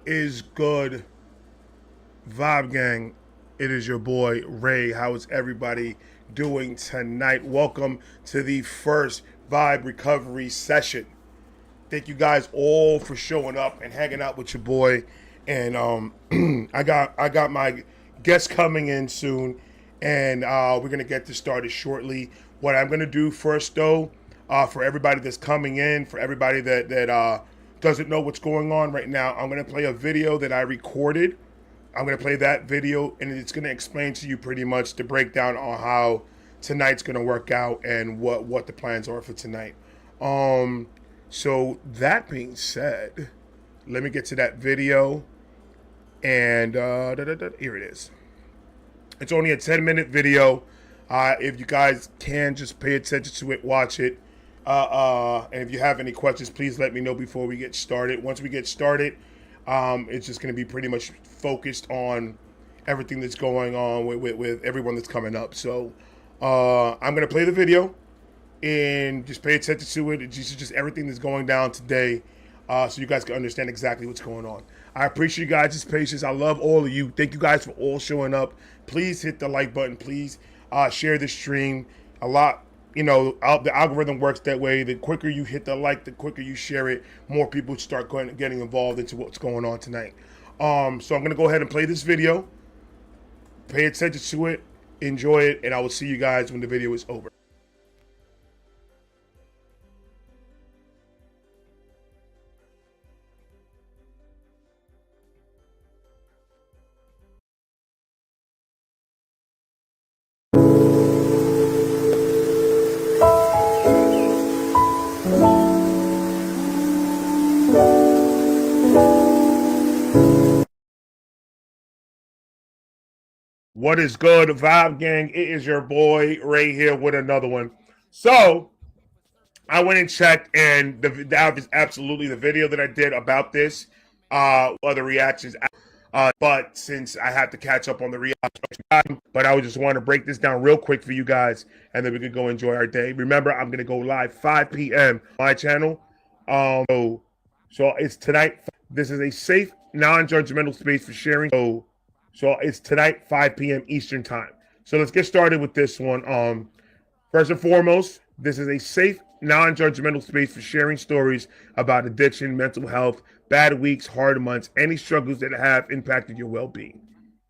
is good, Vibe Gang? It is your boy Ray. How is everybody doing tonight? Welcome to the first Vibe Recovery session. Thank you guys all for showing up and hanging out with your boy. And I got my guests coming in soon, and we're gonna get this started shortly. What I'm gonna do first, though, for everybody that's coming in, for everybody that doesn't know what's going on right now, I'm gonna play a video that I recorded. I'm gonna play that video, and it's gonna explain to you pretty much the breakdown on how tonight's gonna work out and what the plans are for tonight. Um, so that being said, let me get to that video, and here it is. It's only a 10-minute video. If you guys can just pay attention to it, watch it. And if you have any questions, please let me know before we get started. Once we get started, it's just going to be pretty much focused on everything that's going on with everyone that's coming up. So I'm going to play the video and just pay attention to it. It's just everything that's going down today, so you guys can understand exactly what's going on. I appreciate you guys' patience. I love all of you. Thank you guys for all showing up. Please hit the like button. Please share the stream. A lot, the algorithm works that way. The quicker you hit the like, the quicker you share it, more people start getting involved into what's going on tonight. So I'm going to go ahead and play this video. Pay attention to it. Enjoy it. And I will see you guys when the video is over. What is good, Vibe Gang? It is your boy Ray here with another one. So I went and checked, and that is absolutely the video that I did about this. Other reactions, but since I had to catch up on the reaction, but I would just want to break this down real quick for you guys, and then we could go enjoy our day. Remember, I'm gonna go live 5 p.m. on my channel. So it's tonight. This is a safe, non-judgmental space for sharing. So it's tonight, 5 p.m. Eastern time. So let's get started with this one. First and foremost, this is a safe, non-judgmental space for sharing stories about addiction, mental health, bad weeks, hard months, any struggles that have impacted your well-being.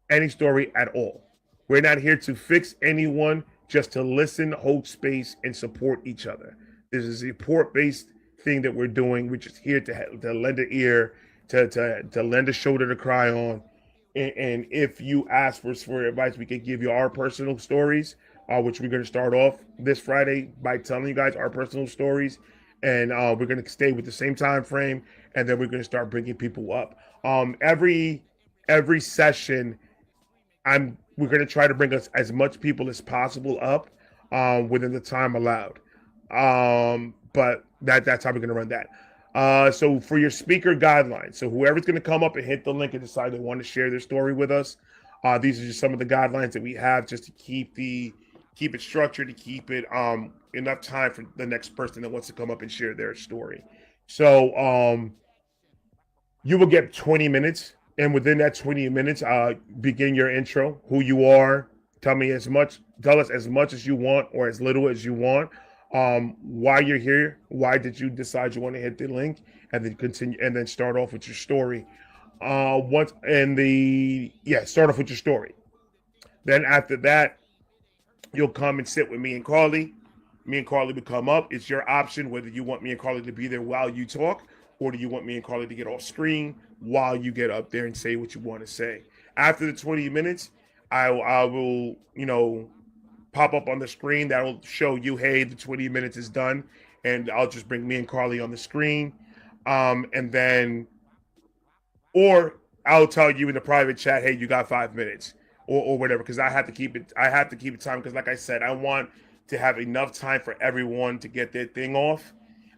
Any story at all. We're not here to fix anyone, just to listen, hold space, and support each other. This is a support-based thing that we're doing. We're just here to lend an ear, to lend a shoulder to cry on. And if you ask for advice, we can give you our personal stories, which we're going to start off this Friday by telling you guys our personal stories. And we're going to stay with the same time frame, and then we're going to start bringing people up. Every session, we're going to try to bring us as much people as possible up within the time allowed. But that's how we're going to run that. So for your speaker guidelines, so whoever's going to come up and hit the link and decide they want to share their story with us, these are just some of the guidelines that we have just to keep it structured, to keep it enough time for the next person that wants to come up and share their story. So you will get 20 minutes, and within that 20 minutes, begin your intro, who you are, tell us as much as you want or as little as you want. Why you're here, why did you decide you want to hit the link, and then continue, and then start off with your story. Start off with your story. Then after that, you'll come and sit with me and Carly. Me and Carly would come up. It's your option whether you want me and Carly to be there while you talk, or do you want me and Carly to get off screen while you get up there and say what you want to say. After the 20 minutes, I will, pop up on the screen that'll show you, hey, the 20 minutes is done, and I'll just bring me and Carly on the screen, and then, or I'll tell you in the private chat, hey, you got 5 minutes, or whatever, because I have to keep it time, because like I said, I want to have enough time for everyone to get their thing off.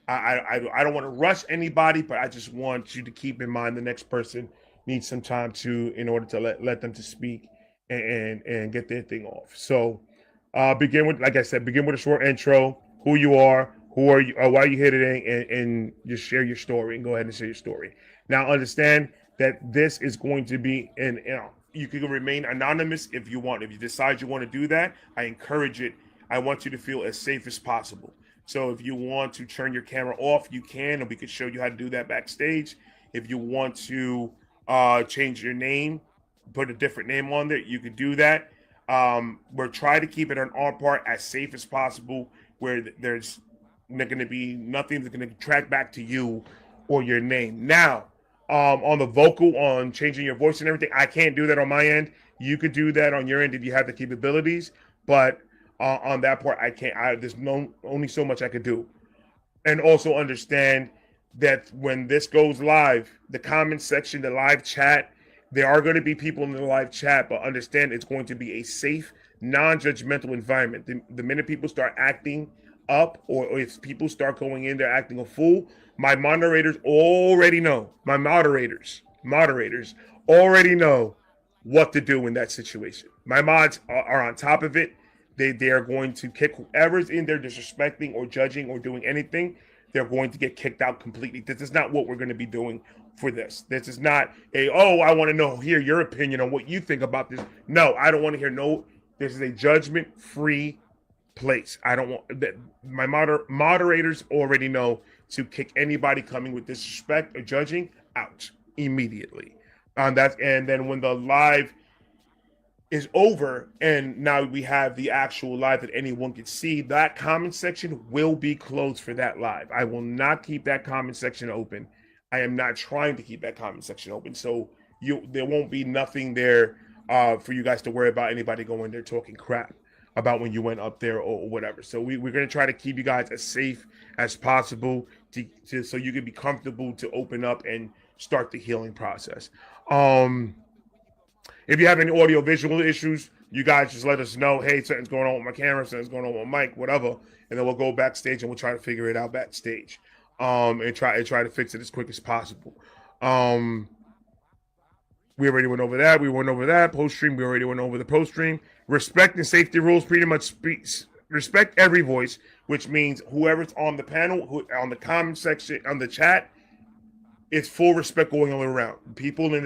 I don't want to rush anybody, but I just want you to keep in mind the next person needs some time in order to let them to speak and get their thing off. So begin with a short intro, who you are, why are you here today, and just share your story, and go ahead and share your story. Now, understand that this is going to be, and you can remain anonymous if you want. If you decide you want to do that, I encourage it. I want you to feel as safe as possible. So if you want to turn your camera off, you can, and we can show you how to do that backstage. If you want to change your name, put a different name on there, you could do that. We're trying to keep it on our part as safe as possible, where there's going to be nothing that's going to track back to you or your name. Now, on the vocal, on changing your voice and everything, I can't do that on my end. You could do that on your end if you have the capabilities, but on that part, I can't. There's only so much I could do. And also understand that when this goes live, the comment section, the live chat, there are going to be people in the live chat, but understand it's going to be a safe, non-judgmental environment. The minute people start acting up, or if people start going in, they're acting a fool, my moderators already know. My moderators already know what to do in that situation. My mods are on top of it. They are going to kick whoever's in there disrespecting or judging or doing anything. They're going to get kicked out completely. This is not what we're going to be doing for this. This is not I want to hear your opinion on what you think about this. No, I don't want to hear no. This is a judgment-free place. I don't want that. My moderators already know to kick anybody coming with disrespect or judging out immediately. And then when the live is over and now we have the actual live that anyone can see, that comment section will be closed for that live. I will not keep that comment section open. I am not trying to keep that comment section open. So there won't be nothing there for you guys to worry about anybody going there talking crap about when you went up there or whatever. So we're going to try to keep you guys as safe as possible so you can be comfortable to open up and start the healing process. If you have any audio visual issues, you guys just let us know. Hey, something's going on with my camera, something's going on with my mic, whatever, and then we'll go backstage and we'll try to figure it out backstage, and try to fix it as quick as possible. We already went over that. We went over that post stream. We already went over the post stream. Respect and safety rules pretty much speaks. Respect every voice, which means whoever's on the panel, on the comment section, on the chat, it's full respect going all around. People on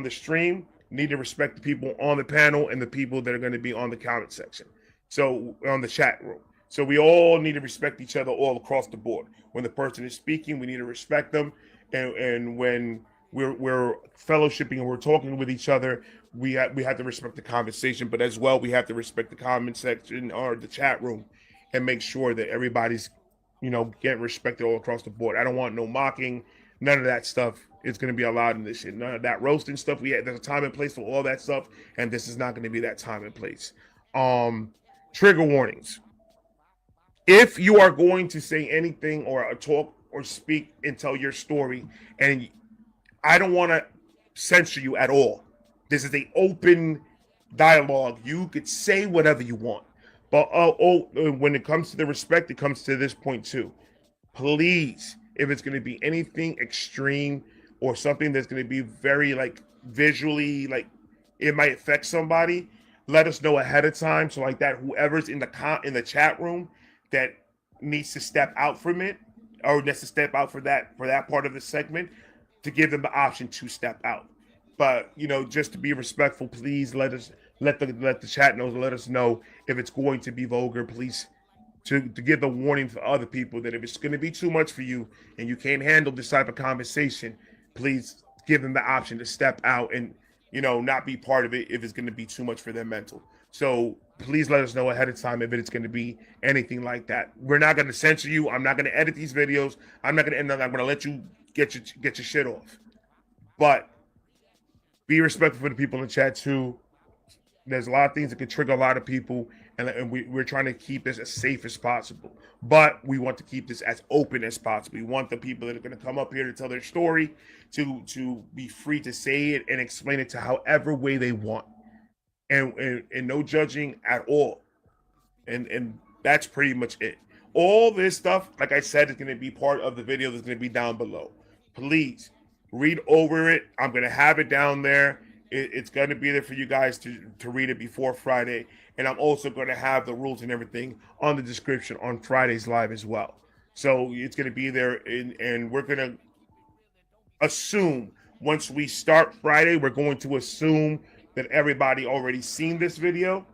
the stream need to respect the people on the panel and the people that are going to be on the comment section. So on the chat room. So we all need to respect each other all across the board. When the person is speaking, we need to respect them. And when we're fellowshipping and we're talking with each other, we have to respect the conversation, but as well, we have to respect the comment section or the chat room and make sure that everybody's, getting respected all across the board. I don't want no mocking, none of that stuff. It's going to be allowed in this shit. None of that roasting stuff. There's a time and place for all that stuff, and this is not going to be that time and place. Trigger warnings. If you are going to say anything or talk or speak and tell your story, and I don't want to censor you at all. This is an open dialogue. You could say whatever you want. But when it comes to the respect, it comes to this point too. Please, if it's going to be anything extreme or something that's going to be very visually it might affect somebody, let us know ahead of time. So that whoever's in the chat room that needs to step out from it or needs to step out for that part of the segment, to give them the option to step out. But just to be respectful, please let the chat know, let us know if it's going to be vulgar. Please to give the warning for other people that if it's going to be too much for you and you can't handle this type of conversation, please give them the option to step out and not be part of it if it's going to be too much for their mental. So please let us know ahead of time if it's going to be anything like that. We're not going to censor you. I'm not going to edit these videos. I'm going to let you get your shit off. But be respectful for the people in the chat too. There's a lot of things that could trigger a lot of people, and we're trying to keep this as safe as possible. But we want to keep this as open as possible. We want the people that are going to come up here to tell their story to be free to say it and explain it to however way they want, and no judging at all. And that's pretty much it. All this stuff, like I said, is going to be part of the video that's going to be down below. Please read over it. I'm going to have it down there. It's going to be there for you guys to read it before Friday. And I'm also going to have the rules and everything on the description on Friday's live as well. So it's going to be there, and we're going to assume once we start Friday, we're going to assume that everybody already seen this video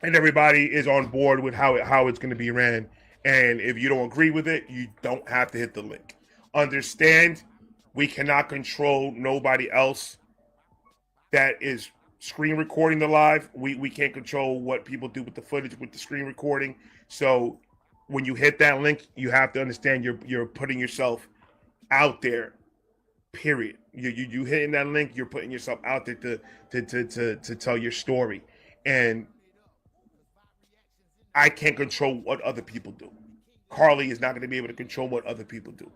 and everybody is on board with how it's going to be ran. And if you don't agree with it, you don't have to hit the link. Understand, we cannot control nobody else that is screen recording the live. We can't control what people do with the footage with the screen recording. So when you hit that link, you have to understand you're putting yourself out there. Period. You hitting that link, you're putting yourself out there to tell your story. And I can't control what other people do. Carly is not going to be able to control what other people do.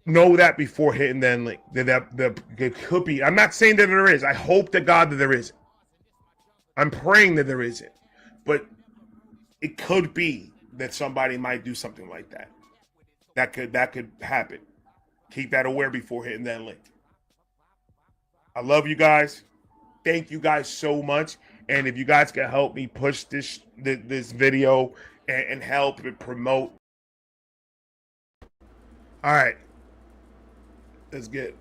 Know that before hitting that link. That could be. I'm not saying that there is. I hope to God that there isn't. I'm praying that there isn't. But it could be that somebody might do something like that. That could happen. Keep that aware before hitting that link. I love you guys. Thank you guys so much. And if you guys can help me push this video and help it promote. All right. Let's get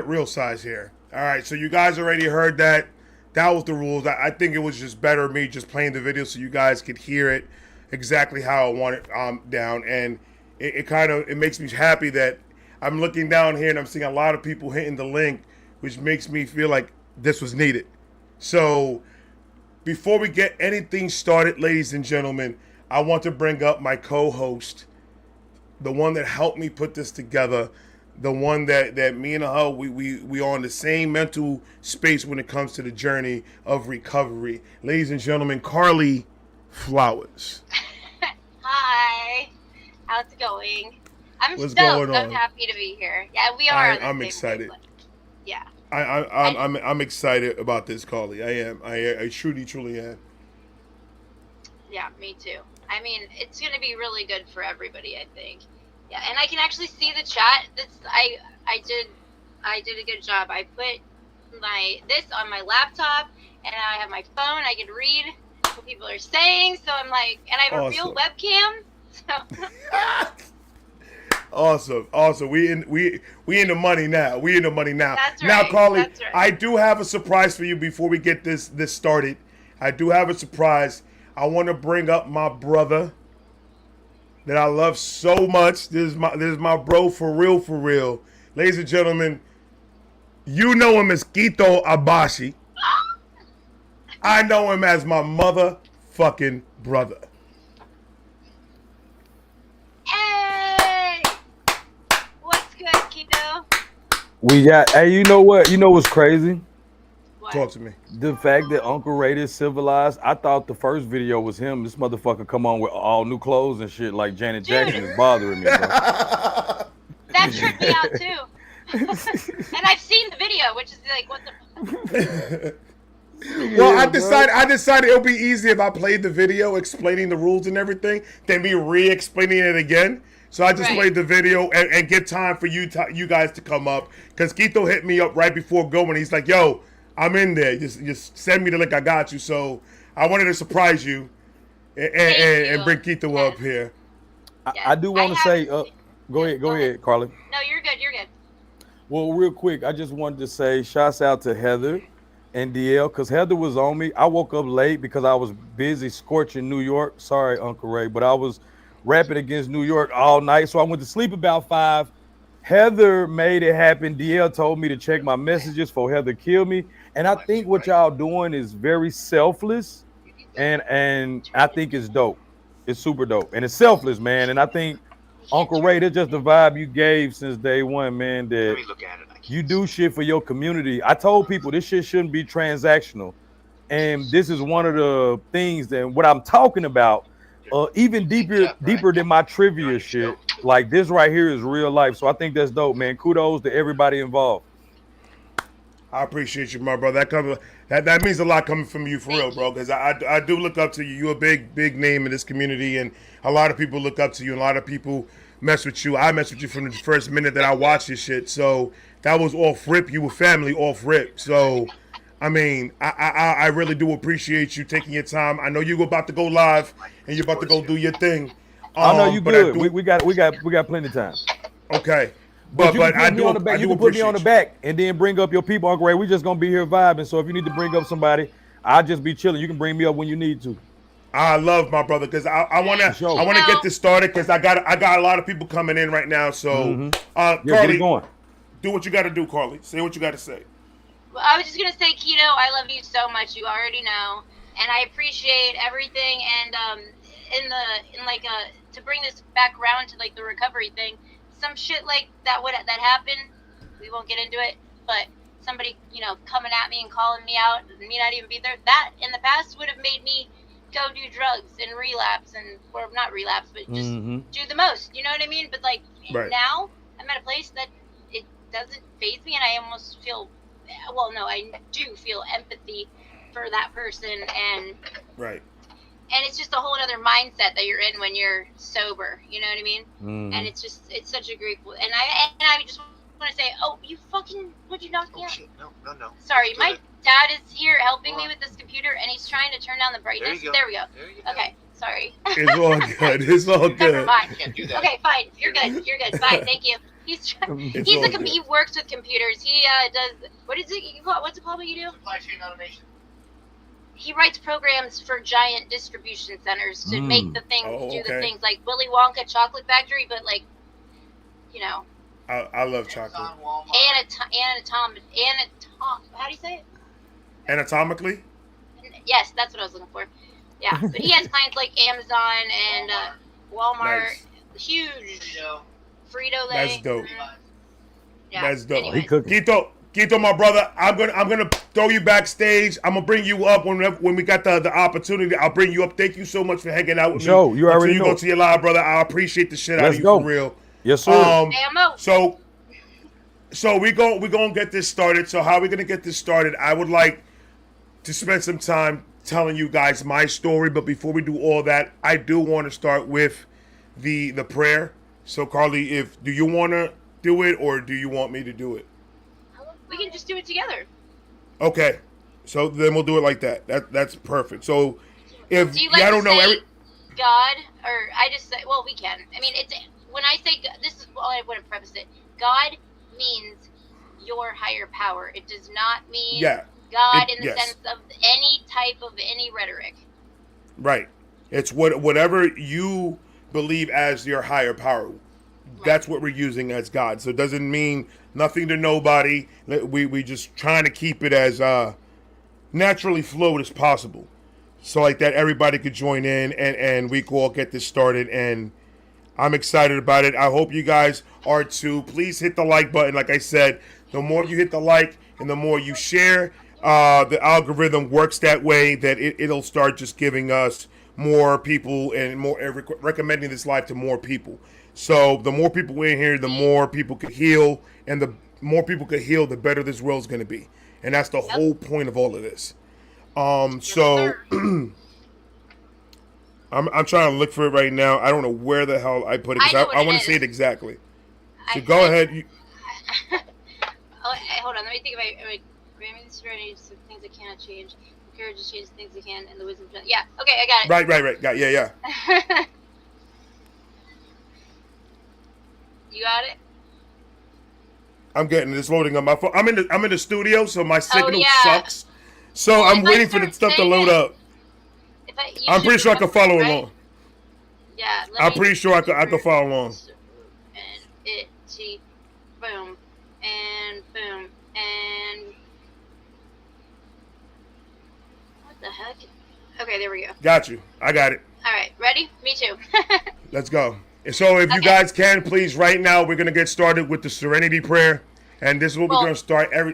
real size here. All right. So you guys already heard that. That was the rules. I think it was just better me just playing the video so you guys could hear it exactly how I want it down. And it makes me happy that I'm looking down here and I'm seeing a lot of people hitting the link, which makes me feel like this was needed. So before we get anything started, ladies and gentlemen, I want to bring up my co-host, the one that helped me put this together, the one that me and her, we are on the same mental space when it comes to the journey of recovery. Ladies and gentlemen, Carly Flowers. Hi. How's it going? What's going on? I'm happy to be here. Yeah, we are. I'm excited. Yeah. I'm excited about this, Carly. I am. I truly am. Yeah, me too. I mean, it's going to be really good for everybody, I think. Yeah, and I can actually see the chat. I did a good job. I put this on my laptop, and I have my phone. I can read what people are saying. So I'm like, and I have a real webcam. So. Awesome. We in the money now. That's right. Now, Carly, That's right. I do have a surprise for you before we get this started. I do have a surprise. I want to bring up my brother that I love so much. This is my bro for real. Ladies and gentlemen, you know him as Quito Abashi. I know him as my motherfucking brother. Hey! What's good, Quito? We got, hey, you know what? You know what's crazy? What? Talk to me. The fact that Uncle Ray is civilized. I thought the first video was him. This motherfucker come on with all new clothes and shit like Janet Jackson is bothering me, bro. That tripped me out too. And I've seen the video, which is like, what the Well, I decided it would be easy if I played the video explaining the rules and everything than me re-explaining it again. So I just played the video and get time for you guys to come up, because Quito hit me up right before going. He's like, "Yo, I'm in there. Just send me the link. I got you." So I wanted to surprise you and bring Quito up here. I do want to say, go ahead, Carly. No, you're good. You're good. Well, real quick, I just wanted to say shouts out to Heather and DL, because Heather was on me. I woke up late because I was busy scorching New York. Sorry, Uncle Ray, but I was rapping against New York all night. So I went to sleep about 5. Heather made it happen. DL told me to check my messages for Heather kill me. And I think what y'all doing is very selfless. And I think it's dope. It's super dope. And it's selfless, man. And I think, Uncle Ray, that's just the vibe you gave since day one, man, that you do shit for your community. I told people this shit shouldn't be transactional. And this is one of the things that what I'm talking about, even deeper than my trivia shit. Like this right here is real life. So I think that's dope, man. Kudos to everybody involved. I appreciate you, my brother. That means a lot coming from you for real, bro. Because I do look up to you. You're a big name in this community, and a lot of people look up to you, and a lot of people mess with you. I mess with you from the first minute that I watched your shit. So that was off rip. You were family off rip. So I mean, I really do appreciate you taking your time. I know you're about to go live and you're about to go do your thing. I know you But I good. do. We got plenty of time. Okay. But you can I put me on the do. back. I You do can put me on the appreciate you. back and then bring up your people, Uncle Ray. We just gonna be here vibing. So if you need to bring up somebody, I'll just be chilling. You can bring me up when you need to. I love my brother because I For wanna sure. get this started because I got a lot of people coming in right now. So Mm-hmm. Yeah, get it Carly, going. do what you got to do, Carly. Say what you got to say. Well, I was just gonna say, Keto, I love you so much. You already know, and I appreciate everything. And in like to bring this back around to like the recovery thing, some shit like that happened. We won't get into it, but somebody coming at me and calling me out, and me not even be there. That in the past would have made me go do drugs and relapse or not relapse, but just Mm-hmm. do the most. You know what I mean? But like Right. now, I'm at a place that it doesn't faze me, and I almost feel. Well, no, I do feel empathy for that person, and Right. it's just a whole other mindset that you're in when you're sober. You know what I mean? Mm-hmm. And it's such a great. And I just want to say, oh, you fucking, would you knock me out? Shit. No. Sorry, my dad is here helping me with this computer, and he's trying to turn down the brightness. There we go. Okay, sorry. It's all good. It's all Never good. mind. Can't do that. Okay, fine. You're good. Fine. Thank you. He works with computers. He does, what is it? What's it called? What you do? Supply chain automation. He writes programs for giant distribution centers to make the things do the things like Willy Wonka Chocolate Factory, but like, I love chocolate. How do you say it? Anatomically. Yes, that's what I was looking for. Yeah, but he has clients like Amazon and Walmart. Nice. Huge. Frito-Lay. That's dope. Yeah. That's dope. Anyways. He cooking. Quito, my brother, I'm gonna throw you backstage. I'm gonna bring you up when we got the opportunity. I'll bring you up. Thank you so much for hanging out with me. Sure, you already Until you know. go to your live, brother. I appreciate the shit out Let's of you go. for real. Yes, sir. So we gonna get this started. So how are we gonna get this started? I would like to spend some time telling you guys my story, but before we do all that, I do want to start with the prayer. So Carly, do you want to do it or do you want me to do it? We can just do it together. Okay, so then we'll do it like that. That's perfect. So if Do you like I don't to know say God, or I just say, well, we can. I mean, it's when I say this is all I want to preface it. God means your higher power. It does not mean God in the sense of any type of any rhetoric. Right. It's whatever you believe as your higher power. That's what we're using as God. So it doesn't mean nothing to nobody. We just trying to keep it as naturally fluid as possible. So like that everybody could join in and we could all get this started, and I'm excited about it. I hope you guys are too. Please hit the like button. Like I said, the more you hit the like and the more you share, the algorithm works that way that it'll start just giving us more people and more recommending this live to more people. So the more people in here, the more people could heal, and the more people could heal, the better this world's going to be. And that's the whole point of all of this. So I'm trying to look for it right now. I don't know where the hell I put it because I want to say it exactly. So go ahead. Hold on. Let me think of my some things I cannot change. Courage to change things I can, and the wisdom. Yeah. Okay, I got it. Right. Got yeah. You got it. I'm getting this loading on my phone. I'm in the studio, so my signal sucks. So Well, I'm waiting for the stuff to load up. I'm pretty sure I can follow along. Yeah. I'm pretty sure I can follow along. And boom, and boom, and what the heck? Okay, there we go. Got you. I got it. All right, ready? Me too. Let's go. So if you guys can, please, right now, we're going to get started with the Serenity Prayer. And this is what we're going to start Go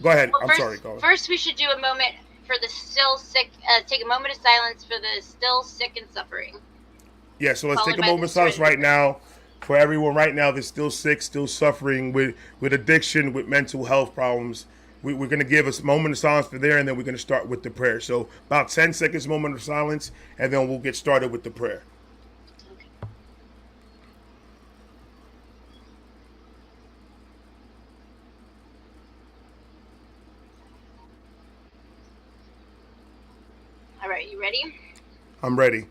ahead. Well, I'm sorry. Go ahead. First, we should do a moment for the still sick, take a moment of silence for the still sick and suffering. Yeah, so let's take a moment of silence right now for everyone right now that's still sick, still suffering with addiction, with mental health problems. We're going to give us a moment of silence for there, and then we're going to start with the prayer. So about 10 seconds, moment of silence, and then we'll get started with the prayer. All right, you ready? I'm ready.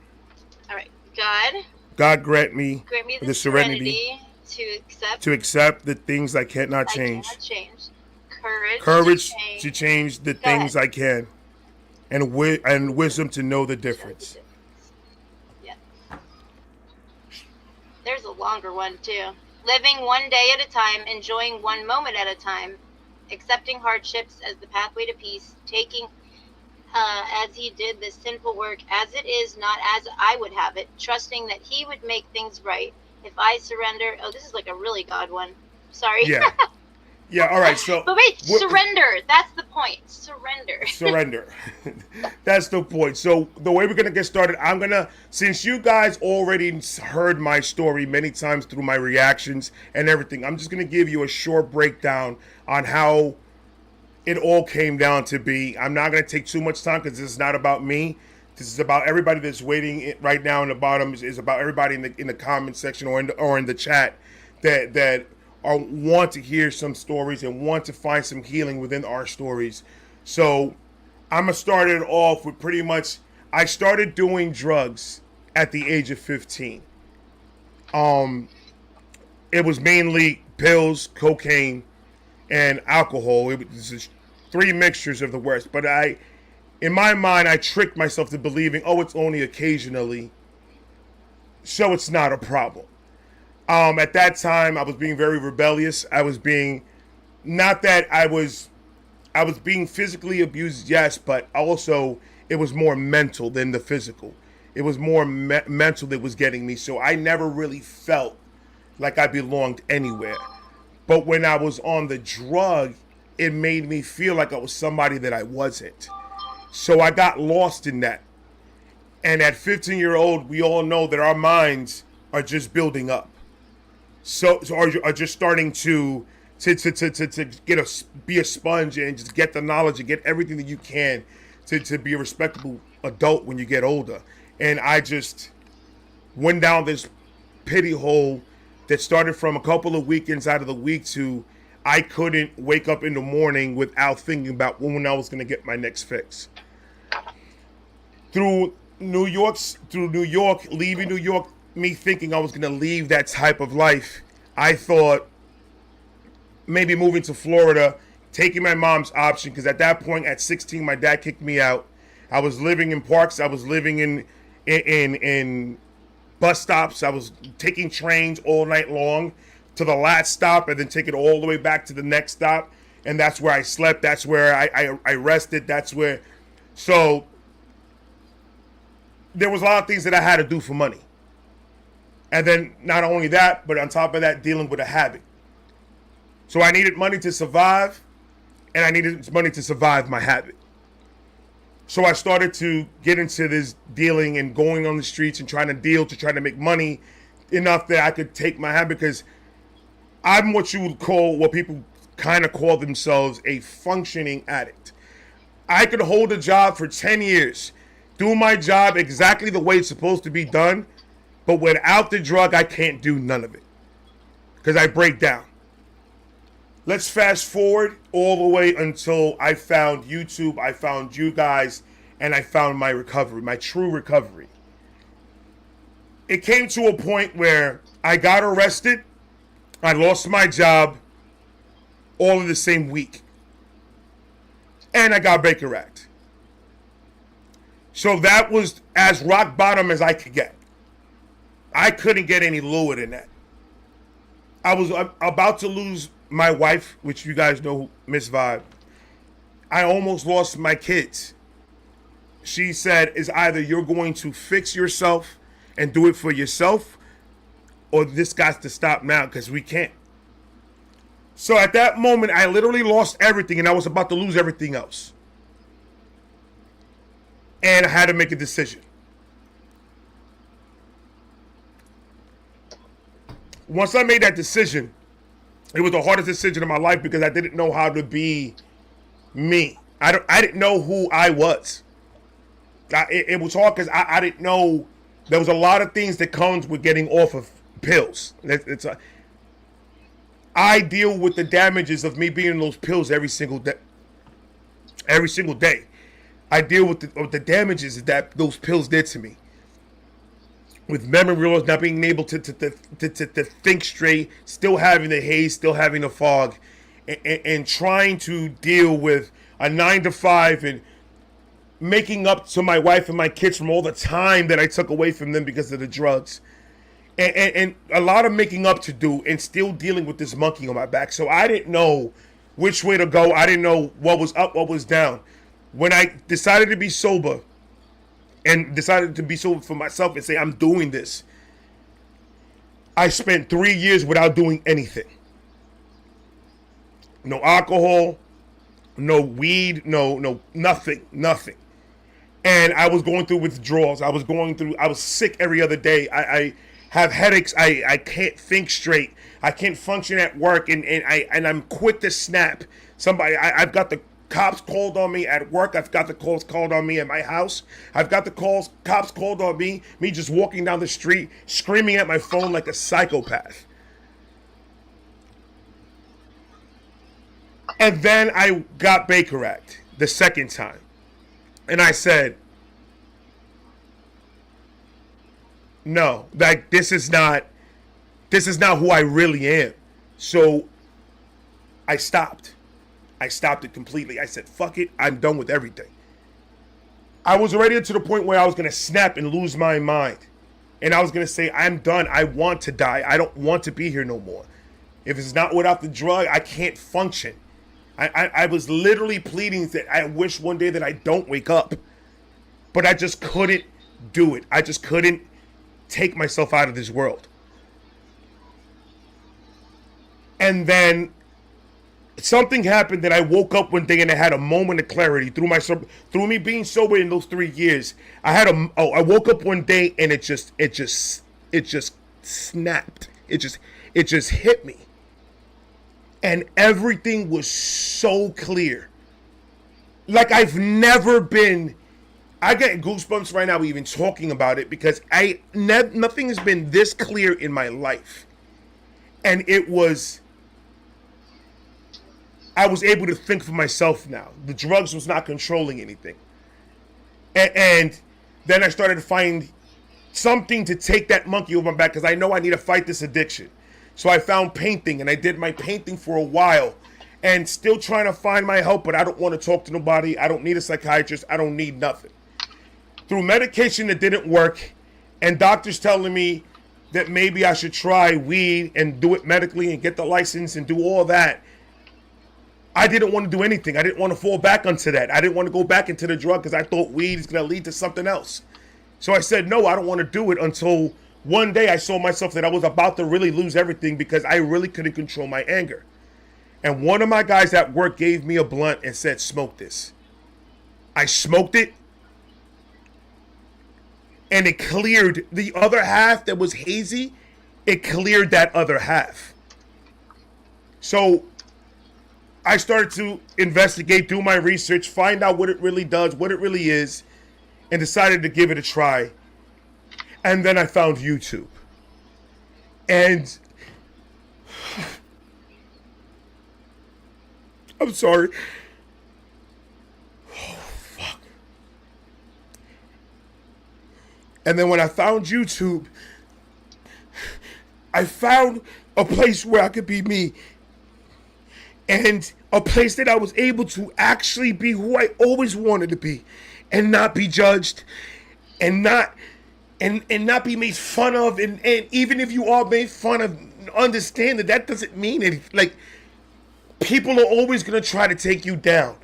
All right, God, God grant me the serenity to accept the things I cannot I change. cannot change. Courage To change the things I can. And wisdom to know the difference. Yeah. There's a longer one too. Living one day at a time, enjoying one moment at a time, accepting hardships as the pathway to peace, taking as he did this sinful work as it is, not as I would have it, trusting that he would make things right. If I surrender, oh, this is like a really God one. Sorry. Yeah. Yeah, all right, so... But wait, surrender. That's the point. Surrender. Surrender. That's the point. So the way we're going to get started, I'm going to... Since you guys already heard my story many times through my reactions and everything, I'm just going to give you a short breakdown on how it all came down to be. I'm not going to take too much time because this is not about me. This is about everybody that's waiting right now in the bottom. Is about everybody in the comment section or in the chat that want to hear some stories and want to find some healing within our stories. So I'm going to start it off with pretty much, I started doing drugs at the age of 15. It was mainly pills, cocaine, and alcohol. It was just 3 mixtures of the worst. But in my mind, I tricked myself to believing, oh, it's only occasionally, so it's not a problem. At that time, I was being very rebellious. I was being, not that I was being physically abused, yes, but also it was more mental than the physical. It was more mental that was getting me. So I never really felt like I belonged anywhere. But when I was on the drug, it made me feel like I was somebody that I wasn't. So I got lost in that. And at 15-year-old, we all know that our minds are just building up. So are just starting to be a sponge and just get the knowledge and get everything that you can to be a respectable adult when you get older. And I just went down this pity hole that started from a couple of weekends out of the week to I couldn't wake up in the morning without thinking about when I was going to get my next fix. Through New York, leaving New York, me thinking I was going to leave that type of life, I thought maybe moving to Florida, taking my mom's option, because at that point, at 16, my dad kicked me out. I was living in parks. I was living in bus stops. I was taking trains all night long to the last stop and then take it all the way back to the next stop. And that's where I slept. That's where I rested. That's where... So there was a lot of things that I had to do for money. And then not only that, but on top of that, dealing with a habit. So I needed money to survive, and I needed money to survive my habit. So I started to get into this dealing and going on the streets and trying to make money enough that I could take my habit, because I'm what people kind of call themselves a functioning addict. I could hold a job for 10 years, do my job exactly the way it's supposed to be done, but without the drug, I can't do none of it because I break down. Let's fast forward all the way until I found YouTube, I found you guys, and I found my recovery, my true recovery. It came to a point where I got arrested, I lost my job, all in the same week. And I got Baker Act. So that was as rock bottom as I could get. I couldn't get any lower than that. I was about to lose my wife, which you guys know, Miss Vibe. I almost lost my kids. She said, it's either you're going to fix yourself and do it for yourself, or this guy's to stop now because we can't. So at that moment, I literally lost everything and I was about to lose everything else. And I had to make a decision. Once I made that decision, it was the hardest decision of my life because I didn't know how to be me. I didn't know who I was. It was hard because I didn't know there was a lot of things that comes with getting off of pills. I deal with the damages of me being in those pills every single day. Every single day. I deal with the damages that those pills did to me. with memory loss, not being able to think straight, still having the haze, still having the fog, and trying to deal with a 9 to 5 and making up to my wife and my kids from all the time that I took away from them because of the drugs. And a lot of making up to do, and still dealing with this monkey on my back. So I didn't know which way to go. I didn't know what was up, what was down. When I decided to be sober, and decided to be sober for myself and say, I'm doing this, I spent 3 years without doing anything. No alcohol, no weed, no nothing. And I was going through withdrawals. I was sick every other day. I have headaches. I can't think straight. I can't function at work, and I'm quick to snap. I've got the cops called on me at work. I've got the calls called on me at my house. I've got the cops called on me just walking down the street, screaming at my phone like a psychopath. And then I got Baker Act the second time. And I said, no, like this is not who I really am. So I stopped. I stopped it completely. I said, fuck it, I'm done with everything. I was already to the point where I was going to snap and lose my mind. And I was going to say, I'm done. I want to die. I don't want to be here no more. If it's not without the drug, I can't function. I was literally pleading that I wish one day that I don't wake up. But I just couldn't do it. I just couldn't take myself out of this world. And then something happened that I woke up one day and I had a moment of clarity through me being sober in those 3 years. I woke up one day and it just snapped. It just hit me. And everything was so clear. Like I've never been. I get goosebumps right now even talking about it because nothing has been this clear in my life. And I was able to think for myself now. The drugs was not controlling anything. And then I started to find something to take that monkey over my back because I know I need to fight this addiction. So I found painting, and I did my painting for a while, and still trying to find my help, but I don't want to talk to nobody. I don't need a psychiatrist. I don't need nothing. Through medication that didn't work, and doctors telling me that maybe I should try weed and do it medically and get the license and do all that, I didn't want to do anything. I didn't want to fall back onto that. I didn't want to go back into the drug because I thought weed is going to lead to something else. So I said, no, I don't want to do it until one day I saw myself that I was about to really lose everything because I really couldn't control my anger. And one of my guys at work gave me a blunt and said, smoke this. I smoked it. And it cleared the other half that was hazy. It cleared that other half. So I started to investigate, do my research, find out what it really does, what it really is, and decided to give it a try. And then I found YouTube. And I'm sorry. Oh, fuck. And then when I found YouTube, I found a place where I could be me. And a place that I was able to actually be who I always wanted to be. And not be judged. And not be made fun of. And even if you are made fun of, understand that doesn't mean anything. Like, people are always going to try to take you down.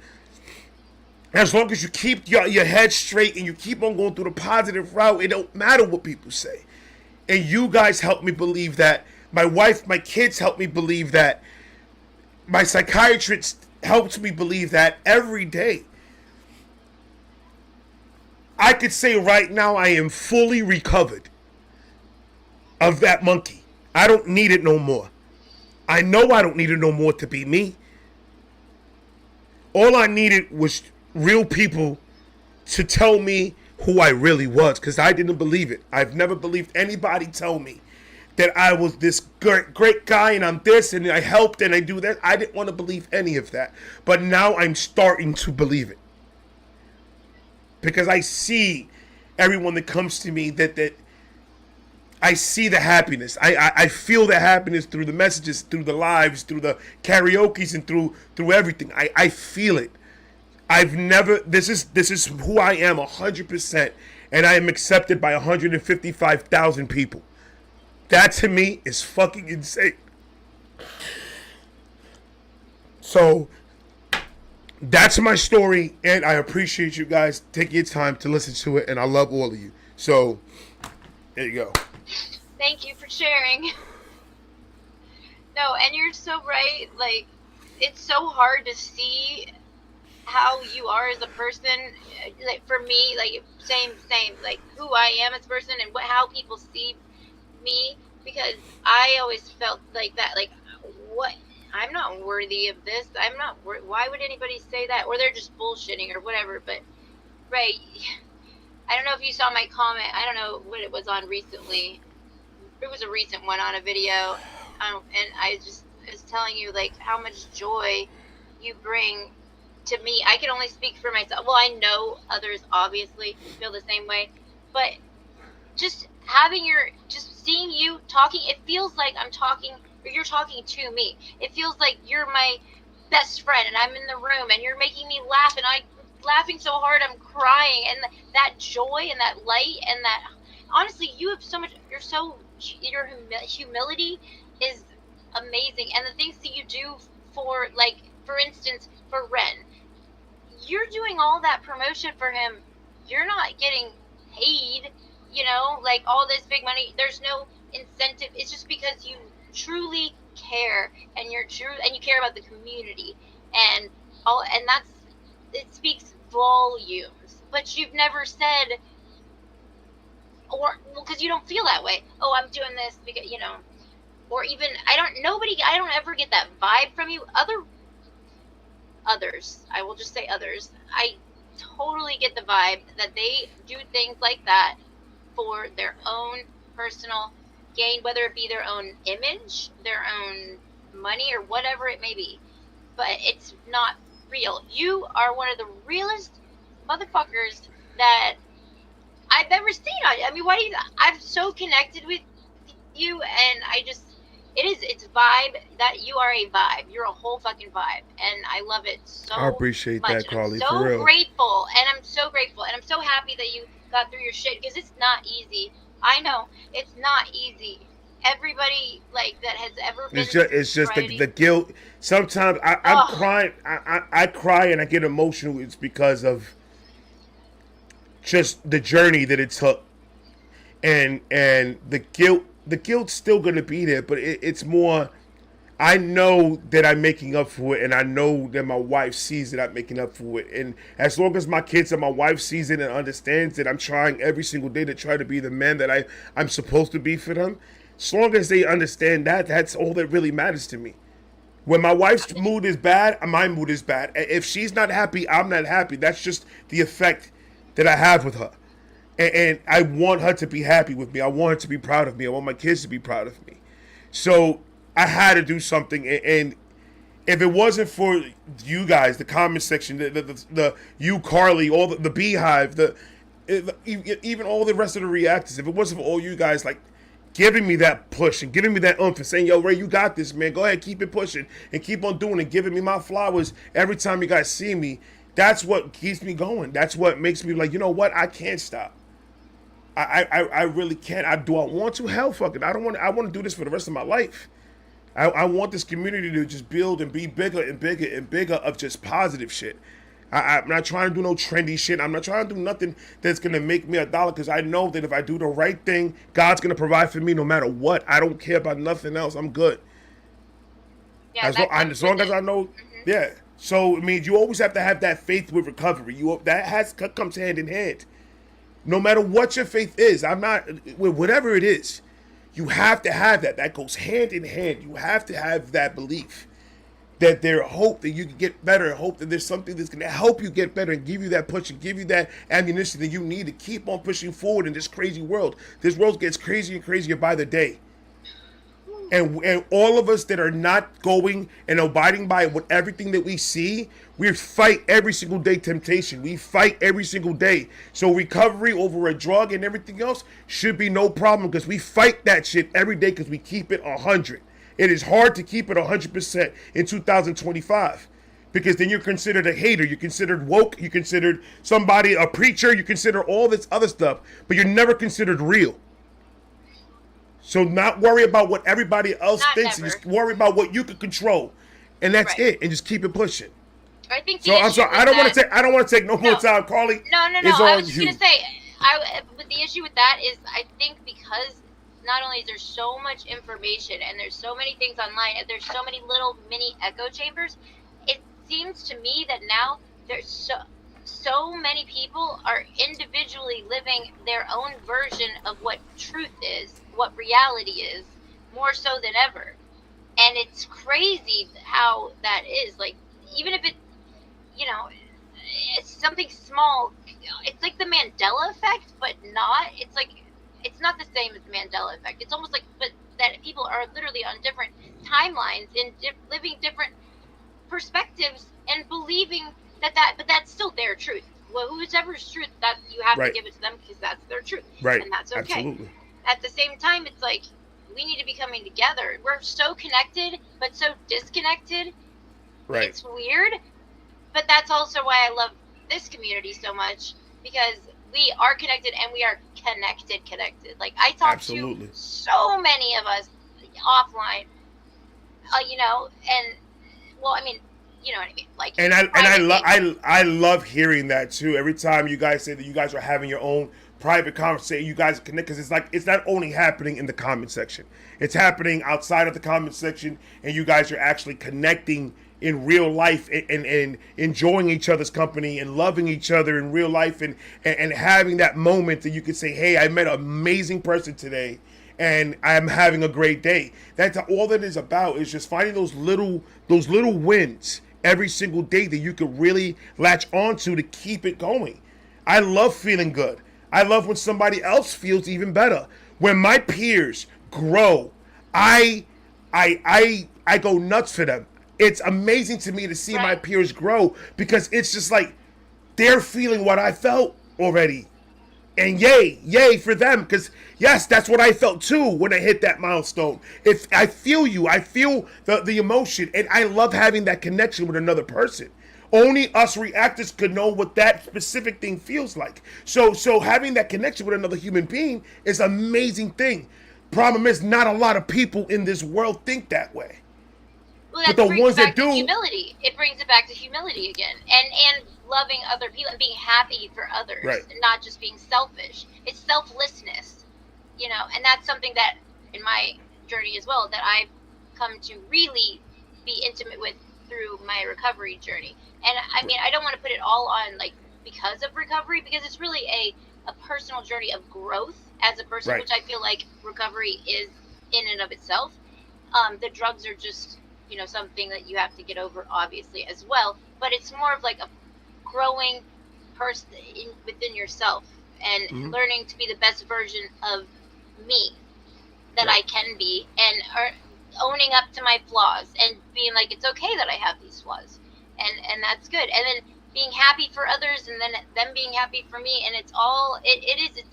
As long as you keep your head straight and you keep on going through the positive route, it don't matter what people say. And you guys helped me believe that. My wife, my kids helped me believe that. My psychiatrist helps me believe that every day. I could say right now I am fully recovered of that monkey. I don't need it no more. I know I don't need it no more to be me. All I needed was real people to tell me who I really was, because I didn't believe it. I've never believed anybody tell me that I was this great guy and I'm this and I helped and I do that. I didn't want to believe any of that. But now I'm starting to believe it. Because I see everyone that comes to me that I see the happiness. I feel the happiness through the messages, through the lives, through the karaoke's, and through everything. I feel it. I've never. This is who I am 100%, and I am accepted by 155,000 people. That to me is fucking insane. So that's my story, and I appreciate you guys taking your time to listen to it, and I love all of you. So there you go. Thank you for sharing. No, and you're so right. Like, it's so hard to see how you are as a person. Like, for me, like, same, like, who I am as a person and how people see me, because I always felt like that. Like, what? I'm not worthy of this. I'm not. Why would anybody say that? Or they're just bullshitting or whatever. But, right. I don't know if you saw my comment. I don't know what it was on recently. It was a recent one on a video, and I just was telling you, like, how much joy you bring to me. I can only speak for myself. Well, I know others obviously feel the same way, but just just seeing you talking, it feels like I'm talking, or you're talking to me. It feels like you're my best friend, and I'm in the room, and you're making me laugh, and I'm laughing so hard I'm crying, and that joy and that light and that, honestly, you have so much. Your humility is amazing, and the things that you do for, like, for instance, for Ren, you're doing all that promotion for him. You're not getting paid, like all this big money. There's no incentive. It's just because you truly care, and you care about the community, and it speaks volumes. But you've never said, or because you don't feel that way. Oh, I'm doing this because or even I don't ever get that vibe from you. Others, I will just say others. I totally get the vibe that they do things like that for their own personal gain, whether it be their own image, their own money, or whatever it may be. But it's not real. You are one of the realest motherfuckers that I've ever seen. I mean, I'm so connected with you, and it's vibe. That you are a vibe. You're a whole fucking vibe, and I love it so much. I appreciate that, Carly. I'm so for real. grateful, and I'm so grateful, and I'm so happy that you got through your shit, because it's not easy. I know it's not easy. Everybody, like, that has ever been. It's just the guilt. Sometimes I'm crying. I cry and I get emotional. It's because of just the journey that it took, and the guilt's still gonna be there, but it's more, I know that I'm making up for it, and I know that my wife sees that I'm making up for it, and as long as my kids and my wife sees it and understands that I'm trying every single day to try to be the man that I'm supposed to be for them, as long as they understand that, that's all that really matters to me. When my wife's mood is bad, my mood is bad. If she's not happy, I'm not happy. That's just the effect that I have with her. And I want her to be happy with me. I want her to be proud of me. I want my kids to be proud of me. So I had to do something. And if it wasn't for you guys, the comment section, the you, Carly, all the Beehive, even all the rest of the reactors, if it wasn't for all you guys, like, giving me that push and giving me that oomph and saying, yo, Ray, you got this, man. Go ahead, keep it pushing and keep on doing it, giving me my flowers every time you guys see me. That's what keeps me going. That's what makes me like, you know what? I can't stop. I really can't. Do I want to? Hell, fuck it. I want to do this for the rest of my life. I want this community to just build and be bigger and bigger and bigger of just positive shit. I'm not trying to do no trendy shit. I'm not trying to do nothing that's going to make me $1, because I know that if I do the right thing, God's going to provide for me no matter what. I don't care about nothing else. I'm good. Yeah, as long as I know, mm-hmm. Yeah. So, I mean, you always have to have that faith with recovery. Comes hand in hand. No matter what your faith is, whatever it is, you have to have that. That goes hand in hand. You have to have that belief that there's hope that you can get better, hope that there's something that's going to help you get better and give you that push and give you that ammunition that you need to keep on pushing forward in this crazy world. This world gets crazier and crazier by the day. And all of us that are not going and abiding by with everything that we see, we fight every single day temptation. We fight every single day. So recovery over a drug and everything else should be no problem because we fight that shit every day because we keep it 100. It is hard to keep it 100% in 2025 because then you're considered a hater, you're considered woke, you're considered somebody, a preacher, you consider all this other stuff, but you're never considered real. So not worry about what everybody else Not thinks, and never. just worry about what you can control, and that's Right. it, and just keep it pushing. I think the So I'm issue sorry, with I don't want that- to take, I don't want to take no more No. time, Carly. No. It's I on was just you. gonna say, but the issue with that is, I think because not only is there so much information and there's so many things online and there's so many little mini echo chambers, it seems to me that now there's so many people are individually living their own version of what truth is, what reality is, more so than ever. And it's crazy how that is. Like, even if it, you know, it's something small. It's like the Mandela effect, but not. It's like, it's not the same as the Mandela effect. It's almost like, but that people are literally on different timelines and living different perspectives and believing but that's still their truth. Well, whoever's truth, that you have Right. to give it to them because that's their truth, Right. and that's okay. Absolutely. At the same time, it's like we need to be coming together. We're so connected, but so disconnected. Right. It's weird, but that's also why I love this community so much because we are connected and we are connected. Like, I talk Absolutely. to so many of us offline, and well, I mean, you know what I mean. Like, And I privately. I love hearing that too. Every time you guys say that you guys are having your own private conversation, you guys connect because it's like it's not only happening in the comment section, it's happening outside of the comment section, and you guys are actually connecting in real life and enjoying each other's company and loving each other in real life and having that moment that you can say, hey, I met an amazing person today and I'm having a great day. That's all that is about, is just finding those little wins every single day that you can really latch onto to keep it going. I love feeling good. I love when somebody else feels even better. When my peers grow, I go nuts for them. It's amazing to me to see my Right. peers grow because it's just like they're feeling what I felt already. And yay for them, because yes, that's what I felt too when I hit that milestone. If I feel you, I feel the emotion, and I love having that connection with another person. Only us reactors could know what that specific thing feels like. So having that connection with another human being is an amazing thing. Problem is, not a lot of people in this world think that way. Well, But that the brings ones it back that to do, humility. It brings it back to humility again, and loving other people and being happy for others, Right. and not just being selfish. It's selflessness, and that's something that in my journey as well that I've come to really be intimate with through my recovery journey. And I mean, I don't want to put it all on like because of recovery, because it's really a personal journey of growth as a person, Right. which I feel like recovery is in and of itself. The drugs are just something that you have to get over, obviously, as well, but it's more of like a growing person within yourself and Mhm. learning to be the best version of me that Right. I can be, and owning up to my flaws and being like, it's okay that I have these flaws, and that's good, and then being happy for others, and then them being happy for me, and it's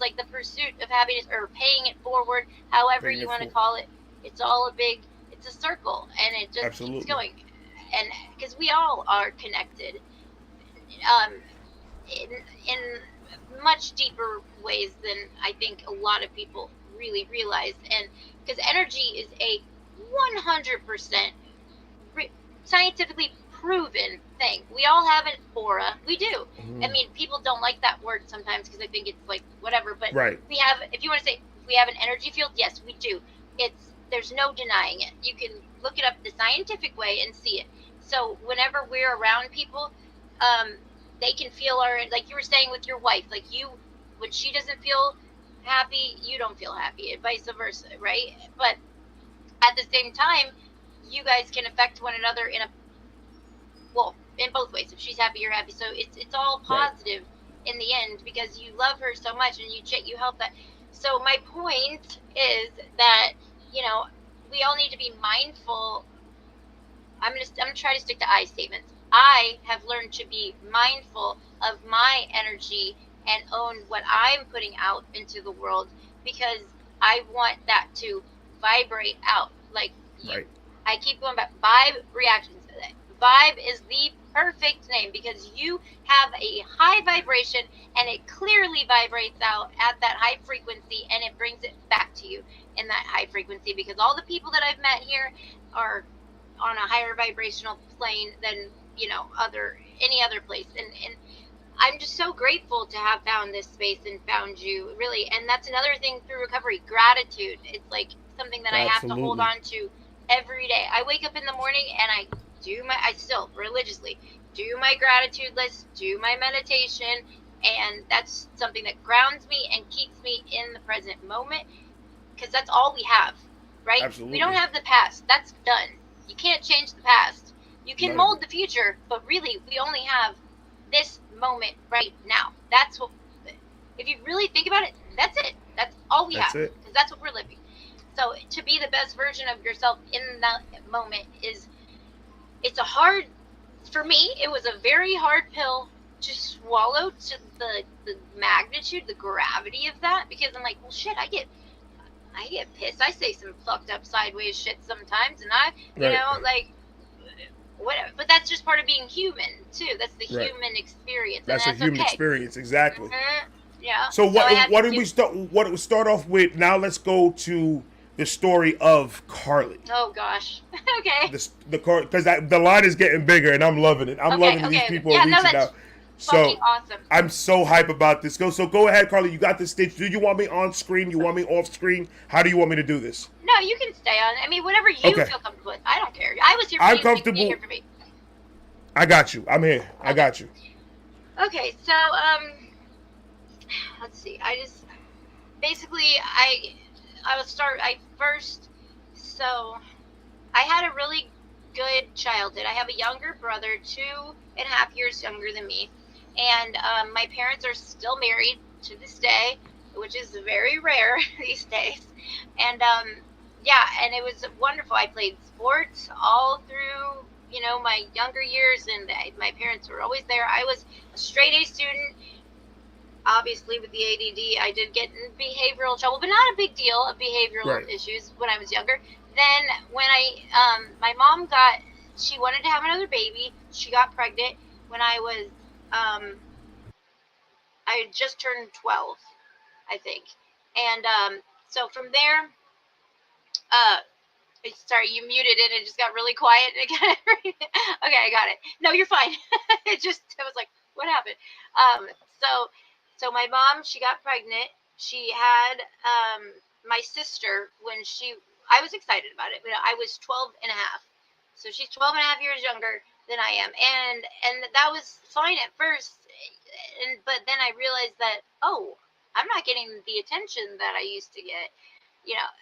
like the pursuit of happiness, or paying it forward, however Paying you it want to forward. call it. It's all it's a circle, and it just Absolutely. keeps going, and because we all are connected, in much deeper ways than I think a lot of people really realize, and because energy is a 100% scientifically proven thing. We all have an aura. We do. I mean, people don't like that word sometimes because I think it's like whatever, but Right. we have, if you want to say we have an energy field, yes, we do. There's no denying it. You can look it up the scientific way and see it. So whenever we're around people, they can feel like you were saying with your wife, like when she doesn't feel happy, you don't feel happy, and vice versa, right? But at the same time, you guys can affect one another in both ways. If she's happy, you're happy. So it's all Right. positive in the end because you love her so much and you help that. So my point is that we all need to be mindful. I'm gonna try to stick to I statements. I have learned to be mindful of my energy and own what I'm putting out into the world, because I want that to vibrate out. Like you, Right. I keep going back. Vibe reactions. Vibe is the perfect name because you have a high vibration and it clearly vibrates out at that high frequency and it brings it back to you in that high frequency, because all the people that I've met here are on a higher vibrational plane than any other place, and I'm just so grateful to have found this space and found you, really. And that's another thing through recovery, gratitude. It's like something that I have to hold Absolutely. on to every day. I wake up in the morning and I still religiously do my gratitude list, do my meditation, and that's something that grounds me and keeps me in the present moment, because that's all we have, right? Absolutely. We don't have the past. That's done. You can't change the past. You can mold the future, but really, we only have this moment right now. That's what, if you really think about it, that's it. That's all we have, because that's what we're living. So to be the best version of yourself in that moment it's a hard, for me, it was a very hard pill to swallow, to the magnitude, the gravity of that, because I'm like, well, shit, I get pissed. I say some fucked up sideways shit sometimes, and like, whatever. But that's just part of being human too. That's the human experience. That's a human experience, exactly. Yeah. So what did we start? What we start off with? Now let's go to the story of Carly. Oh gosh. Okay. Because the line is getting bigger, and I'm loving it. I'm loving these people reaching out. So awesome. I'm so hype about this. Go ahead, Carly. You got the stage. Do you want me on screen? You want me off screen? How do you want me to do this? No, you can stay on. I mean, whatever you feel comfortable with. I don't care. I was here for I'm you. comfortable. Here for me. I got you. I'm here. I got you. Okay, so let's see. I will start. So I had a really good childhood. I have a younger brother, 2.5 years younger than me, and my parents are still married to this day, which is very rare these days. And and it was wonderful. I played sports all through my younger years, and my parents were always there. I was a straight A student. Obviously, with the ADD, I did get in behavioral trouble, but not a big deal of behavioral issues when I was younger. Then when my mom she wanted to have another baby. She got pregnant when I was, I had just turned 12, I think. And so from there, sorry, you muted it. It just got really quiet. Okay, I got it. No, you're fine. I was like, what happened? So my mom, she got pregnant. She had my sister I was excited about it. I was 12 and a half. So she's 12 and a half years younger than I am. And that was fine at first. But then I realized that, oh, I'm not getting the attention that I used to get.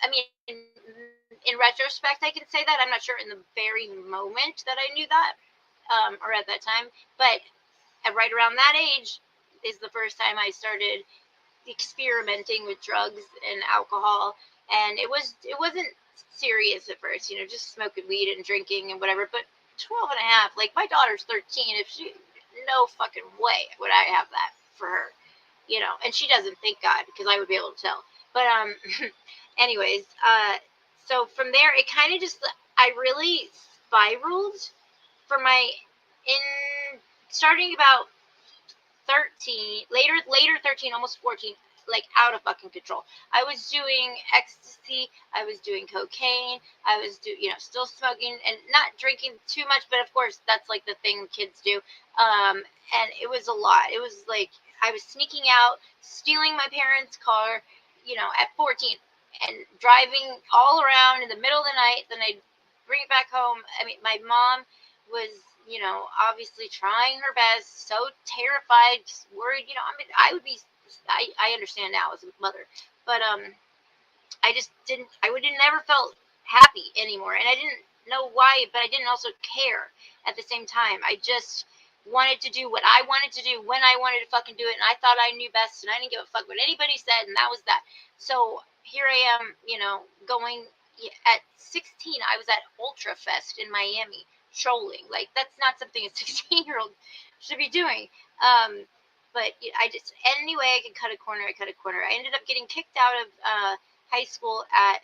I mean, in retrospect, I can say that. I'm not sure in the very moment that I knew that, or at that time. But right around that age is the first time I started experimenting with drugs and alcohol. And it wasn't serious at first, just smoking weed and drinking and whatever. But 12 and a half, like my daughter's 13. No fucking way would I have that for her, and she doesn't, thank God, because I would be able to tell. But anyways, so from there, it kind of I really spiraled starting about 13, later 13, almost 14, like out of fucking control. I was doing ecstasy, I was doing cocaine, I was still smoking and not drinking too much, but of course that's like the thing kids do. And it was a lot. It was like I was sneaking out, stealing my parents' car, at 14, and driving all around in the middle of the night. Then I'd bring it back home. I mean, my mom was, obviously trying her best, so terrified, just worried. I mean, I understand now as a mother, but I just didn't. Never felt happy anymore, and I didn't know why, but I didn't also care at the same time. I just wanted to do what I wanted to do when I wanted to fucking do it, and I thought I knew best, and I didn't give a fuck what anybody said, and that was that. So here I am, going at 16, I was at Ultra Fest in Miami trolling. Like, that's not something a 16-year-old should be doing. But I just, any way I could cut a corner, I cut a corner. I ended up getting kicked out of high school at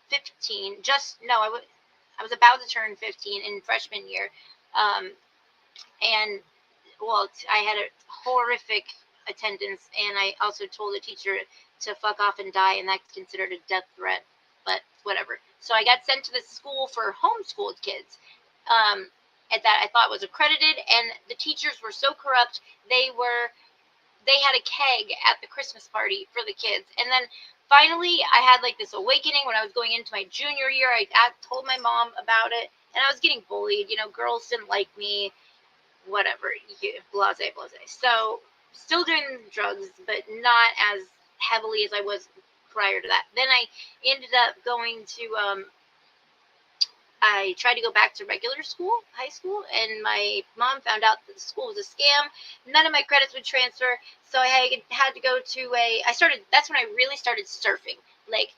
15. I was about to turn 15 in freshman year. And well, I had a horrific attendance, and I also told the teacher to fuck off and die, and that's considered a death threat. But whatever. So I got sent to this school for homeschooled kids, at that I thought was accredited, and the teachers were so corrupt. They had a keg at the Christmas party for the kids, and then finally I had like this awakening when I was going into my junior year. I told my mom about it, and I was getting bullied. Girls didn't like me, whatever, blase, blase. So still doing drugs, but not as heavily as I was prior to that. Then I ended up going to, I tried to go back to regular school, high school, and my mom found out that the school was a scam. None of my credits would transfer, so I had to go to that's when I really started surfing, like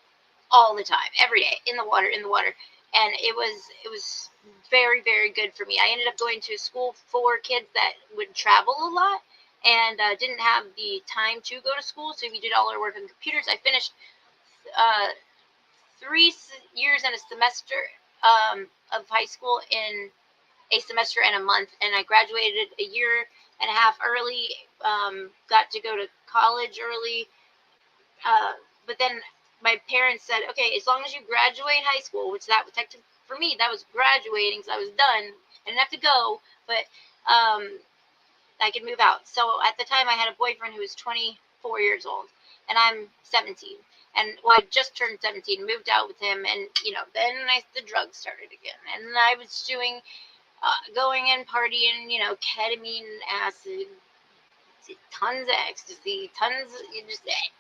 all the time, every day, in the water, and it was very, very good for me. I ended up going to a school for kids that would travel a lot and didn't have the time to go to school, so we did all our work on computers. I finished uh, 3 years and a semester of high school in a semester and a month, and I graduated a year and a half early. Got to go to college early, but then my parents said, okay, as long as you graduate high school, which that was technically for me, that was graduating, so I was done. I didn't have to go, but I could move out. So at the time, I had a boyfriend who was 24 years old, and I'm 17. And well, I just turned 17, moved out with him, and then the drugs started again, and I was doing, going and partying, ketamine, acid, tons of ecstasy, tons,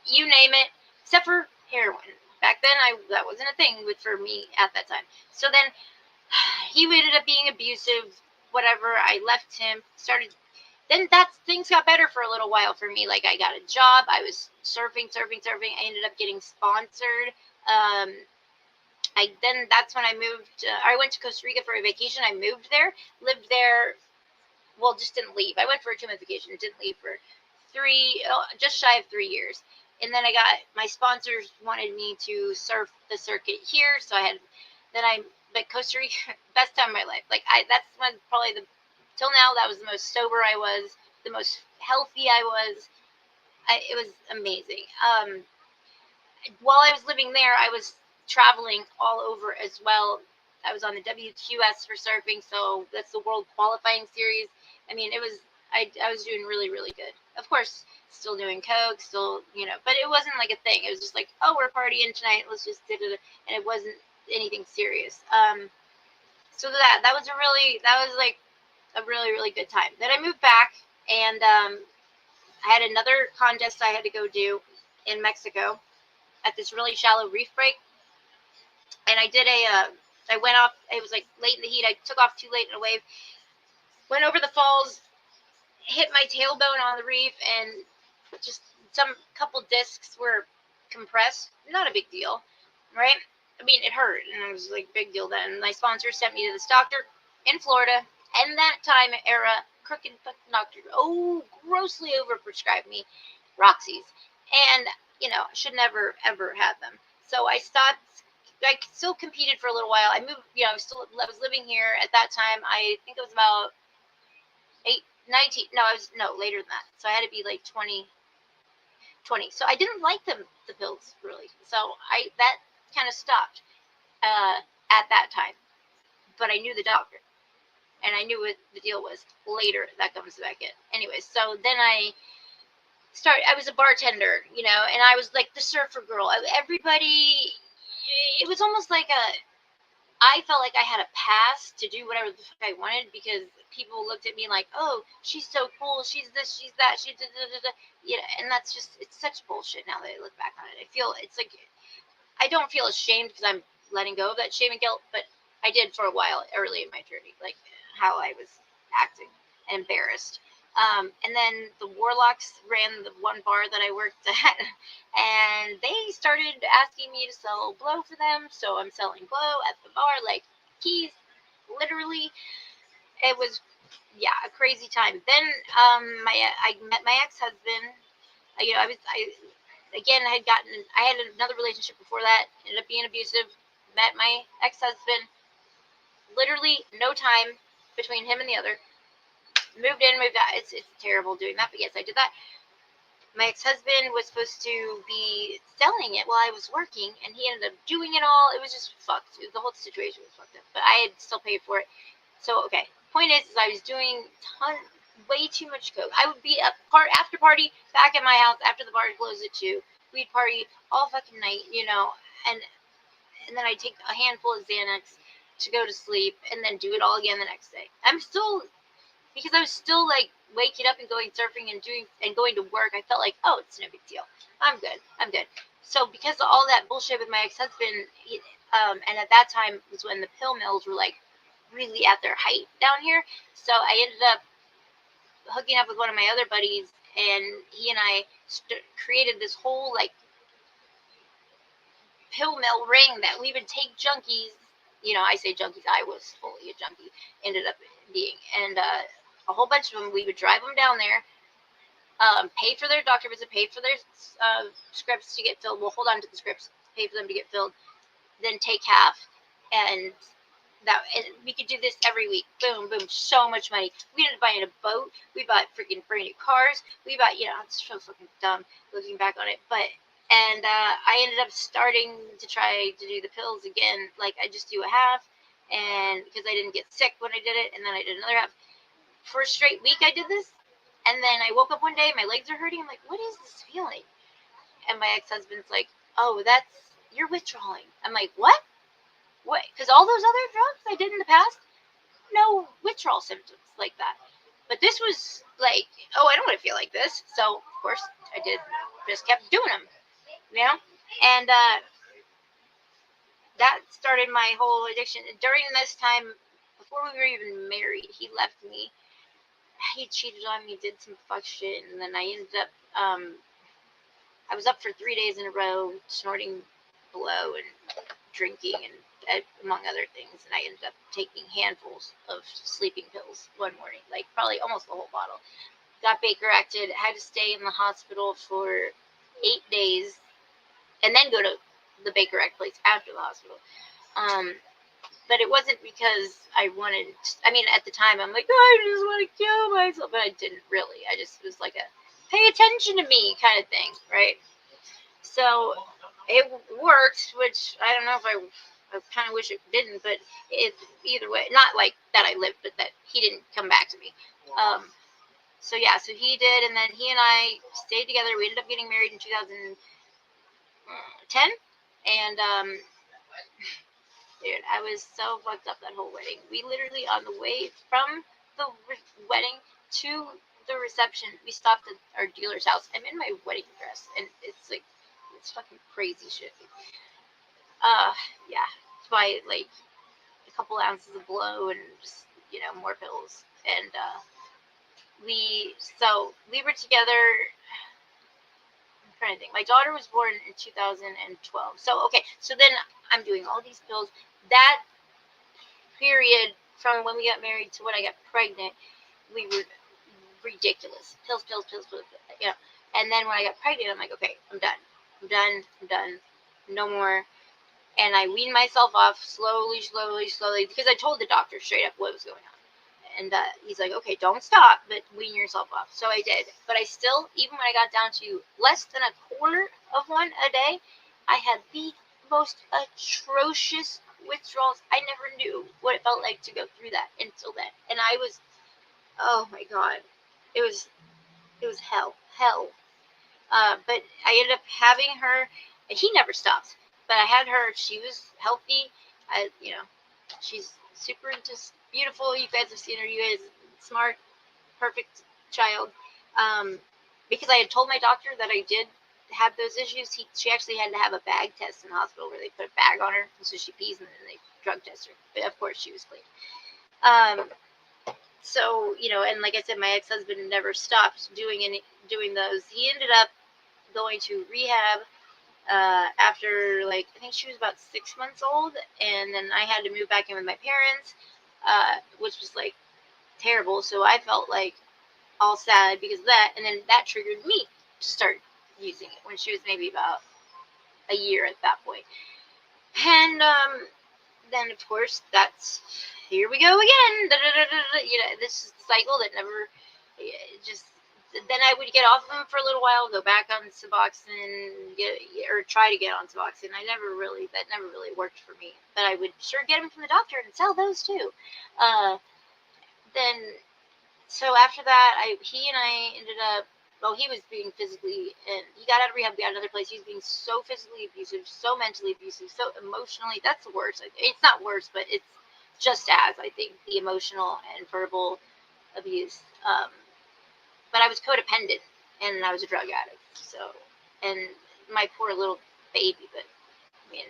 you name it, except for heroin. Back then, that wasn't a thing for me at that time. So then he ended up being abusive. Whatever, I left him. Then things got better for a little while for me. Like, I got a job. I was surfing. I ended up getting sponsored. That's when I moved. I went to Costa Rica for a vacation. I moved there, lived there. Well, just didn't leave. I went for a 2-month vacation. Didn't leave for just shy of 3 years. And then my sponsors wanted me to surf the circuit here. So but Costa Rica, best time of my life. Like, that's when probably till now, that was the most sober I was, the most healthy I was. It was amazing. While I was living there, I was traveling all over as well. I was on the WQS for surfing, so that's the World Qualifying Series. I mean, I was doing really, really good. Of course, still doing coke, but it wasn't like a thing. It was just like, oh, we're partying tonight, let's just do it, and it wasn't anything serious. So that was like a really, really good time. Then I moved back, and I had another contest I had to go do in Mexico at this really shallow reef break, and I did I went off. It was like late in the heat. I took off too late in a wave, went over the falls, hit my tailbone on the reef, and just some couple discs were compressed. Not a big deal, right? I mean, it hurt, and it was like big deal then. My sponsor sent me to this doctor in Florida, and that time era, crooked doctor, grossly overprescribed me Roxy's, and should never ever have them. So I stopped. I still competed for a little while. I moved. I was living here at that time. I think it was about 19. No, later than that. So I had to be like 20. So I didn't like the pills really. So that kind of stopped at that time. But I knew the doctor, and I knew what the deal was. Later, that comes back in. Anyways, so then I was a bartender, and I was like the surfer girl. Everybody, it was almost like I felt like I had a pass to do whatever the fuck I wanted, because people looked at me like, oh, she's so cool, she's this, she's that, she's da, da, da, da. And that's just, it's such bullshit now that I look back on it. It's like, I don't feel ashamed because I'm letting go of that shame and guilt, but I did for a while early in my journey, like how I was acting and embarrassed. And then the Warlocks ran the one bar that I worked at, and they started asking me to sell blow for them. So I'm selling blow at the bar, like keys, literally. It was, yeah, a crazy time. Then I met my ex-husband. I had another relationship before that, ended up being abusive. Met my ex-husband. Literally no time between him and the other. Moved in, moved out. It's terrible doing that, but yes, I did that. My ex-husband was supposed to be selling it while I was working, and he ended up doing it all. It was just fucked. The whole situation was fucked up, but I had still paid for it. So, okay. Point is I was doing way too much coke. I would be after party back at my house after the bar closed at 2. We'd party all fucking night, and then I'd take a handful of Xanax to go to sleep, and then do it all again the next day. Because I was still like waking up and going surfing and going to work, I felt like, oh, it's no big deal. I'm good. So because of all that bullshit with my ex-husband, and at that time was when the pill mills were like really at their height down here. So I ended up hooking up with one of my other buddies, and he and I created this whole like pill mill ring that we would take junkies. I say junkies. I was fully a junkie. Ended up being, and a whole bunch of them. We would drive them down there, pay for their doctor visit, pay for their scripts to get filled. We'll hold on to the scripts, pay for them to get filled, then take half, and we could do this every week. Boom, boom, so much money. We ended up buying a boat. We bought freaking brand new cars. We bought, it's so fucking dumb looking back on it, but. And I ended up starting to try to do the pills again. Like, I just do a half, and because I didn't get sick when I did it, and then I did another half. For a straight week, I did this, and then I woke up one day, my legs are hurting. I'm like, what is this feeling? And my ex-husband's like, oh, you're withdrawing. I'm like, what? What? Because all those other drugs I did in the past, no withdrawal symptoms like that. But this was like, oh, I don't want to feel like this. So, of course, I just kept doing them. And that started my whole addiction. During this time, before we were even married, he left me. He cheated on me, did some fuck shit, and then I ended up, I was up for 3 days in a row, snorting blow and drinking, and among other things, and I ended up taking handfuls of sleeping pills one morning, like probably almost the whole bottle. Got Baker acted, had to stay in the hospital for 8 days, and then go to the Baker Act place after the hospital. But it wasn't because I wanted, at the time, I'm like, oh, I just want to kill myself. But I didn't really. I just was like pay attention to me kind of thing, right? So it worked, which I don't know if I kind of wish it didn't, but either way, not like that I lived, but that he didn't come back to me. So he did, and then he and I stayed together. We ended up getting married in 2010, and dude, I was so fucked up that whole wedding. We literally, on the way from the wedding to the reception, we stopped at our dealer's house. I'm in my wedding dress, and it's fucking crazy shit. It's by like a couple ounces of blow and just more pills, and we were together. I'm trying to think. My daughter was born in 2012. So then I'm doing all these pills. That period from when we got married to when I got pregnant, we were ridiculous. Pills, And then when I got pregnant, I'm like, okay, I'm done. No more. And I weaned myself off slowly, because I told the doctor straight up what was going on. And he's like, okay, don't stop, but wean yourself off. So I did. But I still, even when I got down to less than a quarter of one a day, I had the most atrocious withdrawals. I never knew what it felt like to go through that until then. And I was, oh my God, it was hell. But I ended up having her, and he never stopped. But I had her, she was healthy. She's super just beautiful. You guys have seen her. You guys, smart, perfect child. Because I had told my doctor that I did have those issues. She actually had to have a bag test in the hospital where they put a bag on her, so she pees and then they drug test her. But of course, she was clean. So, and like I said, my ex-husband never stopped doing those. He ended up going to rehab after, like, I think she was about 6 months old, and then I had to move back in with my parents, which was like terrible. So I felt like all sad because of that, and then that triggered me to start using it when she was maybe about a year at that point. And then of course that's here we go again. This is the cycle that never just. Then I would get off of them for a little while, go back on Suboxone, or try to get on Suboxone. That never really worked for me. But I would sure get them from the doctor and sell those too. Then, so after that, he and I ended up. Well, he was being physically, and he got out of rehab, got another place. He was being so physically abusive, so mentally abusive, so emotionally. That's the worst. It's not worse, but it's just as, I think, the emotional and verbal abuse. But I was codependent, and I was a drug addict. So, and my poor little baby. But I mean,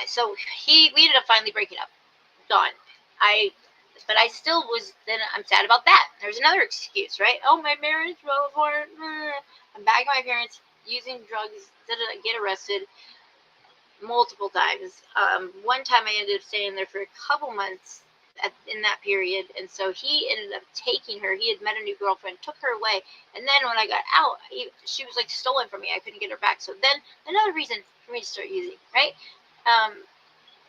so we ended up finally breaking up. Done. But I still was. Then I'm sad about that. There's another excuse, right? Oh, my marriage, well, I'm back at my parents using drugs. Get arrested multiple times. One time I ended up staying there for a couple months in that period, and so he ended up taking her. He had met a new girlfriend, took her away, and then when I got out, she was like stolen from me. I couldn't get her back. So then another reason for me to start using, right?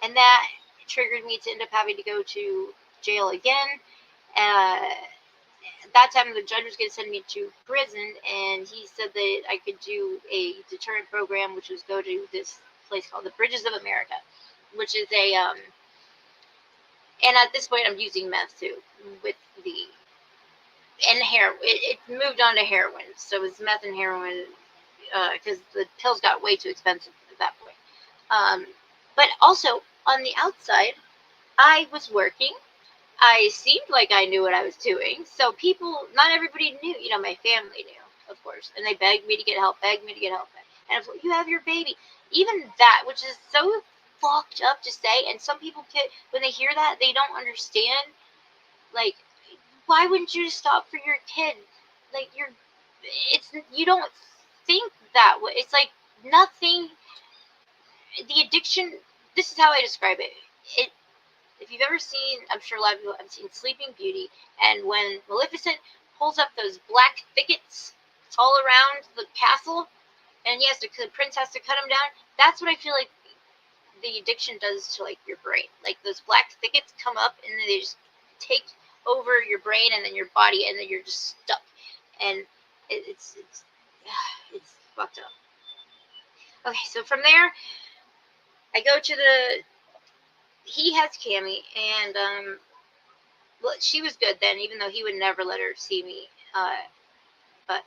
And that triggered me to end up having to go to jail again. At that time, the judge was going to send me to prison, and he said that I could do a deterrent program, which was go to this place called the Bridges of America, which is and at this point I'm using meth too, and heroin. It moved on to heroin, so it's meth and heroin, because the pills got way too expensive at that point. But also on the outside, I was working. I seemed like I knew what I was doing. So not everybody knew. My family knew, of course, and they begged me to get help. And if you have your baby, even that, which is so fucked up to say, and some people when they hear that, they don't understand. Like, why wouldn't you stop for your kid? Like, you don't think that way. It's like nothing. The addiction. This is how I describe it. If you've ever seen, I'm sure a lot of people have seen Sleeping Beauty, and when Maleficent pulls up those black thickets all around the castle, and the prince has to cut them down, that's what I feel like the addiction does to, like, your brain. Like, those black thickets come up, and then they just take over your brain and then your body, and then you're just stuck. And it's fucked up. Okay, so from there, I go to he has Cammy, and well, she was good then, even though he would never let her see me. But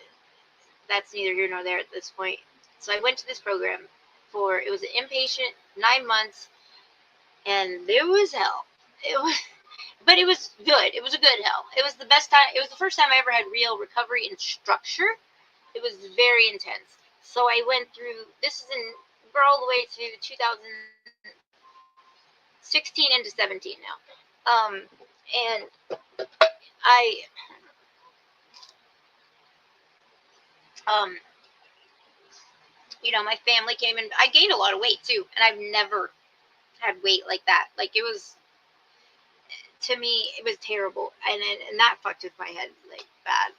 that's neither here nor there at this point. So I went to this program it was an inpatient, 9 months, and it was hell. But it was good. It was a good hell. It was the best time. It was the first time I ever had real recovery and structure. It was very intense. So I went through. We're all the way to 2016 into 17 now. And my family came in. I gained a lot of weight too, and I've never had weight like that. Like, it was, to me, it was terrible, and that fucked with my head like bad.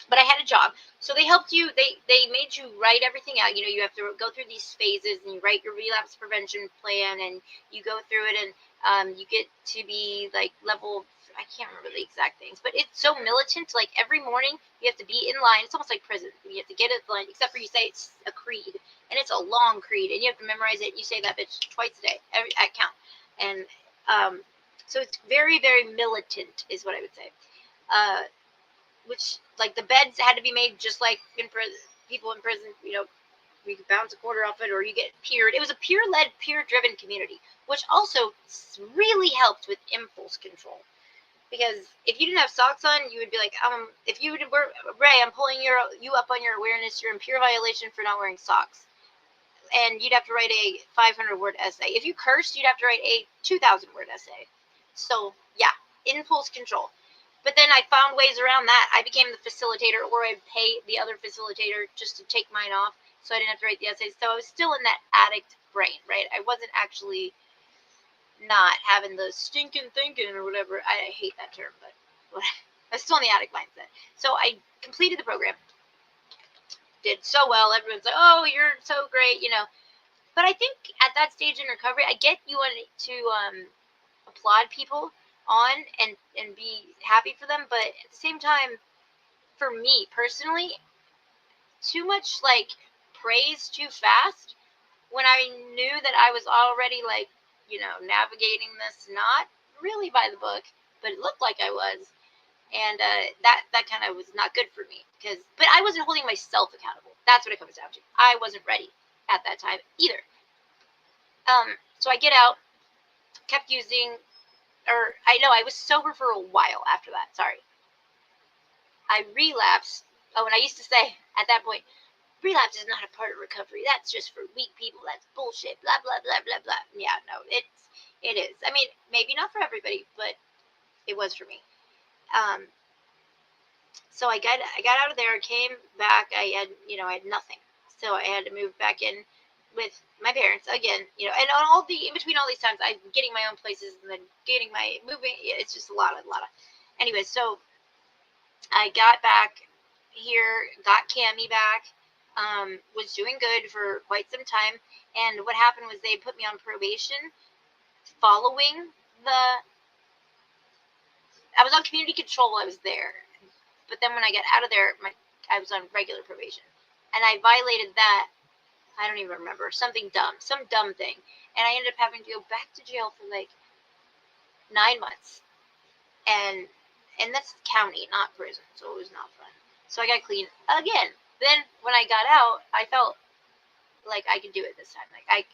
But I had a job, so they helped you. They made you write everything out. You have to go through these phases, and you write your relapse prevention plan, and you go through it, and you get to be like level. I can't remember the exact things, but it's so militant. Like, every morning you have to be in line. It's almost like prison. You have to get in line, except for you say it's a creed, and it's a long creed, and you have to memorize it. And you say that bitch twice a day, at count, and so it's very, very militant, is what I would say. Which, like, the beds had to be made just like in prison. People in prison, you could bounce a quarter off it, or you get peered. It was a peer-led, peer-driven community, which also really helped with impulse control. Because if you didn't have socks on, you would be like, if you were, Ray, I'm pulling you up on your awareness. You're in pure violation for not wearing socks. And you'd have to write a 500-word essay. If you cursed, you'd have to write a 2,000-word essay. So, yeah. impulse control. But then I found ways around that. I became the facilitator, or I'd pay the other facilitator just to take mine off, so I didn't have to write the essays. So I was still in that addict brain, right? I wasn't actually not having the stinking thinking or whatever. I hate that term, but I was still in the addict mindset. So I completed the program, did so well. Everyone's like, "Oh, you're so great," you know. But I think at that stage in recovery, I get you want to applaud people on and be happy for them, but at the same time, for me personally, too much like praise too fast when I knew that I was already like, you know, navigating this not really by the book, but it looked like I was. And that kind of was not good for me but I wasn't holding myself accountable. That's what it comes down to. I wasn't ready at that time either. So I get out, kept using, or I know I was sober for a while after that. Sorry. I relapsed. Oh, and I used to say at that point, relapse is not a part of recovery. That's just for weak people. That's bullshit. Blah, blah, blah, blah, blah. Yeah, no, it is. I mean, maybe not for everybody, but it was for me. So I got out of there, came back. I had nothing. So I had to move back in with my parents again, you know, and in between all these times, I'm getting my own places and then getting my moving. It's just a lot of. Anyways, so I got back here, got Cammie back, was doing good for quite some time. And what happened was they put me on probation following I was on community control while I was there. But then when I got out of there, I was on regular probation. And I violated that. I don't even remember. Some dumb thing. And I ended up having to go back to jail for like 9 months. And that's county, not prison. So it was not fun. So I got clean again. Then when I got out, I felt like I could do it this time. Like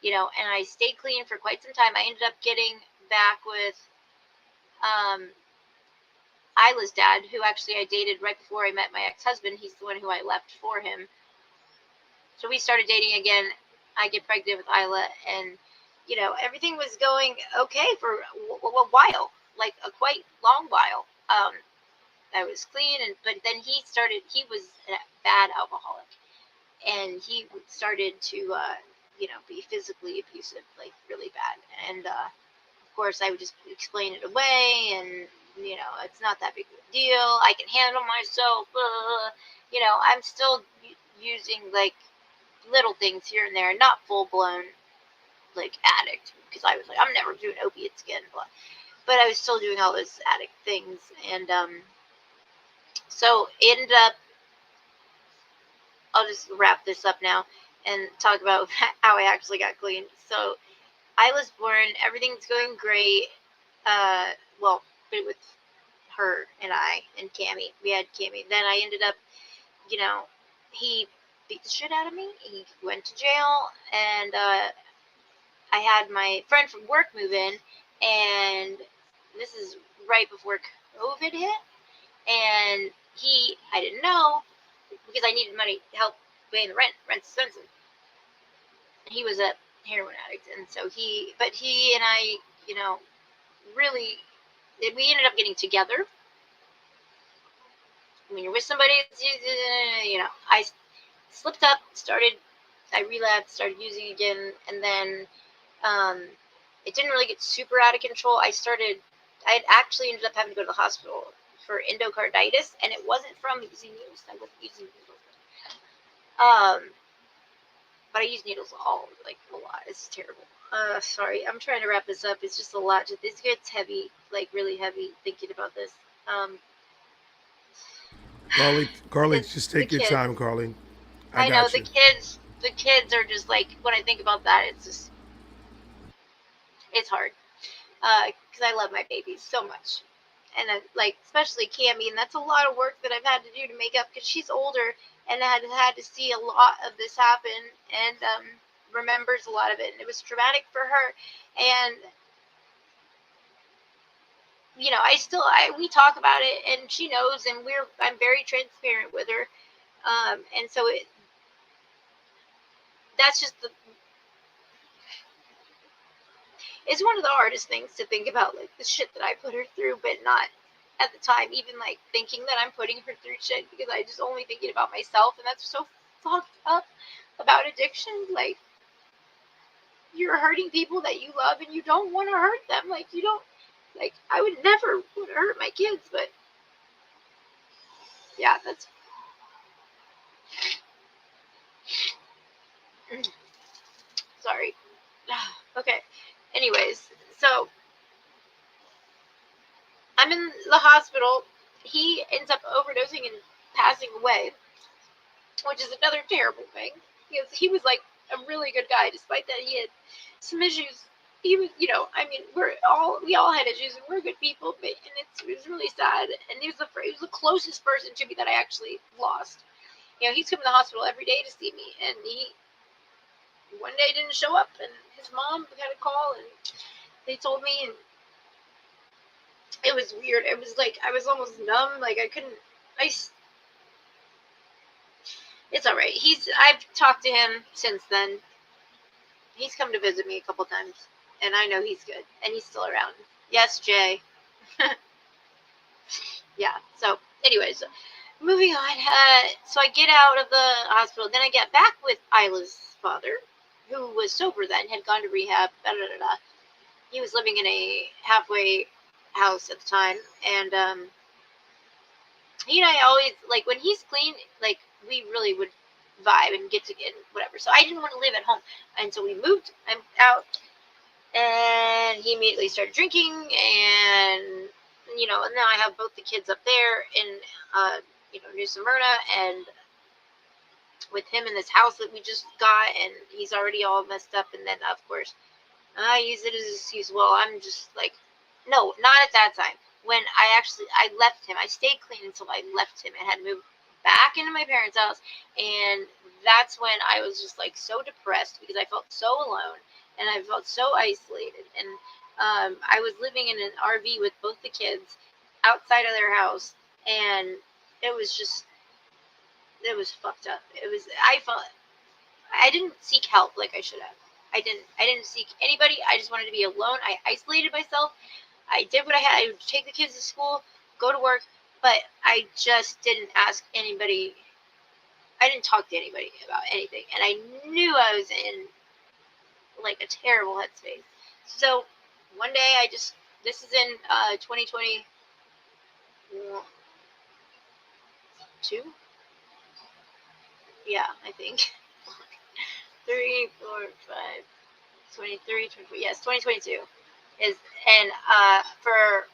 and I stayed clean for quite some time. I ended up getting back with Isla's dad, who actually I dated right before I met my ex-husband. He's the one who I left for him. So we started dating again. I get pregnant with Isla, and everything was going okay for a while, like a quite long while. I was clean, but then he was a bad alcoholic, and he started to be physically abusive, like really bad. And of course I would just explain it away, and it's not that big of a deal. I can handle myself. I'm still using like little things here and there, not full blown like addict, because I was like, I'm never doing opiates again, but I was still doing all those addict things. And so it ended up, I'll just wrap this up now and talk about how I actually got clean. So I was born, everything's going great. Well, with her and I and Cammie, we had Cammie. Then I ended up, he beat the shit out of me. He went to jail, and I had my friend from work move in, and this is right before COVID hit, and I didn't know, because I needed money to help pay the rent. Rent's expensive. He was a heroin addict, and so he and I, really, we ended up getting together. When you're with somebody, I slipped up, I relapsed, started using again, and then it didn't really get super out of control. I had actually ended up having to go to the hospital for endocarditis, and it wasn't from using needles. I wasn't using needles. But I use needles a lot. It's terrible. Sorry, I'm trying to wrap this up. It's just a lot. This gets heavy, like really heavy, thinking about this. Carly, just take your time, Carly. I know got you. The kids are just like, when I think about that, it's hard. Because I love my babies so much. And like, especially Cammie, and that's a lot of work that I've had to do to make up, because she's older and had to see a lot of this happen, and remembers a lot of it, and it was traumatic for her. And we talk about it, and she knows, and I'm very transparent with her, and so that's just It's one of the hardest things to think about, like the shit that I put her through, but not at the time even like thinking that I'm putting her through shit, because I just only thinking about myself, and that's so fucked up about addiction. Like, you're hurting people that you love and you don't want to hurt them. Like, you don't, like, I would never want to hurt my kids, but yeah, that's sorry. Okay. Anyways, so I'm in the hospital. He ends up overdosing and passing away, which is another terrible thing. He was like a really good guy, despite that he had some issues. He was, you know, I mean, we all had issues, and we're good people, but it was really sad. And he was the closest person to me that I actually lost. You know, he's come to the hospital every day to see me, and he one day didn't show up, and his mom had a call, and they told me, and it was weird. It was like I was almost numb, like I couldn't. It's all right. I've talked to him since then. He's come to visit me a couple times, and I know he's good, and he's still around. Yes, Jay. Yeah. So, anyways, moving on. So I get out of the hospital. Then I get back with Isla's father, who was sober then, had gone to rehab. He was living in a halfway house at the time, and he and I always, like, when he's clean, like, we really would vibe and get together, whatever. So I didn't want to live at home, and so we moved. I'm out, and he immediately started drinking, and you know, and now I have both the kids up there in New Smyrna, and with him in this house that we just got, and he's already all messed up. And then of course I use it as an excuse. Well, I'm just like, no, not at that time. When I left him, I stayed clean until I left him and had to move back into my parents' house. And that's when I was just like so depressed, because I felt so alone and I felt so isolated. And I was living in an RV with both the kids outside of their house, and it was fucked up. I didn't seek help like I should have. I didn't seek anybody. I just wanted to be alone. I isolated myself. I did what I had. I would take the kids to school, go to work, but I just didn't ask anybody. I didn't talk to anybody about anything, and I knew I was in like a terrible headspace. So one day this is in 2022. Yeah, I think 3, 4, 5, 23, 24. Yes, 2022 is, and for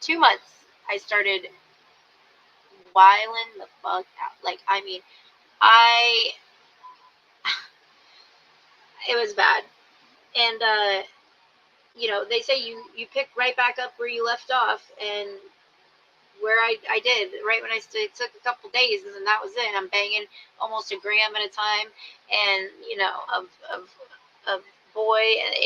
2 months I started wilding the fuck out. Like, I mean, it was bad. And they say you pick right back up where you left off, and where I did, right when it took a couple days, and then that was it. I'm banging almost a gram at a time, and of boy, and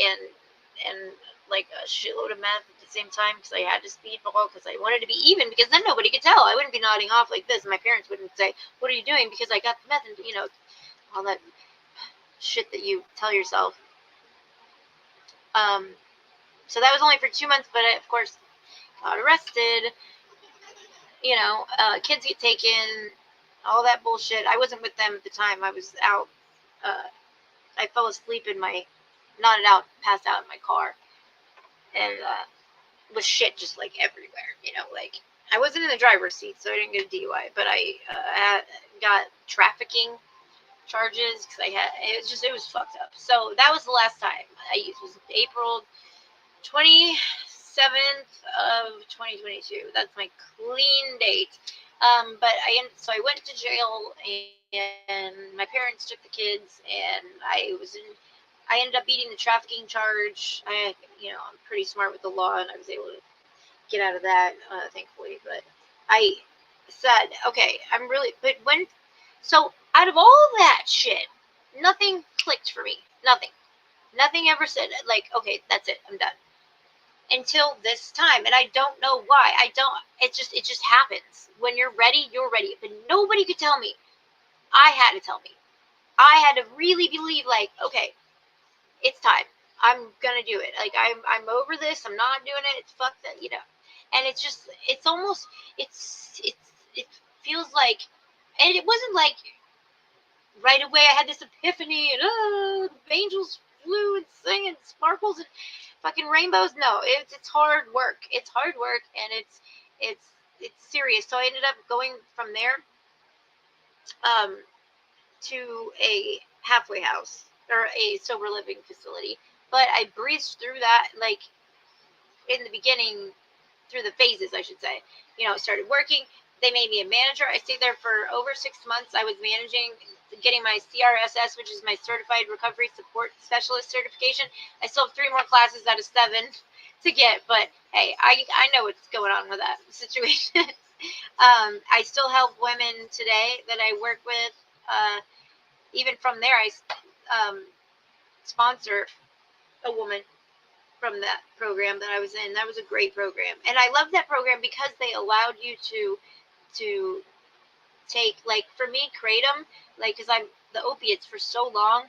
like a shitload of meth at the same time, because I had to speedball, because I wanted to be even, because then nobody could tell. I wouldn't be nodding off like this, and my parents wouldn't say, "What are you doing?" Because I got the meth, and all that shit that you tell yourself. So that was only for 2 months, but I, of course, got arrested. Kids get taken, all that bullshit. I wasn't with them at the time. I was out. I fell asleep nodded out, passed out in my car, and was shit just like everywhere. Like, I wasn't in the driver's seat, so I didn't get a DUI, but I got trafficking charges, because it was fucked up. So that was the last time I used. It was April 27th of 2022. That's my clean date. But I went to jail, and my parents took the kids, and I ended up beating the trafficking charge. I'm pretty smart with the law, and I was able to get out of that, thankfully. But I said, okay, so out of all that shit, nothing clicked for me. Nothing ever said, like, okay, that's it, I'm done. Until this time, and I don't know why. It just happens. When you're ready, but nobody could tell me. I had to tell me. I had to really believe, like, okay, it's time. I'm gonna do it. Like I'm over this. I'm not doing it. It's fuck that, you know. And it's just, it's almost, it feels like, and it wasn't like right away I had this epiphany and angels flew and sang and sparkles and fucking rainbows. No, it's hard work. It's hard work, and it's serious. So I ended up going from there to a halfway house or a sober living facility. But I breezed through that, like in the beginning, through the phases, I should say. You know, I started working. They made me a manager. I stayed there for over 6 months. I was managing, getting my CRSS, which is my Certified Recovery Support Specialist certification. I still have 3 more classes out of 7 to get, but hey, I know what's going on with that situation. I still help women today that I work with. Even from there, I sponsor a woman from that program that I was in. That was a great program, and I loved that program because they allowed you to take, like, for me, kratom, like, because I'm the opiates for so long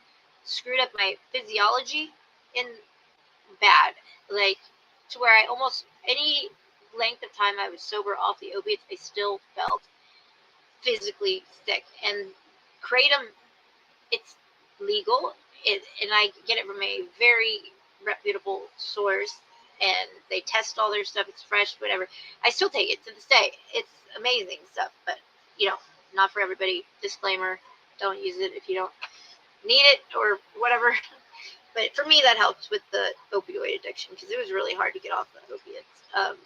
screwed up my physiology in bad, like, to where I almost any length of time I was sober off the opiates, I still felt physically sick. And kratom, it's legal, and I get it from a very reputable source, and they test all their stuff. It's fresh, whatever. I still take it to this day. It's amazing stuff, but you know, not for everybody. Disclaimer: don't use it if you don't need it or whatever. But for me, that helped with the opioid addiction, because it was really hard to get off the opiates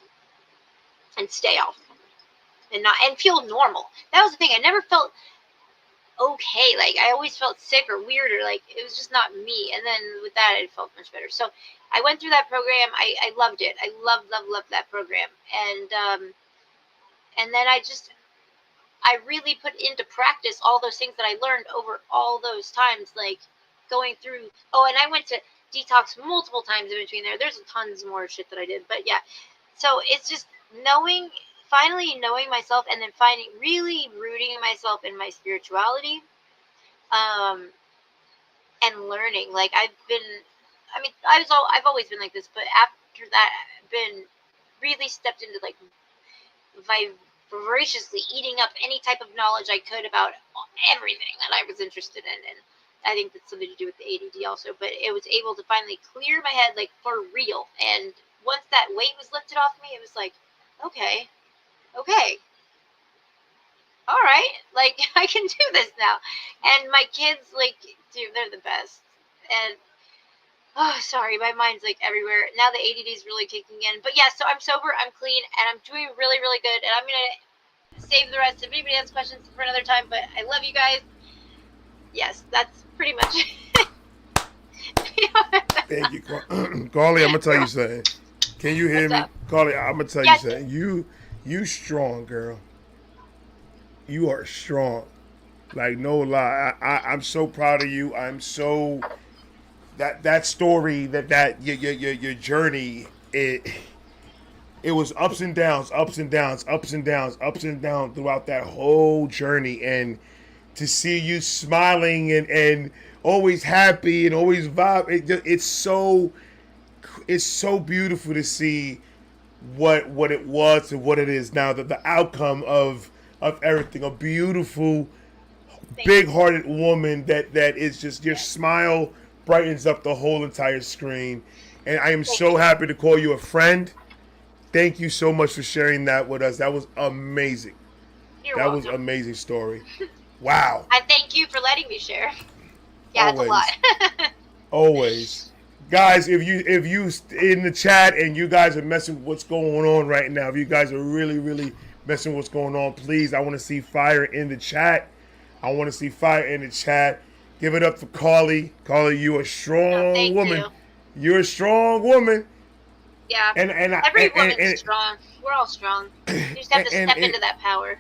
and stay off them and feel normal. That was the thing. I never felt okay. Like, I always felt sick or weird, or like it was just not me. And then with that, I felt much better. So I went through that program. I loved it. I loved that program. And then I really put into practice all those things that I learned over all those times, like going through. Oh, and I went to detox multiple times in between there. There's tons more shit that I did, but yeah. So it's just finally knowing myself, and then really rooting myself in my spirituality, and learning. Like, I've always been like this, but after that, I've been really stepped into, like, voraciously eating up any type of knowledge I could about everything that I was interested in. And I think that's something to do with the ADD also, but it was able to finally clear my head, like, for real. And once that weight was lifted off me, it was like, okay, all right, like, I can do this now. And my kids, like, dude, they're the best. And oh, sorry, my mind's like everywhere now. The ADD is really kicking in, but yeah. So I'm sober, I'm clean, and I'm doing really, really good. And I'm gonna save the rest if anybody has questions for another time. But I love you guys. Yes, that's pretty much it. Thank you, Carly. I'm gonna tell you something. Can you hear me, Carly? I'm gonna tell you something. You strong, girl. You are strong. Like, no lie. I'm so proud of you. I'm so that story, that your journey, it was ups and downs throughout that whole journey. And to see you smiling and always happy and always vibe, it's so beautiful to see what it was and what it is now, that the outcome of everything. A beautiful, big-hearted woman that is just, your smile brightens up the whole entire screen. And I am so happy to call you a friend. Thank you so much for sharing that with us. That was amazing. You're welcome. Was an amazing story. Wow. I thank you for letting me share. Yeah, Always. it's a lot. Always. Guys, if you in the chat and you guys are messing with what's going on right now, if you guys are really, really messing with what's going on, please, I want to see fire in the chat. Give it up for Carly. Carly, you're a strong woman. You're a strong woman. Yeah. And every woman's strong. We're all strong. You just have to step into that power.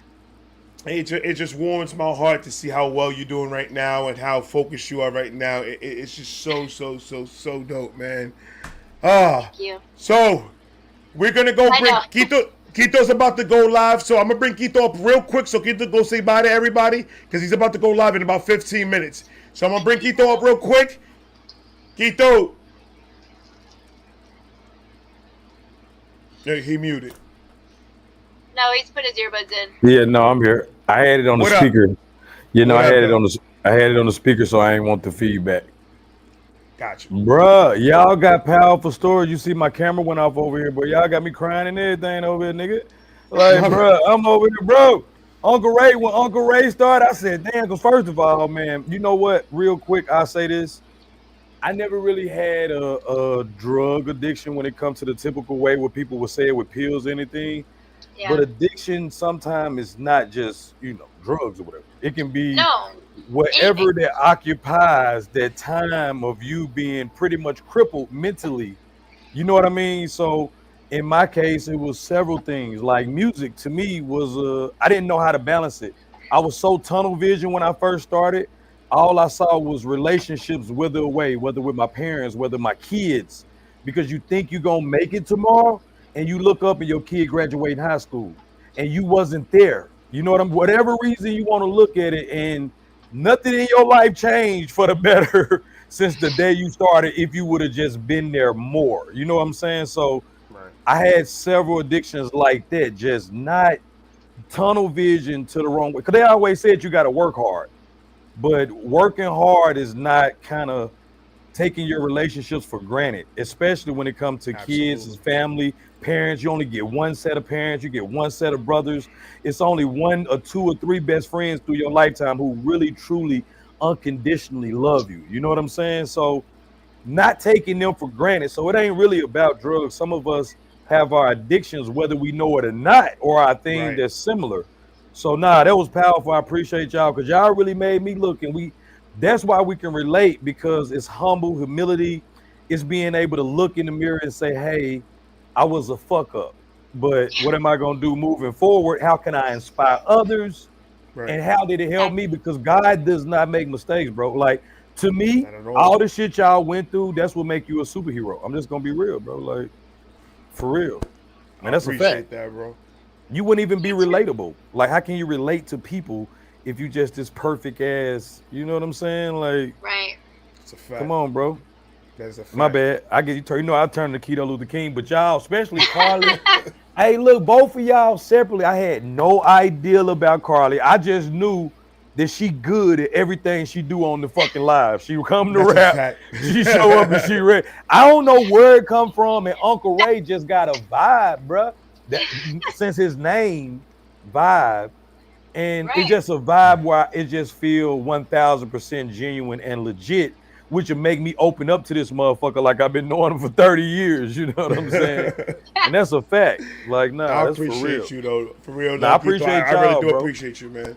It just warms my heart to see how well you're doing right now and how focused you are right now. It's just so dope, man. Thank you. So we're gonna go bring Quito. Quito's about to go live, so I'm gonna bring Quito up real quick so Quito go say bye to everybody, because he's about to go live in about 15 minutes. So I'm gonna bring Quito up real quick. Quito, Yeah, he muted. No, he's put his earbuds in. Yeah, no, I'm here. I had it on the What up? speaker. You know, What up, though? I had it on the speaker, so I ain't want the feedback. Gotcha. Bruh, y'all got powerful stories. You see my camera went off over here, but y'all got me crying and everything over here, nigga. Like, bruh, I'm over here, bro. When Uncle Ray started, I said, damn, because first of all, man, you know what? Real quick, I'll say this. I never really had a drug addiction when it comes to the typical way where people would say it with pills or anything. But Yeah. addiction sometimes is not just, drugs or whatever. It can be No. whatever Anything. that occupies that time of you being pretty much crippled mentally. You know what I mean? So in my case, it was several things. Like music to me was I didn't know how to balance it. I was so tunnel vision when I first started. All I saw was relationships wither away, whether with my parents, whether my kids, because you think you're gonna make it tomorrow, and you look up and your kid graduating high school, and you wasn't there. You know what I'm? Whatever reason you want to look at it, and nothing in your life changed for the better since the day you started. If you would have just been there more, you know what I'm saying? So Right. I had several addictions like that, just not tunnel vision to the wrong way. Because they always said you got to work hard, but working hard is not kind of taking your relationships for granted, especially when it comes to kids, Absolutely. family, parents. You only get one set of parents, you get one set of brothers. It's only one or two or three best friends through your lifetime who really, truly, unconditionally love you. You know what I'm saying? So not taking them for granted. So it ain't really about drugs. Some of us have our addictions, whether we know it or not, or our thing Right. that's similar. So nah, that was powerful. I appreciate y'all because y'all really made me look, and that's why we can relate because it's humble humility. It's being able to look in the mirror and say, hey, I was a fuck up. But what am I gonna do moving forward? How can I inspire others? Right. And how did it help me? Because God does not make mistakes, bro. Like to me, Not at all. all the shit y'all went through, that's what make you a superhero. I'm just gonna be real, bro. Like for real. Man, I that's a appreciate fact. that, bro. You wouldn't even be relatable. Like, how can you relate to people if you just this perfect ass? You know what I'm saying? Like, Right. It's a fact. come on, bro. That's a fact. My bad. I get you. You know, I turned to Keto Luther King, but y'all, especially Carly. Hey, look, both of y'all separately. I had no idea about Carly. I just knew that she good at everything she do on the fucking live. She come to That's a rap. fact. She show up and she read. I don't know where it come from, and Uncle Ray just got a vibe, bruh. That since his name, vibe. And Right. it's just a vibe where it just feel 1000% genuine and legit, which will make me open up to this motherfucker like I've been knowing him for 30 years. You know what I'm saying? And that's a fact. Like, nah, I that's for real. appreciate you though. For real, Nah, I appreciate I really y'all, do bro. appreciate you, man.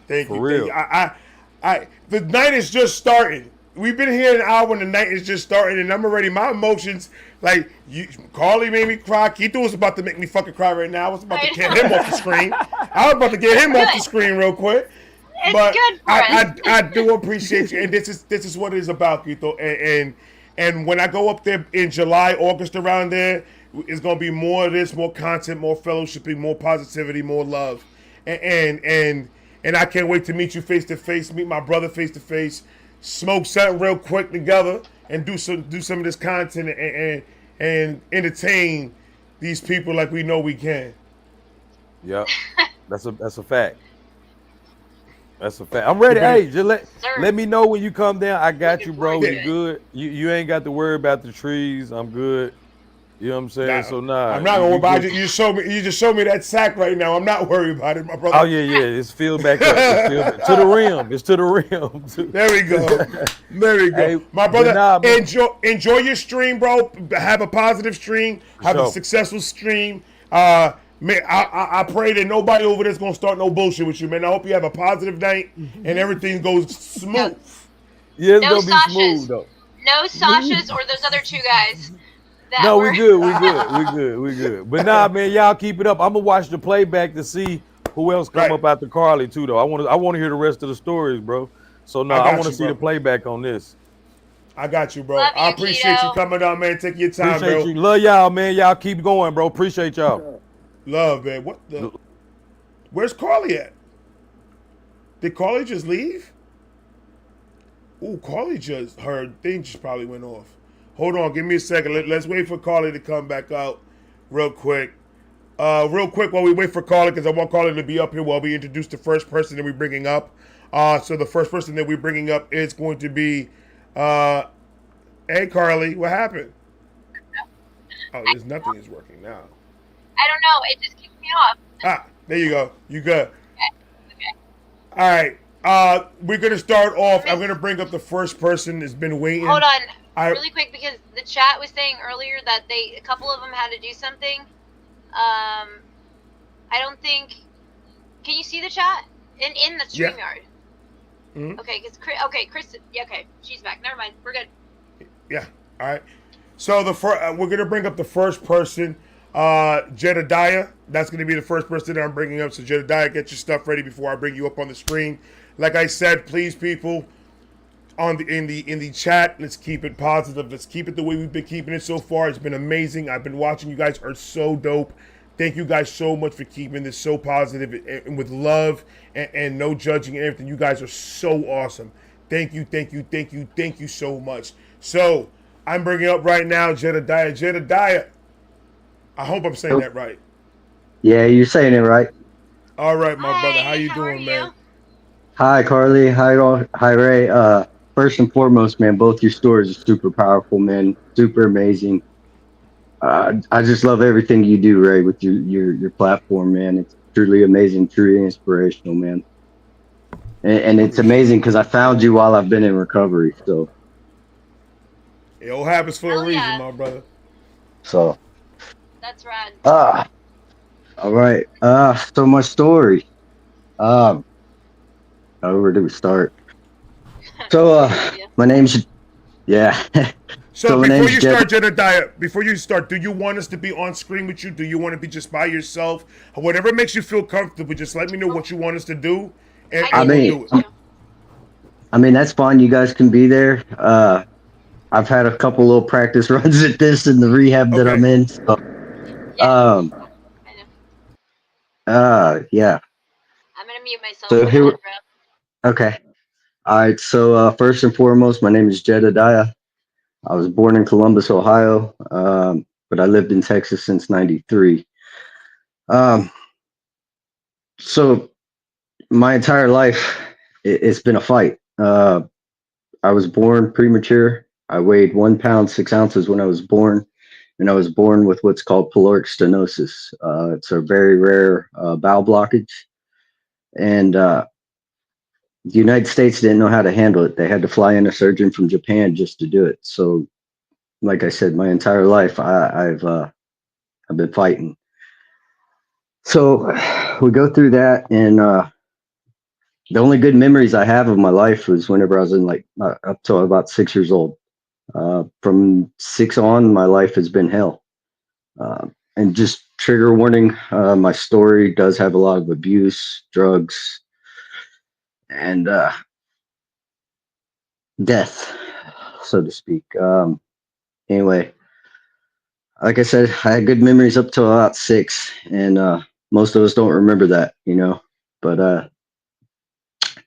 Thank For you. real. Thank you. The night is just starting. We've been here an hour and the night is just starting, and I'm already my emotions. Like Carly made me cry. Keith was about to make me fucking cry right now. I was about to get him off the screen. I was about to get him off the screen real quick. It's But good for us. I do appreciate you, and this is what it is about, Keith. And when I go up there in July, August around there, it's gonna be more of this, more content, more fellowshipping, more positivity, more love, and I can't wait to meet you face to face, meet my brother face to face, smoke something real quick together, and do some of this content and entertain these people like we know we can. Yep. That's a fact. That's a fact. I'm ready. Hey, just Sir. let me know when you come down. I got you, bro. Yeah. You good? You ain't got to worry about the trees. I'm good. You know what I'm saying? So nah. I'm not gonna worry about good. it. You just showed me that sack right now. I'm not worried about it, my brother. Oh yeah. It's filled back up. It's filled back. To the rim. It's to the rim. There we go. There we go. Hey, My but brother, nah, man. enjoy your stream, bro. Have a positive stream. Have a sure. successful stream. Man, I pray that nobody over there's gonna start no bullshit with you, man. I hope you have a positive night and everything goes smooth. Yeah, it's No gonna be Sashas. smooth though. No Sashas or those other two guys. That No, were... we good. We good. But nah, man, y'all keep it up. I'm gonna watch the playback to see who else come Right. up after Carly too, though. I want to hear the rest of the stories, bro. So nah, I want to see bro. the playback on this. I got you, bro. Love I you, appreciate Keto. you coming on, man. Take your time, Appreciate bro. you. Love y'all, man. Y'all keep going, bro. Appreciate y'all. Love, man. What the? Where's Carly at? Did Carly just leave? Ooh, Carly just, her thing just probably went off. Hold on, give me a second. Let's wait for Carly to come back out real quick. Real quick while we wait for Carly, because I want Carly to be up here while we introduce the first person that we're bringing up. So the first person that we're bringing up is going to be, hey Carly, what happened? Oh, there's nothing is working now. I don't know. It just kicked me off. Ah, there you go. You good? Okay. All right. We're gonna start off. I'm Miss- gonna bring up the first person that's been waiting. Hold on, I really quick, because the chat was saying earlier that a couple of them had to do something. I don't think. Can you see the chat in the Yeah. StreamYard? Mhm. Okay, because Kristen. Yeah, okay, she's back. Never mind. We're good. Yeah. All right. So we're gonna bring up the first person, Jedediah. That's gonna be the first person that I'm bringing up. So Jedediah, get your stuff ready before I bring you up on the screen. Like I said, please, people, in the chat, let's keep it positive. Let's keep it the way we've been keeping it so far. It's been amazing. I've been watching. You guys are so dope. Thank you guys so much for keeping this so positive and with love and no judging and everything. You guys are so awesome. Thank you, thank you, thank you, thank you so much. So I'm bringing up right now Jedediah. Jedediah, I hope I'm saying that right. Yeah, you're saying it right. All right, my brother. How Hi, you how are doing, man? you? Hi, Carly. Hi, Ray. First and foremost, man, both your stories are super powerful, man. Super amazing. I just love everything you do, Ray, with your platform, man. It's truly amazing, truly inspirational, man. And it's Appreciate amazing it. because I found you while I've been in recovery. It all happens for a Hell reason, yeah, my brother. So, that's rad. ah, all right. So my story. Um, where do we start? So, No idea. my name's yeah. So So my before name's you Jed. start, Jedediah, before you start, do you want us to be on screen with you? Do you want to be just by yourself? Whatever makes you feel comfortable, just let me know what you want us to do, and, I I and can we'll be mean, do it it. too. I mean that's fine. You guys can be there. I've had a couple little practice runs at this in the rehab that I'm Okay. in. So, Yeah, um, I know. yeah. I'm gonna mute myself. So Go ahead, here, bro. okay. All right. So, first and foremost, my name is Jedediah. I was born in Columbus, Ohio, but I lived in Texas since '93. Um, so my entire life, it's been a fight. I was born premature. I weighed 1 pound 6 ounces when I was born, and I was born with what's called pyloric stenosis. It's a very rare bowel blockage, and the United States didn't know how to handle it. They had to fly in a surgeon from Japan just to do it. So, like I said, my entire life I've been fighting. So we go through that, and the only good memories I have of my life was whenever I was in like up to about 6 years old. From six on, my life has been hell. And just trigger warning, my story does have a lot of abuse, drugs, and death, so to speak. Anyway, like I said, I had good memories up till about six, and most of us don't remember that, you know. But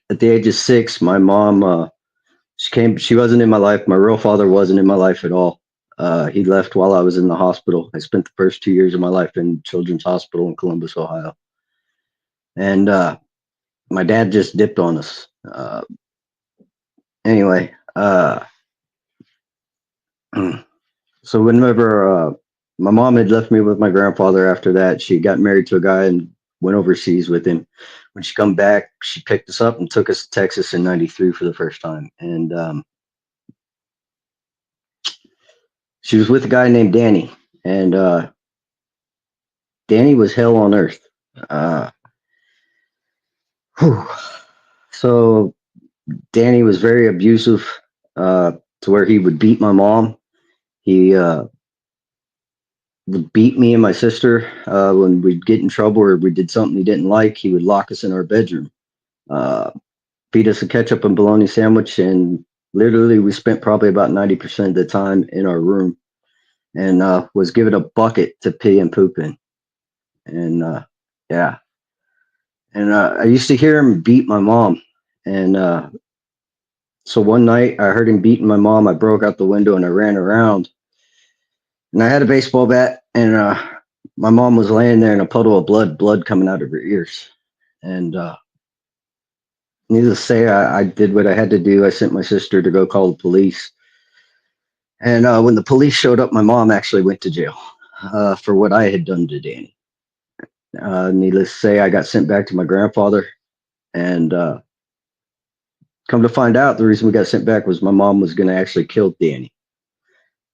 at the age of six, my mom, she came. She wasn't in my life. My real father wasn't in my life at all. He left while I was in the hospital. I spent the first 2 years of my life in Children's Hospital in Columbus, Ohio, and my dad just dipped on us. Anyway, so whenever my mom had left me with my grandfather after that, she got married to a guy and went overseas with him. When she come back, she picked us up and took us to Texas in '93 for the first time. And she was with a guy named Danny. And Danny was hell on earth. Uh, whew. So Danny was very abusive to where he would beat my mom. He would beat me and my sister when we'd get in trouble or we did something he didn't like. He would lock us in our bedroom, uh, feed us a ketchup and bologna sandwich, and literally we spent probably about 90% of the time in our room, and was given a bucket to pee and poop in. And yeah, and I used to hear him beat my mom, and so one night I heard him beating my mom. I broke out the window and I ran around, and I had a baseball bat, and my mom was laying there in a puddle of blood coming out of her ears. And needless to say, I did what I had to do. I sent my sister to go call the police. And when the police showed up, my mom actually went to jail for what I had done to Danny. Needless to say, I got sent back to my grandfather. And come to find out, the reason we got sent back was my mom was going to actually kill Danny.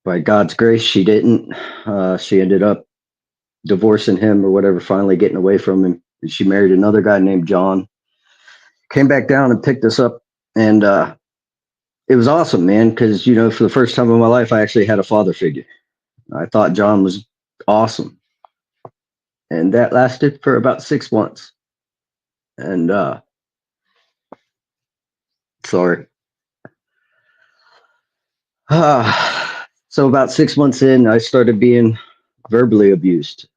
By God's grace, she didn't. She ended up divorcing him or whatever, finally getting away from him. And she married another guy named John. Came back down and picked us up. And it was awesome, man, because, you know, for the first time in my life, I actually had a father figure. I thought John was awesome. And that lasted for about 6 months. And sorry. So about 6 months in, I started being verbally abused.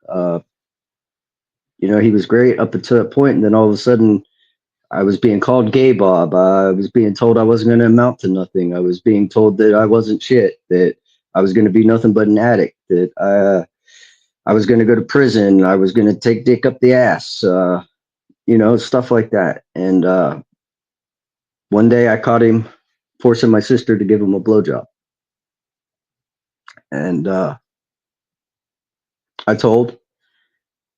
You know, he was great up until that point, and then all of a sudden, I was being called gay Bob. I was being told I wasn't going to amount to nothing. I was being told that I wasn't shit, that I was going to be nothing but an addict, that I was going to go to prison. I was going to take dick up the ass, you know, stuff like that. And one day I caught him forcing my sister to give him a blowjob. And I told,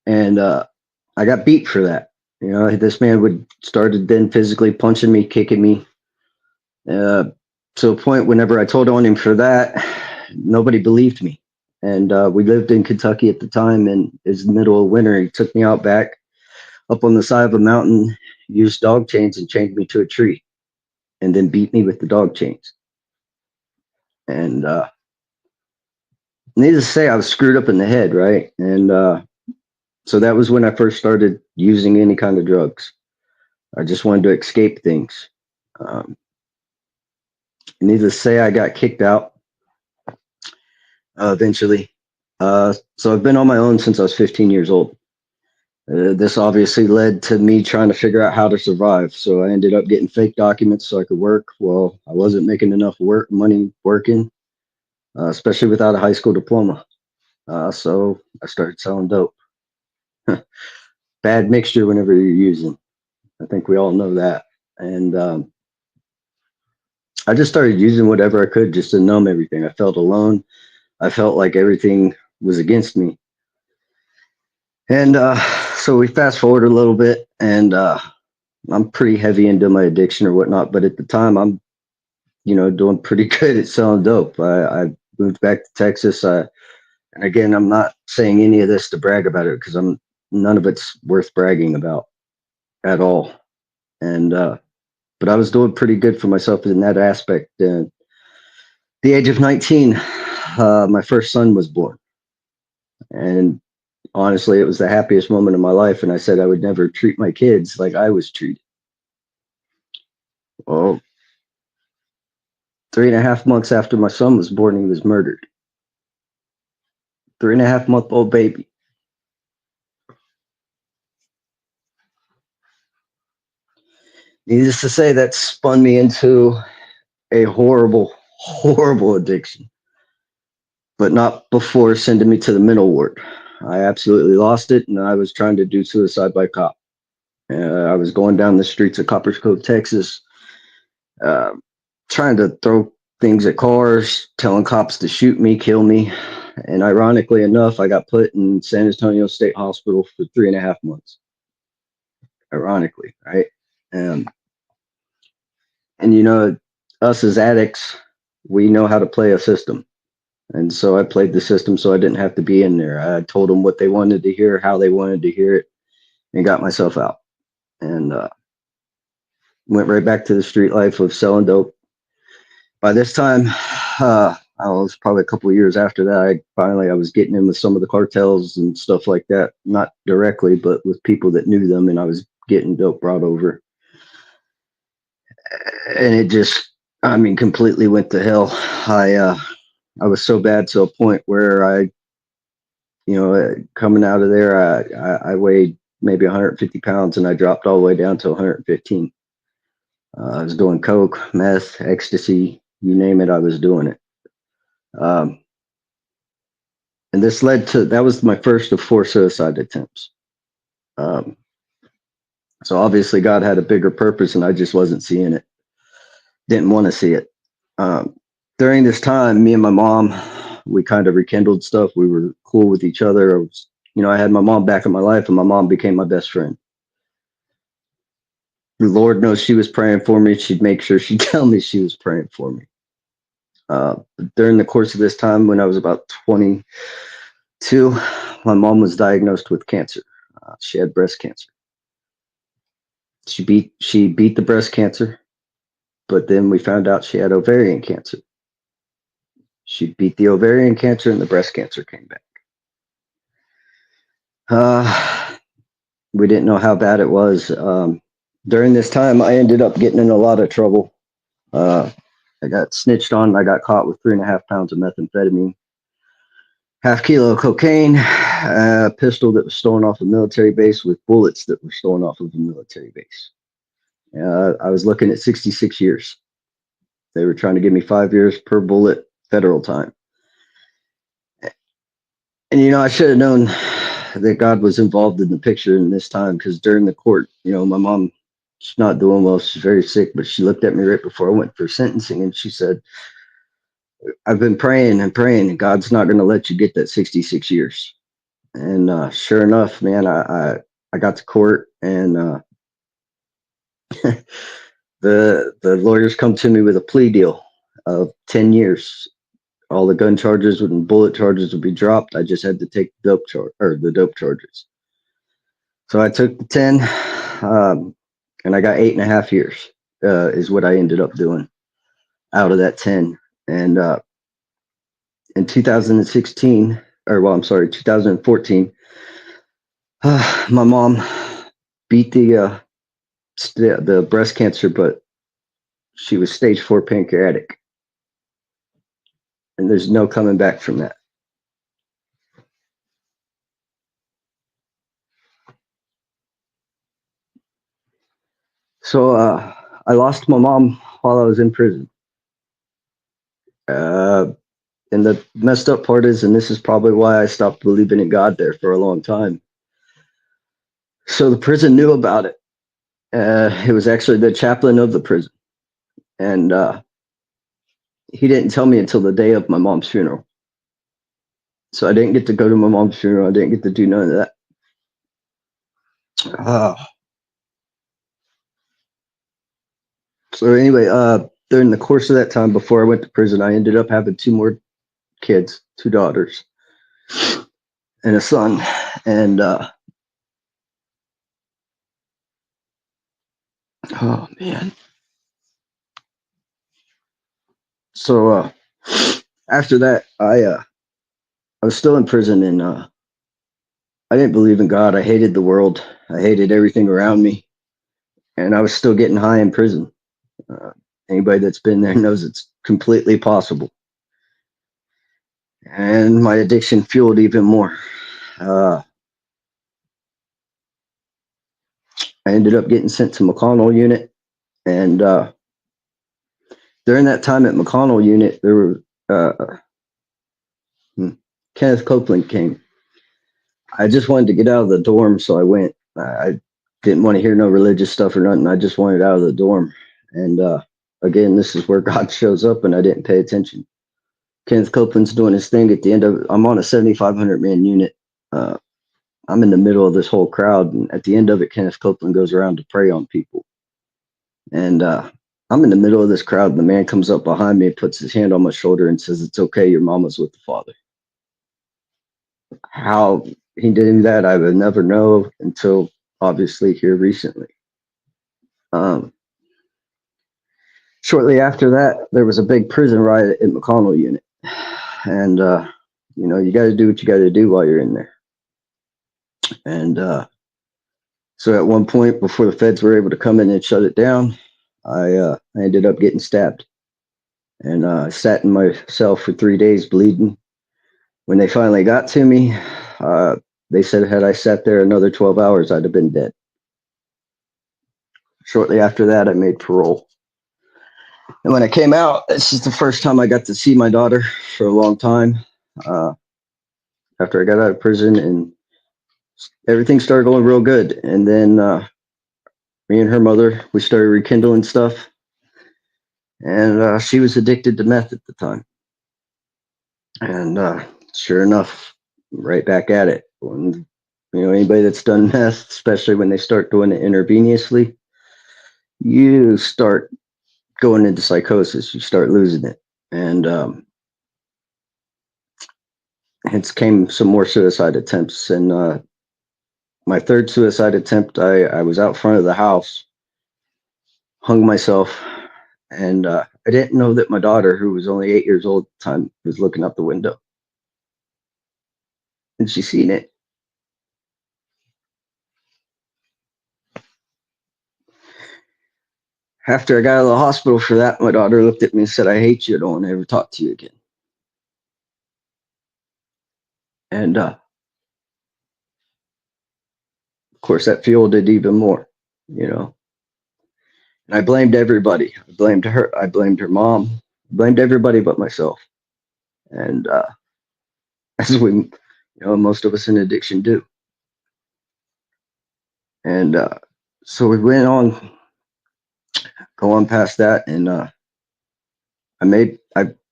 and I got beat for that. You know, this man would started then physically punching me, kicking me, to a point whenever I told on him for that, nobody believed me. And we lived in Kentucky at the time, and it's the middle of winter. He took me out back up on the side of a mountain, used dog chains and chained me to a tree, and then beat me with the dog chains. And needless to say, I was screwed up in the head, right? And so that was when I first started using any kind of drugs. I just wanted to escape things. Needless to say, I got kicked out eventually. So I've been on my own since I was 15 years old. This obviously led to me trying to figure out how to survive. So I ended up getting fake documents so I could work. Well, I wasn't making enough money working, especially without a high school diploma. So I started selling dope. Bad mixture whenever you're using. I think we all know that. And I just started using whatever I could just to numb everything. I felt alone. I felt like everything was against me. And so we fast forward a little bit, and I'm pretty heavy into my addiction or whatnot. But at the time, I'm, you know, doing pretty good at selling dope. I moved back to Texas. And again, I'm not saying any of this to brag about it because none of it's worth bragging about at all. And but I was doing pretty good for myself in that aspect. And the age of 19, my first son was born, and honestly, it was the happiest moment of my life. And I said I would never treat my kids like I was treated. Well, 3.5 months after my son was born, he was murdered. 3.5-month-old baby. Needless to say, that spun me into a horrible, horrible addiction, but not before sending me to the mental ward. I absolutely lost it, and I was trying to do suicide by cop. I was going down the streets of Coppers Cove, Texas, trying to throw things at cars, telling cops to shoot me, kill me. And ironically enough, I got put in San Antonio State Hospital for 3.5 months. Ironically, right? And you know, us as addicts, we know how to play a system. And so I played the system so I didn't have to be in there. I told them what they wanted to hear, how they wanted to hear it, and got myself out. And went right back to the street life of selling dope. By this time, I was probably a couple of years after that. I was getting in with some of the cartels and stuff like that. Not directly, but with people that knew them, and I was getting dope brought over. And it just, I mean, completely went to hell. I was so bad to a point where coming out of there, I weighed maybe 150 pounds, and I dropped all the way down to 115. I was doing coke, meth, ecstasy, you name it, I was doing it. And this led to, that was my first of 4 suicide attempts. So obviously God had a bigger purpose and I just wasn't seeing it. Didn't want to see it. During this time, me and my mom, we kind of rekindled stuff. We were cool with each other. I had my mom back in my life and my mom became my best friend. The Lord knows she was praying for me. She'd make sure she'd tell me she was praying for me. During the course of this time, when I was about 22, my mom was diagnosed with cancer. She had breast cancer. She beat the breast cancer, but then we found out she had ovarian cancer. She beat the ovarian cancer and the breast cancer came back. We didn't know how bad it was. During this time, I ended up getting in a lot of trouble. I got snitched on. I got caught with 3.5 pounds of methamphetamine, half kilo of cocaine, a pistol that was stolen off a military base with bullets that were stolen off of a military base. I was looking at 66 years. They were trying to give me 5 years per bullet federal time. And, I should have known that God was involved in the picture in this time, because during the court, my mom, she's not doing well. She's very sick, but she looked at me right before I went for sentencing and she said, I've been praying and praying, and God's not going to let you get that 66 years. And sure enough, man, I got to court, and the lawyers come to me with a plea deal of 10 years. All the gun charges and bullet charges would be dropped. I just had to take the dope charges. So I took the 10, and I got 8.5 years, is what I ended up doing out of that 10. And in 2014, my mom beat the breast cancer, but she was stage 4 pancreatic. And there's no coming back from that. So I lost my mom while I was in prison. And the messed up part is, and this is probably why I stopped believing in God there for a long time. So the prison knew about it. It was actually the chaplain of the prison. And he didn't tell me until the day of my mom's funeral. So I didn't get to go to my mom's funeral. I didn't get to do none of that. So anyway, during the course of that time before I went to prison, I ended up having 2 more kids, 2 daughters and a son. And oh man. So after that, I was still in prison, and I didn't believe in God. I hated the world. I hated everything around me, and I was still getting high in prison. Anybody that's been there knows it's completely possible. And my addiction fueled even more. I ended up getting sent to McConnell unit, and during that time at McConnell unit, there were Kenneth Copeland came. I just wanted to get out of the dorm, so I went. I didn't want to hear no religious stuff or nothing. I just wanted out of the dorm. And again, this is where God shows up, and I didn't pay attention. Kenneth Copeland's doing his thing. At the end of, I'm on a 7,500 man unit. I'm in the middle of this whole crowd, and at the end of it, Kenneth Copeland goes around to pray on people. And I'm in the middle of this crowd, and the man comes up behind me and puts his hand on my shoulder and says, "It's okay, your mama's with the Father." How he did that, I would never know until obviously here recently. Shortly after that, there was a big prison riot at McConnell unit. And, you got to do what you got to do while you're in there. And so at one point, before the feds were able to come in and shut it down, I ended up getting stabbed. And I sat in my cell for 3 days bleeding. When they finally got to me, they said had I sat there another 12 hours, I'd have been dead. Shortly after that, I made parole. And when I came out, this is the first time I got to see my daughter for a long time. after I got out of prison, and everything started going real good. And then me and her mother, we started rekindling stuff, and she was addicted to meth at the time. And sure enough, right back at it. When, anybody that's done meth, especially when they start doing it intravenously, you start going into psychosis. You start losing it. And it's came some more suicide attempts. And my third suicide attempt, I was out front of the house, hung myself, and I didn't know that my daughter, who was only 8 years old at the time, was looking out the window. And she seen it. After I got out of the hospital for that, my daughter looked at me and said, "I hate you. I don't want to ever talk to you again." And of course, that fueled it even more, And I blamed everybody. I blamed her. I blamed her mom. I blamed everybody but myself. And as most of us in addiction do. And so we went on, go on past that, and I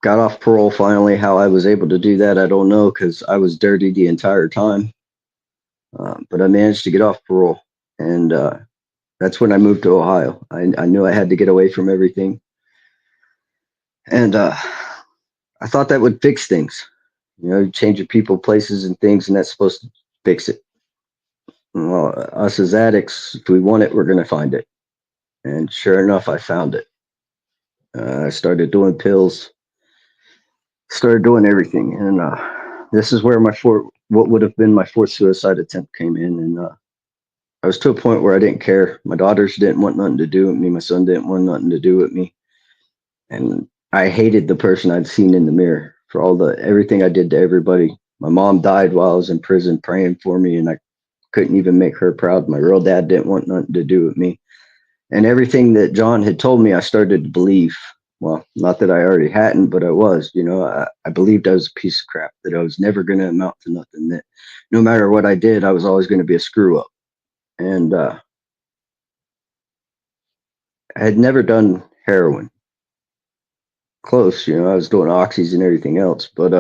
got off parole finally. How I was able to do that, I don't know, because I was dirty the entire time. But I managed to get off parole, and that's when I moved to Ohio. I knew I had to get away from everything, and I thought that would fix things. Change of people, places, and things, and that's supposed to fix it. Well, us as addicts, if we want it, we're going to find it. And sure enough, I found it. I started doing pills, started doing everything, and this is where what would have been my fourth suicide attempt came in. And I was to a point where I didn't care. My daughters didn't want nothing to do with me. My son didn't want nothing to do with me, and I hated the person I'd seen in the mirror for everything I did to everybody. My mom died while I was in prison, praying for me, and I couldn't even make her proud. My real dad didn't want nothing to do with me. And everything that John had told me, I started to believe. Well, not that I already hadn't, but I was. I believed I was a piece of crap, that I was never going to amount to nothing, that no matter what I did, I was always going to be a screw up. And I had never done heroin. Close, I was doing oxys and everything else, but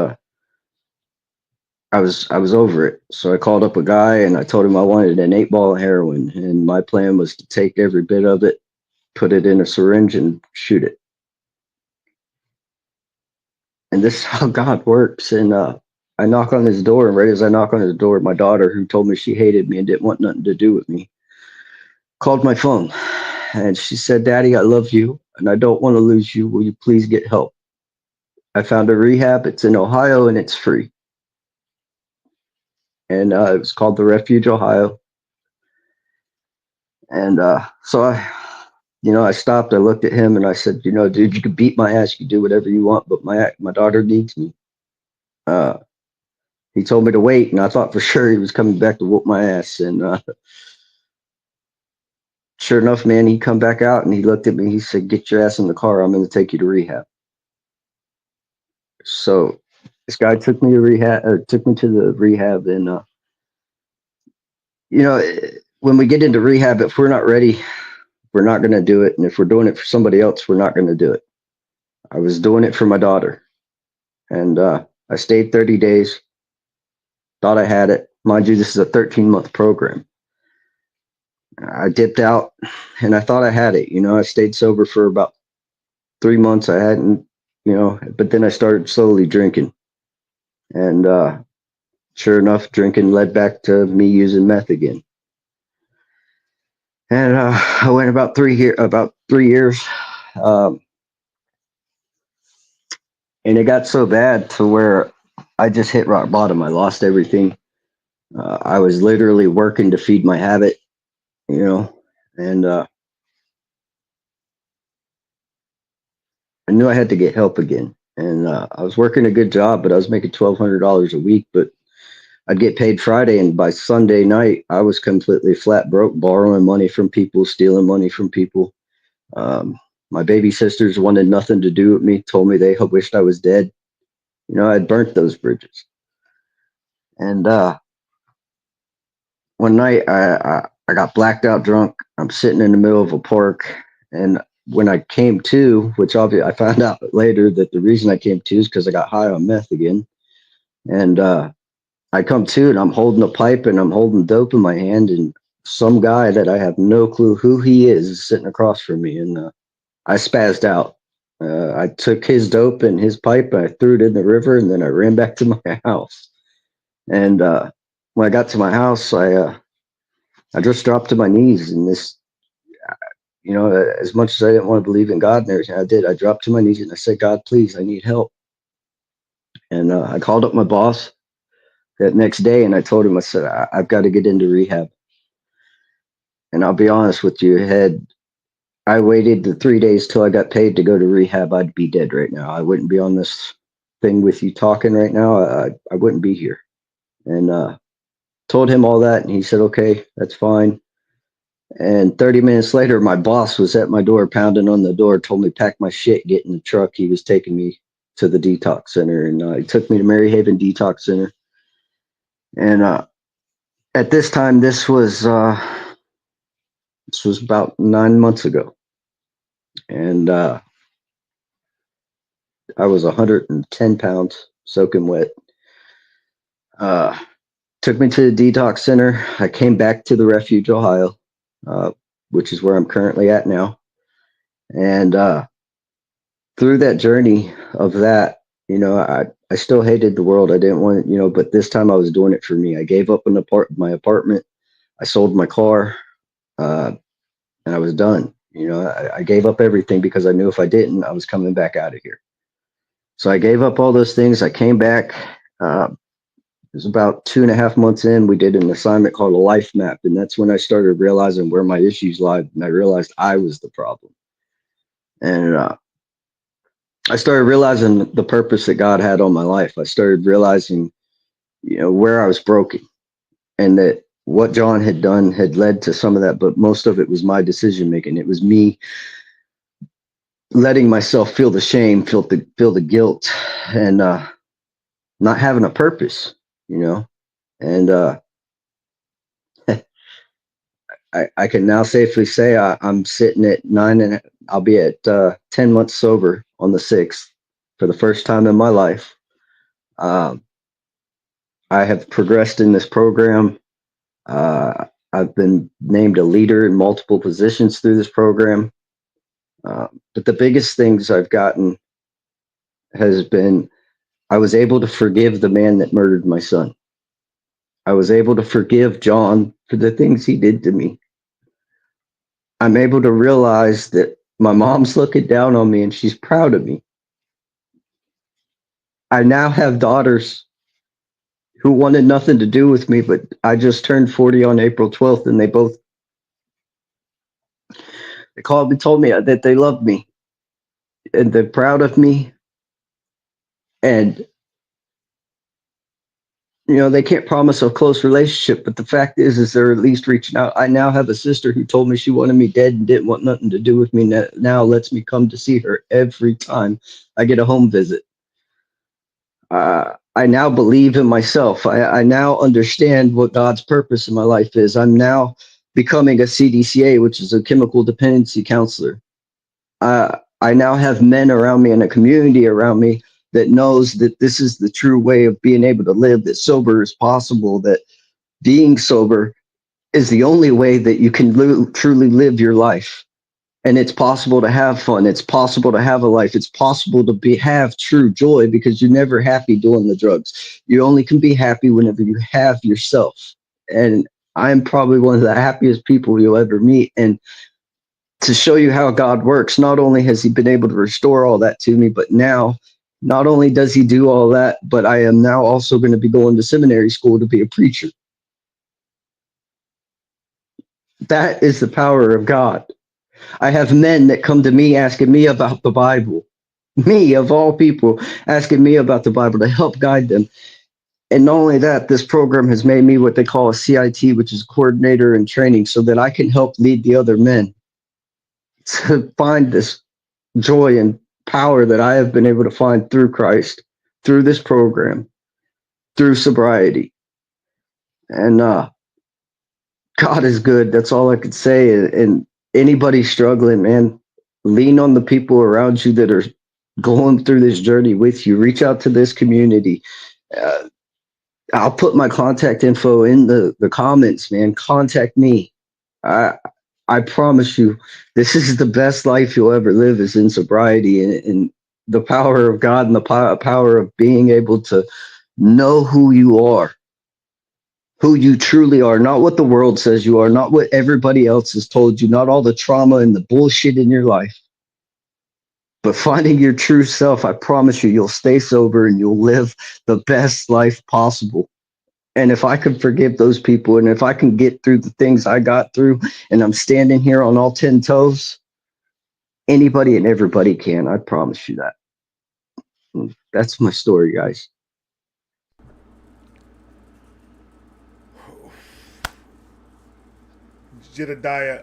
I was over it. So I called up a guy and I told him I wanted an 8-ball of heroin, and my plan was to take every bit of it, put it in a syringe, and shoot it. And this is how God works. And I knock on his door, and right as I knock on his door, my daughter, who told me she hated me and didn't want nothing to do with me, called my phone, and she said, "Daddy, I love you, and I don't want to lose you. Will you please get help? I found a rehab. It's in Ohio, and it's free." And it was called the Refuge Ohio. And so I stopped. I looked at him and I said, "Dude, you can beat my ass. You can do whatever you want, but my daughter needs me." He told me to wait, and I thought for sure he was coming back to whoop my ass. And sure enough, man, he come back out and he looked at me. He said, "Get your ass in the car. I'm going to take you to rehab." So this guy took me to the rehab, and when we get into rehab, if we're not ready, we're not going to do it. And if we're doing it for somebody else, we're not going to do it. I was doing it for my daughter, and I stayed 30 days. Thought I had it. Mind you, this is a 13-month program. I dipped out, and I thought I had it. I stayed sober for about 3 months. I hadn't, but then I started slowly drinking. And sure enough, drinking led back to me using meth again. And I went about 3 years. And it got so bad to where I just hit rock bottom. I lost everything. I was literally working to feed my habit, and I knew I had to get help again. And I was working a good job, but I was making $1,200 a week. But I'd get paid Friday, and by Sunday night, I was completely flat broke, borrowing money from people, stealing money from people. My baby sisters wanted nothing to do with me, told me they wished I was dead. I'd burnt those bridges. And one night I got blacked out drunk. I'm sitting in the middle of a park, and when I came to, which obviously I found out later that the reason I came to is because I got high on meth again. And I come to, and I'm holding a pipe and I'm holding dope in my hand, and some guy that I have no clue who he is sitting across from me, and I spazzed out. I took his dope and his pipe, and I threw it in the river, and then I ran back to my house. And when I got to my house, I just dropped to my knees, and this, as much as I didn't want to believe in God and everything, I did. I dropped to my knees and I said, God, please, I need help. And I called up my boss that next day, and I told him, I said, I've got to get into rehab. And I'll be honest with you, had I waited the 3 days till I got paid to go to rehab, I'd be dead right now. I wouldn't be on this thing with you talking right now. I wouldn't be here. And told him all that, and he said, okay, that's fine. And 30 minutes later, my boss was at my door, pounding on the door, told me pack my shit, get in the truck. He was taking me to the detox center, and he took me to Maryhaven Detox Center. And at this time, this was about 9 months ago, and I was 110 pounds, soaking wet. Took me to the detox center. I came back to the Refuge, Ohio, which is where I'm currently at now. And through that journey of that, I still hated the world. I didn't want, but this time I was doing it for me. I gave up my apartment. I sold my car, and I was done. I gave up everything because I knew if I didn't, I was coming back out of here. So I gave up all those things. I came back. It was about 2.5 months in. We did an assignment called a life map, and that's when I started realizing where my issues lied, and I realized I was the problem. And I started realizing the purpose that God had on my life. I started realizing, where I was broken, and that what John had done had led to some of that, but most of it was my decision making. It was me letting myself feel the shame, feel the guilt, and not having a purpose, and I can now safely say I'm sitting at 9, and I'll be at 10 months sober on the 6th for the first time in my life. I have progressed in this program. I've been named a leader in multiple positions through this program. But the biggest things I've gotten has been I was able to forgive the man that murdered my son. I was able to forgive John for the things he did to me. I'm able to realize that my mom's looking down on me and she's proud of me. I now have daughters who wanted nothing to do with me, but I just turned 40 on April 12th, and they called me, told me that they loved me and they're proud of me. And they can't promise a close relationship, but the fact is they're at least reaching out. I now have a sister who told me she wanted me dead and didn't want nothing to do with me. Now lets me come to see her every time I get a home visit. I now believe in myself. I now understand what God's purpose in my life is. I'm now becoming a CDCA, which is a chemical dependency counselor. I now have men around me and a community around me that knows that this is the true way of being able to live, that sober is possible, that being sober is the only way that you can truly live your life. And it's possible to have fun. It's possible to have a life. It's possible to have true joy, because you're never happy doing the drugs. You only can be happy whenever you have yourself. And I'm probably one of the happiest people you'll ever meet. And to show you how God works, not only has he been able to restore all that to me, but now not only does he do all that, but I am now also going to be going to seminary school to be a preacher. That is the power of God. I have men that come to me asking me about the Bible. Me, of all people, asking me about the Bible to help guide them. And not only that, this program has made me what they call a CIT, which is coordinator in training, so that I can help lead the other men to find this joy and power that I have been able to find through Christ, through this program, through sobriety. And God is good. That's all I could say. And anybody struggling, man, lean on the people around you that are going through this journey with you. Reach out to this community. Uh, I'll put my contact info in the comments, man. Contact me. I I promise you, this is the best life you'll ever live is in sobriety and the power of God and the power of being able to know who you are, who you truly are, not what the world says you are, not what everybody else has told you, not all the trauma and the bullshit in your life, but finding your true self. I promise you, you'll stay sober and you'll live the best life possible. And if I could forgive those people and if I can get through the things I got through and I'm standing here on all 10 toes, anybody and everybody can. I promise you that. That's my story, guys. Jedediah,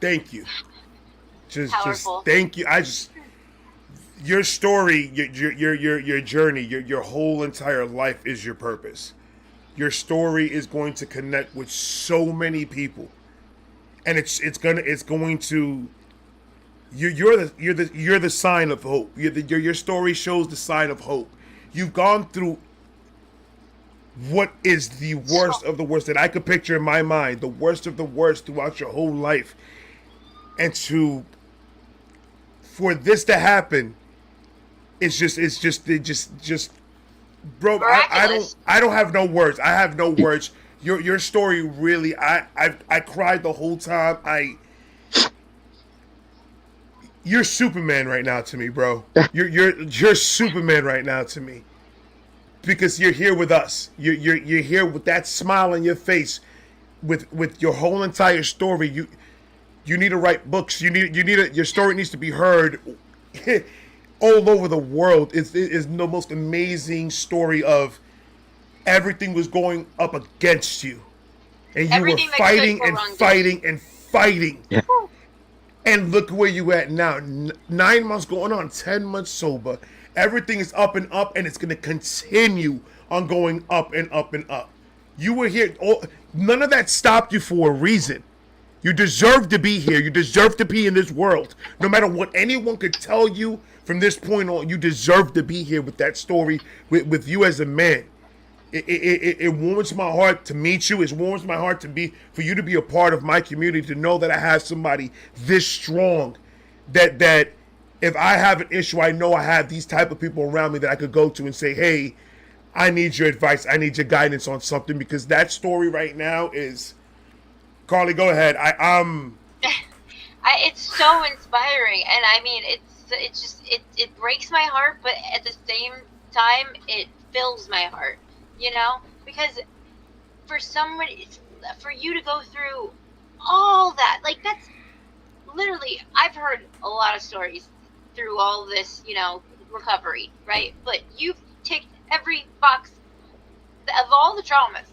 thank you. Just Powerful. thank you. Your story, your journey, your whole entire life is your purpose. Your story is going to connect with so many people, and it's going to you're the sign of hope. Your story shows the sign of hope. You've gone through what is the worst of the worst that I could picture in my mind, the worst of the worst throughout your whole life, and to for this to happen, it's just bro. I don't have no words. I have no words. Your story really. I cried the whole time. You're Superman right now to me, bro. You're Superman right now to me because you're here with us. You're here with that smile on your face, with your whole entire story. You need to write books. Your story needs to be heard all over the world. It's the most amazing story of everything was going up against you, and you were fighting and fighting and fighting. Yeah. And look where you at now. 9 months going on, 10 months sober. Everything is up and up, and it's going to continue on going up and up and up. You were here. None of that stopped you for a reason. You deserve to be here. You deserve to be in this world. No matter what anyone could tell you from this point on, you deserve to be here with that story, with you as a man. It warms my heart to meet you. It warms my heart for you to be a part of my community, to know that I have somebody this strong, that if I have an issue, I know I have these type of people around me that I could go to and say, hey, I need your advice. I need your guidance on something, because that story right now is, Carly, go ahead. It's so inspiring, and I mean, it breaks my heart, but at the same time, it fills my heart. Because for you to go through all that, like, that's literally, I've heard a lot of stories through all this, recovery, right? But you've ticked every box of all the traumas,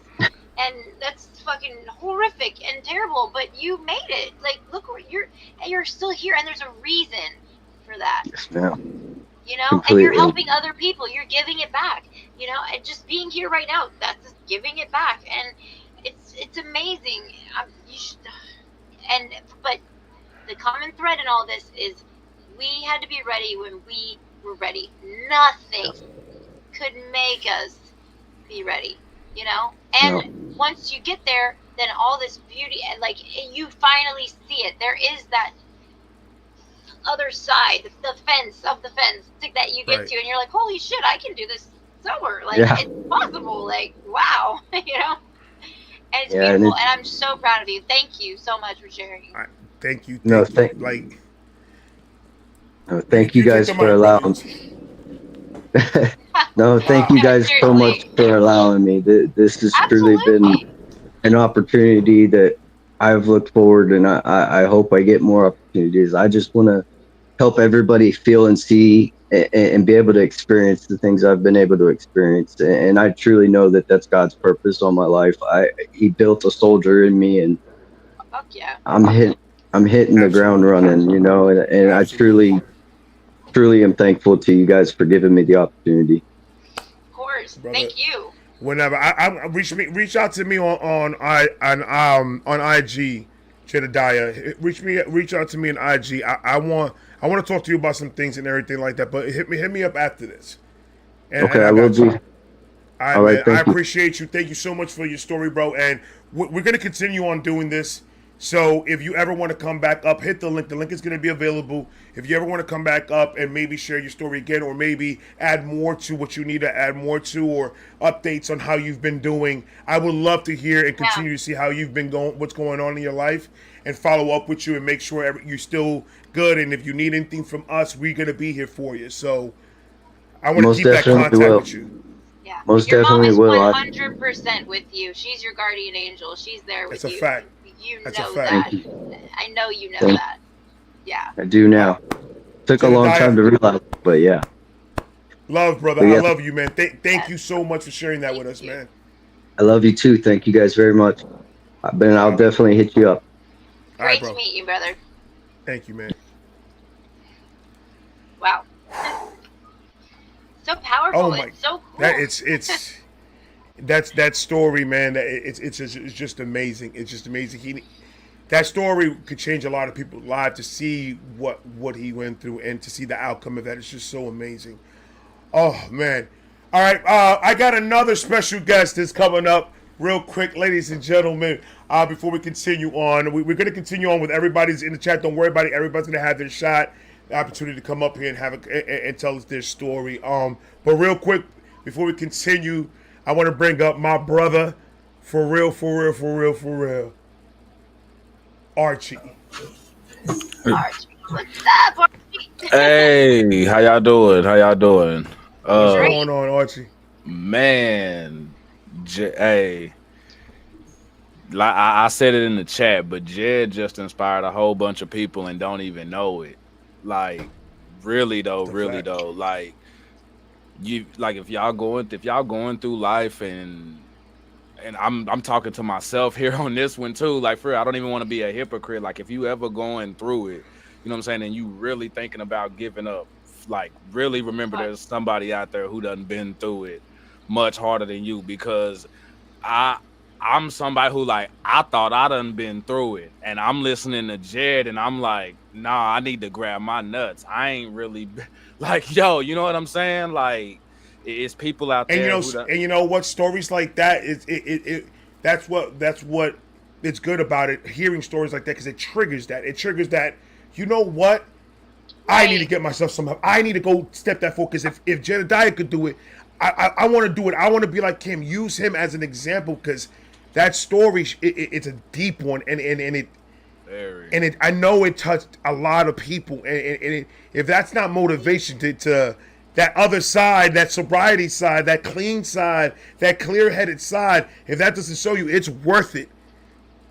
and that's fucking horrific and terrible, but you made it. Like, look where you're still here, and there's a reason for that. Yes, ma'am. And you're helping other people. You're giving it back. And just being here right now, that's just giving it back, and it's amazing. But the common thread in all this is we had to be ready when we were ready. Nothing could make us be ready. And once you get there, then all this beauty, and like, you finally see it. There is that other side, the fence that you get to, and you're like, holy shit, I can do this sober. Like, it's possible. Like, wow. And it's beautiful, and I'm so proud of you. Thank you so much for sharing. Thank you. Thank you guys for allowing me. No, thank you guys so much for allowing me. This has truly been an opportunity that I've looked forward, and I hope I get more opportunities. I just want to help everybody feel and see and be able to experience the things I've been able to experience. And I truly know that that's God's purpose on my life. He built a soldier in me, and fuck yeah. I'm hitting the ground running, and I truly am thankful to you guys for giving me the opportunity. Of course. Brother, thank you. whenever. I reach out to me on IG, Jedediah. Reach out to me on IG. I want to talk to you about some things and everything like that. But hit me up after this, Okay, and I I will got you. do. All right, All right, man. I thank you. appreciate you. Thank you so much for your story, bro. And we're gonna continue on doing this. So if you ever want to come back up, hit the link. The link is going to be available. If you ever want to come back up and maybe share your story again, or maybe add more to what you need to add more to, or updates on how you've been doing, I would love to hear and continue to see how you've been going, what's going on in your life, and follow up with you and make sure you're still good. And if you need anything from us, we're going to be here for you. So I want to Most keep that definitely contact will. with you. Yeah. Most Your mom definitely is will. 100% with you. She's your guardian angel. She's there That's with a you. fact. You That's a know fact. that. Thank you. I know you know Thank that. Yeah. I do now. Took a long Jedediah, time to realize, but yeah. love, brother. But I yeah, love you, man. Thank Yes. you so much for sharing that with Thank us, you. man. I love you too. Thank you guys very much. I'll All definitely hit you up. right, Great to bro. meet you, brother. Thank you, man. Wow. So powerful. Oh my, It's so cool. it's that's that story, man. It's just amazing. It's just amazing. That story could change a lot of people's lives to see what he went through and to see the outcome of that. It's just so amazing. Oh man. All right, I got another special guest that's coming up real quick, ladies and gentlemen. Before we continue on, we're going to continue on with everybody's in the chat. Don't worry about it. Everybody's going to have their shot, the opportunity to come up here and and tell us their story. But real quick, before we continue, I want to bring up my brother, for real, Archie. Archie. What's up, Archie? Hey, how y'all doing? How y'all doing? What's Great. going on, Archie? Man, hey, like I said it in the chat, but Jed just inspired a whole bunch of people and don't even know it. Like, really though, like if y'all going through life and I'm talking to myself here on this one too. Like, for real, I don't even want to be a hypocrite. Like, if you ever going through it, you know what I'm saying, and you really thinking about giving up, like, really remember there's somebody out there who done been through it much harder than you, because I'm somebody who, like, I thought I done been through it, and I'm listening to Jed and I'm like, nah, I need to grab my nuts. I ain't really like, yo, you know what I'm saying? Like, it's people out And there who done, you know what, stories like that is that's what it's good about it. Hearing stories like that, because it triggers that. It triggers that. You know what? I need to get myself some help. I need to go step that forward. Because if Jedediah could do it, I want to do it. I want to be like him. Use him as an example, because that story it's a deep one, and it I know it touched a lot of people. And if that's not motivation to that other side, that sobriety side, that clean side, that clear-headed side, if that doesn't show you, it's worth it.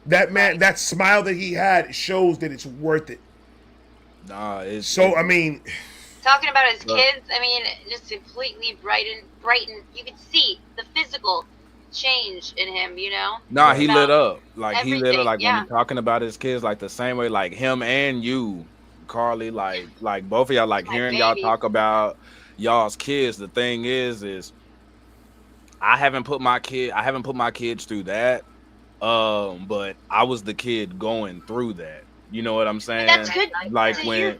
That man, that smile that he had shows that it's worth it. nah, it's So I mean, Talking about his kids, I mean, just completely brighten. You could see the physical change in him, you know? nah, he About lit up. Like, he lit up. everything, Like, yeah. when he's talking about his kids, like, the same way, like, him and you, Carly, like both of y'all, like, My hearing y'all babies. talk about y'all's kids. The thing is I haven't put my kids through that. But I was the kid going through that. You know what I'm saying? That's good. Like, to when hear.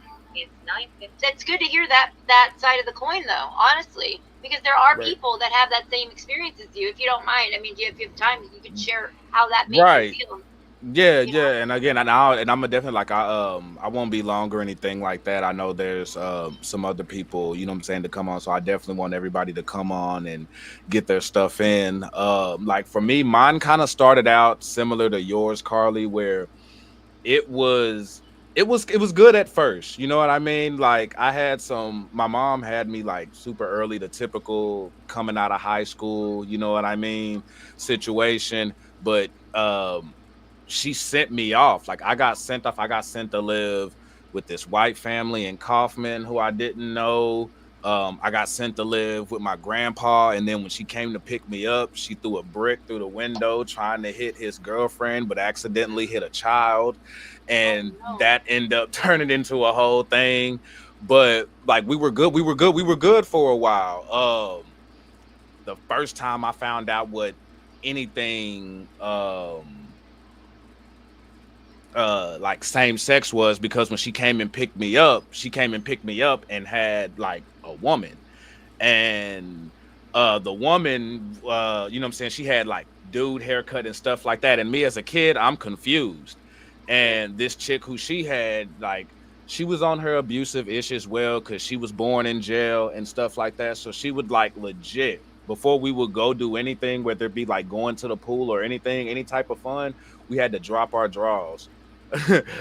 That's good to hear that side of the coin, though. Honestly, because there are Right. people that have that same experience as you. If you don't mind, I mean, if you have time, you could share how that makes Right. you feel. Yeah, You know? and again, and I'm definitely, like, I won't be long or anything like that. I know there's some other people, you know what I'm saying, to come on, so I definitely want everybody to come on and get their stuff in. Like, for me, mine kind of started out similar to yours, Carly, where it was good at first, you know what I mean? Like, my mom had me, like, super early, the typical coming out of high school, you know what I mean, situation. But she sent me off. Like, I got sent to live with this white family in Kaufman who I didn't know. I got sent to live with my grandpa, and then when she came to pick me up, she threw a brick through the window trying to hit his girlfriend, but accidentally hit a child, and that ended up turning into a whole thing. But, like, we were good for a while. the first time I found out what anything like same sex was, because when she came and picked me up and had like a woman. And the woman, you know what I'm saying, she had like dude haircut and stuff like that. And me as a kid, I'm confused. And this chick who she had, like, she was on her abusive ish as well, because she was born in jail and stuff like that. So she would like legit, before we would go do anything, whether it be like going to the pool or anything, any type of fun, we had to drop our drawers.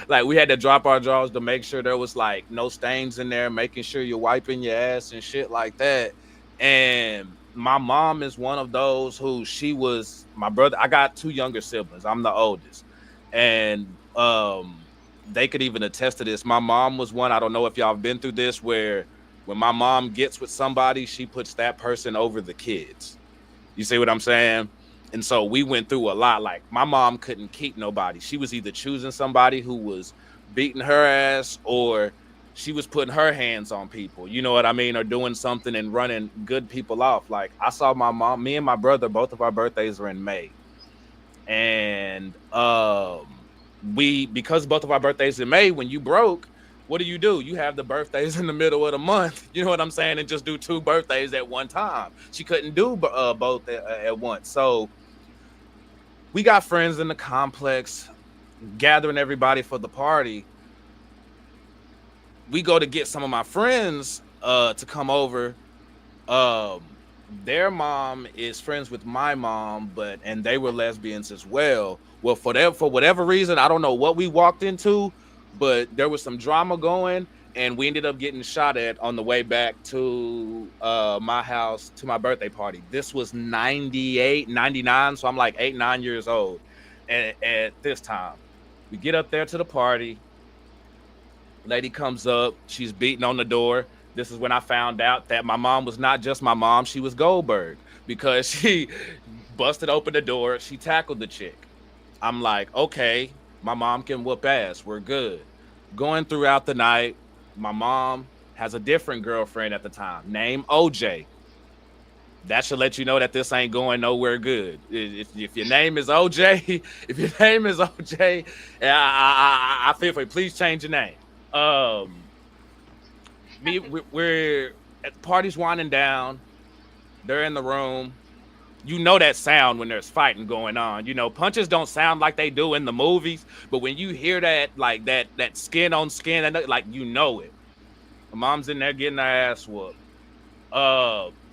Like, we had to drop our drawers to make sure there was like no stains in there, making sure you're wiping your ass and shit like that. And my mom is one of those who, she was my brother. I got 2 younger siblings. I'm the oldest. And they could even attest to this. My mom was one, I don't know if y'all have been through this, where when my mom gets with somebody, she puts that person over the kids. You see what I'm saying? And so we went through a lot. Like, my mom couldn't keep nobody. She was either choosing somebody who was beating her ass, or she was putting her hands on people, you know what I mean, or doing something and running good people off. Like, I saw my mom, me and my brother, both of our birthdays are in May. And because both of our birthdays in May, when you broke, what do? You have the birthdays in the middle of the month, you know what I'm saying, and just do 2 birthdays at one time. She couldn't do both at once. So we got friends in the complex, gathering everybody for the party. We go to get some of my friends to come over. Their mom is friends with my mom, and they were lesbians as well. Well, for whatever reason, I don't know what we walked into, but there was some drama going, and we ended up getting shot at on the way back to my house, to my birthday party. This was 98, 99, so I'm like 8, 9 years old. And at this time, we get up there to the party. Lady comes up, she's beating on the door. This is when I found out that my mom was not just my mom, she was Goldberg, because she busted open the door, she tackled the chick. I'm like, okay, my mom can whoop ass, we're good. Going throughout the night, my mom has a different girlfriend at the time named OJ. That should let you know that this ain't going nowhere good. If your name is OJ, I feel for you. Please change your name. We're at the party's winding down. They're in the room. You know that sound when there's fighting going on. You know, punches don't sound like they do in the movies, but when you hear that, like that skin on skin, like, you know it. My mom's in there getting her ass whooped.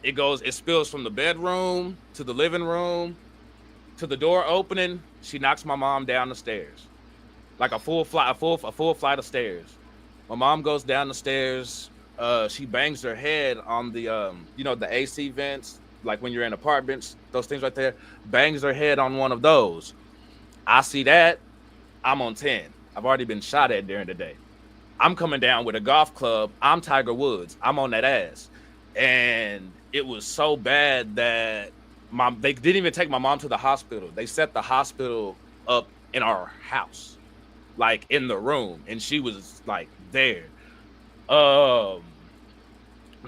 It spills from the bedroom to the living room to the door opening. She knocks my mom down the stairs, like a full flight of stairs. My mom goes down the stairs. She bangs her head on the the AC vents, like when you're in apartments, those things right there. Bangs her head on one of those. I see that. I'm on 10. I've already been shot at during the day. I'm coming down with a golf club. I'm Tiger Woods. I'm on that ass. And it was so bad that they didn't even take my mom to the hospital. They set the hospital up in our house, like in the room, and she was like there. That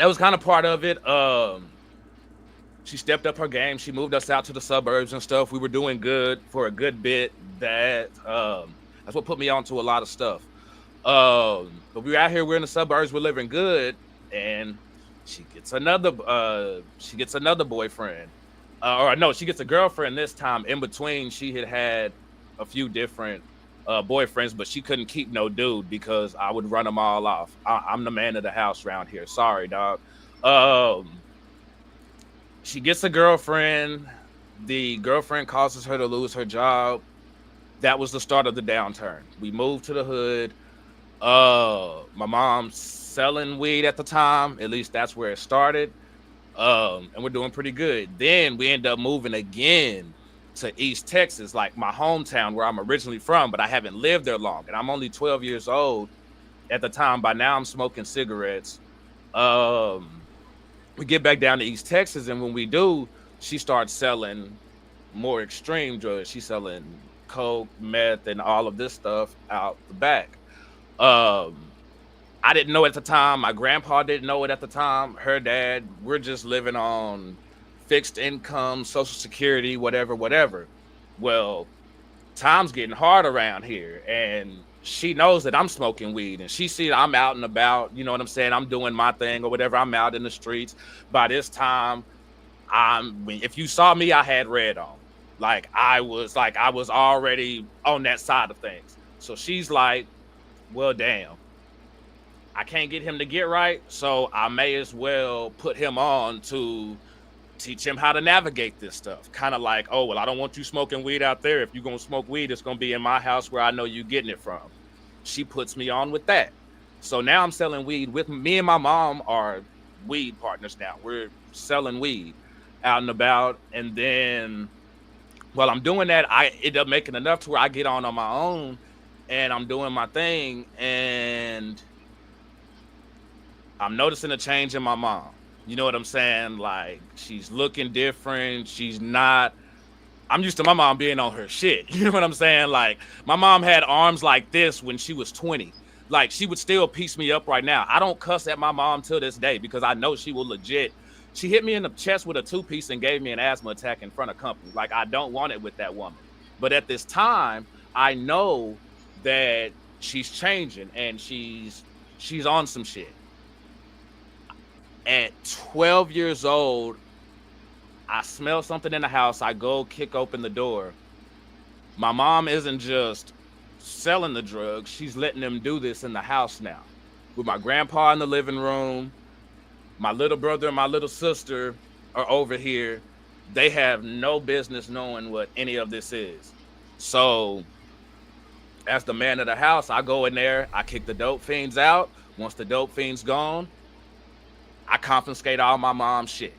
was kind of part of it. She stepped up her game. She moved us out to the suburbs and stuff. We were doing good for a good bit. That's what put me onto a lot of stuff. But we were out here. We're in the suburbs. We're living good, and she gets another boyfriend. She gets a girlfriend this time. In between, she had a few different boyfriends, but she couldn't keep no dude because I would run them all off. I'm the man of the house around here. Sorry, dog. She gets a girlfriend. The girlfriend causes her to lose her job. That was the start of the downturn. We moved to the hood. My mom's selling weed at the time. At least that's where it started. And we're doing pretty good. Then we end up moving again to East Texas, like my hometown where I'm originally from, but I haven't lived there long. And I'm only 12 years old at the time. By now I'm smoking cigarettes. We get back down to East Texas, and when we do, she starts selling more extreme drugs. She's selling coke, meth, and all of this stuff out the back. I didn't know at the time. My grandpa didn't know it at the time. Her dad, we're just living on fixed income, Social Security, whatever. Well, time's getting hard around here, and she knows that I'm smoking weed, and she sees I'm out and about, you know what I'm saying? I'm doing my thing or whatever. I'm out in the streets. By this time, if you saw me, I had red on. Like I was already on that side of things. So she's like, well, damn, I can't get him to get right, so I may as well put him on to teach him how to navigate this stuff. Kind of like, oh, well, I don't want you smoking weed out there. If you're going to smoke weed, it's going to be in my house where I know you're getting it from. She puts me on with that. So now I'm selling weed with me, and my mom are weed partners now. We're selling weed out and about. And then while I'm doing that, I end up making enough to where I get on my own and I'm doing my thing. And I'm noticing a change in my mom. You know what I'm saying? Like, she's looking different. She's not. I'm used to my mom being on her shit. You know what I'm saying? Like, my mom had arms like this when she was 20. Like, she would still piece me up right now. I don't cuss at my mom till this day because I know she will legit. She hit me in the chest with a 2-piece and gave me an asthma attack in front of company. Like, I don't want it with that woman. But at this time, I know that she's changing and she's on some shit. At 12 years old, I smell something in the house. I go kick open the door. My mom isn't just selling the drugs. She's letting them do this in the house now. With my grandpa in the living room, my little brother and my little sister are over here. They have no business knowing what any of this is. So as the man of the house, I go in there. I kick the dope fiends out. Once the dope fiend's gone, I confiscate all my mom's shit.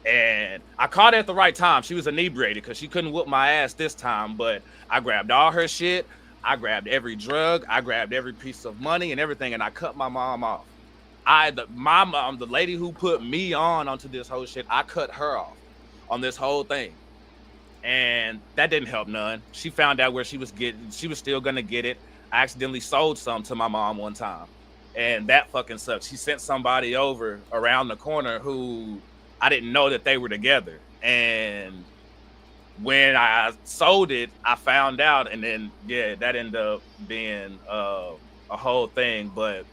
And I caught her at the right time. She was inebriated because she couldn't whoop my ass this time. But I grabbed all her shit. I grabbed every drug. I grabbed every piece of money and everything. And I cut my mom off. My mom, the lady who put me onto this whole shit, I cut her off on this whole thing. And that didn't help none. She found out where she was still going to get it. I accidentally sold some to my mom one time. And that fucking sucks. She sent somebody over around the corner who I didn't know that they were together. And when I sold it, I found out. And then, yeah, that ended up being a whole thing. But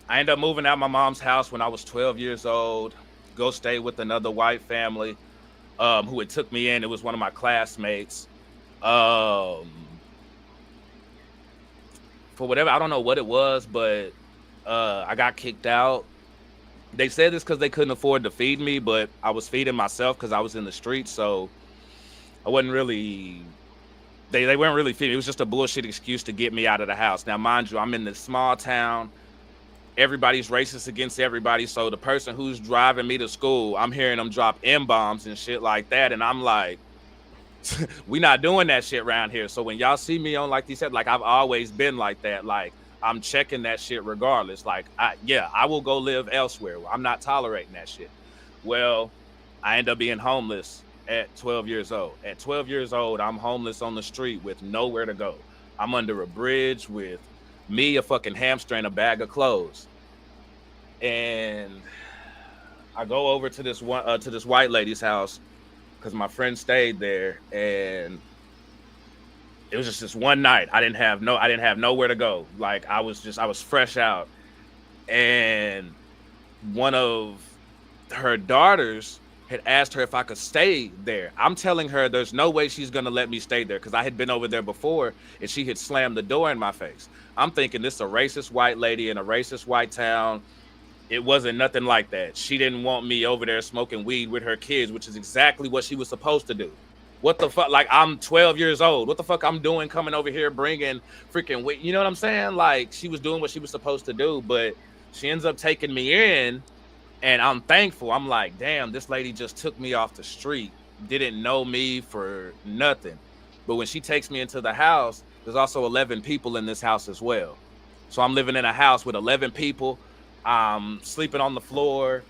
I ended up moving out my mom's house when I was 12 years old, go stay with another white family who had took me in. It was one of my classmates. For whatever, I don't know what it was, but I got kicked out. They said this because they couldn't afford to feed me, but I was feeding myself because I was in the streets, so I wasn't really, they weren't really feeding. It was just a bullshit excuse to get me out of the house. Now, mind you, I'm in this small town. Everybody's racist against everybody, so the person who's driving me to school, I'm hearing them drop M-bombs and shit like that, and I'm like, we not doing that shit around here. So when y'all see me on like these, like I've always been like that. Like I'm checking that shit regardless. Like I will go live elsewhere. I'm not tolerating that shit. Well, I end up being homeless at 12 years old. At 12 years old, I'm homeless on the street with nowhere to go. I'm under a bridge with me, a fucking hamster, and a bag of clothes. And I go over to this white lady's house because my friend stayed there, and it was just this one night. I didn't have nowhere to go. Like I was fresh out, and one of her daughters had asked her if I could stay there. I'm telling her there's no way she's gonna let me stay there because I had been over there before and she had slammed the door in my face. I'm thinking this is a racist white lady in a racist white town. It wasn't nothing like that. She didn't want me over there smoking weed with her kids, which is exactly what she was supposed to do. What the fuck? Like, I'm 12 years old. What the fuck I'm doing coming over here bringing freaking weed? You know what I'm saying? Like, she was doing what she was supposed to do, but she ends up taking me in, and I'm thankful. I'm like, damn, this lady just took me off the street, didn't know me for nothing. But when she takes me into the house, there's also 11 people in this house as well. So I'm living in a house with 11 people. I'm sleeping on the floor,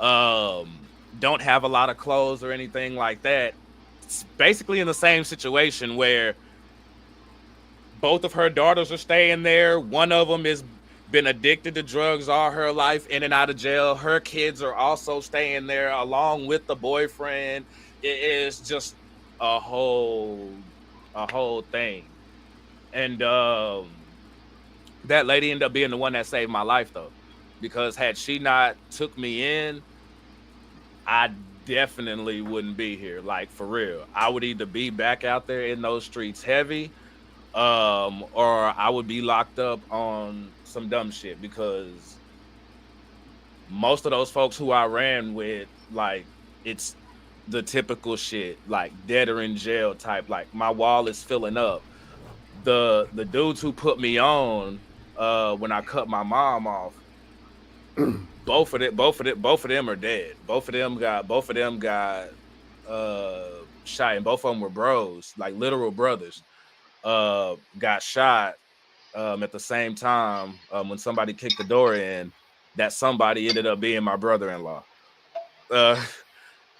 don't have a lot of clothes or anything like that. It's basically in the same situation where both of her daughters are staying there. One of them is been addicted to drugs all her life, in and out of jail. Her kids are also staying there along with the boyfriend. It is just a whole thing. And that lady ended up being the one that saved my life though, because had she not took me in, I definitely wouldn't be here. Like for real, I would either be back out there in those streets heavy, or I would be locked up on some dumb shit, because most of those folks who I ran with, like, it's the typical shit, like dead or in jail type. Like my wall is filling up. The dudes who put me on when I cut my mom off, both of them are dead. Both of them got shot, and both of them were bros, like literal brothers. Got shot at the same time when somebody kicked the door in. That somebody ended up being my brother-in-law.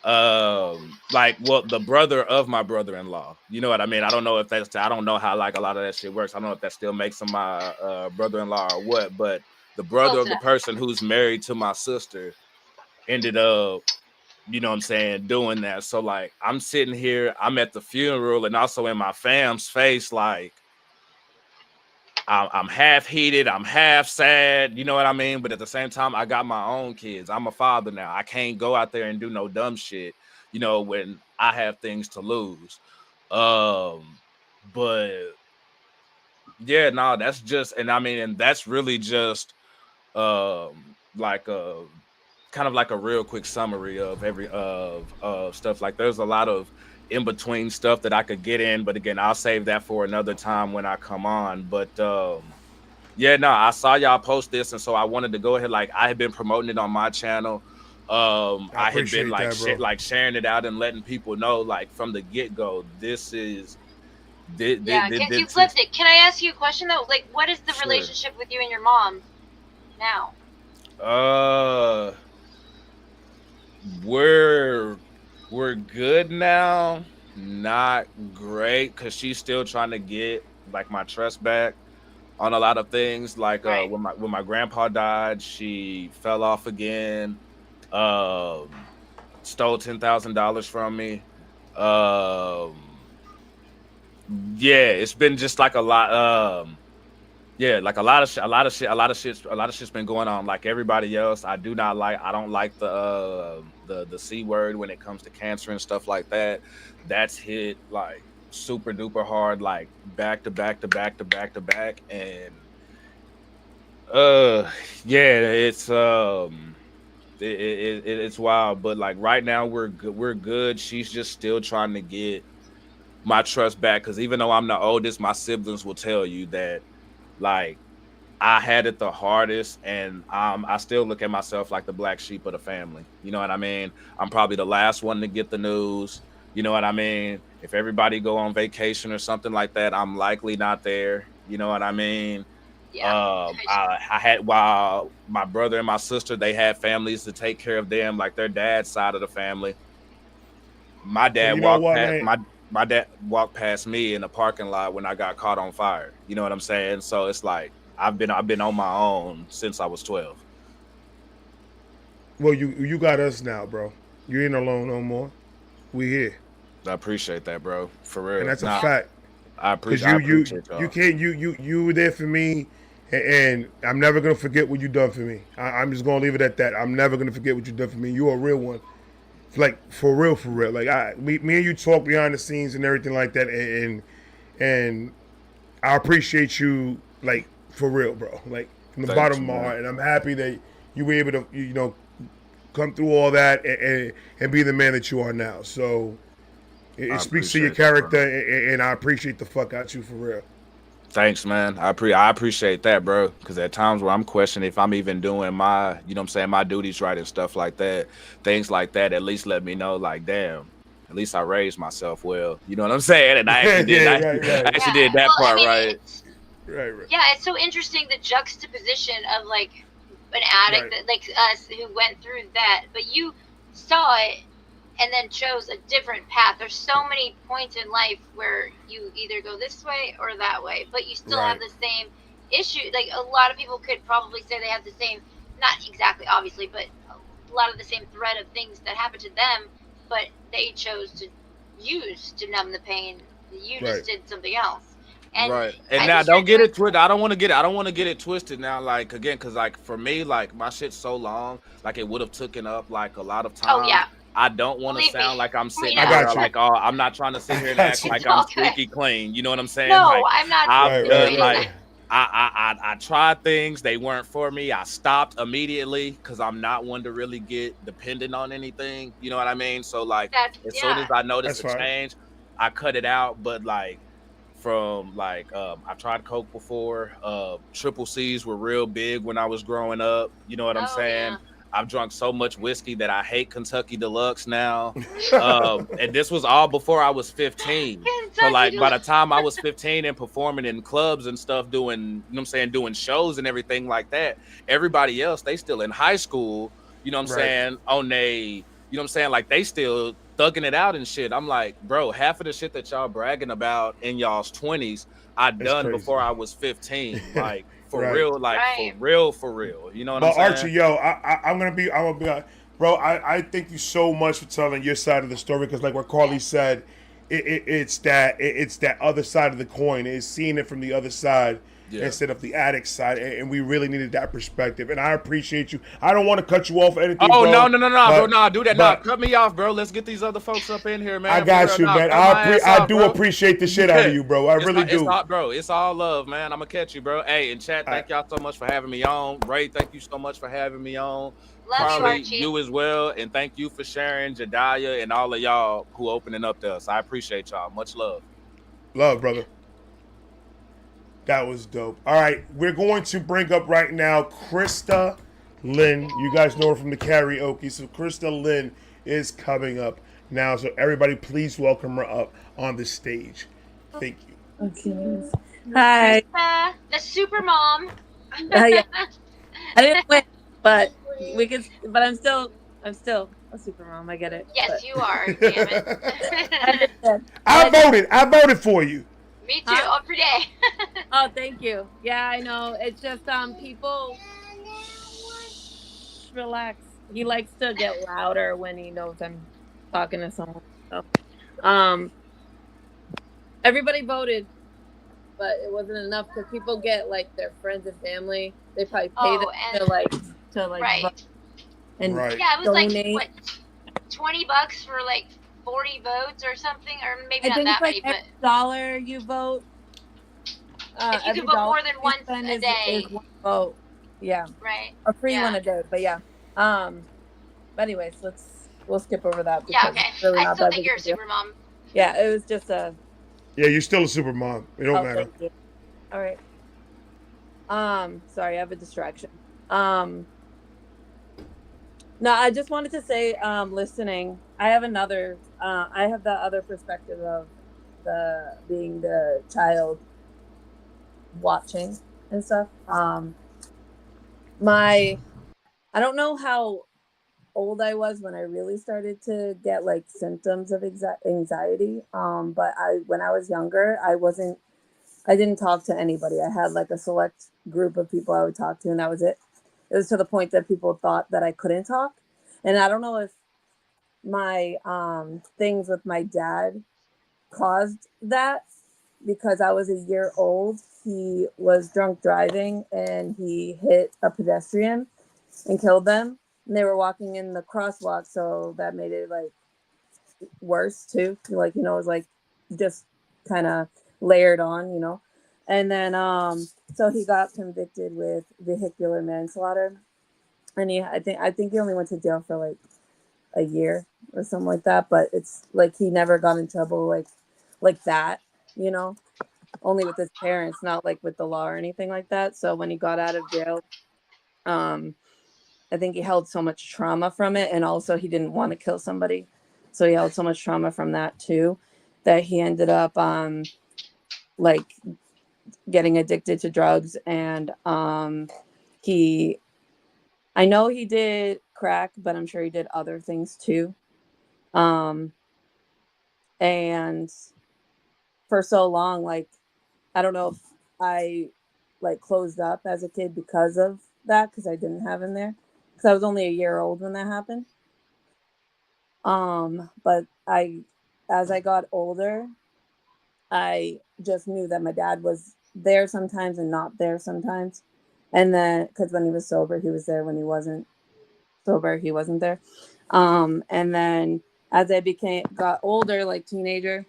Like, well, the brother of my brother-in-law. You know what I mean? I don't know how like a lot of that shit works. I don't know if that still makes him my brother-in-law or what, but the brother of the person who's married to my sister ended up, you know what I'm saying, doing that. So like I'm sitting here, I'm at the funeral, and also in my fam's face, like I'm half heated, I'm half sad, you know what I mean? But at the same time, I got my own kids. I'm a father now. I can't go out there and do no dumb shit, you know, when I have things to lose. But yeah, no, that's just, and I mean, and that's really just like a kind of like a real quick summary of every of stuff. Like there's a lot of in between stuff that I could get in, but again, I'll save that for another time when I come on. But yeah, no, I saw y'all post this, and so I wanted to go ahead. Like I had been promoting it on my channel. I had been like that, sharing it out and letting people know, like from the get go, this is. Since you flipped it, can I ask you a question though? Like, what is the relationship with you and your mom now? We're good now. Not great, because she's still trying to get like my trust back on a lot of things. Like when my grandpa died, she fell off again. Stole $10,000 from me. Yeah, it's been just like a lot. Yeah, like a lot of shit's been going on. Like everybody else, I don't like the C word when it comes to cancer and stuff like that. That's hit like super duper hard, like back to back to back to back to back. And yeah, it's wild. But like right now we're good. She's just still trying to get my trust back, because even though I'm the oldest, my siblings will tell you that like I had it the hardest, and I still look at myself like the black sheep of the family. You know what I mean? I'm probably the last one to get the news. You know what I mean? If everybody go on vacation or something like that, I'm likely not there. You know what I mean? Yeah. I had, while my brother and my sister, they had families to take care of them, like their dad's side of the family. My dad my dad walked past me in the parking lot when I got caught on fire. You know what I'm saying? So it's like I've been on my own since I was 12. Well, you got us now, bro. You ain't alone no more. We here. I appreciate that, bro. For real. And that's a fact. I appreciate y'all. You can't you were there for me, and I'm never gonna forget what you done for me. I'm just gonna leave it at that. I'm never gonna forget what you done for me. You a real one. Like for real. Like me and you talk behind the scenes and everything like that, and I appreciate you, like for real, bro. Like from the bottom of my heart, and I'm happy that you were able to come through all that and be the man that you are now. So it speaks to your character, and I appreciate the fuck out you for real. Thanks, man. I appreciate that, bro. Because at times where I'm questioning if I'm even doing my, you know what I'm saying, my duties right and stuff like that, things like that, at least let me know, like, damn, at least I raised myself well. You know what I'm saying? And I actually did. I actually did that part right. Right. Yeah, it's so interesting, the juxtaposition of like an addict that, like us, who went through that, but you saw it and then chose a different path. There's so many points in life where you either go this way or that way, but you still have the same issue. Like a lot of people could probably say they have the same, not exactly, obviously, but a lot of the same thread of things that happened to them, but they chose to use to numb the pain. You just did something else. And Right. And I now just don't started get doing. it twisted. I don't want to get it twisted now. Like again, cause like for me, like my shit's so long, like it would have taken up like a lot of Oh time. yeah, I don't want to believe me, sound like I'm I sitting I know. here got you. like, oh, I'm not trying to sit I here and got act you. like It's I'm all good. squeaky clean. You know what I'm saying? No, Like I'm not I've Right. insinuating like that. I tried things, they weren't for me. I stopped immediately because I'm not one to really get dependent on anything. You know what I mean? So like That's as soon as yeah. I noticed That's a fine. change, I cut it out. But like from like I tried coke before. Triple C's were real big when I was growing up. You know what I'm Oh saying? yeah. I've drunk so much whiskey that I hate Kentucky Deluxe now. And this was all before I was 15. So Kentucky. like by the time I was 15 and performing in clubs and stuff, doing, you know what I'm saying, doing shows and everything like that, everybody else, they still in high school, you know what I'm Right. saying, on they, you know what I'm saying, like they still thugging it out and shit. I'm like, bro, half of the shit that y'all bragging about in y'all's 20s, I It's done crazy. before I was 15. Like for Right. real, like Right. for real. You know what I'm But saying? Archie, yo, I'm gonna be, bro. I thank you so much for telling your side of the story because, like what Carly Yes. said, it's that other side of the coin. It's seeing it from the other side Yeah. instead of the addict side, and we really needed that perspective. And I appreciate you. I don't want to cut you off or anything, Oh bro. no, bro, But nah, do that, nah, but cut me off, bro. Let's get these other folks up in here, I man. For real, got you, nah, man. cut my ass I off, do bro. appreciate the shit out of you, bro. I really It's do. all, bro. It's all love, man. I'm gonna catch you, bro. Hey, and chat, I, thank y'all so much for having me on. Ray, thank you so much for having me on. Love you, Carly, Archie. you as well, and thank you for sharing, Jediah, and all of y'all who opening up to us. I appreciate y'all. Much love. love, brother. That was dope. All right, we're going to bring up right now Krista Lynn. You guys know her from the karaoke. So Krista Lynn is coming up now. So everybody, please welcome her up on the stage. Thank you. Okay. Hi. The super mom. Yeah, I didn't win, but we could. But I'm still a super mom. I get it. Yes, But you are. Damn it. I understand. But I voted for you. Me too. huh? Every day. Oh, thank you. Yeah, I know. It's just people. Relax. He likes to get louder when he knows I'm talking to someone. So, um, everybody voted, but it wasn't enough because people get like their friends and family. They probably pay them Oh, to and vote right. and Right. Yeah, it was like donate. what, $20 for like 40 votes or something, or maybe I not think that it's like many, every but dollar you vote, if you every could vote dollar more than you once spend a is day, one vote. Yeah, right? a free one Yeah. a day. But yeah, but anyways, we'll skip over that Yeah. because Okay. it's really I not still that think big you're of a a deal. super mom. Yeah, it was just a. Yeah, you're still a super mom. It don't Oh, matter. thank you. All right. Sorry, I have a distraction. No, I just wanted to say, listening. I have another. I have the other perspective of the being the child watching and stuff. My I don't know how old I was when I really started to get like symptoms of anxiety. But when I was younger, I didn't talk to anybody. I had like a select group of people I would talk to, and that was it. It was to the point that people thought that I couldn't talk, and I don't know if my things with my dad caused that because I was a year old. He was drunk driving and he hit a pedestrian and killed them. And they were walking in the crosswalk, so that made it like worse too. Like, it was like just kind of layered on. And then so he got convicted with vehicular manslaughter. And I think he only went to jail for like a year or something like that, but it's like he never got in trouble like that, you know, only with his parents, not like with the law or anything like that. So when he got out of jail, um I think he held so much trauma from it, and also he didn't want to kill somebody. So he held so much trauma from that too that he ended up like getting addicted to drugs, and he I know he did crack, but I'm sure he did other things too. Um and for so long, like, I don't know if I like closed up as a kid because of that, because I didn't have him there, because I was only a year old when that happened. But as I got older, I just knew that my dad was there sometimes and not there sometimes. And then, because when he was sober, he was there. When he wasn't sober, he wasn't there. And then as I got older, like teenager,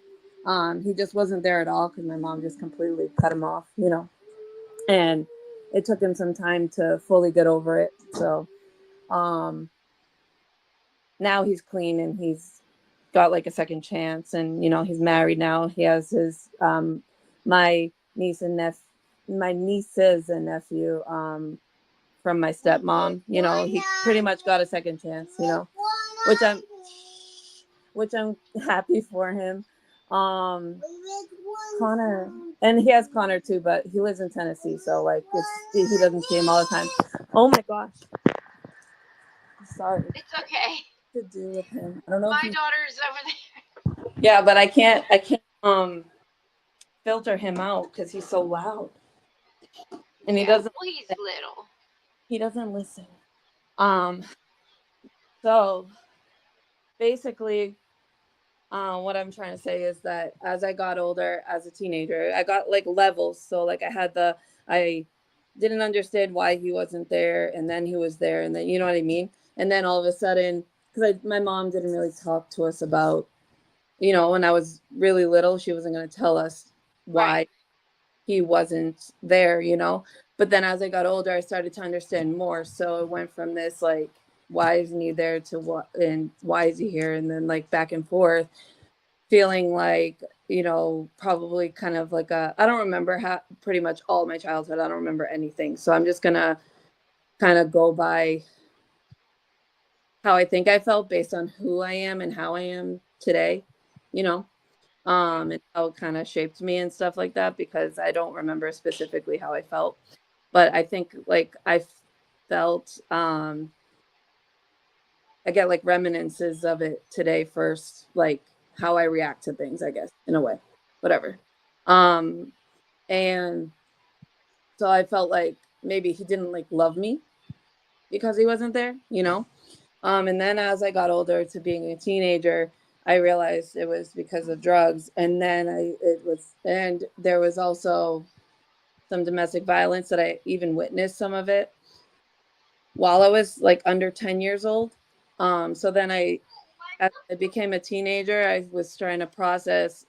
he just wasn't there at all because my mom just completely cut him off, you know. And it took him some time to fully get over it. So now he's clean and he's got like a second chance, and you know, he's married now. He has his my nieces and nephew from my stepmom. You know, he pretty much got a second chance, you know, which I'm happy for him. Connor, and he has Connor too, but he lives in Tennessee, so like he doesn't see him all the time. Oh my gosh, sorry. It's okay. To do with him, I don't know. My daughter's over there. Yeah, but I can't filter him out because he's so loud, and he doesn't. Well, he's little. He doesn't listen. So basically, what I'm trying to say is that as I got older, as a teenager, I got like levels. So like I didn't understand why he wasn't there, and then he was there, and then you know what I mean. And then all of a sudden, because my mom didn't really talk to us about, you know, when I was really little, she wasn't going to tell us why he wasn't there, you know. But then as I got older, I started to understand more. So it went from this like, why isn't he there, to what, and why is he here, and then like back and forth, feeling like, you know, probably kind of like I don't remember pretty much all my childhood. I don't remember anything. So I'm just gonna kind of go by how I think I felt based on who I am and how I am today, you know, and how it kind of shaped me and stuff like that, because I don't remember specifically how I felt. But I think like I felt, I get like reminiscences of it today first, like how I react to things, I guess, in a way, whatever. And so I felt like maybe he didn't like love me because he wasn't there, you know? And then as I got older to being a teenager, I realized it was because of drugs. And then and there was also some domestic violence that I even witnessed some of it while I was like under 10 years old. So then as I became a teenager, I was trying to process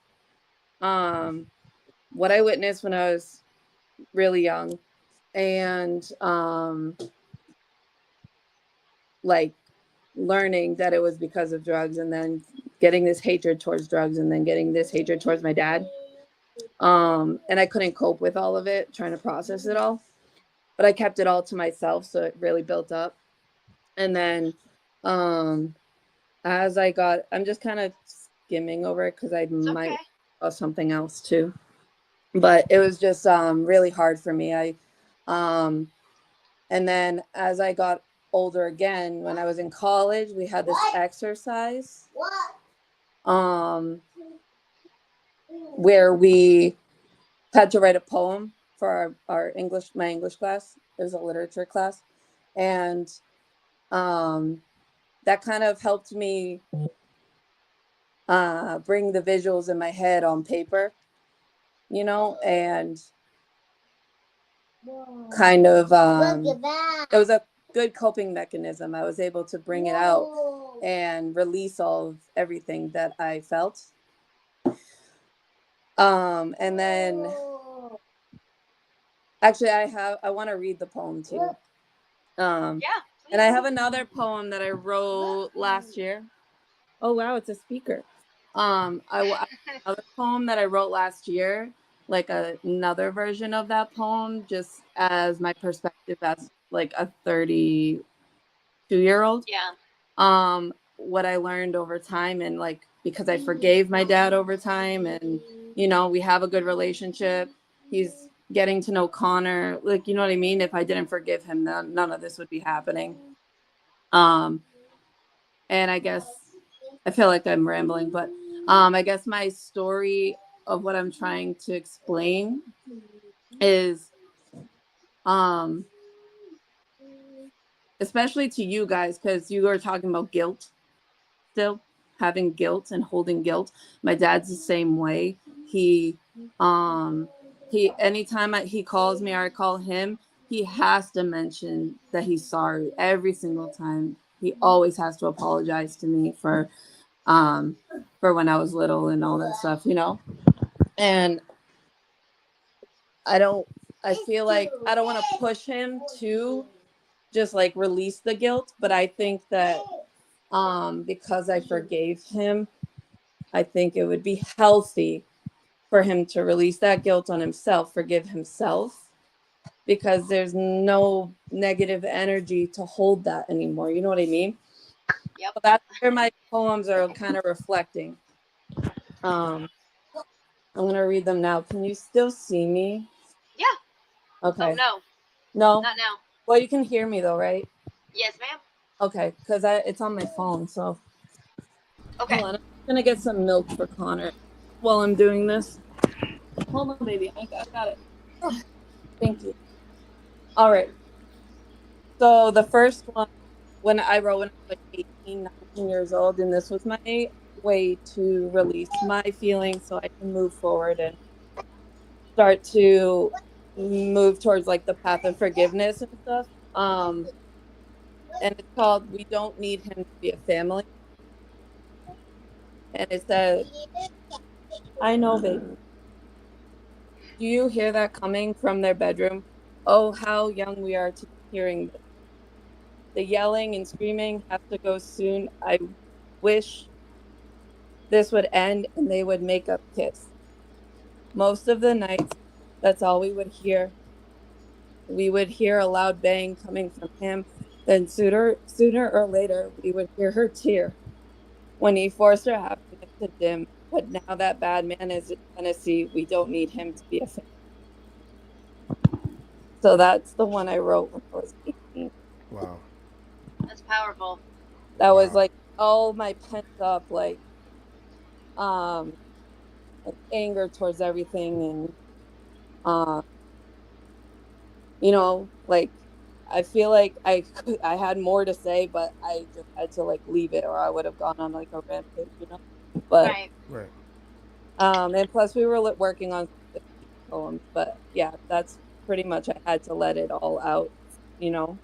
what I witnessed when I was really young, and like learning that it was because of drugs, and then getting this hatred towards drugs, and then getting this hatred towards my dad. And I couldn't cope with all of it, trying to process it all, but I kept it all to myself, so it really built up. And then as I'm just kind of skimming over it because I might have something else too, but it was just really hard for me. And then as I got older again, when I was in college, we had this exercise where we had to write a poem for my English class. It was a literature class, and that kind of helped me bring the visuals in my head on paper, you know, and kind of it was a good coping mechanism. I was able to bring it out and release all of everything that I felt. And then actually I want to read the poem too. Yeah. And I have another poem that I wrote last year. Oh wow, it's a speaker. Another poem that I wrote last year, like another version of that poem, just as my perspective as like a 32-year-old. Yeah. What I learned over time, and like because I forgave my dad over time, and you know, we have a good relationship. He's getting to know Connor, like, you know what I mean? If I didn't forgive him, then none of this would be happening. And I guess I feel like I'm rambling, but I guess my story of what I'm trying to explain is Um, especially to you guys, because you were talking about guilt, still having guilt and holding guilt. My dad's the same way. He anytime he calls me or I call him, he has to mention that he's sorry every single time. He always has to apologize to me for when I was little and all that stuff, you know. And I don't. I feel like I don't want to push him to just like release the guilt, but I think that because I forgave him, I think it would be healthy for him to release that guilt on himself, forgive himself, because there's no negative energy to hold that anymore. You know what I mean? Yep. So that's where my poems are kind of reflecting. I'm gonna read them now. Can you still see me? Yeah. Okay. Oh, no. No. Not now. Well, you can hear me though, right? Yes, ma'am. Okay, because it's on my phone. So Okay. hold on. I'm gonna get some milk for Connor while I'm doing this. Hold on, baby. I got it. Oh, thank you. All right. So the first one, when I wrote when I was like 18, 19 years old, and this was my way to release my feelings so I can move forward and start to move towards like the path of forgiveness and stuff. And it's called "We Don't Need Him to Be a Family," and it says, "I know, baby. Do you hear that coming from their bedroom? Oh, how young we are to be hearing this. The yelling and screaming has to go soon. I wish this would end and they would make up kiss. Most of the nights, that's all we would hear. We would hear a loud bang coming from him. Then sooner or later, we would hear her tear when he forced her happiness to dim. But now that bad man is in Tennessee, we don't need him to be a fan." So that's the one I wrote when I was 18. Wow. That's powerful. That was Wow. like all my pent up um like anger towards everything, and uh you know, like I feel like I had more to say, but I just had to like leave it or I would have gone on like a rampage, you know. But Right. Right. and plus we were working on specific poems, but yeah, that's pretty much I had to let it all out, you know.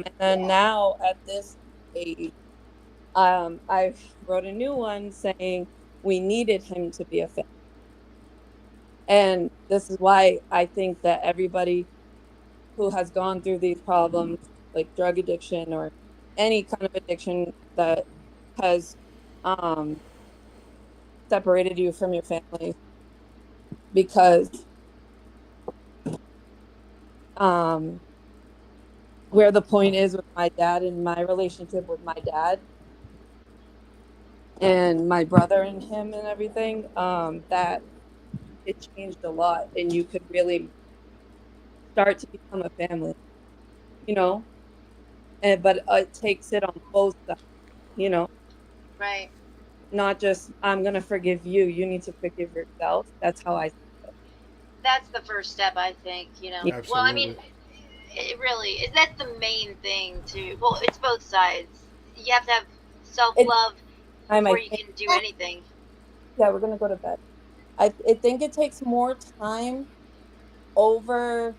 And then now at this age, I wrote a new one saying we needed him to be a fan. And this is why I think that everybody who has gone through these problems, like drug addiction or any kind of addiction that has um, separated you from your family, because um, where the point is with my dad and my relationship with my dad and my brother and him and everything, that it changed a lot and you could really start to become a family, you know. And but it takes it on both sides, you know, Right. not just I'm gonna forgive you, you need to forgive yourself. That's how I see That's the first step, I think. it. Well, I mean, Absolutely. it really is. That's the main thing, too. Well, it's both sides. You have to have self It's love time I before you think, can do anything. yeah, we're gonna go to bed. I think it takes more time over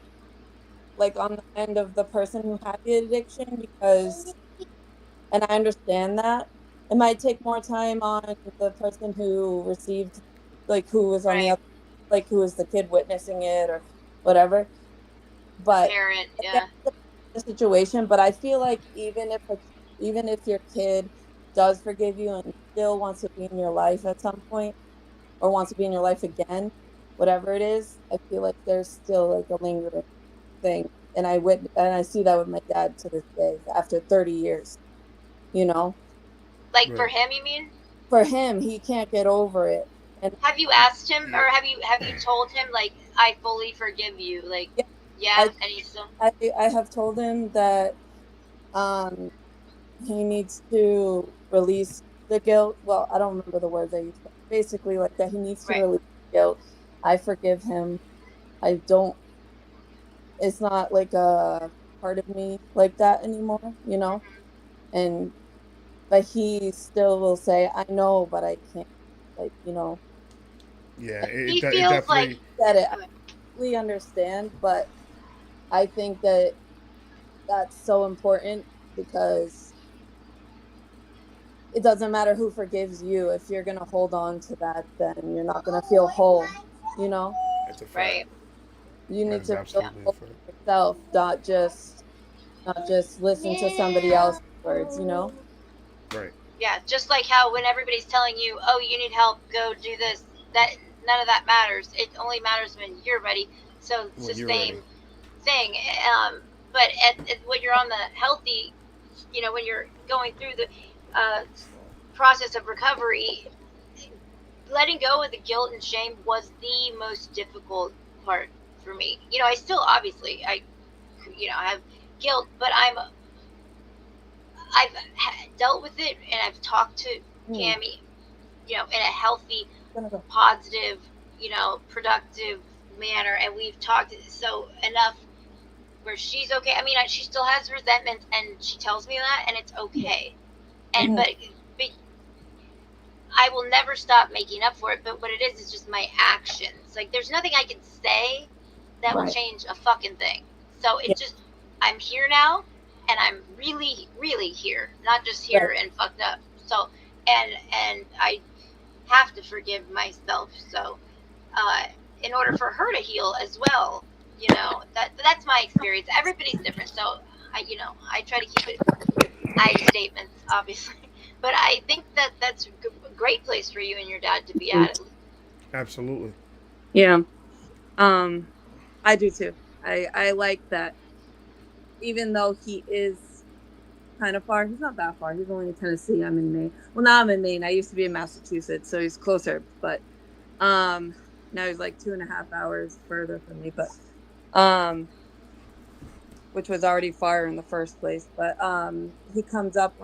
like on the end of the person who had the addiction, because and I understand that it might take more time on the person who received, like who was on the Right. other, like who was the kid witnessing it or whatever. The But parent, again, yeah. the situation. But I feel like even if your kid does forgive you and still wants to be in your life at some point or wants to be in your life again, whatever it is, I feel like there's still like a lingering thing. And I see that with my dad to this day after 30 years, you know. Like for Right. him, you mean? For him, he can't get over it. And Have you asked him, or have you told him like I fully forgive you? Like, yeah, yeah, I and he's still I have told him that um he needs to release the guilt. Well, I don't remember the words I used, but basically like that he needs to right. release the guilt. I forgive him. I don't it's not like a part of me like that anymore, you know? And but he still will say, I know, but I can't. Like, you know, Yeah, He it feels like definitely. get it. I go ahead. completely understand, but I think that that's so important because it doesn't matter who forgives you. If you're gonna hold on to that, then you're not gonna feel whole, you know? It's a fact. Right. You That need is to feel absolutely a whole fact. yourself, not just listen to somebody else's words, you know? Right. Yeah, just like how when everybody's telling you, "Oh, you need help, go do this," that none of that matters. It only matters when you're ready. So it's the When you're same ready. thing. But when you're on the healthy, you know, when you're going through the uh, process of recovery, letting go of the guilt and shame was the most difficult part for me. You know, I still obviously I have guilt, but I've dealt with it and I've talked to Mm, Cammy, you know, in a healthy, gonna go. positive, you know, productive manner, and we've talked so enough where she's okay. I mean, she still has resentment, and she tells me that, and it's okay. And Mhm. but I will never stop making up for it. But what it is just my actions. Like, there's nothing I can say that will Right. change a fucking thing. So Yeah. it's just I'm here now, and I'm really, really here, not just here Right. and fucked up. So and I have to forgive myself. So in order for her to heal as well, you know, that's my experience. Everybody's different. So I try to keep it I statements, obviously. But I think that's a great place for you and your dad to be at. Absolutely. Yeah. I do too. I like that. Even though he is kind of far, he's not that far. He's only in Tennessee. I'm in Maine. Well, now I'm in Maine. I used to be in Massachusetts, so he's closer. But um, now he's like 2.5 hours further from me. But which was already far in the first place. But he comes up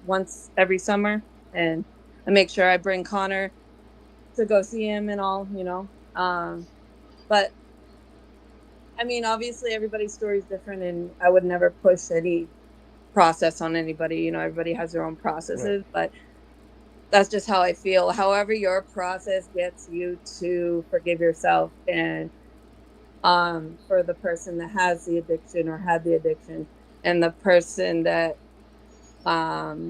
once every summer, and I make sure I bring Connor to go see him and all. You know. But I mean, obviously, everybody's story is different, and I would never push any process on anybody. You know, everybody has their own Right. processes, but that's just how I feel. However, your process gets you to forgive yourself, and for the person that has the addiction or had the addiction, and the person that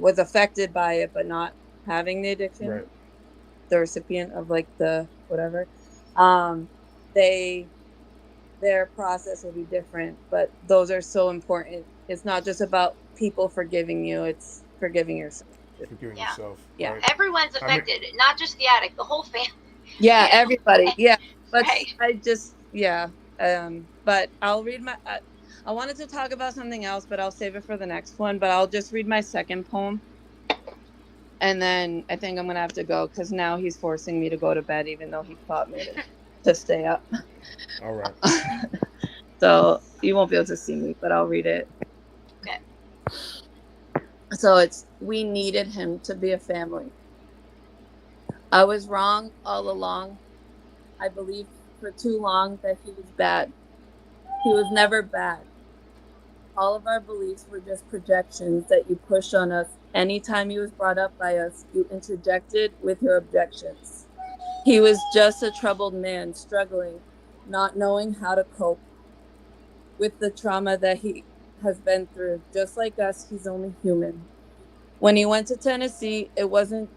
was affected by it but not having the addiction, Right. the recipient of like the whatever, um, they their process will be different, but those are so important. It's not just about people forgiving you, it's forgiving yourself too. Forgiving Yeah. yourself. Yeah. Right. Everyone's I mean, affected, not just the addict, the whole family. Yeah, You everybody. know, Yeah. But right? I just yeah. But I'll read my I wanted to talk about something else, but I'll save it for the next one, but I'll just read my second poem and then I think I'm going to have to go cuz now he's forcing me to go to bed even though he fought me to stay up. all right. So you won't be able to see me, but I'll read it. Okay. So it's we needed him to be a family. I was wrong all along. I believed for too long that he was bad. He was never bad. All of our beliefs were just projections that you pushed on us. Anytime he was brought up by us, you interjected with your objections. He was just a troubled man, struggling, not knowing how to cope with the trauma that he has been through. Just like us, he's only human. When he went to Tennessee, it wasn't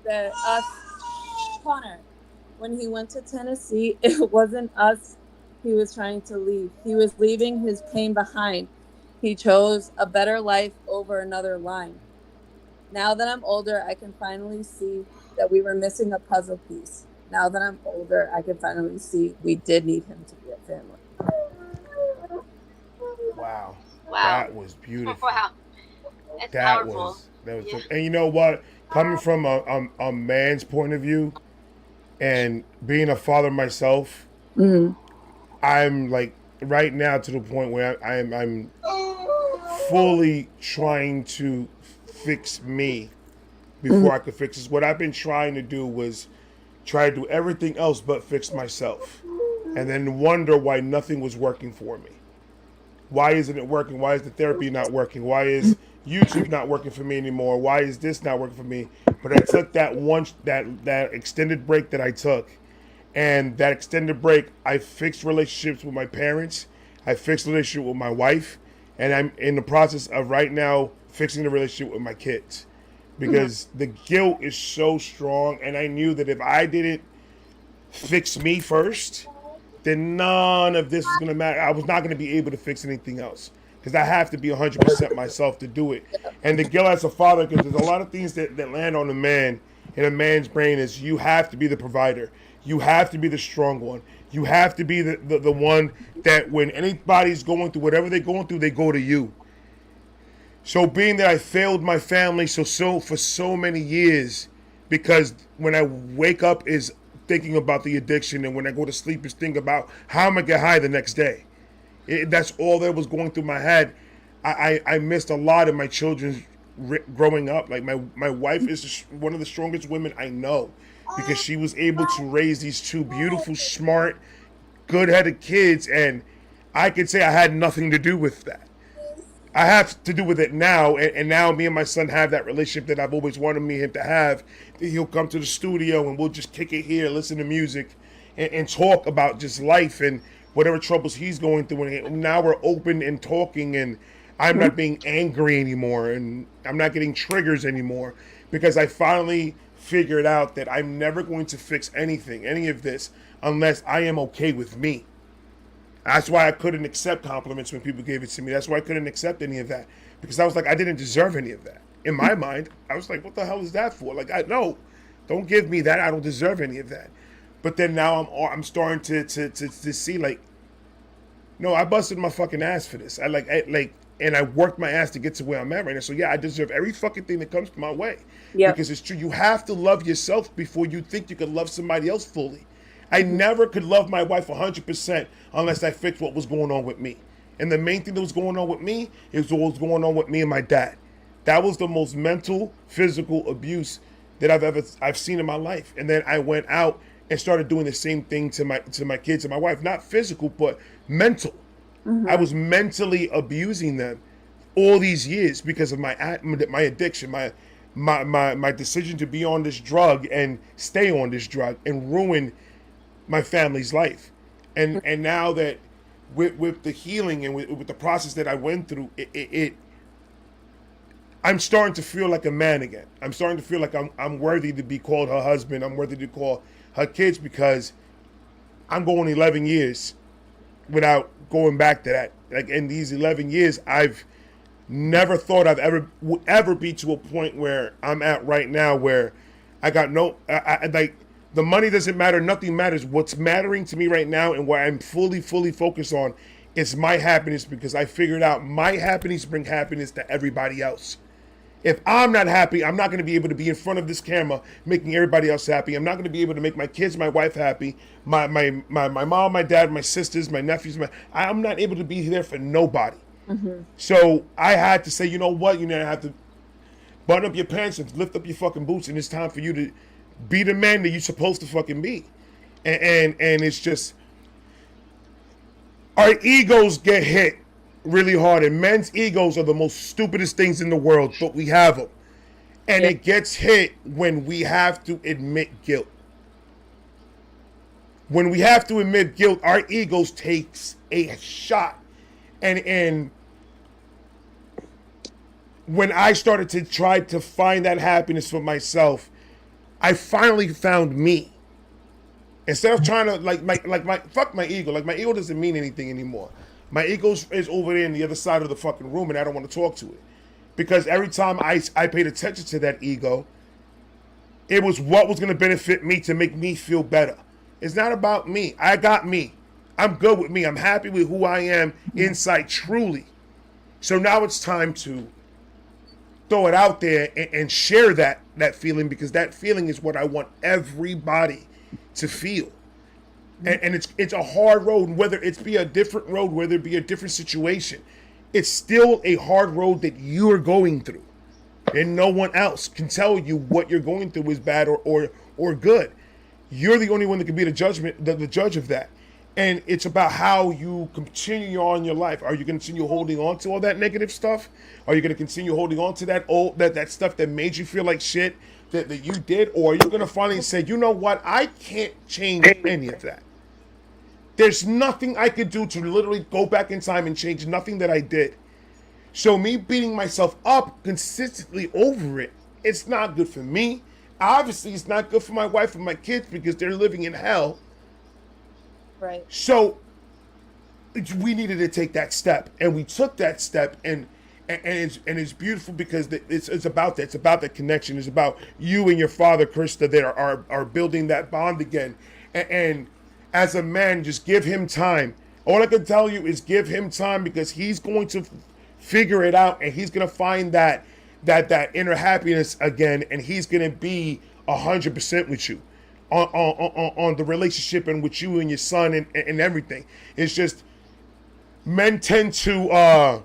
that us, Connor. When he went to Tennessee, it wasn't us he was trying to leave. He was leaving his pain behind. He chose a better life over another line. Now that I'm older, I can finally see that we were missing a puzzle piece. Now that I'm older, I can finally see we did need him to be a family. Wow. Wow. That was beautiful. Wow. It's powerful. That was Yeah. and you know what? Coming from a man's point of view and being a father myself, Mm-hmm. I'm like right now to the point where I'm fully trying to fix me Mm-hmm. before I could fix this. What I've been trying to do was try to do everything else but fix myself. and then wonder why nothing was working for me. Why isn't it working? Why is the therapy not working? Why is YouTube not working for me anymore? Why is this not working for me? But I took that extended break that I took, and that extended break, I fixed relationships with my parents. I fixed relationship with my wife, and I'm in the process of right now fixing the relationship with my kids, because the guilt is so strong, and I knew that if I didn't fix me first, then none of this was going to matter. I was not going to be able to fix anything else, because I have to be 100% myself to do it. And the guilt as a father, because there's a lot of things that land on a man, in a man's brain, is you have to be the provider. You have to be the strong one. You have to be the one that when anybody's going through whatever they're going through, they go to you. So being that I failed my family so for so many years, because when I wake up is thinking about the addiction, and when I go to sleep is thinking about how I'm gonna get high the next day. That's all that was going through my head. I missed a lot of my children's growing up. Like my wife is one of the strongest women I know, because she was able to raise these two beautiful, smart, good-headed kids, and I could say I had nothing to do with that. I have to do with it now, and now me and my son have that relationship that I've always wanted him to have. He'll come to the studio and we'll just kick it here, listen to music, and talk about just life and whatever troubles he's going through. And now we're open and talking, and I'm not being angry anymore, and I'm not getting triggers anymore, because I finally figured out that I'm never going to fix anything, any of this, unless I am okay with me. That's why I couldn't accept compliments when people gave it to me. That's why I couldn't accept any of that, because I was like, I didn't deserve any of that. In my mind, I was like, what the hell is that for? Like, no, don't give me that. I don't deserve any of that. But then now I'm starting to see, like, no, I busted my fucking ass for this. And I worked my ass to get to where I'm at right now. So yeah, I deserve every fucking thing that comes my way. Yeah. Because it's true. You have to love yourself before you think you can love somebody else fully. I never could love my wife 100% unless I fixed what was going on with me. And the main thing that was going on with me is what was going on with me and my dad. That was the most mental, physical abuse that I've seen in my life. And then I went out and started doing the same thing to my kids and my wife. Not physical, but mental. I was mentally abusing them all these years because of my addiction, my decision to be on this drug and stay on this drug and ruin my family's life. And now that with the healing and with the process that I went through, I'm starting to feel like a man again. I'm starting to feel like I'm worthy to be called her husband. I'm worthy to call her kids, because I'm going 11 years without going back to that. Like, in these 11 years, I've never thought would ever be to a point where I'm at right now, where I got like, the money doesn't matter, nothing matters. What's mattering to me right now, and what I'm fully focused on, is my happiness, because I figured out my happiness brings happiness to everybody else. If I'm not happy, I'm not going to be able to be in front of this camera making everybody else happy. I'm not going to be able to make my kids, my wife happy, my mom, my dad, my sisters, my nephews. I'm not able to be there for nobody. So I had to say, you know what? You have to button up your pants and lift up your fucking boots, and it's time for you to be the man that you're supposed to fucking be. And it's just, our egos get hit really hard, and men's egos are the most stupidest things in the world, but we have them. And it gets hit when we have to admit guilt. When we have to admit guilt, our egos takes a shot. And when I started to try to find that happiness for myself, I finally found me. Instead of trying to fuck my ego. Like, my ego doesn't mean anything anymore. My ego is over there in the other side of the fucking room, and I don't want to talk to it. Because every time I paid attention to that ego, it was what was going to benefit me to make me feel better. It's not about me. I got me. I'm good with me. I'm happy with who I am inside, truly. So now it's time to throw it out there and share that feeling, because that feeling is what I want everybody to feel. And it's a hard road, whether it's be a different road, whether it be a different situation. It's still a hard road that you're going through. And no one else can tell you what you're going through is bad or good. You're the only one that can be the judge of that. And it's about how you continue on your life. Are you going to continue holding on to all that negative stuff? Are you going to continue holding on to that stuff that made you feel like shit that you did? Or are you going to finally say, you know what? I can't change any of that. There's nothing I could do to literally go back in time and change nothing that I did. So me beating myself up consistently over it, it's not good for me. Obviously, it's not good for my wife and my kids because they're living in hell. Right. So we needed to take that step, and we took that step, and it's beautiful because it's about that. It's about the connection. It's about you and your father, Krista, that are building that bond again. And as a man, just give him time. All I can tell you is give him time because he's going to figure it out, and he's going to find that inner happiness again, and he's going to be 100% with you on the relationship and with you and your son and everything. It's just men tend to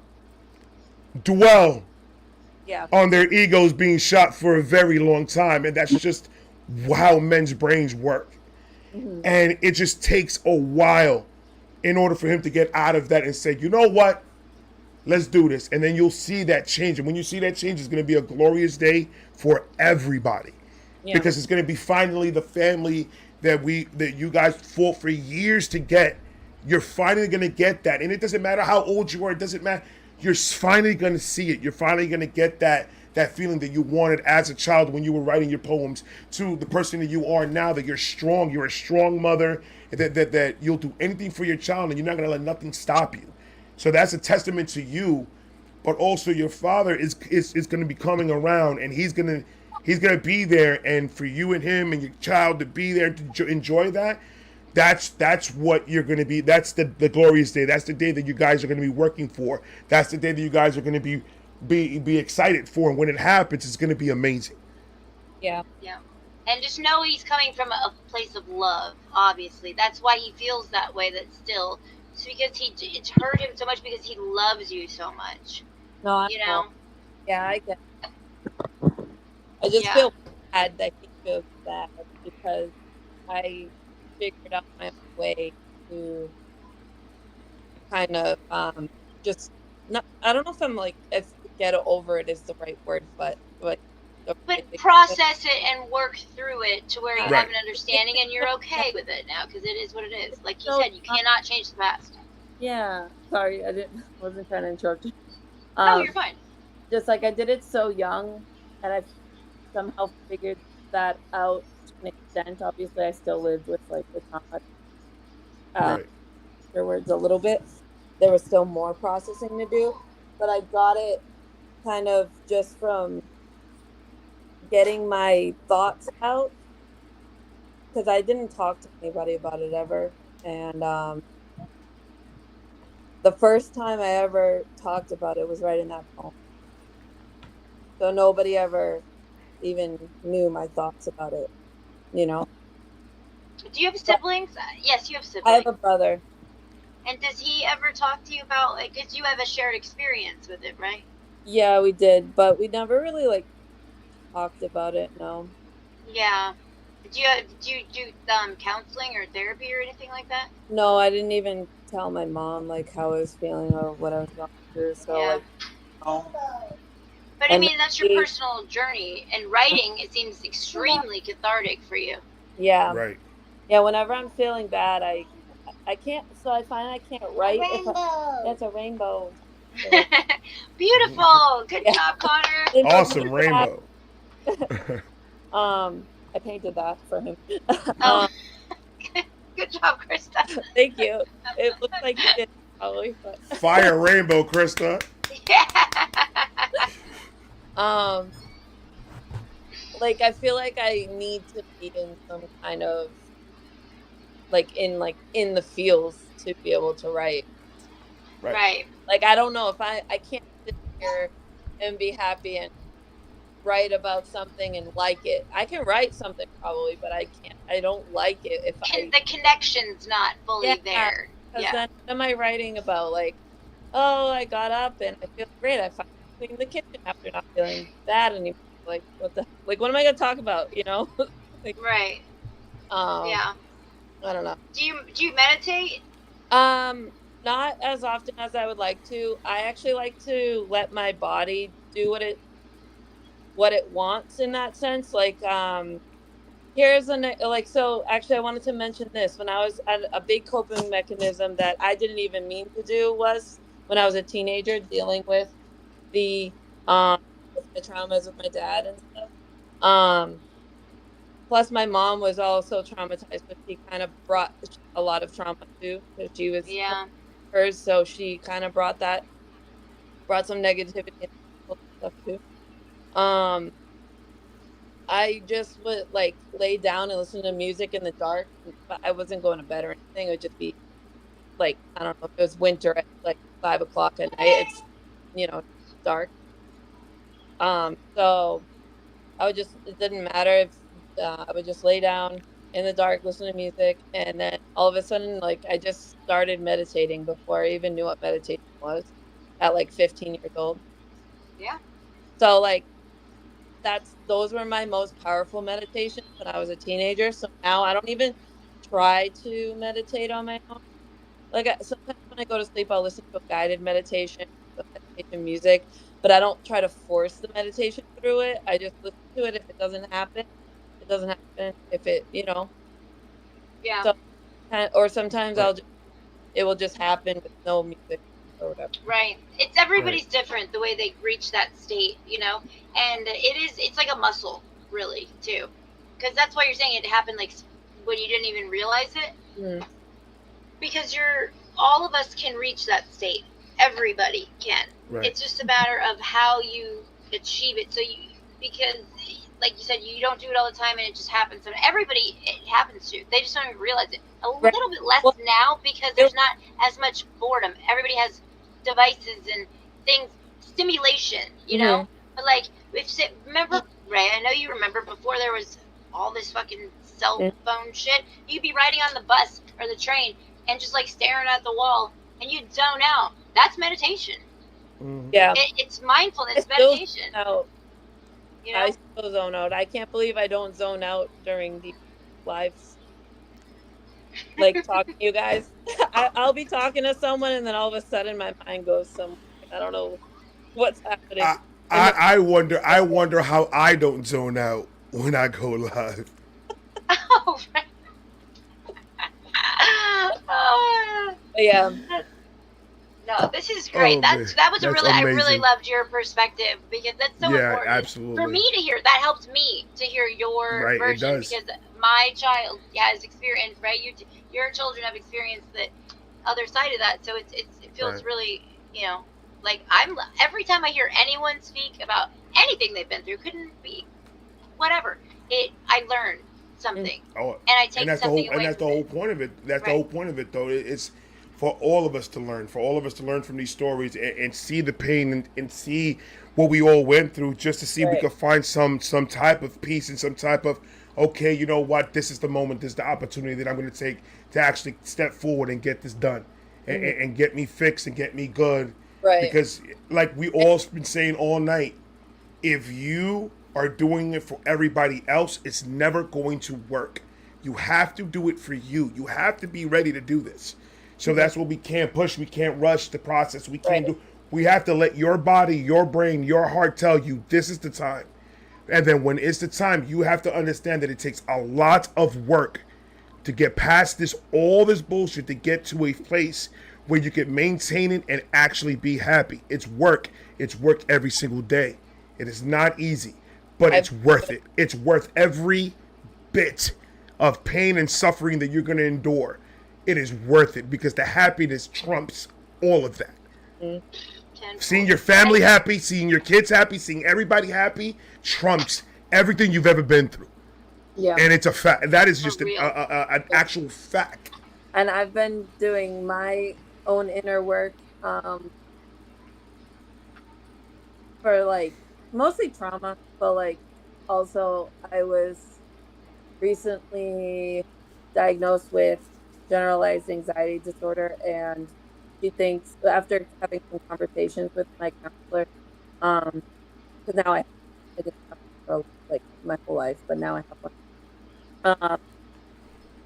dwell Yeah. on their egos being shot for a very long time, and that's just how men's brains work. Mm-hmm. And it just takes a while in order for him to get out of that and say, you know what, let's do this. And then you'll see that change, and when you see that change, it's going to be a glorious day for everybody. Yeah. Because it's going to be finally the family that you guys fought for years to get. You're finally going to get that. And it doesn't matter how old you are. It doesn't matter. You're finally going to see it. You're finally going to get that feeling that you wanted as a child when you were writing your poems, to the person that you are now, that you're strong. You're a strong mother, that you'll do anything for your child, and you're not going to let nothing stop you. So that's a testament to you. But also your father is going to be coming around, and he's going to be there, and for you and him and your child to be there to enjoy that. That's what you're going to be. That's the glorious day. That's the day that you guys are going to be working for. That's the day that you guys are going to be excited for. And when it happens, it's going to be amazing. Yeah. Yeah. And just know he's coming from a place of love, obviously. That's why he feels that way, that still. It's because it's hurt him so much because he loves you so much. No, I You know? Yeah, I get it. I just Yeah. feel bad that he feels bad because I figured out my own way to kind of just not. I don't know if I'm like, if get over it is the right word, but process it and work through it to where you Right. have an understanding and you're okay with it now, because it is what it is. Like you said, you cannot change the past. Yeah. Sorry, wasn't trying to interrupt you. No, you're fine. Just like I did it so young, and I somehow figured that out to an extent. Obviously, I still lived with like the trauma Right. afterwards a little bit. There was still more processing to do, but I got it kind of just from getting my thoughts out, because I didn't talk to anybody about it ever. And the first time I ever talked about it was writing that poem. So nobody ever even knew my thoughts about it, you know? Do you have siblings? Yes, you have siblings. I have a brother. And does he ever talk to you about, like, because you have a shared experience with it, right? Yeah, we did, but we never really like talked about it. No. Yeah. Do you do counseling or therapy or anything like that? No, I didn't even tell my mom like how I was feeling or what I was going through. So Yeah. like, no. But I mean, that's your personal journey, and writing, it seems extremely cathartic for you. Yeah. Right. Yeah. Whenever I'm feeling bad, I can't. So I find I can't write. That's a rainbow. Beautiful. Good job, Connor. Awesome rainbow. I painted that for him. Oh. Good job, Krista. Thank you. It looks like you did probably, but Fire rainbow, Krista. Yeah. Like I feel like I need to be in some kind of like in the fields to be able to write. Right. Like I don't know if I can't sit here and be happy and write about something and like it. I can write something probably, but I don't like it if the connection's not fully there. Because then what am I writing about? Like, oh, I got up and I feel great. I finally cleaned the kitchen after not feeling bad anymore. Like what am I gonna talk about? You know? Right. Yeah. I don't know. Do you meditate? Not as often as I would like to. I actually like to let my body do what it wants in that sense. Like here's like, so actually I wanted to mention this. When I was at a big coping mechanism that I didn't even mean to do was when I was a teenager dealing with the um with the traumas of my dad and stuff. Plus my mom was also traumatized, so she kind of brought a lot of trauma too, because she was Yeah. hers, so she kind of brought some negativity and stuff too. I just would like lay down and listen to music in the dark, but I wasn't going to bed or anything. It would just be like, I don't know, if it was winter at like 5 o'clock at night, it's dark. So I would just, it didn't matter if I would just lay down in the dark, listen to music, and then all of a sudden, like I just started meditating before I even knew what meditation was at like 15 years old. Yeah. So like those were my most powerful meditations when I was a teenager. So now I don't even try to meditate on my own. Like sometimes when I go to sleep, I'll listen to a guided meditation, the meditation music, but I don't try to force the meditation through it. I just listen to it. If it doesn't happen, it doesn't happen. If it. Yeah. So or sometimes Right. it will just happen with no music or whatever. Right. It's everybody's different the way they reach that state, and it's like a muscle, really, too, because that's why you're saying it happened like when you didn't even realize it. Mm. Because all of us can reach that state. Everybody can. Right. It's just a matter of how you achieve it. Because like you said, you don't do it all the time and it just happens. And everybody it happens to. They just don't even realize it. A little bit less now because there's not as much boredom. Everybody has devices and things, stimulation, But like, remember, Ray, I know you remember before there was all this fucking cell phone shit. You'd be riding on the bus or the train and just like staring at the wall and you'd zone out. That's meditation. Mm-hmm. Yeah. It's mindfulness meditation. I still zone out. I can't believe I don't zone out during these lives. Like talking to you guys. I'll be talking to someone and then all of a sudden my mind goes somewhere. I don't know what's happening. I wonder how I don't zone out when I go live. Oh, right. Yeah. No, this is great. Oh, that was I really amazing. loved your perspective because that's so important. Absolutely. For me to hear. That helps me to hear your version it does. because my child has experienced, right? Your children have experienced the other side of that, so it feels really, like every time I hear anyone speak about anything they've been through, couldn't be whatever. I learn something. Oh, and I take that's something the whole, away and that's the whole point of it. That's the whole point of it, though. It's for all of us to learn, from these stories and see the pain and see what we all went through, just to see if we could find some type of peace and some type of, okay, you know what, this is the moment, this is the opportunity that I'm going to take to actually step forward and get this done and get me fixed and get me good. Right. Because like we all been saying all night, if you are doing it for everybody else, it's never going to work. You have to do it for you. You have to be ready to do this. So that's what we can't push. We can't rush the process. We can't do. We have to let your body, your brain, your heart tell you this is the time. And then when it's the time, you have to understand that it takes a lot of work to get past all this bullshit, to get to a place where you can maintain it and actually be happy. It's work. It's work every single day. It is not easy, but it's worth it. It's worth every bit of pain and suffering that you're going to endure. It is worth it because the happiness trumps all of that. Seeing your family happy, seeing your kids happy, seeing everybody happy trumps everything you've ever been through. Yeah. And it's a fact. That is just an actual fact. And I've been doing my own inner work for like mostly trauma, but like also I was recently diagnosed with generalized anxiety disorder, and she thinks, after having some conversations with my counselor, because now I didn't have one for like my whole life, but now I have one.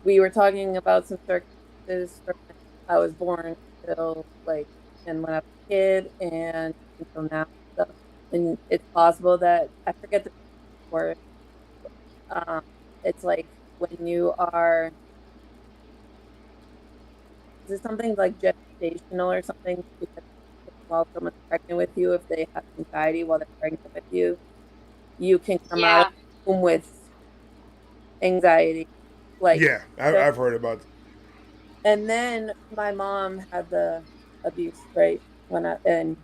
we were talking about some circumstances from when I was born till like, and when I was a kid and until now. Stuff. And it's possible that I forget the word. Um, it's like when you are, is it something like gestational or something? Because while someone's pregnant with you, if they have anxiety while they're pregnant with you can come out of Yeah. the womb with anxiety. Like, Yeah, so, I've heard about. and then my mom had the abuse, right? And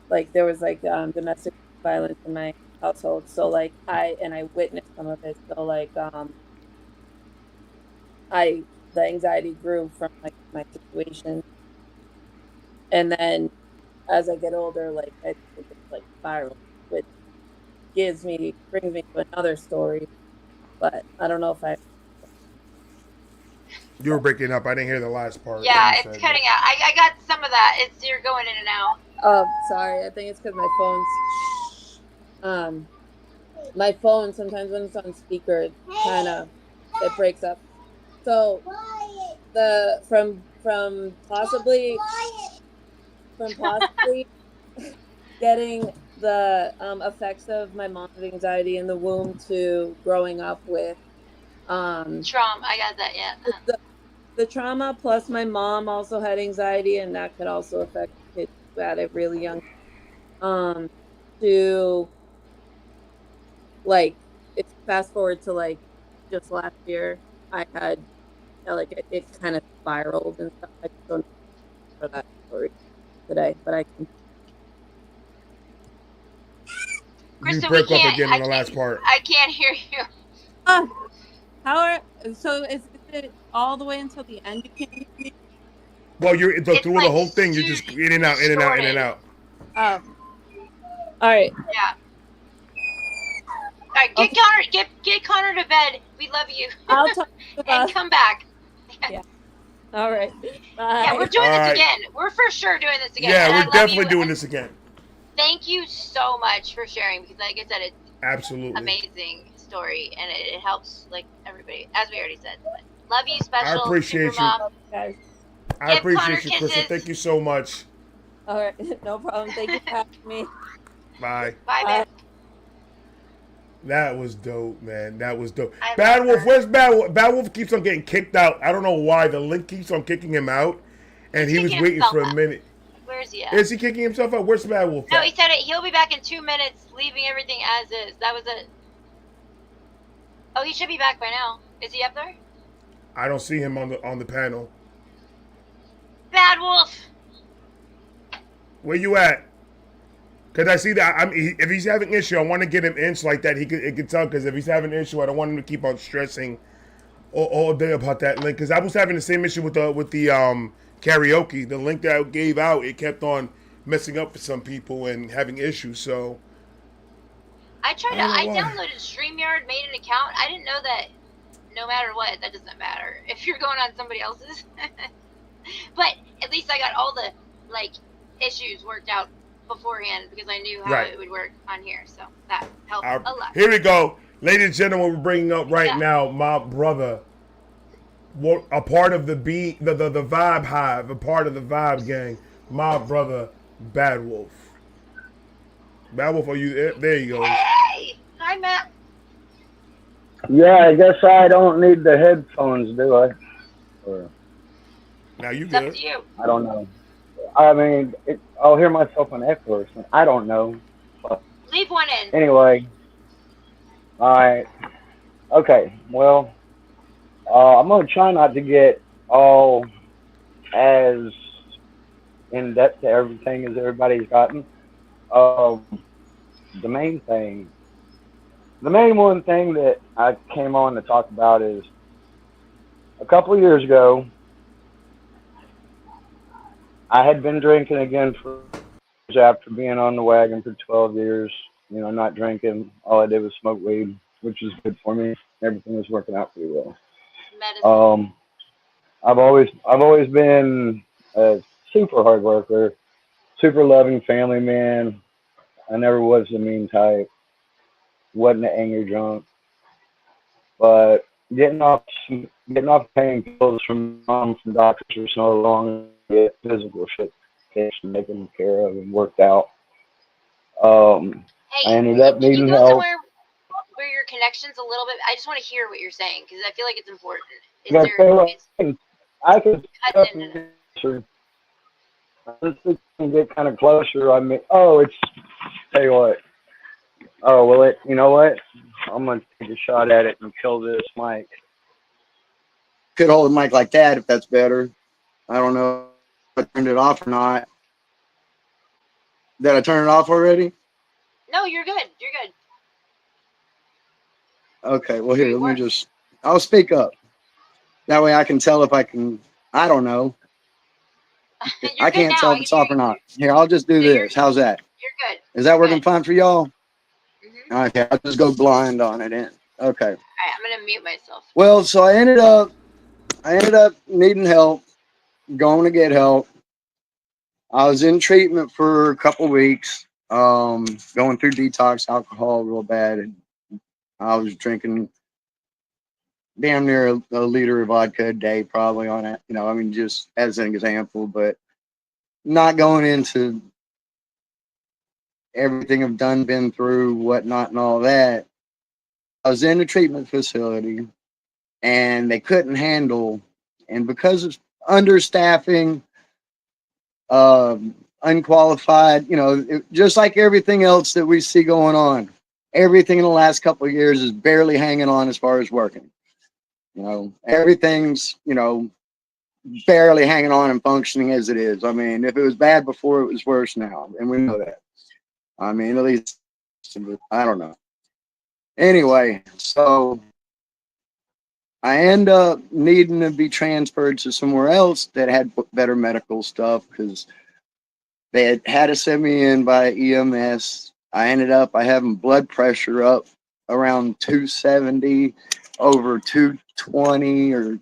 like there was like domestic violence in my household. So like I witnessed some of it. So like I the anxiety grew from like my situation. And then as I get older, like I think it's like spiral, which brings me to another story. But I don't know if I You were breaking up. I didn't hear the last part that Yeah, you it's said. cutting out. I got some of that. It's you're going in and out. sorry, I think it's because my phone sometimes when it's on speaker it kinda it breaks up. So the from possibly getting the effects of my mom's anxiety in the womb to growing up with Trump, I got that. Yeah. the, the trauma plus my mom also had anxiety and that could also affect kids at a really young to like if fast forward to like just last year I had like it kind of spiraled and stuff. I just don't know for that story today, but I can. You Krista, we broke up can't. again on the last part. I can't hear you. Ah, how are so? Is it all the way until the end? You can't hear me. Well, you're It's through the like whole thing. You're just in and out, in and out, in and distorted. out. Oh, all right. Yeah. All right, Okay. get Connor to bed. We love you. I'll talk about. And come back. Yeah. All right. Bye. Yeah, we're doing All this right. again. We're for sure doing this again. Yeah, And I we're love definitely you. doing this again. Thank you so much for sharing because, like I said, it's Absolutely amazing story and it helps like everybody, as we already said. But love you, I special appreciate super you. mom. Guys. I Give Connor appreciate you, Krista. kisses. Thank you so much. All right. No problem. Thank you for having me. Bye. Bye, Bye. babe. That was dope, man. That was dope. I Bad love Wolf, her. where's Bad Wolf? Bad Wolf keeps on getting kicked out. I don't know why. The link keeps on kicking him out, and He's he was kicking waiting himself for a out. minute. Where's he at? Is he kicking himself out? Where's Bad Wolf No, at? he said it. He'll be back in 2 minutes, leaving everything as is. That was it. Oh, he should be back by now. Is he up there? I don't see him on the panel. Bad Wolf. Where you at? Because I see that if he's having issue, I want to get him in so like that he could tell. Because if he's having issue, I don't want him to keep on stressing all day about that link. Because I was having the same issue with the karaoke. The link that I gave out, it kept on messing up for some people and having issues. So I downloaded StreamYard, made an account. I didn't know that no matter what, that doesn't matter if you're going on somebody else's. But at least I got all the like issues worked out beforehand because I knew how it would work on here. So that helped a lot. Here we go. Ladies and gentlemen, we're bringing up right now my brother, a part of the Vibe Hive, a part of the Vibe Gang, my brother, Bad Wolf. Bad Wolf, are you there? There you go. Hey! Hi, Matt. Yeah, I guess I don't need the headphones, do I? Or, Now you It's good. up to you. I don't know. I mean, I'll hear myself on echo or something. I don't know. But Leave one in. anyway, all right. Okay, well, I'm going to try not to get all as in depth to everything as everybody's gotten. The main one thing that I came on to talk about is a couple of years ago, I had been drinking again for after being on the wagon for 12 years. You know, not drinking. All I did was smoke weed, which was good for me. Everything was working out pretty well. Medicine. I've always been a super hard worker, super loving family man. I never was the mean type. Wasn't an angry drunk. But getting off getting off painkillers from moms and doctors for so long, get physical shit taken care of and worked out. I Hey, ended up can you needing go help. somewhere where your connection's a little bit? I just want to hear what you're saying because I feel like it's important. Is I there? feel like It's I can cutting in and out. closer. This can get kind of closer. I mean, oh, it's tell you what. Oh, well, you know what? I'm gonna take a shot at it and kill this mic. Could hold a mic like that if that's better. I don't know if I turned it off or not. Did I turn it off already? No, you're good. You're good. Okay, well, here, let me just, I'll speak up. That way I can tell if I can, I don't know. You're I good can't now. tell I if can it's hear off or you. not. Here, I'll just do No, this. How's that? you're good. Is that You're working good. fine for y'all? Mm-hmm. All Okay, I'll just go blind on it. Okay. right, I'm gonna mute myself. Well, so I ended up needing help, going to get help. I was in treatment for a couple weeks, going through detox alcohol real bad. And I was drinking damn near a liter of vodka a day, probably on it. You know, I mean, just as an example, but not going into everything I've been through, whatnot, and all that. I was in a treatment facility, and they couldn't handle, and because of understaffing, unqualified, you know, just like everything else that we see going on. Everything in the last couple of years is barely hanging on as far as working. You know, everything's, you know, barely hanging on and functioning as it is. I mean, if it was bad before, it was worse now, and we know that. I mean, at least I don't know. Anyway, so I end up needing to be transferred to somewhere else that had better medical stuff because they had to send me in by EMS. I ended up I having blood pressure up around 270 over 220 or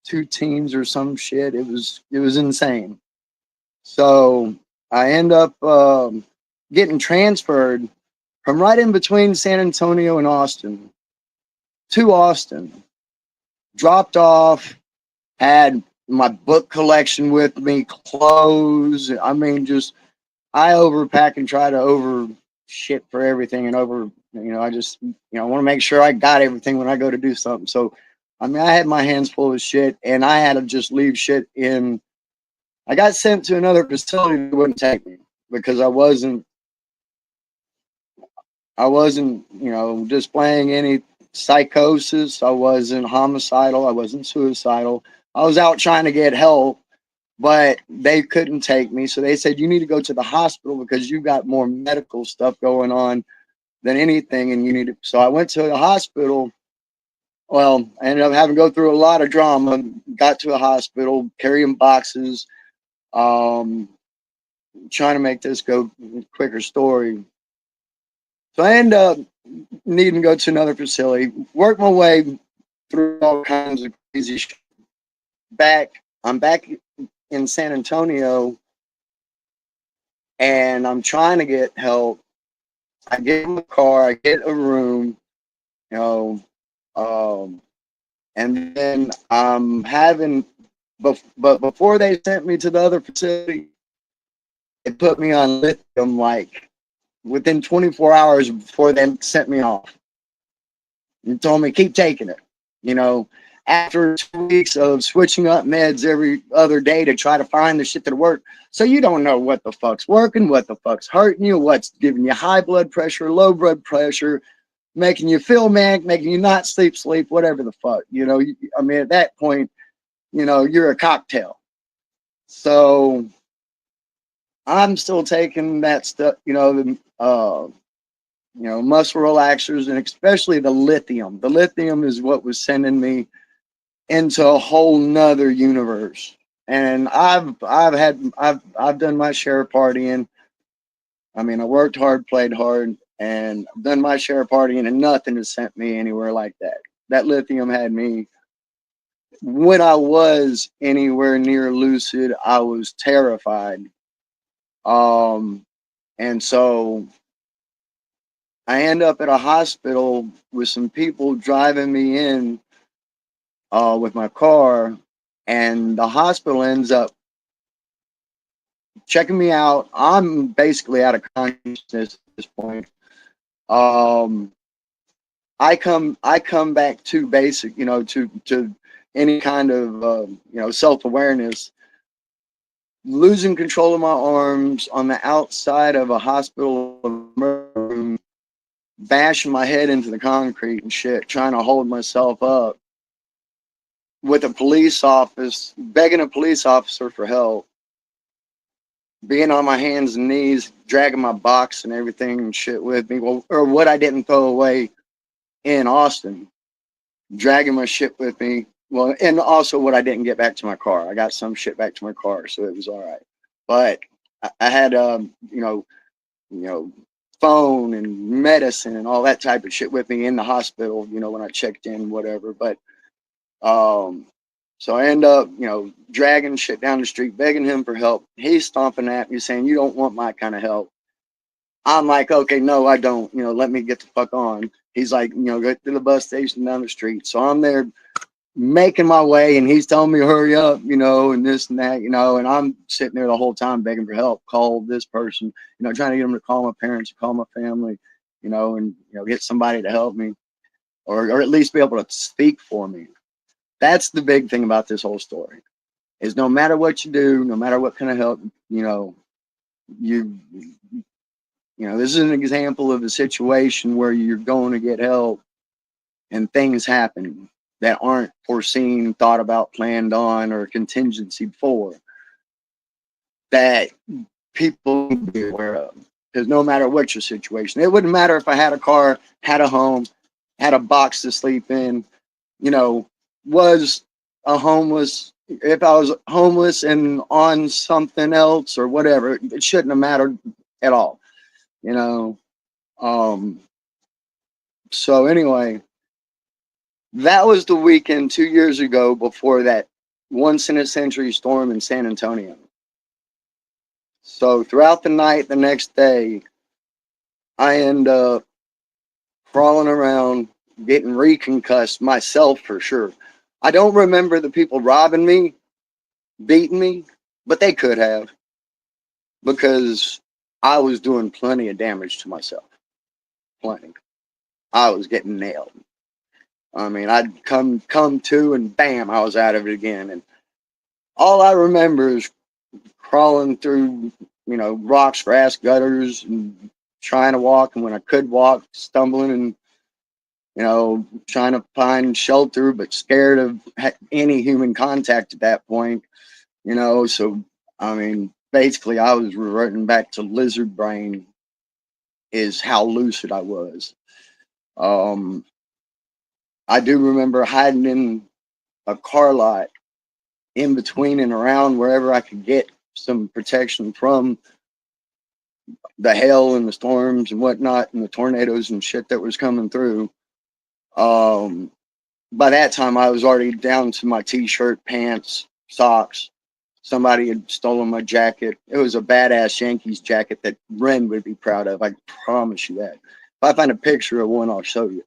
two teams or some shit. It was insane. So I end up getting transferred from right in between San Antonio and Austin to Austin. Dropped off, had my book collection with me, clothes. I mean, just I overpack and try to over shit for everything and over, you know, I just, you know, I want to make sure I got everything when I go to do something. So, I mean, I had my hands full of shit and I had to just leave shit in. I got sent to another facility that wouldn't take me because I wasn't, you know, displaying any psychosis. I wasn't homicidal. I wasn't suicidal. I was out trying to get help, but they couldn't take me. So they said, you need to go to the hospital because you got more medical stuff going on than anything. And you need to. So I went to the hospital. Well, I ended up having to go through a lot of drama, got to a hospital, carrying boxes, um, trying to make this go quicker story. So I ended up needing to go to another facility, work my way through all kinds of crazy shit. I'm back in San Antonio and I'm trying to get help. I get in the car, I get a room, you know, and then I'm having, but before they sent me to the other facility, they put me on lithium like within 24 hours before they sent me off. And told me keep taking it. You know, after 2 weeks of switching up meds every other day to try to find the shit that work. So you don't know what the fuck's working, what the fuck's hurting you, what's giving you high blood pressure, low blood pressure, making you feel manic, making you not sleep, whatever the fuck. You know, I mean, at that point, you know, you're a cocktail. So I'm still taking that stuff, you know, muscle relaxers and especially the lithium. The lithium is what was sending me into a whole nother universe. And I've done my share of partying. I mean, I worked hard, played hard, and I've done my share of partying, and nothing has sent me anywhere like that. That lithium had me when I was anywhere near lucid, I was terrified. And so I end up at a hospital with some people driving me in with my car, and the hospital ends up checking me out. I'm basically out of consciousness at this point. Um, I come back to basic, to any kind of self awareness. Losing control of my arms on the outside of a hospital room, bashing my head into the concrete and shit, trying to hold myself up with a police officer, begging a police officer for help, being on my hands and knees, dragging my box and everything and shit with me, or what I didn't throw away in Austin, dragging my shit with me. Well, and also what I didn't get back to my car. I got some shit back to my car, so it was all right. But I had, phone and medicine and all that type of shit with me in the hospital, when I checked in, whatever. But so I end up, dragging shit down the street, begging him for help. He's stomping at me saying, "You don't want my kind of help." I'm like, "Okay, no, I don't. Let me get the fuck on." He's like, "Go to the bus station down the street." So I'm there making my way, and he's telling me, "Hurry up," and this and that, and I'm sitting there the whole time begging for help. Call this person, trying to get them to call my parents, call my family, and get somebody to help me, or at least be able to speak for me. That's the big thing about this whole story, is no matter what you do, no matter what kind of help, you this is an example of a situation where you're going to get help and things happen that aren't foreseen, thought about, planned on, or contingency for, that people need to be aware of. Because no matter what your situation, it wouldn't matter if I had a car, had a home, had a box to sleep in, was a homeless, if I was homeless and on something else or whatever, it shouldn't have mattered at all, you know. So anyway, that was the weekend 2 years ago before that once in a century storm in San Antonio. So throughout the night, the next day, I end up crawling around, getting reconcussed myself for sure. I don't remember the people robbing me, beating me, but they could have, because I was doing plenty of damage to myself. Plenty. I was getting nailed. I mean, I'd come to, and bam, I was out of it again. And all I remember is crawling through, rocks, grass, gutters, and trying to walk. And when I could walk, stumbling and, trying to find shelter, but scared of any human contact at that point, So, I mean, basically, I was reverting back to lizard brain, is how lucid I was. I do remember hiding in a car lot in between and around wherever I could get some protection from the hail and the storms and whatnot and the tornadoes and shit that was coming through. By that time, I was already down to my t-shirt, pants, socks. Somebody had stolen my jacket. It was a badass Yankees jacket that Ren would be proud of. I promise you that. If I find a picture of one, I'll show you.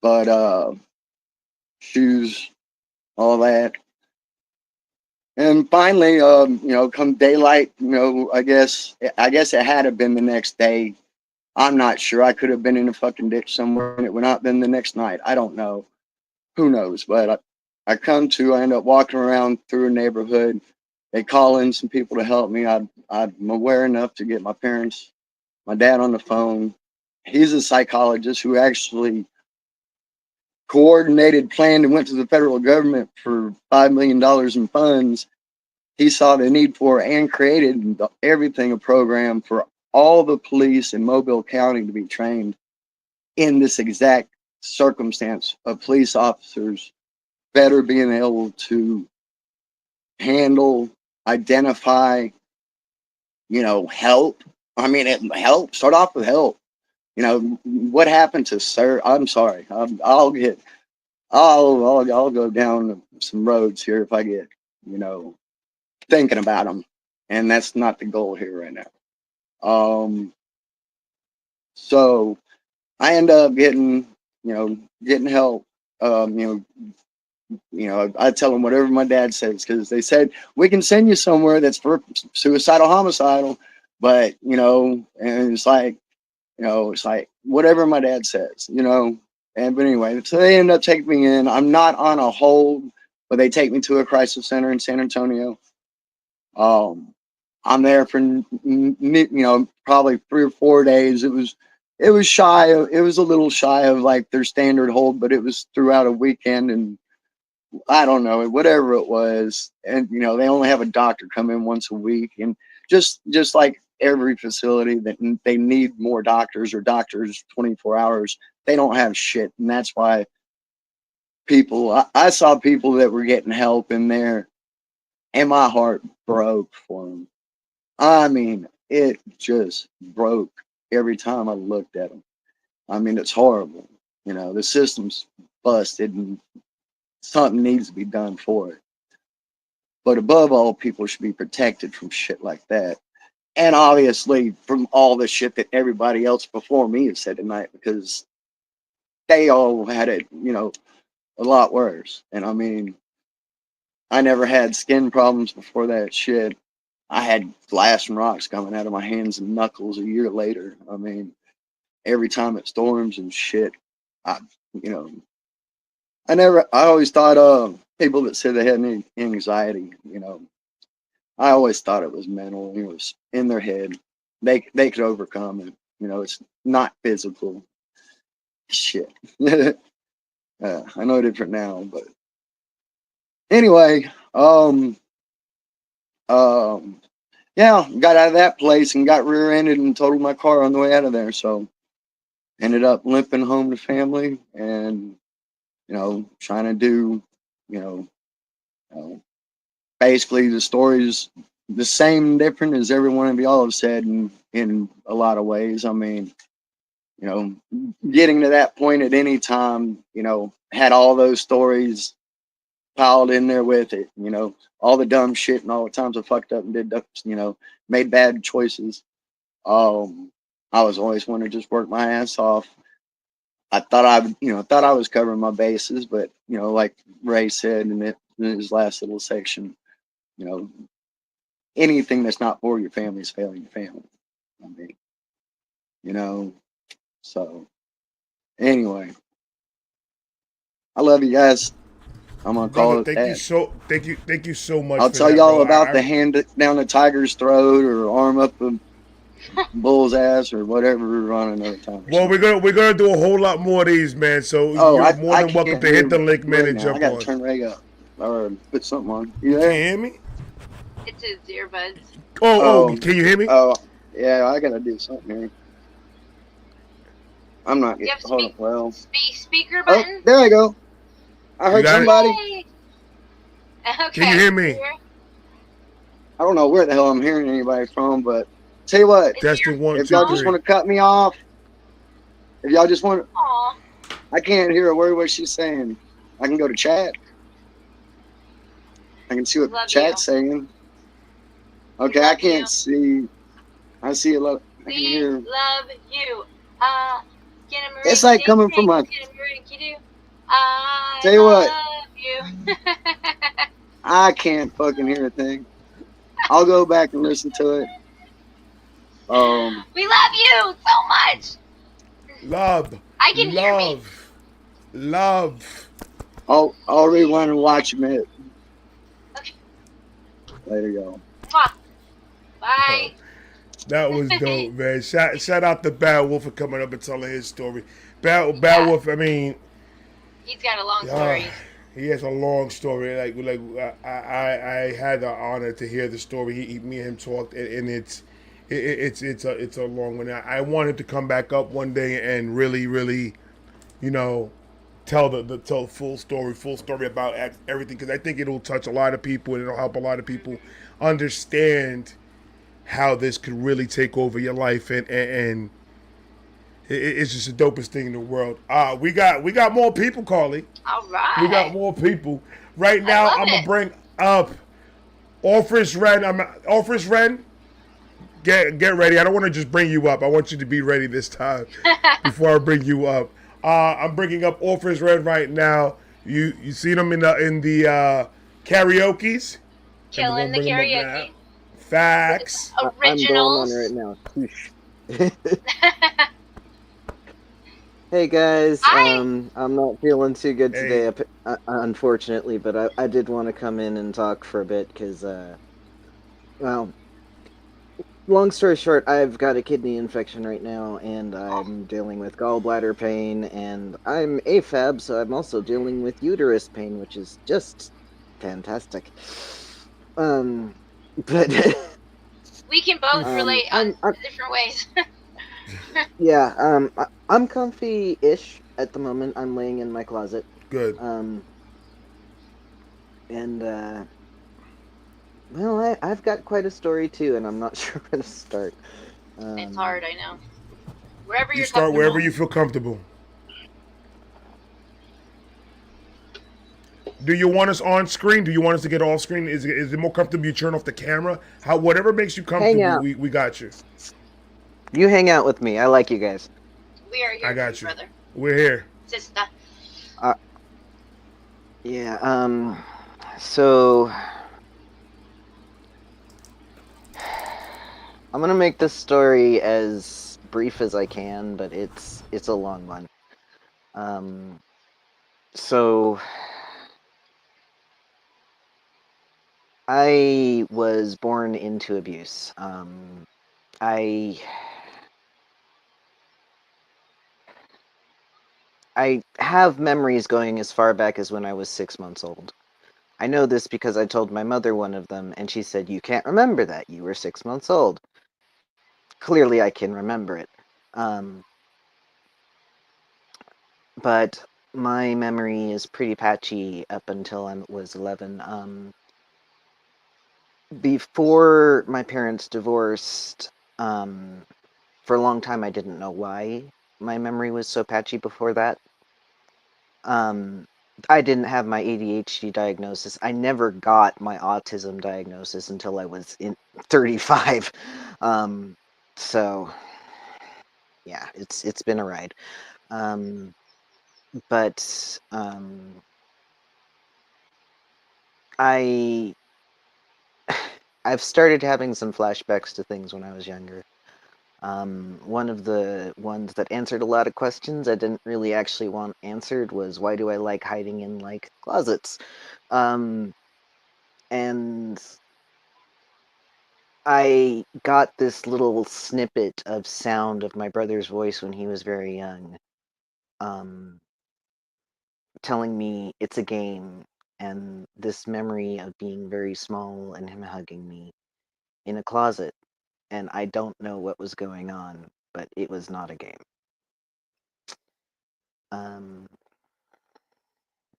But shoes, all that. And finally, come daylight, I guess it had to have been the next day. I'm not sure. I could have been in a fucking ditch somewhere, and it would not have been the next night. I don't know. Who knows? But I end up walking around through a neighborhood. They call in some people to help me. I'm aware enough to get my parents, my dad on the phone. He's a psychologist who actually coordinated, planned, and went to the federal government for $5 million in funds. He saw the need for and created everything, a program for all the police in Mobile County to be trained in this exact circumstance of police officers better being able to handle, identify, help. I mean, help. Start off with help. What happened to Sir? I'm sorry. I'll go down some roads here if I get, thinking about them, and that's not the goal here right now. So I end up getting help. you know, I tell them whatever my dad says, because they said we can send you somewhere that's for suicidal, homicidal, but you know, and it's like, you know, it's like whatever my dad says, you know. And but anyway, so they end up taking me in. I'm not on a hold, but they take me to a crisis center in San Antonio. I'm there for you know, probably 3 or 4 days. It was shy of, it was a little shy of like their standard hold, but it was throughout a weekend, and I don't know, whatever it was. And you know, they only have a doctor come in once a week, and just like every facility that they need more doctors, or doctors 24 hours, they don't have shit. And that's why people, I saw people that were getting help in there, and my heart broke for them. I mean, it just broke every time I looked at them. I mean, it's horrible. You know, the system's busted, and something needs to be done for it. But above all, people should be protected from shit like that. And obviously from all the shit that everybody else before me has said tonight, because they all had it, you know, a lot worse. And I mean, I never had skin problems before that shit. I had glass and rocks coming out of my hands and knuckles a year later. I mean, every time it storms and shit, I, you know, I always thought, people that said they had any anxiety, you know, I always thought it was mental. It was in their head. They could overcome it. You know, it's not physical. Shit. I know different now, but anyway, yeah, got out of that place and got rear-ended and totaled my car on the way out of there. So ended up limping home to family, and you know, trying to do, you know, basically the story's the same, different as every one of y'all have said in a lot of ways. I mean, you know, getting to that point at any time, you know, had all those stories piled in there with it, you know, all the dumb shit and all the times I fucked up and did, you know, made bad choices. I was always wanting to just work my ass off. I thought thought I was covering my bases, but you know, like Ray said in his last little section, you know, anything that's not for your family is failing your family. I mean, you know, so anyway, I love you guys. I'm gonna call Brother, it thank that. you so much. I'll for tell that, y'all bro. about the hand down the tiger's throat, or arm up a bull's ass, or whatever on another time. Well, we're gonna do a whole lot more of these, man. So Oh, you're more I than welcome can't to hear hit the link, man, Ray and now. I jump gotta on. turn Ray up or put something on. You You there? can't hear me? It's his earbuds. Oh, can you hear me? Oh, yeah. I gotta do something here. I'm not Do you getting. have Hold on. Well, speaker oh, button? there I go. I You heard got it? somebody. Yay! Okay. Can you hear me? I don't know where the hell I'm hearing anybody from, but tell you what, Testing one, if two, y'all just three. want to cut me off, if y'all just want, Aw. I can't hear a word what she's saying. I can go to chat. I can see what Love chat's you. saying. Okay, love I can't you. see. I see a lot. I can We hear. love you. Get him It's like coming from my. Get him do. I Tell you what, love you. I can't fucking hear a thing. I'll go back and listen to it. We love you so much. Love, I can hear me. love. I'll rewind and watch them it. Okay. Later, y'all. Mwah. Bye. That was dope, man. Shout out to Bad Wolf for coming up and telling his story. Bad Yeah. Wolf, I mean, He's got a long story. he has a long story. Like I had the honor to hear the story. Me and him talked, and it's a long one. I wanted to come back up one day and really, you know, tell the full story about everything, because I think it'll touch a lot of people and it'll help a lot of people understand how this could really take over your life, and it's just the dopest thing in the world. We got more people, Carly. All right. We got more people. Right now, I'm gonna bring up Office Ren. Office Ren. Get ready. I don't want to just bring you up. I want you to be ready this time before I bring you up. I'm bringing up Office Ren right now. You seen them in the karaoke's? Had to go Killing the bring them up now. karaoke. Facts. I'm going on right Originals. now. Hey guys, Hi. I'm not feeling too good Hey, today, unfortunately, but I did want to come in and talk for a bit because, well, long story short, I've got a kidney infection right now, and Oh, I'm dealing with gallbladder pain, and I'm AFAB, so I'm also dealing with uterus pain, which is just fantastic. Um, but we can both relate on I'm different ways. yeah, I'm comfy-ish at the moment. I'm laying in my closet. good. Um, and well, I've got quite a story too, and I'm not sure where to start. It's Um, hard, I know. Wherever You you're start wherever comfortable. you feel comfortable. Do you want us on screen? Do you want us to get off screen? Is it more comfortable you turn off the camera? How whatever makes you hang comfortable, out. we got you. You hang out with me. I like you guys. We are I here for you, got you. brother. We're here. Sister. Uh, yeah. So I'm gonna make this story as brief as I can, but it's a long one. Um, so I was born into abuse. I I have memories going as far back as when I was 6 months old. I know this because I told my mother one of them, and she said, "You can't remember that. You were 6 months old." Clearly, I can remember it. Um, but my memory is pretty patchy up until I was 11. Before my parents divorced, for a long time, I didn't know why my memory was so patchy before that. Um, I didn't have my ADHD diagnosis. I never got my autism diagnosis until I was in 35. Um, so yeah, it's been a ride. Um, but I I've started having some flashbacks to things when I was younger. One of the ones that answered a lot of questions I didn't really actually want answered was why do I like hiding in like closets? Um, and I got this little snippet of sound of my brother's voice when he was very young, um, telling me it's a game, and this memory of being very small and him hugging me in a closet, and I don't know what was going on, but it was not a game. Um,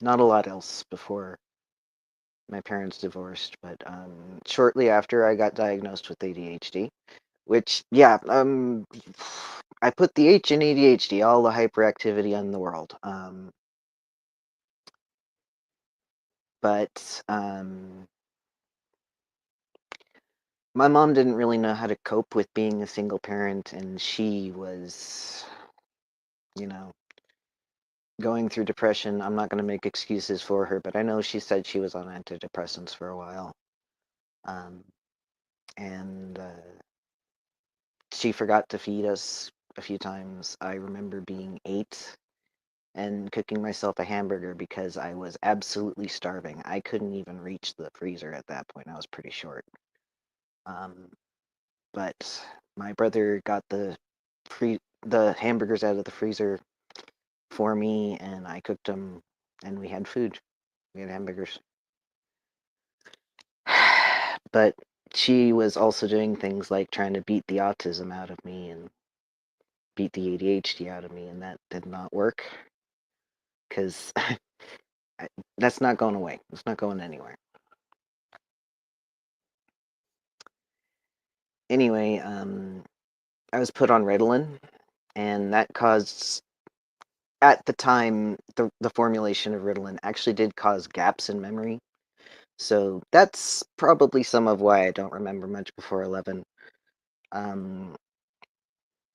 Not a lot else before my parents divorced, but shortly after I got diagnosed with ADHD, which, yeah, I put the H in ADHD, all the hyperactivity in the world. But my mom didn't really know how to cope with being a single parent, and she was, you know, going through depression. I'm not going to make excuses for her, but I know she said she was on antidepressants for a while. Um, and she forgot to feed us a few times. I remember being 8 and cooking myself a hamburger because I was absolutely starving. I couldn't even reach the freezer at that point. I was pretty short. Um, but my brother got the hamburgers out of the freezer for me, and I cooked them, and we had food. We had hamburgers. But she was also doing things like trying to beat the autism out of me and beat the ADHD out of me, and that did not work because that's not going away. It's not going anywhere. Anyway, I was put on Ritalin, and that caused, at the time, the formulation of Ritalin actually did cause gaps in memory. So that's probably some of why I don't remember much before 11. Um,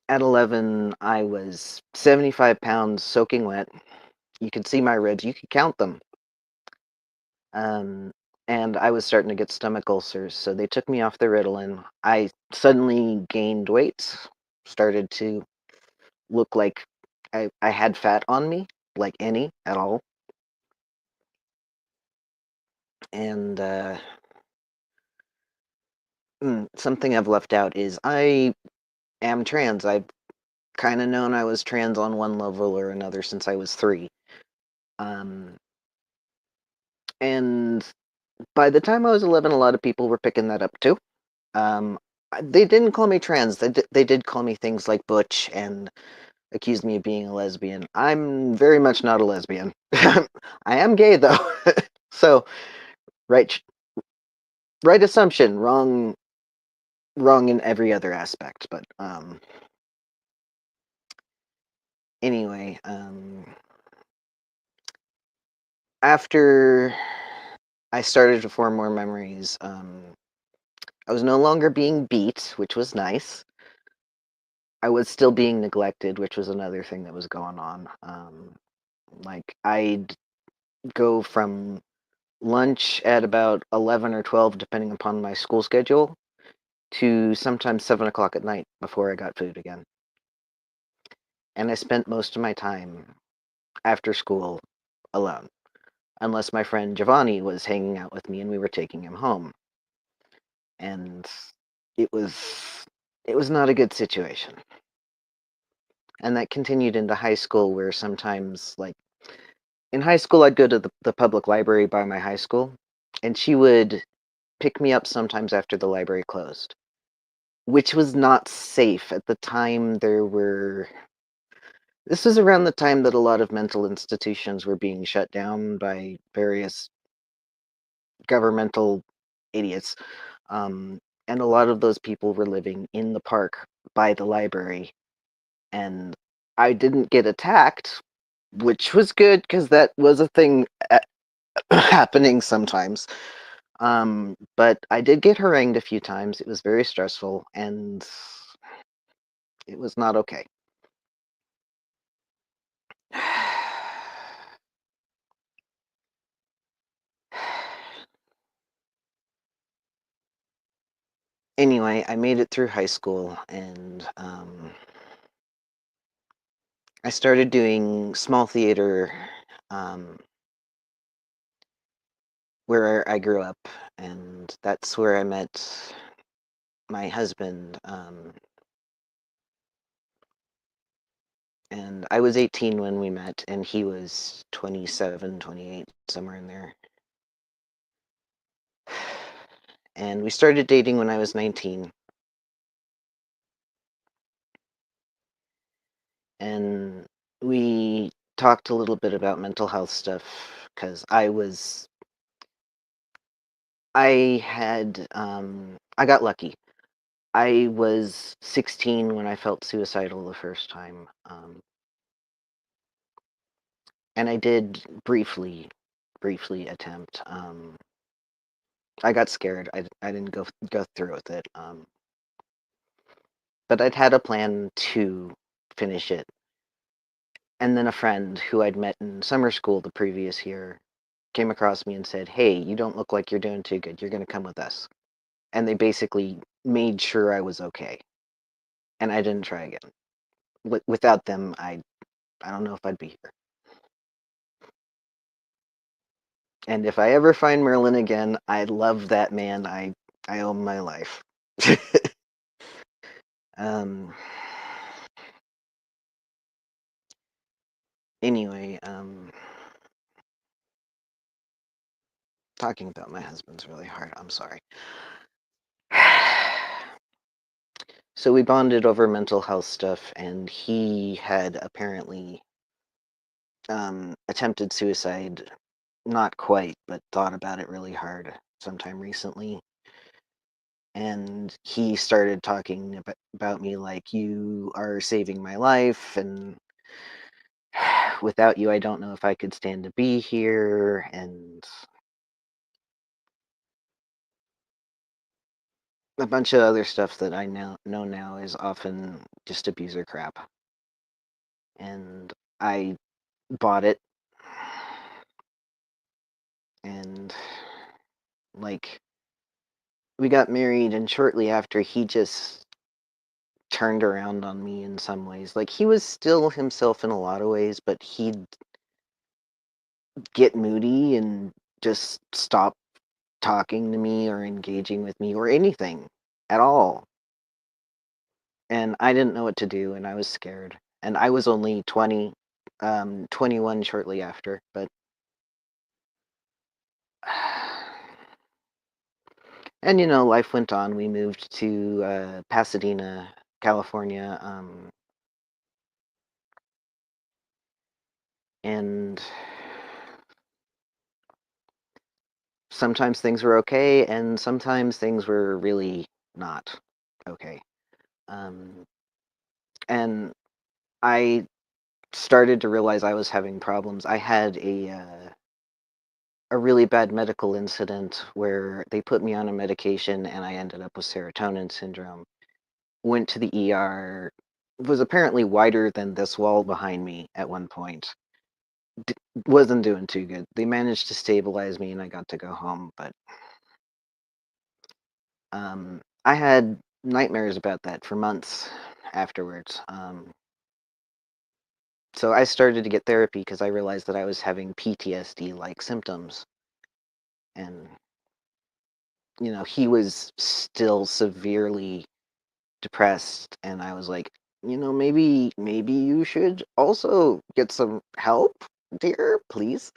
at 11, I was 75 pounds soaking wet, You could see my ribs. You could count them. And I was starting to get stomach ulcers, so they took me off the Ritalin. I suddenly gained weight, started to look like I had fat on me, like any at all. And something I've left out is I am trans. I've kind of known I was trans on one level or another since I was 3. And by the time I was 11, a lot of people were picking that up too. They didn't call me trans. They did call me things like butch and accused me of being a lesbian. I'm very much not a lesbian. I am gay though. So, right assumption, wrong in every other aspect. But anyway, after I started to form more memories, I was no longer being beat, which was nice. I was still being neglected, which was another thing that was going on. Like, I'd go from lunch at about 11 or 12, depending upon my school schedule, to sometimes 7 o'clock at night before I got food again. And I spent most of my time after school alone, unless my friend Giovanni was hanging out with me and we were taking him home. And it was not a good situation. And that continued into high school, where sometimes, like, in high school, I'd go to the public library by my high school, and she would pick me up sometimes after the library closed, which was not safe. At the time, this was around the time that a lot of mental institutions were being shut down by various governmental idiots. And a lot of those people were living in the park by the library. And I didn't get attacked, which was good because that was a thing happening sometimes. But I did get harangued a few times. It was very stressful, and it was not okay. Anyway, I made it through high school, and I started doing small theater where I grew up, and that's where I met my husband. And I was 18 when we met, and he was 27, 28, somewhere in there. And we started dating when I was 19. And we talked a little bit about mental health stuff, because I got lucky. I was 16 when I felt suicidal the first time. And I did briefly attempt. I got scared. I didn't go through with it. But I'd had a plan to finish it. And then a friend who I'd met in summer school the previous year came across me and said, "Hey, you don't look like you're doing too good. You're going to come with us." And they basically made sure I was okay. And I didn't try again. Without them, I don't know if I'd be here. And if I ever find Merlin again, I love that man. I owe him my life. Anyway, talking about my husband's really hard. I'm sorry. So we bonded over mental health stuff, and he had apparently attempted suicide. Not quite, but thought about it really hard sometime recently. And he started talking about me like, "You are saving my life, and without you, I don't know if I could stand to be here," and a bunch of other stuff that I know now is often just abuser crap. And I bought it. And like, we got married, and shortly after, he just turned around on me in some ways. Like, he was still himself in a lot of ways, but he'd get moody and just stop talking to me or engaging with me or anything at all. And I didn't know what to do, and I was scared. And I was only 21 shortly after, but and life went on. We moved to Pasadena, California, and sometimes things were okay, and sometimes things were really not okay. And I started to realize I was having problems. I had a really bad medical incident where they put me on a medication and I ended up with serotonin syndrome. Went to the ER, was apparently wider than this wall behind me at one point. Wasn't doing too good. They managed to stabilize me and I got to go home, but I had nightmares about that for months afterwards. So I started to get therapy because I realized that I was having PTSD-like symptoms. And, he was still severely depressed, and I was like, maybe you should also get some help, dear, please.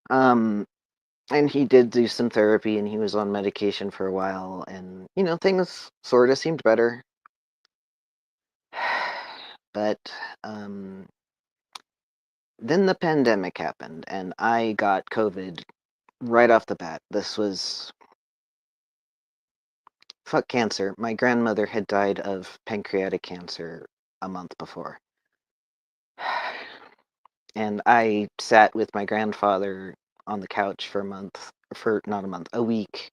um, and he did do some therapy, and he was on medication for a while, and things sort of seemed better. But then the pandemic happened, and I got COVID right off the bat. This was fuck cancer. My grandmother had died of pancreatic cancer a month before. And I sat with my grandfather on the couch for a week,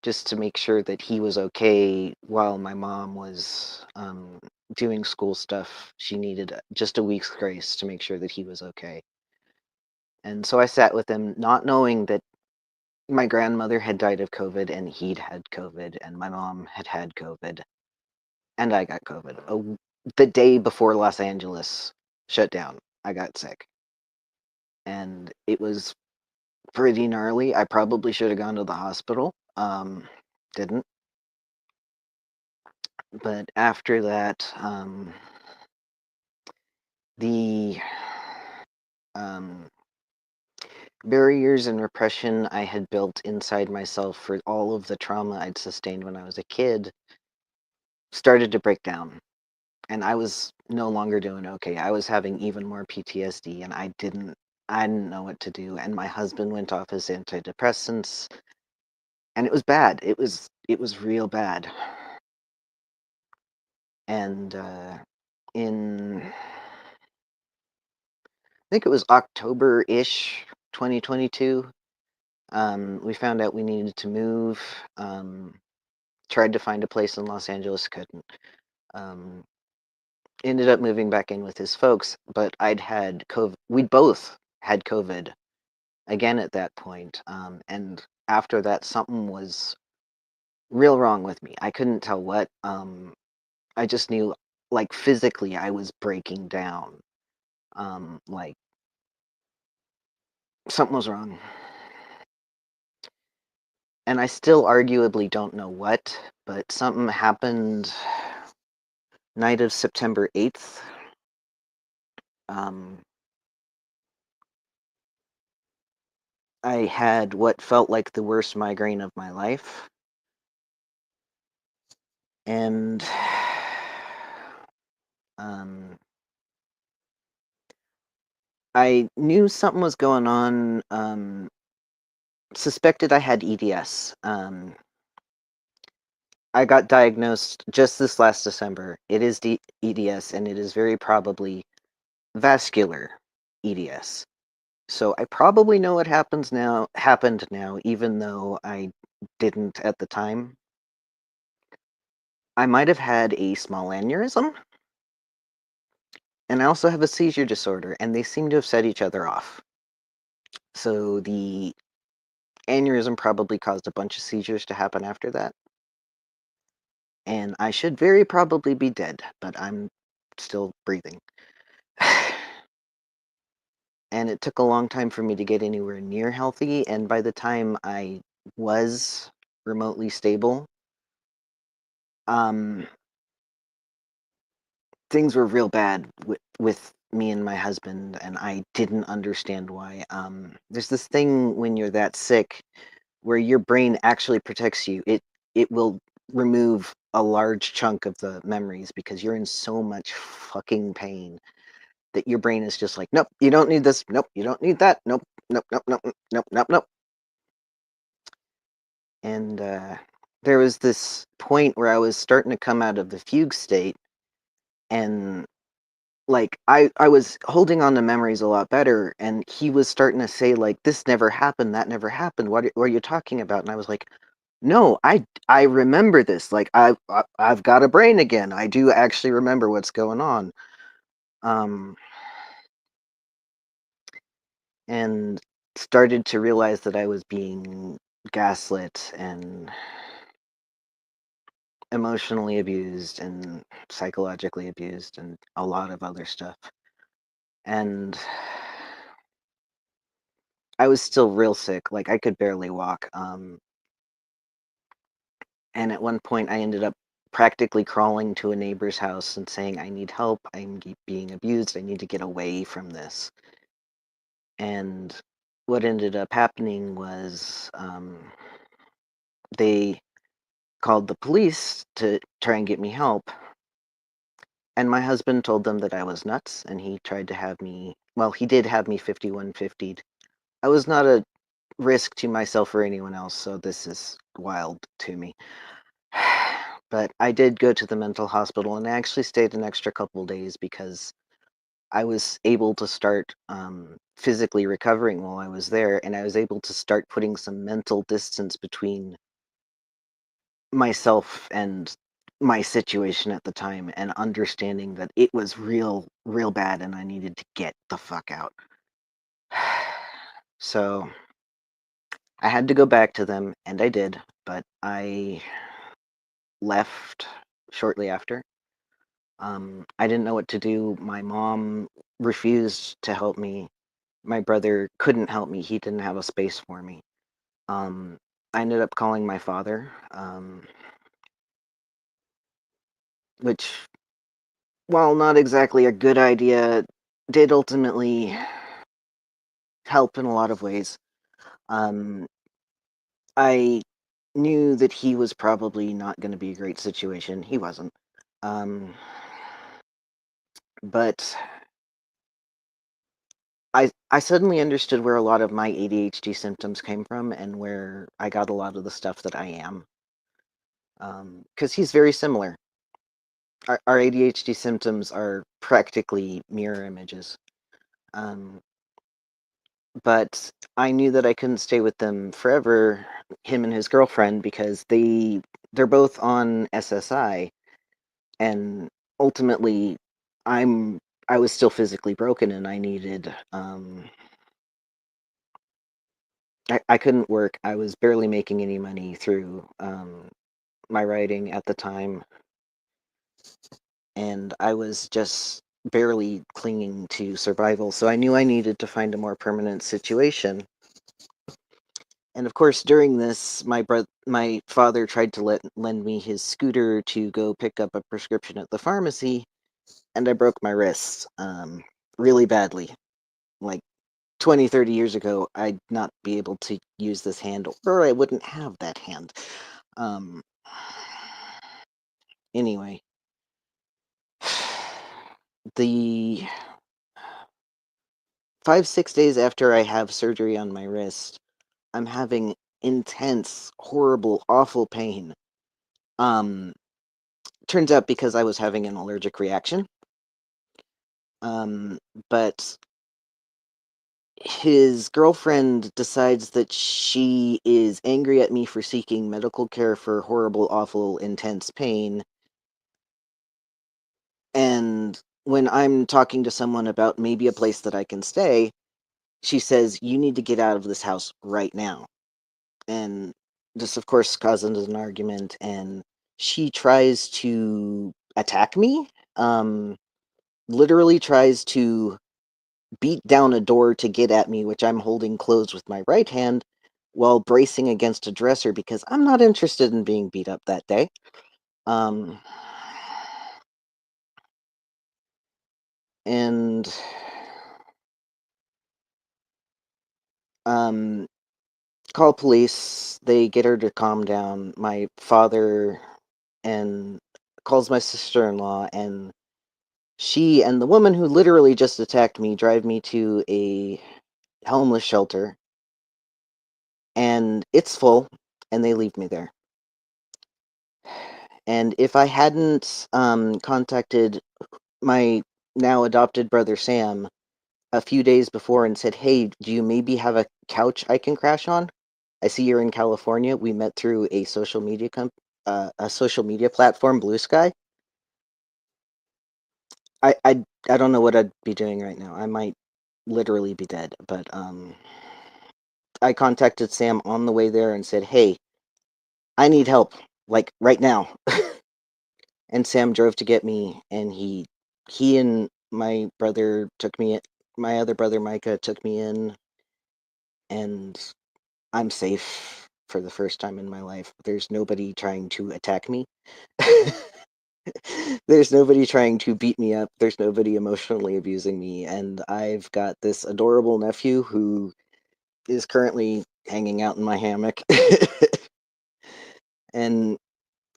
just to make sure that he was okay while my mom was doing school stuff. She needed just a week's grace to make sure that he was okay. And so I sat with him, not knowing that my grandmother had died of COVID and he'd had COVID and my mom had had COVID and I got COVID. The day before Los Angeles shut down, I got sick. And it was pretty gnarly. I probably should have gone to the hospital. Didn't. But after that, the barriers and repression I had built inside myself for all of the trauma I'd sustained when I was a kid started to break down. And I was no longer doing okay. I was having even more PTSD, and I didn't know what to do. And my husband went off his antidepressants, and it was bad. It was real bad. And in, I think it was October-ish 2022, we found out we needed to move. Tried to find a place in Los Angeles, couldn't. Ended up moving back in with his folks, but I'd had COVID. We'd both had COVID again at that point. And after that, something was real wrong with me. I couldn't tell what. I just knew, like, physically, I was breaking down. Like, something was wrong. And I still arguably don't know what, but something happened night of September 8th. I had what felt like the worst migraine of my life. And I knew something was going on, suspected I had EDS. I got diagnosed just this last December. It is EDS, and it is very probably vascular EDS. So I probably know what happened now, even though I didn't at the time. I might have had a small aneurysm, and I also have a seizure disorder, and they seem to have set each other off. So the aneurysm probably caused a bunch of seizures to happen after that. And I should very probably be dead, but I'm still breathing. And it took a long time for me to get anywhere near healthy, and by the time I was remotely stable, things were real bad with me and my husband, and I didn't understand why. There's this thing when you're that sick where your brain actually protects you. It will remove a large chunk of the memories because you're in so much fucking pain that your brain is just like, nope, you don't need this. Nope, you don't need that. Nope, nope, nope, nope, nope, nope, nope. And there was this point where I was starting to come out of the fugue state, and like I was holding on to memories a lot better, and he was starting to say like, this never happened, that never happened. What are you talking about? And I was like, no, I remember this. Like I've got a brain again. I do actually remember what's going on. And started to realize that I was being gaslit and emotionally abused and psychologically abused and a lot of other stuff. And I was still real sick. Like I could barely walk. And at one point I ended up practically crawling to a neighbor's house and saying, I need help. I'm being abused. I need to get away from this. And what ended up happening was they called the police to try and get me help. And my husband told them that I was nuts, and he tried to have me, well, he did have me 5150'd. I was not a risk to myself or anyone else, so this is wild to me. But I did go to the mental hospital, and I actually stayed an extra couple days because I was able to start physically recovering while I was there, and I was able to start putting some mental distance between myself and my situation at the time, and understanding that it was real bad and I needed to get the fuck out. So I had to go back to them, and I did, but I left shortly after. I didn't know what to do. My mom refused to help me. My brother couldn't help me. He didn't have a space for me. I ended up calling my father, which, while not exactly a good idea, did ultimately help in a lot of ways. I knew that he was probably not going to be a great situation. He wasn't. But I suddenly understood where a lot of my ADHD symptoms came from and where I got a lot of the stuff that I am. Because he's very similar. Our ADHD symptoms are practically mirror images. But I knew that I couldn't stay with them forever, him and his girlfriend, because they're both on SSI, and ultimately I was still physically broken, and I needed I couldn't work. I was barely making any money through my writing at the time, and I was just barely clinging to survival. So I knew I needed to find a more permanent situation. And of course, during this, my father tried to lend me his scooter to go pick up a prescription at the pharmacy, and I broke my wrist really badly. Like 20, 30 years ago, I'd not be able to use this hand, or I wouldn't have that hand. Anyway, the 5, 6 days after I have surgery on my wrist, I'm having intense, horrible, awful pain. Turns out because I was having an allergic reaction. But his girlfriend decides that she is angry at me for seeking medical care for horrible, awful, intense pain. And when I'm talking to someone about maybe a place that I can stay, she says, "You need to get out of this house right now." And this, of course, causes an argument, and she tries to attack me. Literally tries to beat down a door to get at me, which I'm holding closed with my right hand, while bracing against a dresser because I'm not interested in being beat up that day. And call police. They get her to calm down. My father and calls my sister-in-law, and she and the woman who literally just attacked me drive me to a homeless shelter, and it's full, and they leave me there. And if I hadn't contacted my now adopted brother Sam a few days before and said, "Hey, do you maybe have a couch I can crash on? I see you're in California." We met through a social media platform, Blue Sky. I don't know what I'd be doing right now. I might literally be dead, but I contacted Sam on the way there and said, "Hey, I need help, like right now." And Sam drove to get me, and he and my brother took me. My other brother Micah took me in, and I'm safe for the first time in my life. There's nobody trying to attack me. There's nobody trying to beat me up. There's nobody emotionally abusing me, and I've got this adorable nephew who is currently hanging out in my hammock. And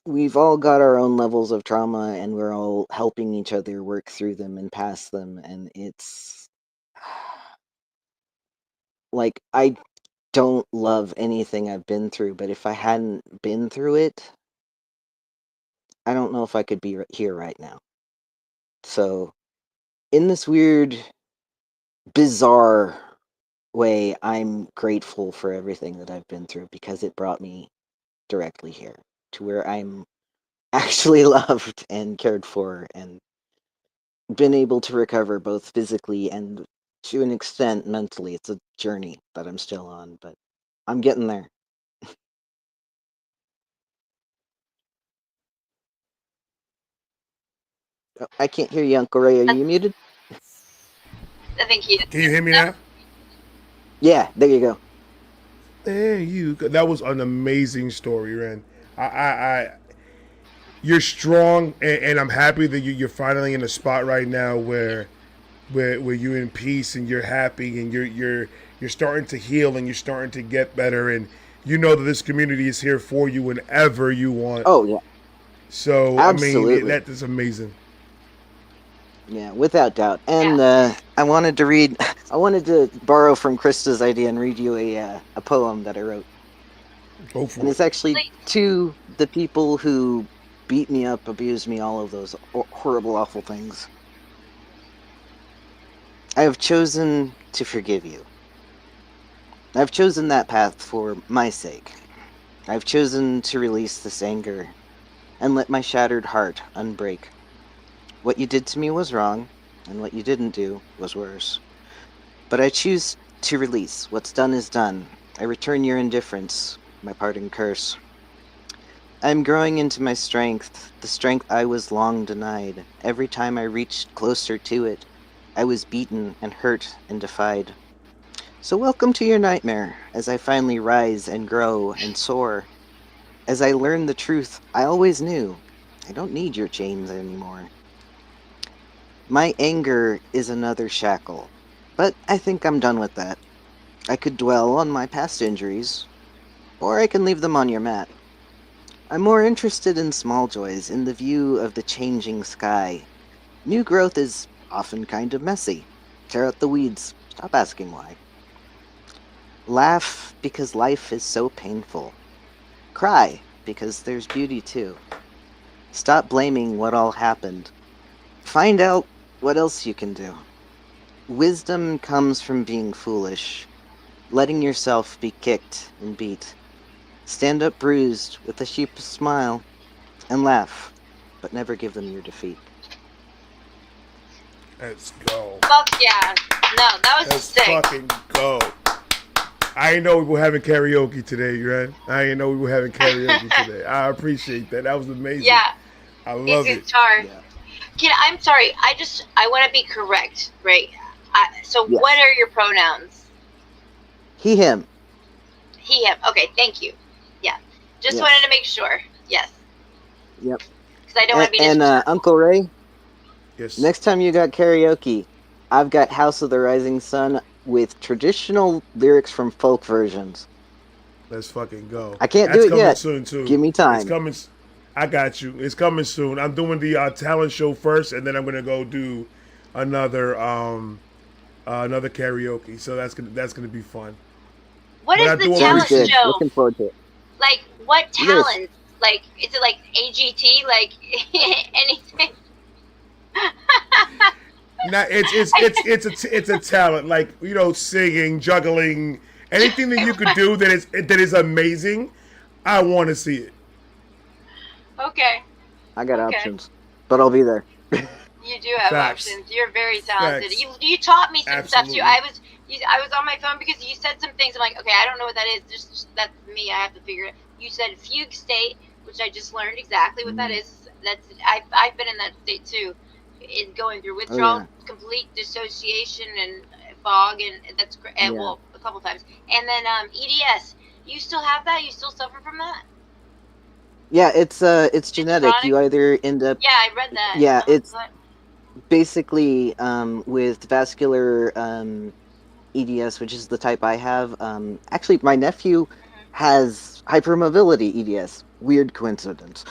we've all got our own levels of trauma, and we're all helping each other work through them and past them, and it's like I don't love anything I've been through, but if I hadn't been through it, I don't know if I could be here right now. So, in this weird, bizarre way, I'm grateful for everything that I've been through because it brought me directly here to where I'm actually loved and cared for and been able to recover both physically and to an extent mentally. It's a journey that I'm still on, but I'm getting there. Oh, I can't hear you, Uncle Ray. Are you muted? I think he is. Can you hear me now? Yeah, there you go. There you go. That was an amazing story, Ren. You're strong, and I'm happy that you're finally in a spot right now where you're in peace and you're happy and you're starting to heal and you're starting to get better, and you know that this community is here for you whenever you want. Oh, yeah, So I mean, absolutely. that is amazing. Yeah, without doubt. Yeah. And I wanted to read, I wanted to borrow from Krista's idea and read you a poem that I wrote. Go And for it. it's actually Like, to the people who beat me up, abused me, all of those horrible, awful things. I have chosen to forgive you. I've chosen that path for my sake. I've chosen to release this anger and let my shattered heart unbreak. What you did to me was wrong, and what you didn't do was worse. But I choose to release. What's done is done. I return your indifference, my parting curse. I am growing into my strength, the strength I was long denied. Every time I reached closer to it, I was beaten and hurt and defied. So welcome to your nightmare, as I finally rise and grow and soar. As I learn the truth I always knew, I don't need your chains anymore. My anger is another shackle, but I think I'm done with that. I could dwell on my past injuries, or I can leave them on your mat. I'm more interested in small joys, in the view of the changing sky. New growth is often kind of messy. Tear out the weeds, stop asking why. Laugh because life is so painful. Cry because there's beauty too. Stop blaming what all happened. Find out what else you can do. Wisdom comes from being foolish, letting yourself be kicked and beat. Stand up bruised with a sheepish smile and laugh, but never give them your defeat. Let's go. Fuck yeah. No, that was Let's sick. fucking go. I didn't know we were having karaoke today, right? I didn't know we were having karaoke today. I appreciate that. That was amazing. Yeah, I he's love a it. guitar. Yeah. I'm sorry. I want to be correct, right? So Yes. what are your pronouns? He, him. He, him. Okay, thank you. Yeah, just Yes. wanted to make sure. Yes. Yep. Because I don't want to be And disrespectful. Uncle Ray, Yes. next time you got karaoke, I've got House of the Rising Sun with traditional lyrics from folk versions. Let's fucking go. I can't That's do it coming yet. soon too. Give me It's time. coming. I got you. It's coming soon. I'm doing the talent show first, and then I'm gonna go do another karaoke. So that's gonna be fun. What But is I the do Sounds talent appreciate good. show? Looking forward to it. Like, what This. talent? Like, is it like AGT? Like, anything? Now it's a talent, like, you know, singing, juggling, anything that you could do that is amazing. I want to see it. Okay. I got Okay. options, but I'll be there. You do have Facts. options. You're very talented. Facts. You taught me some stuff Absolutely. too. I was on my phone because you said some things. I'm like, okay, I don't know what that is. Just that's me. I have to figure it. You said fugue state, which I just learned exactly what that is. That's I've been in that state too, in going through withdrawal, yeah. complete dissociation, and fog, and that's and Yeah. well, a couple times. And then EDS. You still have that? You still suffer from that? Yeah, it's genetic. chronic? You either end up Yeah, I read that. Yeah, it's What? basically with vascular EDS, which is the type I have. Actually, my nephew has hypermobility EDS. Weird coincidence.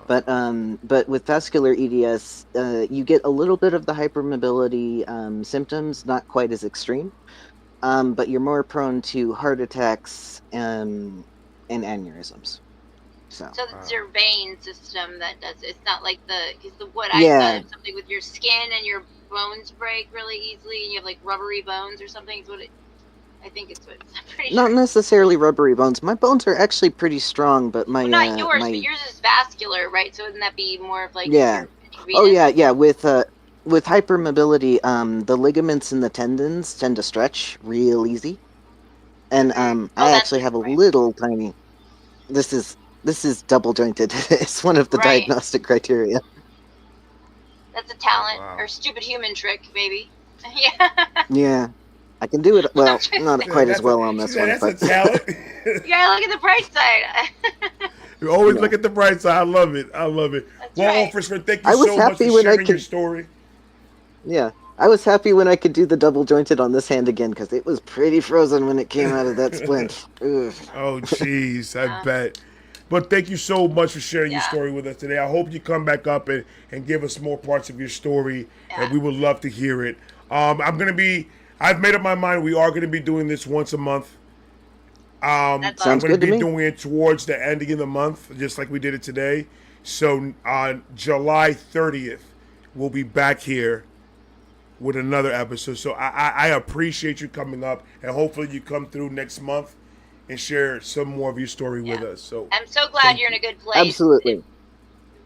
But with vascular EDS, you get a little bit of the hypermobility symptoms, not quite as extreme. But you're more prone to heart attacks and aneurysms. So it's your vein system that does it. It's not like what Yeah. I thought, something with your skin and your bones break really easily, and you have like rubbery bones or something. Is what I think it's what I'm pretty not sure. necessarily rubbery bones. My bones are actually pretty strong, but my Well, not yours, my but yours is vascular, right? So wouldn't that be more of like Yeah. your Oh venous? yeah. With hypermobility, the ligaments in the tendons tend to stretch real easy, and I that's actually have a right. little tiny. This is double jointed. It's one of the Right. diagnostic criteria. That's a talent Wow. or stupid human trick, maybe. Yeah. Yeah, I can do it. Well, trying to not say. quite as That's well a, on she this said one, that's but a talent. You gotta look at the bright side. You always Yeah. look at the bright side. I love it. I love it. That's Well, right. Officer, thank I you was so much for happy when I sharing your could. story. Yeah, I was happy when I could do the double jointed on this hand again because it was pretty frozen when it came out of that splint. Ugh. Oh, jeez, I Yeah. bet. But thank you so much for sharing your Yeah. story with us today. I hope you come back up and give us more parts of your story, Yeah. and we would love to hear it. I've made up my mind. We are gonna be doing this once a month. That's I'm Sounds gonna good to be me. doing it towards the ending of the month, just like we did it today. So on July 30th, we'll be back here with another episode. So I appreciate you coming up, and hopefully you come through next month and share some more of your story with us. So I'm so glad Thank you're in you. a good place. Absolutely. It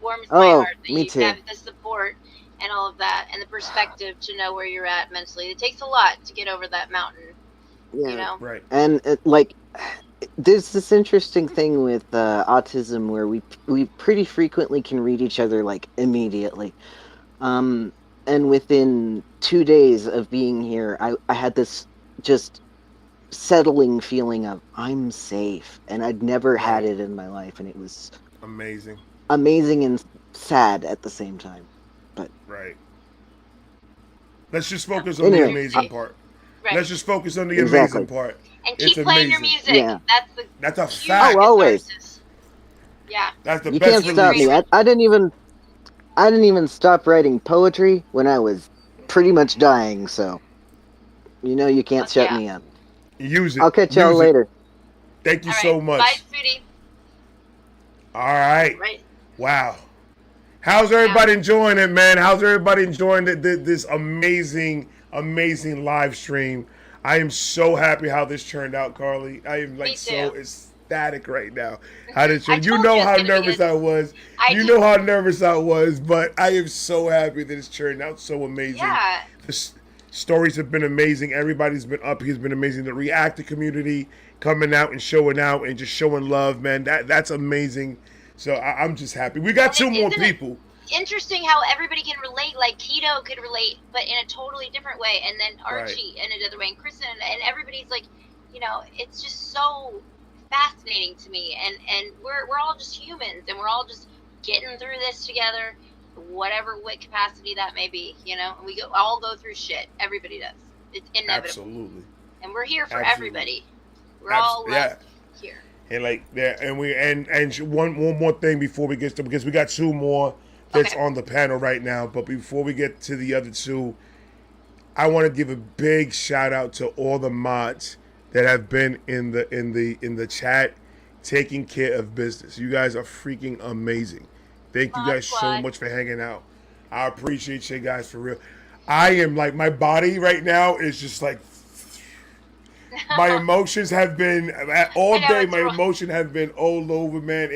warms my Oh, heart that me you too. have the support and all of that, and the perspective to know where you're at mentally. It takes a lot to get over that mountain, Yeah. you know. right. And there's this interesting thing with autism where we pretty frequently can read each other like immediately. And within 2 days of being here, I had this just settling feeling of I'm safe, and I'd never had Right. it in my life, and it was Amazing. amazing and sad at the same time. But Right. Let's just focus on the Anyway, amazing part. Right. Let's just focus on the Exactly. amazing part. And It's keep playing your amazing. music. Yeah. That's That's a huge fact. Oh, always. catharsis. Yeah. That's the You best can't You stop release. me. agree. I didn't even stop writing poetry when I was pretty much dying, so you can't shut Yeah. me up. Use it. I'll catch y'all Use it. later. Thank you All so right. much. Bye, sweetie. All right. Right. Wow. How's everybody enjoying it, man? How's everybody enjoying this amazing, amazing live stream? I am so happy how this turned out, Carly. I am Me too. ecstatic right now. How did I you told know you it's how gonna be nervous good. I was. I You did- know how nervous I was, but I am so happy that it's turned out so amazing. Yeah. The stories have been amazing. Everybody's been up. He's been amazing. The reactor community coming out and showing out and just showing love, man. That's amazing. So I'm just happy. We got two more people. Interesting how everybody can relate. Like Keto could relate, but in a totally different way, and then Archie in another way, and Kristen, and everybody's like, you know, it's just so fascinating to me. And we're all just humans, and we're all just getting through this together, whatever capacity that may be. You know, we all go through shit. Everybody does. It's inevitable. Absolutely. And we're here for Absolutely. everybody. We're all left here. And like that, and one more thing before we get to, because we got two more that's on the panel right now. But before we get to the other two, I want to give a big shout out to all the mods that have been in the chat, taking care of business. You guys are freaking amazing. Thank you guys so much for hanging out. I appreciate you guys for real. I am like, my body right now is just like, my emotions have been all day. My emotion have been all over, man.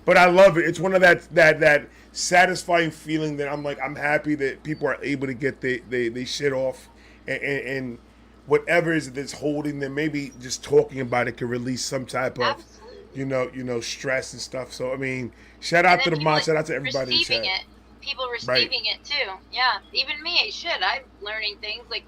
But I love it. It's one of that satisfying feeling that I'm like, I'm happy that people are able to get they shit off, and whatever is that's holding them, maybe just talking about it can release some type of, you know, stress and stuff. So I mean, shout out to the mods, shout out to everybody in the chat. People receiving it too. Yeah, even me. I'm learning things like.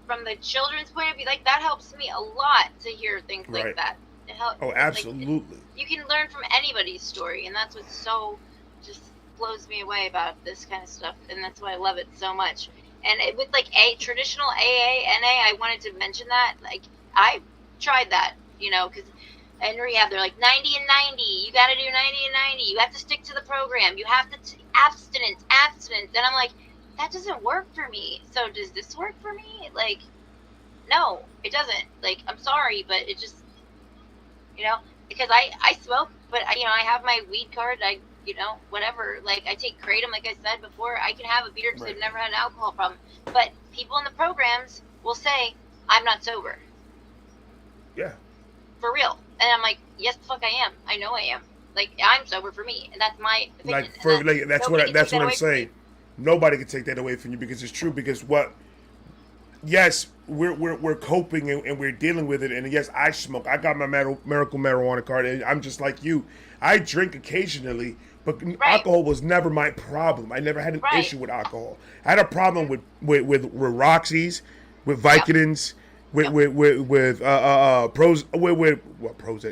From the children's point of view, like that helps me a lot to hear things like that. It helps. Oh, absolutely. Like, you can learn from anybody's story, and that's what's so just blows me away about this kind of stuff, and that's why I love it so much. And with like traditional AA, NA, I wanted to mention that. Like I tried that, you know, because in rehab they're like 90 and 90. You got to do 90 and 90. You have to stick to the program. You have to abstinence, and I'm like. That doesn't work for me. So does this work for me? Like, no, it doesn't. Like, I'm sorry, but it just, you know, because I smoke, but I have my weed card. Whatever. Like, I take kratom, like I said before. I can have a beer because I've never had an alcohol problem. But people in the programs will say, I'm not sober. Yeah. For real. And I'm like, yes, the fuck I am. I know I am. Like, I'm sober for me, and that's my opinion. That's what I'm saying. Nobody can take that away from you because it's true. Because yes, we're coping and we're dealing with it. And yes, I smoke. I got my miracle marijuana card, and I'm just like you. I drink occasionally, but alcohol was never my problem. I never had an issue with alcohol. I had a problem with Roxy's, with Vicodins, with Prozac.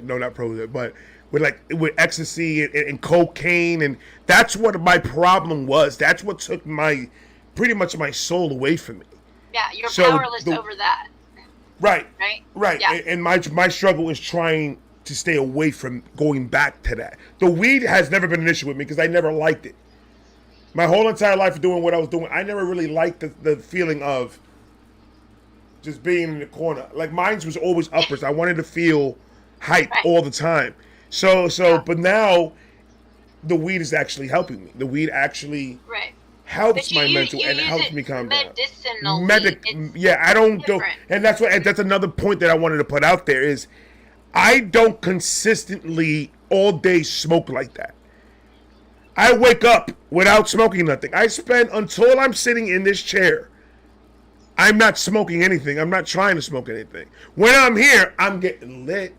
No, not Prozac, but. With ecstasy and cocaine, and that's what my problem was. That's what took pretty much my soul away from me. Yeah, you're powerless over that. Right. Yeah. And my struggle is trying to stay away from going back to that. The weed has never been an issue with me because I never liked it. My whole entire life doing what I was doing, I never really liked the feeling of just being in the corner. Like mine was always uppers. I wanted to feel hype all the time. But now the weed is actually helping me. The weed actually helps my mental and helps me calm down. I don't do, and that's another point that I wanted to put out there is I don't consistently all day smoke like that. I wake up without smoking nothing. I spend until I'm sitting in this chair. I'm not smoking anything. I'm not trying to smoke anything. When I'm here, I'm getting lit.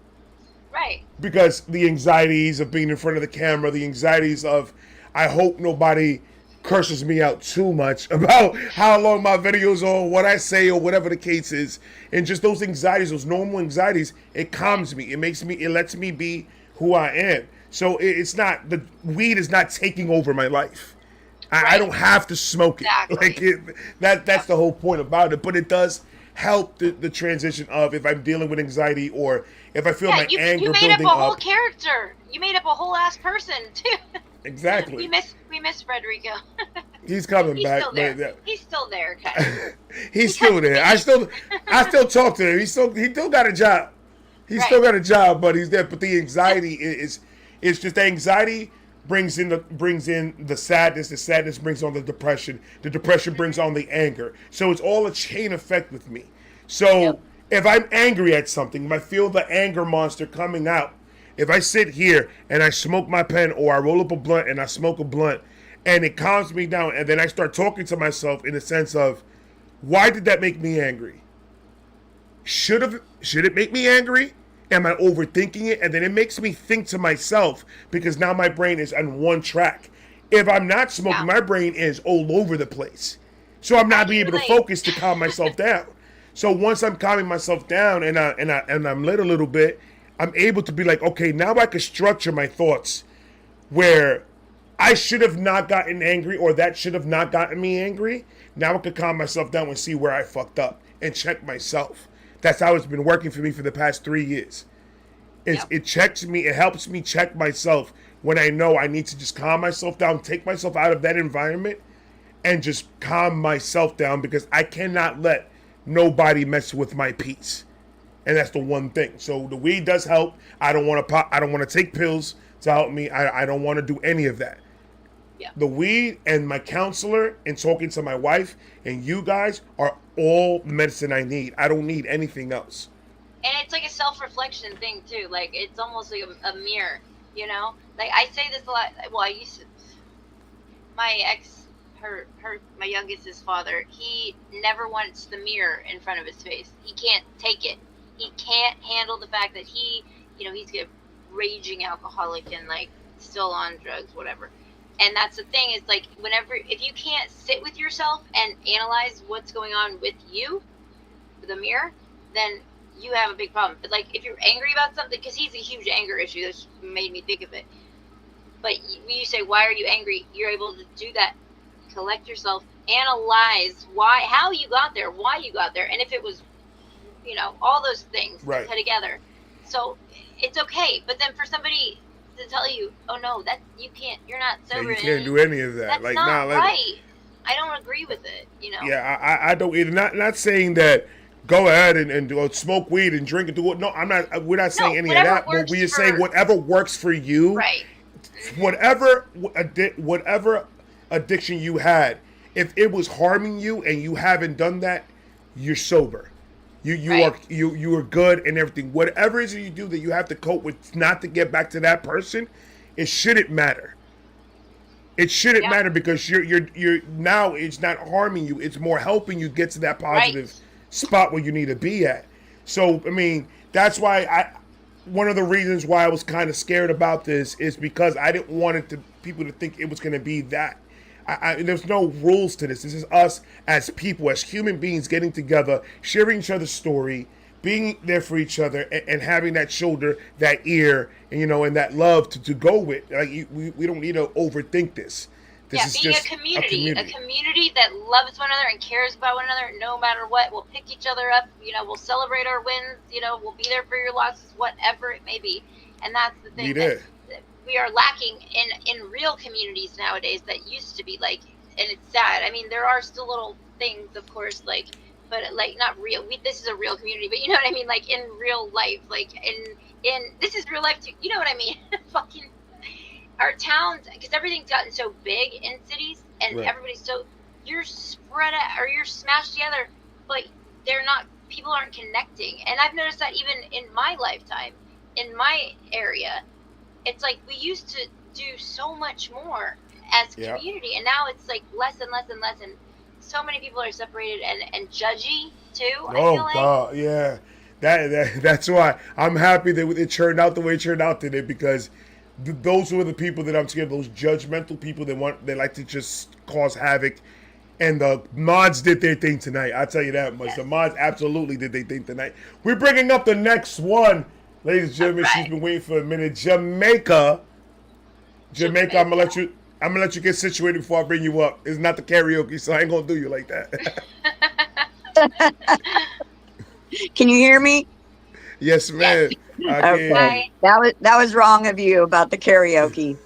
Right. Because the anxieties of being in front of the camera, the anxieties of, I hope nobody curses me out too much about how long my videos are, what I say, or whatever the case is. And just those anxieties, those normal anxieties, it calms me. It lets me be who I am. So it's not, the weed is not taking over my life. I don't have to smoke it. Exactly. That's the whole point about it. But it does help the transition of if I'm dealing with anxiety or if I feel my anger building up. You made up a whole character. You made up a whole ass person too. Exactly. We miss Frederico. He's coming back. Still there. He's still there, guys. He's still there. I still talk to him. He still got a job. He's still got a job, but he's there. But the anxiety is just the anxiety brings in the sadness. The sadness brings on the depression. The depression brings on the anger. So it's all a chain effect with me. So If I'm angry at something, if I feel the anger monster coming out, if I sit here and I smoke my pen or I roll up a blunt and I smoke a blunt and it calms me down and then I start talking to myself in the sense of, why did that make me angry? Should it make me angry? Am I overthinking it? And then it makes me think to myself because now my brain is on one track. If I'm not smoking, my brain is all over the place. So I'm not being able to focus to calm myself down. So once I'm calming myself down and I'm lit a little bit, I'm able to be like, okay, now I can structure my thoughts where I should have not gotten angry or that should have not gotten me angry. Now I can calm myself down and see where I fucked up and check myself. That's how it's been working for me for the past 3 years. It checks me, it helps me check myself when I know I need to just calm myself down, take myself out of that environment and just calm myself down because I cannot let nobody mess with my peace. And that's the one thing. So the weed does help. I don't want to pop, I don't want to take pills to help me. I don't want to do any of that. Yeah. The weed and my counselor and talking to my wife and you guys are all medicine I need. I don't need anything else. And it's like a self-reflection thing too. Like it's almost like a mirror, you know. Like I say this a lot. Well, I used to. My ex, my youngest's father. He never wants the mirror in front of his face. He can't take it. He can't handle the fact that he's a raging alcoholic and like still on drugs, whatever. And that's the thing is like if you can't sit with yourself and analyze what's going on with you, the mirror, then you have a big problem. But like if you're angry about something, because he's a huge anger issue, that's made me think of it. But when you say, why are you angry? You're able to do that. Collect yourself, analyze how you got there, why you got there, and if it was, all those things right. put together. So it's okay. But then for somebody to tell you, oh no, that you can't, you're not sober. Yeah, you can't do any of that. That's like, not right. I don't agree with it. Yeah, I don't either. Not saying that. Go ahead and smoke weed and drink and do it. No, I'm not. We're not saying any of that. But we are saying whatever works for you. Right. Whatever addiction you had, if it was harming you and you haven't done that, you're sober. You are good and everything. Whatever it is you do that you have to cope with, not to get back to that person, it shouldn't matter. It shouldn't matter because you're now it's not harming you. It's more helping you get to that positive spot where you need to be at. So I mean, that's why one of the reasons why I was kind of scared about this is because I didn't want people to think it was going to be that. There's no rules to this. This is us as people, as human beings, getting together, sharing each other's story, being there for each other, and having that shoulder, that ear, and that love to go with. Like we don't need to overthink this. This is being just a community that loves one another and cares about one another no matter what. We'll pick each other up, we'll celebrate our wins, we'll be there for your losses, whatever it may be. And that's the thing that we are lacking in real communities nowadays that used to be like, and it's sad. I mean, there are still little things, of course, like, but like not real. This is a real community, but you know what I mean? Like in real life, like in this is real life too. You know what I mean? Fucking our towns, because everything's gotten so big in cities, and everybody's you're spread out or you're smashed together, but people aren't connecting. And I've noticed that even in my lifetime, in my area, it's like we used to do so much more as a community, and now it's like less and less and less, and so many people are separated and judgy too. God, yeah. That's why I'm happy that it turned out the way it turned out today, because those were the people that I'm scared of, those judgmental people they like to just cause havoc. And the mods did their thing tonight. I'll tell you that much. Yes. The mods absolutely did their thing tonight. We're bringing up the next one, ladies and gentlemen. She's been waiting for a minute. Jamaica. I'm gonna let you get situated before I bring you up. It's not the karaoke, so I ain't gonna do you like that. Can you hear me? Yes, ma'am. Okay. That was wrong of you about the karaoke.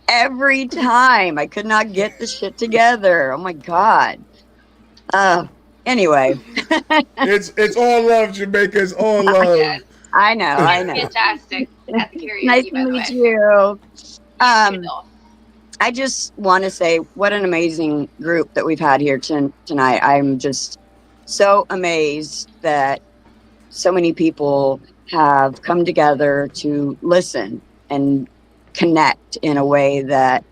Every time I could not get the shit together. Oh my God. Anyway. It's all love, Jamaica. It's all love. I know. Fantastic. Nice to meet you. I just want to say what an amazing group that we've had here tonight. I'm just so amazed that so many people have come together to listen and connect in a way that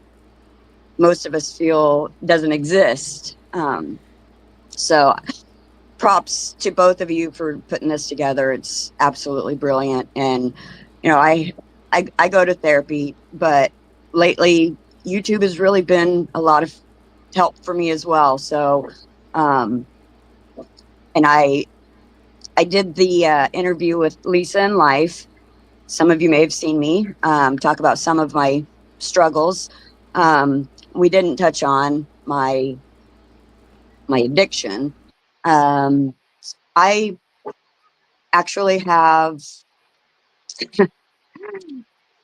most of us feel doesn't exist. So props to both of you for putting this together. It's absolutely brilliant. And, you know, I go to therapy, but lately YouTube has really been a lot of help for me as well. So, and I did the interview with Lisa in Life. Some of you may have seen me talk about some of my struggles. We didn't touch on my addiction. I actually have.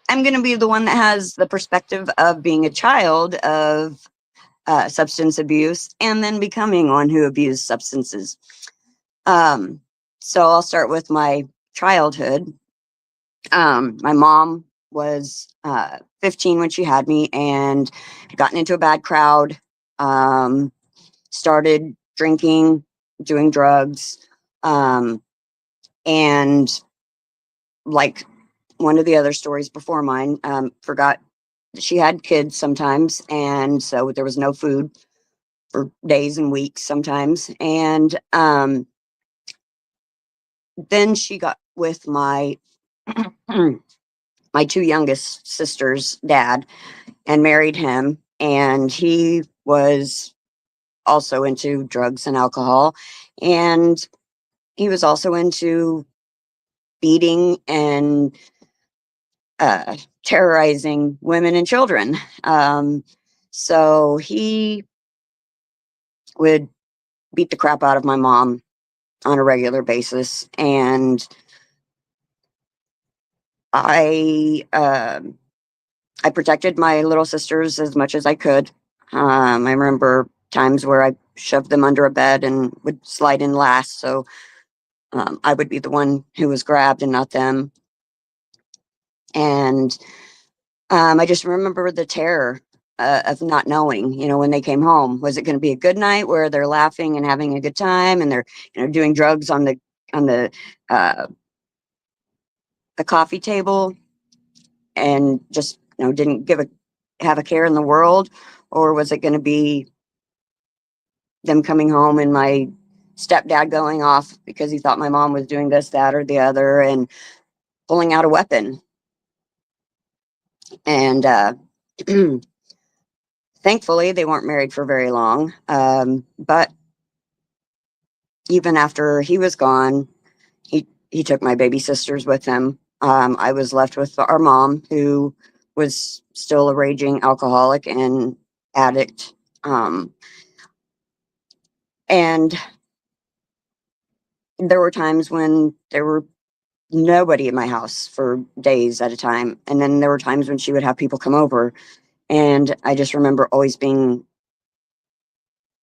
I'm going to be the one that has the perspective of being a child of substance abuse and then becoming one who abused substances. So I'll start with my childhood. My mom was 15 when she had me and gotten into a bad crowd, started drinking, doing drugs, and like one of the other stories before mine, forgot she had kids sometimes, and so there was no food for days and weeks sometimes. And then she got with my my two youngest sisters' dad and married him, and he was also into drugs and alcohol, and he was also into beating and terrorizing women and children. So he would beat the crap out of my mom on a regular basis, and I protected my little sisters as much as I could. I remember times where I shoved them under a bed and would slide in last, so I would be the one who was grabbed and not them. And I just remember the terror of not knowing, you know, when they came home, was it going to be a good night where they're laughing and having a good time and they're, you know, doing drugs on uh, the coffee table and just, you know, didn't have a care in the world, or was it going to be them coming home and my stepdad going off because he thought my mom was doing this, that, or the other, and pulling out a weapon. And thankfully, they weren't married for very long. But even after he was gone, he took my baby sisters with him. I was left with our mom, who was still a raging alcoholic and addict. And there were times when there were nobody in my house for days at a time. And then there were times when she would have people come over. And I just remember always being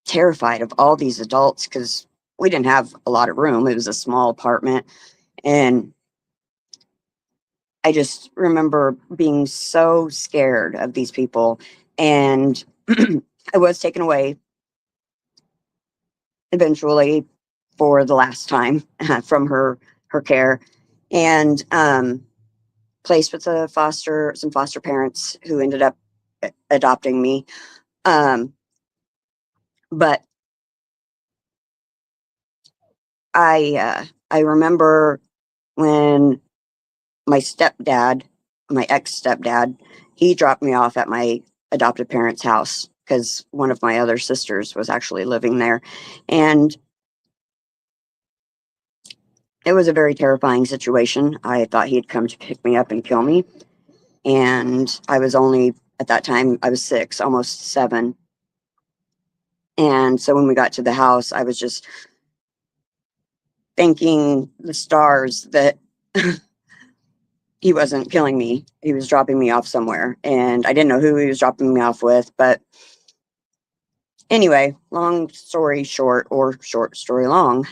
terrified of all these adults because we didn't have a lot of room. It was a small apartment. And I just remember being so scared of these people. And I was taken away eventually for the last time from her care, and placed with some foster parents who ended up adopting me. But I remember when my stepdad, my ex stepdad, he dropped me off at my adopted parents' house because one of my other sisters was actually living there. And it was a very terrifying situation. I thought he'd come to pick me up and kill me. And I was only, at that time, I was 6, almost 7. And so when we got to the house, I was just thanking the stars that he wasn't killing me. He was dropping me off somewhere. And I didn't know who he was dropping me off with. But anyway, long story short, or short story long,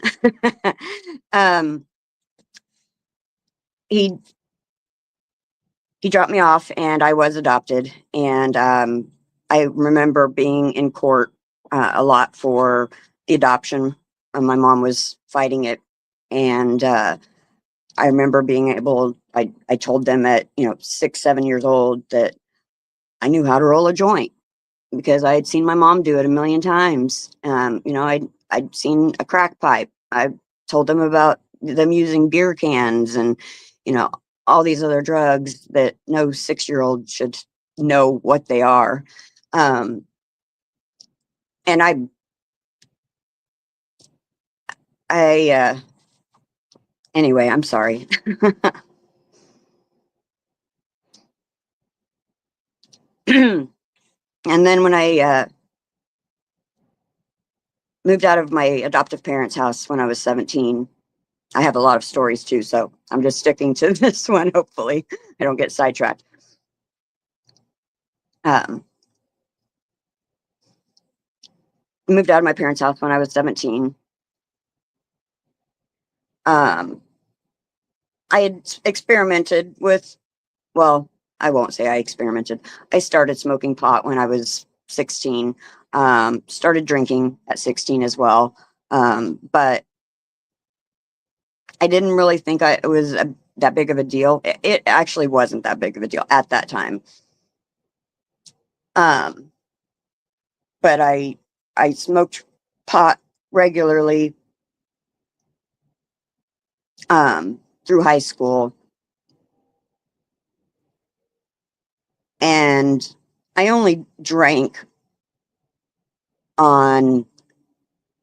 he dropped me off and I was adopted. And I remember being in court a lot for the adoption my mom was fighting it. And I remember being able, I told them at, 6, 7 years old that I knew how to roll a joint because I had seen my mom do it a million times. I'd seen a crack pipe. I told them about them using beer cans and, all these other drugs that no 6-year-old should know what they are. And anyway, I'm sorry. And then when I moved out of my adoptive parents' house when I was 17, I have a lot of stories too, so I'm just sticking to this one. Hopefully, I don't get sidetracked. Moved out of my parents' house when I was 17. I had experimented with, well, I won't say I experimented. I started smoking pot when I was 16. Started drinking at 16 as well. But I didn't really think it was that big of a deal. It actually wasn't that big of a deal at that time. But I smoked pot regularly through high school. And I only drank on,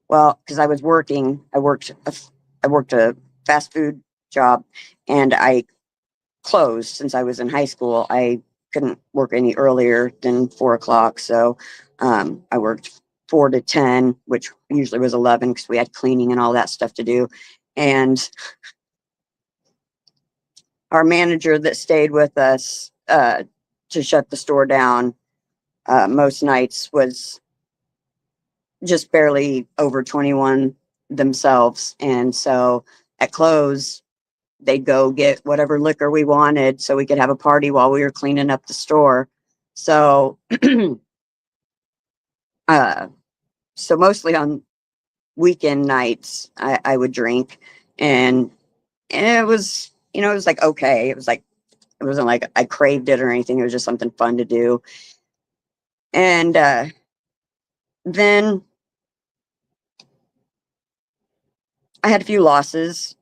well, because I was working. I worked a fast food job, and I closed since I was in high school. I couldn't work any earlier than 4 o'clock, so I worked 4 to 10, which usually was 11 because we had cleaning and all that stuff to do. And our manager that stayed with us to shut the store down most nights was just barely over 21 themselves. And so at close, they'd go get whatever liquor we wanted so we could have a party while we were cleaning up the store. So, so mostly on weekend nights, I would drink, and it was, it was like, okay. It was like, it wasn't like I craved it or anything. It was just something fun to do. And then I had a few losses,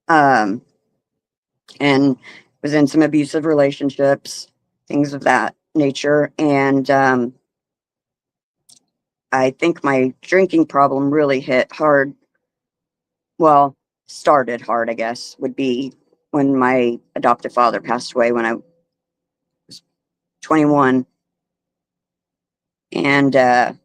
and was in some abusive relationships, things of that nature. And I think my drinking problem really hit hard. Well, started hard, I guess, would be when my adoptive father passed away when I was 21. And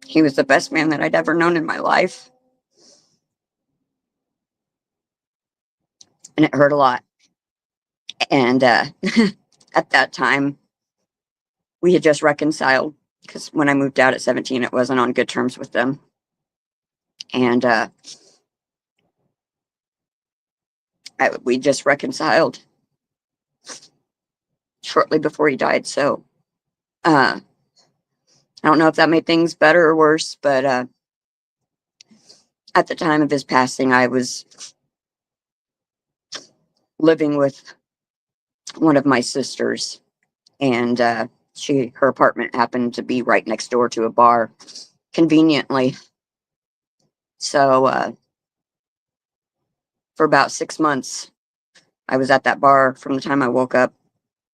he was the best man that I'd ever known in my life. And it hurt a lot. And at that time, we had just reconciled because when I moved out at 17, it wasn't on good terms with them. And we just reconciled shortly before he died. So I don't know if that made things better or worse, but at the time of his passing, I was living with one of my sisters, and her apartment happened to be right next door to a bar, conveniently. So for about 6 months, I was at that bar from the time I woke up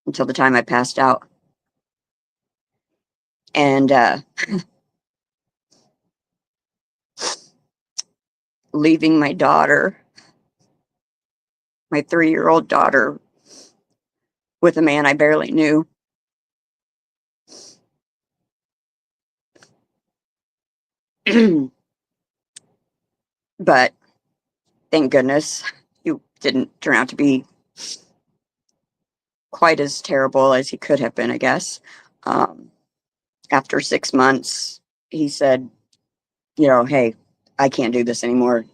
until the time I passed out. And leaving my daughter, my 3-year-old daughter, with a man I barely knew. But thank goodness he didn't turn out to be quite as terrible as he could have been, I guess. After 6 months, he said, hey, I can't do this anymore.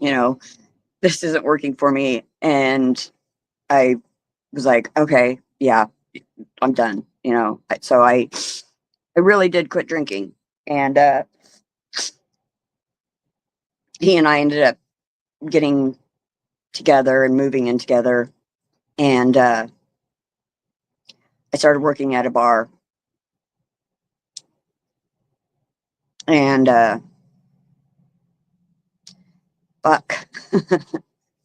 This isn't working for me. And I was like, okay, yeah, I'm done, you know. So I really did quit drinking, and he and I ended up getting together and moving in together, and I started working at a bar, and fuck,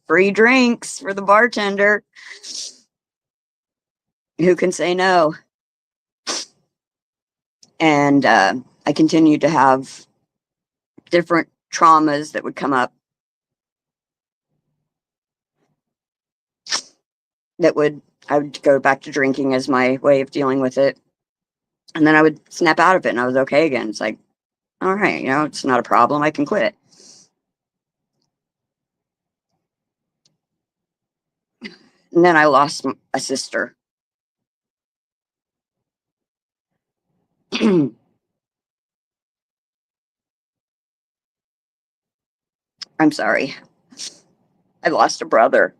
free drinks for the bartender. Who can say no? And I continued to have different traumas that would come up that would I would go back to drinking as my way of dealing with it, and then I would snap out of it and I was okay again. It's like, all right, you know, it's not a problem, I can quit. And then I lost a sister. I'm sorry, I lost a brother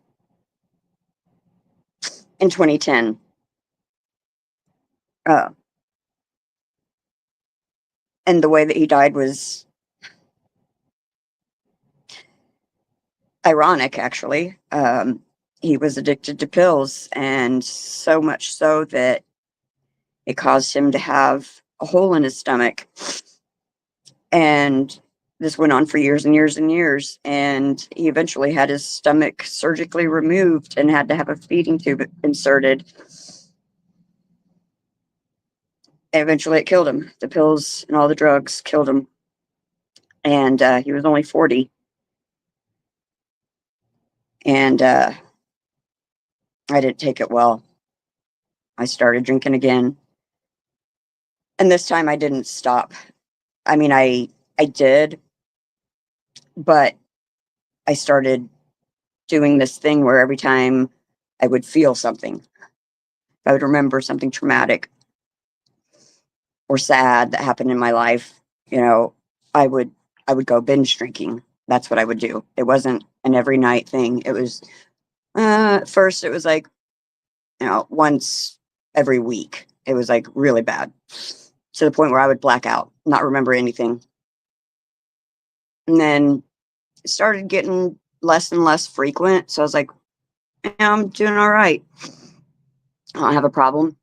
in 2010. uh, and the way that he died was ironic, actually. He was addicted to pills, and so much so that it caused him to have a hole in his stomach. And this went on for years and years and years. And he eventually had his stomach surgically removed and had to have a feeding tube inserted. And eventually it killed him. The pills and all the drugs killed him. And he was only 40. And I didn't take it well. I started drinking again. And this time I didn't stop. I mean, I did, but I started doing this thing where every time I would feel something, I would remember something traumatic or sad that happened in my life, you know, I would go binge drinking. That's what I would do. It wasn't an every night thing. It was at first it was like, you know, once every week. It was like really bad, to the point where I would black out, not remember anything. And then it started getting less and less frequent. So I was like, yeah, I'm doing all right. I don't have a problem.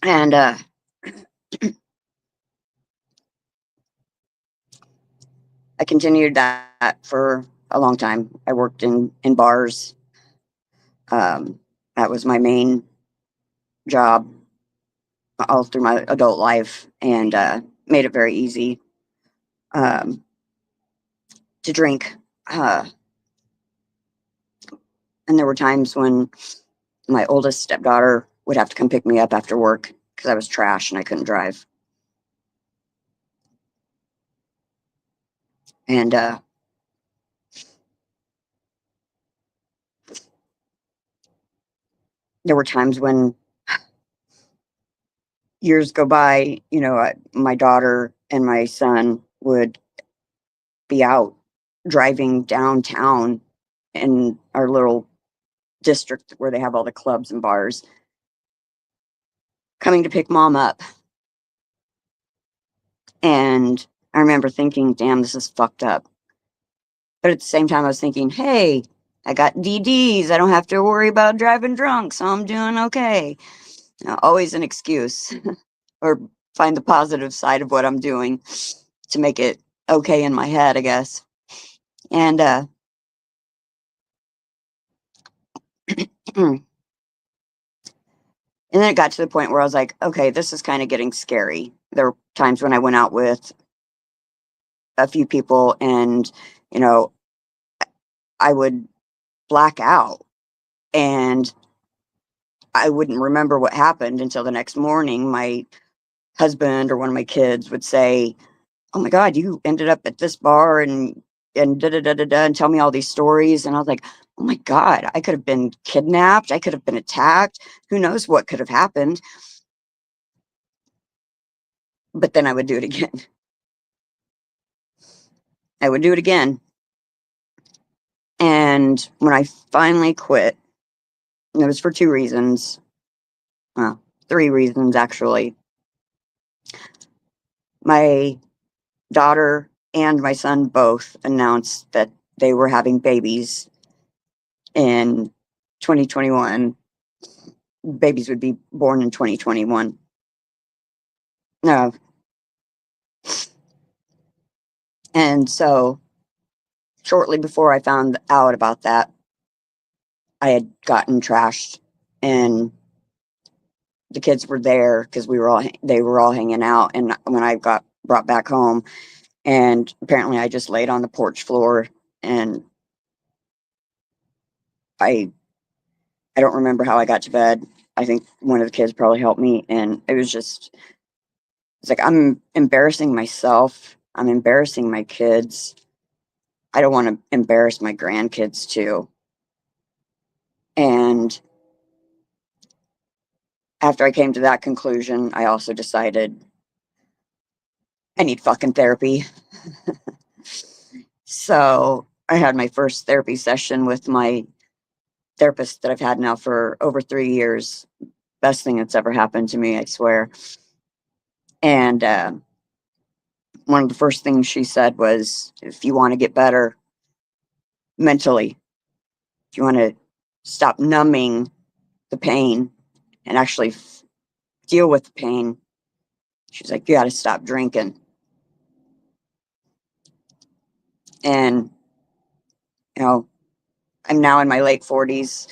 And I continued that for a long time. I worked in bars. That was my main job all through my adult life, and made it very easy um, to drink. And there were times when my oldest stepdaughter would have to come pick me up after work because I was trash and I couldn't drive. And there were times when years go by, you know, my daughter and my son would be out driving downtown in our little district where they have all the clubs and bars, coming to pick mom up. And I remember thinking, damn, this is fucked up. But at the same time, I was thinking, hey, I got DDs. I don't have to worry about driving drunk, so I'm doing okay. You know, always an excuse or find the positive side of what I'm doing to make it okay in my head, I guess. And and then it got to the point where I was like, okay, this is kind of getting scary. There were times when I went out with a few people and, you know, I would black out and I wouldn't remember what happened until the next morning. My husband or one of my kids would say, "Oh my God, you ended up at this bar and da da da da da," and tell me all these stories. And I was like, "Oh my God, I could have been kidnapped. I could have been attacked. Who knows what could have happened?" But then I would do it again. I would do it again. And when I finally quit, it was for 2 reasons. Well, 3 reasons, actually. My daughter and my son both announced that they were having babies in 2021. Babies would be born in 2021. No. And so shortly before I found out about that, I had gotten trashed, and the kids were there because they were all hanging out. And when I got brought back home, and apparently I just laid on the porch floor, and I don't remember how I got to bed. I think one of the kids probably helped me, and it's like, I'm embarrassing myself. I'm embarrassing my kids. I don't want to embarrass my grandkids too. And after I came to that conclusion, I also decided I need fucking therapy. So I had my first therapy session with my therapist that I've had now for over 3 years. Best thing that's ever happened to me, I swear. And one of the first things she said was, if you want to get better mentally, if you want to stop numbing the pain and actually deal with the pain, she's like, you got to stop drinking. And, I'm now in my late 40s.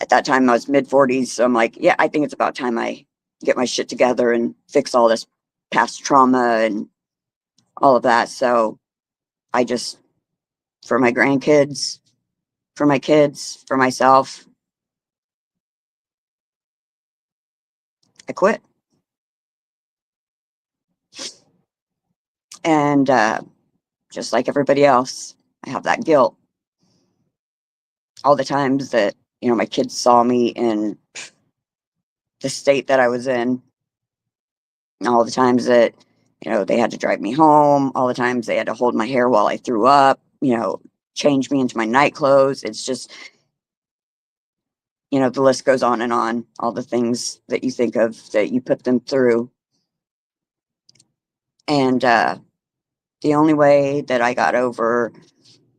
At that time, I was mid 40s. So I'm like, yeah, I think it's about time I get my shit together and fix all this past trauma and all of that. So I just, for my grandkids, for my kids, for myself, I quit. And just like everybody else, I have that guilt. All the times that, my kids saw me in the state that I was in, all the times that, they had to drive me home, all the times they had to hold my hair while I threw up, change me into my night clothes. It's just, the list goes on and on, all the things that you think of that you put them through. And the only way that I got over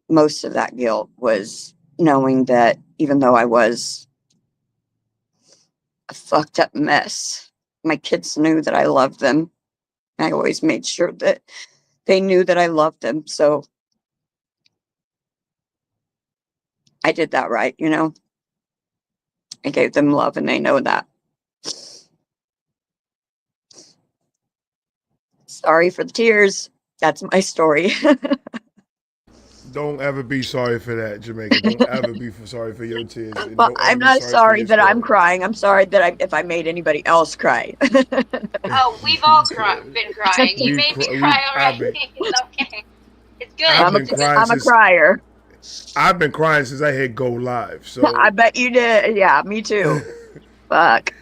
most of that guilt was knowing that even though I was a fucked up mess, my kids knew that I loved them. I always made sure that they knew that I loved them. So I did that right, I gave them love, and they know that. Sorry for the tears. That's my story. Don't ever be sorry for that, Jamaica. Don't ever be sorry for your tears, and Well, don't ever I'm be not sorry for sorry your that I'm story. crying. I'm sorry that if I made anybody else cry. Oh, we've all been crying. You made me cry I've already. been, It's okay. It's good. I've I'm a, been crying I'm a since crier. I've been crying since I hit go live. I So, bet you did. Yeah, me too. Fuck.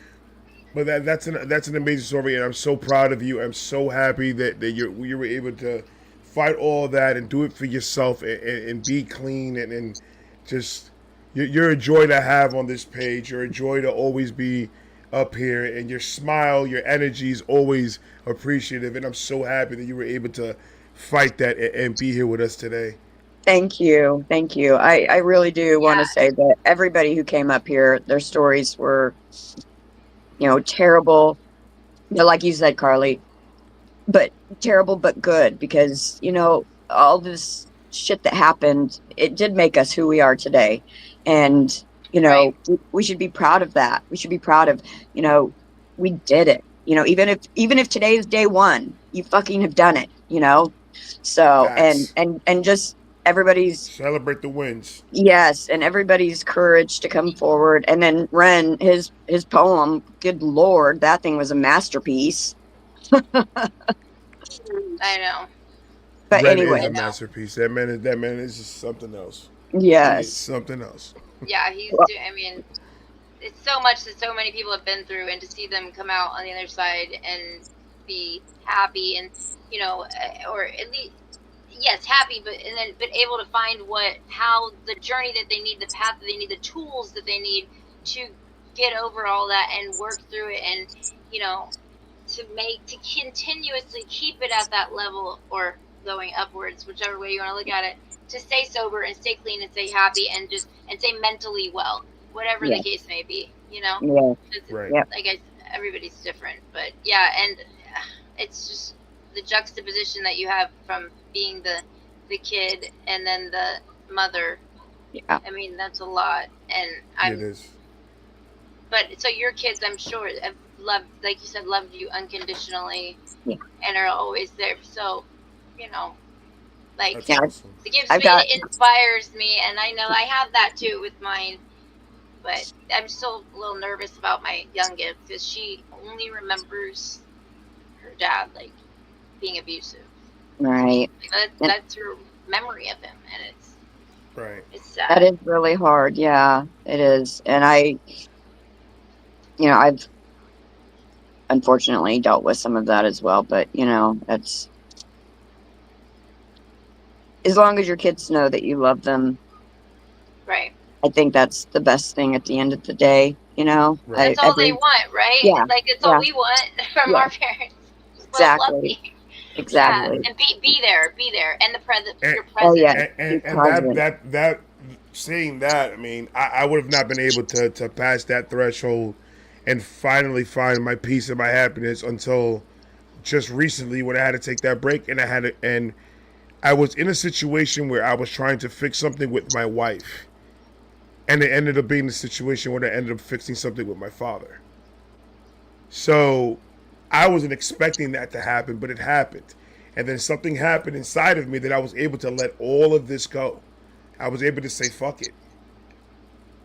but that's an amazing story, and I'm so proud of you. I'm so happy that you were able to fight all that and do it for yourself and be clean and just you're a joy to have on this page. You're a joy to always be up here, and your smile, your energy is always appreciative. And I'm so happy that you were able to fight that and be here with us today. Thank you. Thank you. I really do want to Yeah. say that everybody who came up here, their stories were, terrible. Like you said, Carly, but terrible but good, because all this shit that happened, it did make us who we are today. And Right. we should be proud of that. We should be proud of, we did it. Even if today is day one, you fucking have done it. So Facts. and just everybody's, Celebrate the wins. yes, and everybody's courage to come forward. And then Ren, his poem, good lord, that thing was a masterpiece. I know. But Ren is I a anyway, know. masterpiece. That man is just something else. He is yes. something else. Yeah, Well, I mean, it's so much that so many people have been through, and to see them come out on the other side and be happy, and or at least, yes, happy, but able to find how the journey that they need, the path that they need, the tools that they need to get over all that and work through it, and to continuously keep it at that level, or going upwards, whichever way you want to look at it, to stay sober and stay clean and stay happy and stay mentally well, whatever the case may be, Yeah. Right. Yep. I guess everybody's different, but yeah, and it's just the juxtaposition that you have from being the kid and then the mother. Yeah. I mean, that's a lot, and It is. But so your kids, I'm sure, have loved, like you said, loved you unconditionally, Yeah. and are always there. So, like, That's Yeah. awesome. it gives I've me, got- it inspires me, and I know I have that too with mine. But I'm still a little nervous about my youngest, because she only remembers her dad like being abusive. Right. That's her memory of him, and Right. it's sad. That is really hard. Yeah, it is. And I've unfortunately dealt with some of that as well. But, it's as long as your kids know that you love them, Right. I think that's the best thing at the end of the day. Right. That's all they want, right? Yeah, Like, it's all we want from our parents. Just love Exactly. me. Exactly. Yeah. And be there, and the present. And- Your present. Oh, yeah. And Present. that seeing that, I mean, I would have not been able to pass that threshold and finally find my peace and my happiness until just recently, when I had to take that break, and I was in a situation where I was trying to fix something with my wife, and it ended up being a situation where I ended up fixing something with my father. So I wasn't expecting that to happen, but it happened. And then something happened inside of me that I was able to let all of this go. I was able to say, fuck it.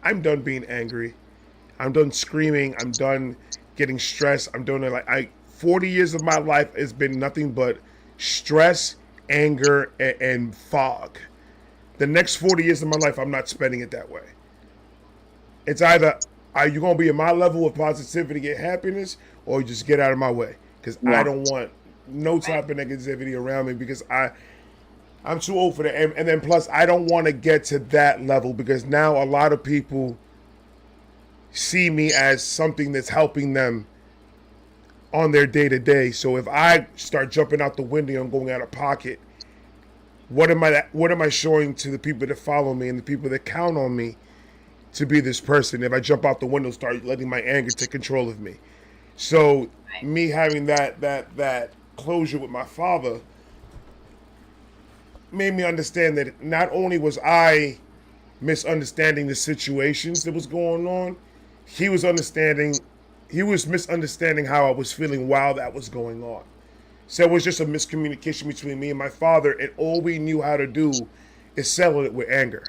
I'm done being angry. I'm done screaming. I'm done getting stressed. I'm done 40 years of my life has been nothing but stress, anger, and fog. The next 40 years of my life, I'm not spending it that way. It's either, are you going to be in my level of positivity and happiness, or you just get out of my way? Because I don't want no type of negativity around me, because I'm too old for that. And then plus, I don't want to get to that level, because now a lot of people see me as something that's helping them on their day-to-day. So if I start jumping out the window and going out of pocket, what am I showing to the people that follow me and the people that count on me to be this person if I jump out the window and start letting my anger take control of me? So me having that closure with my father made me understand that not only was I misunderstanding the situations that was going on, he was misunderstanding how I was feeling while that was going on. So it was just a miscommunication between me and my father, and all we knew how to do is settle it with anger.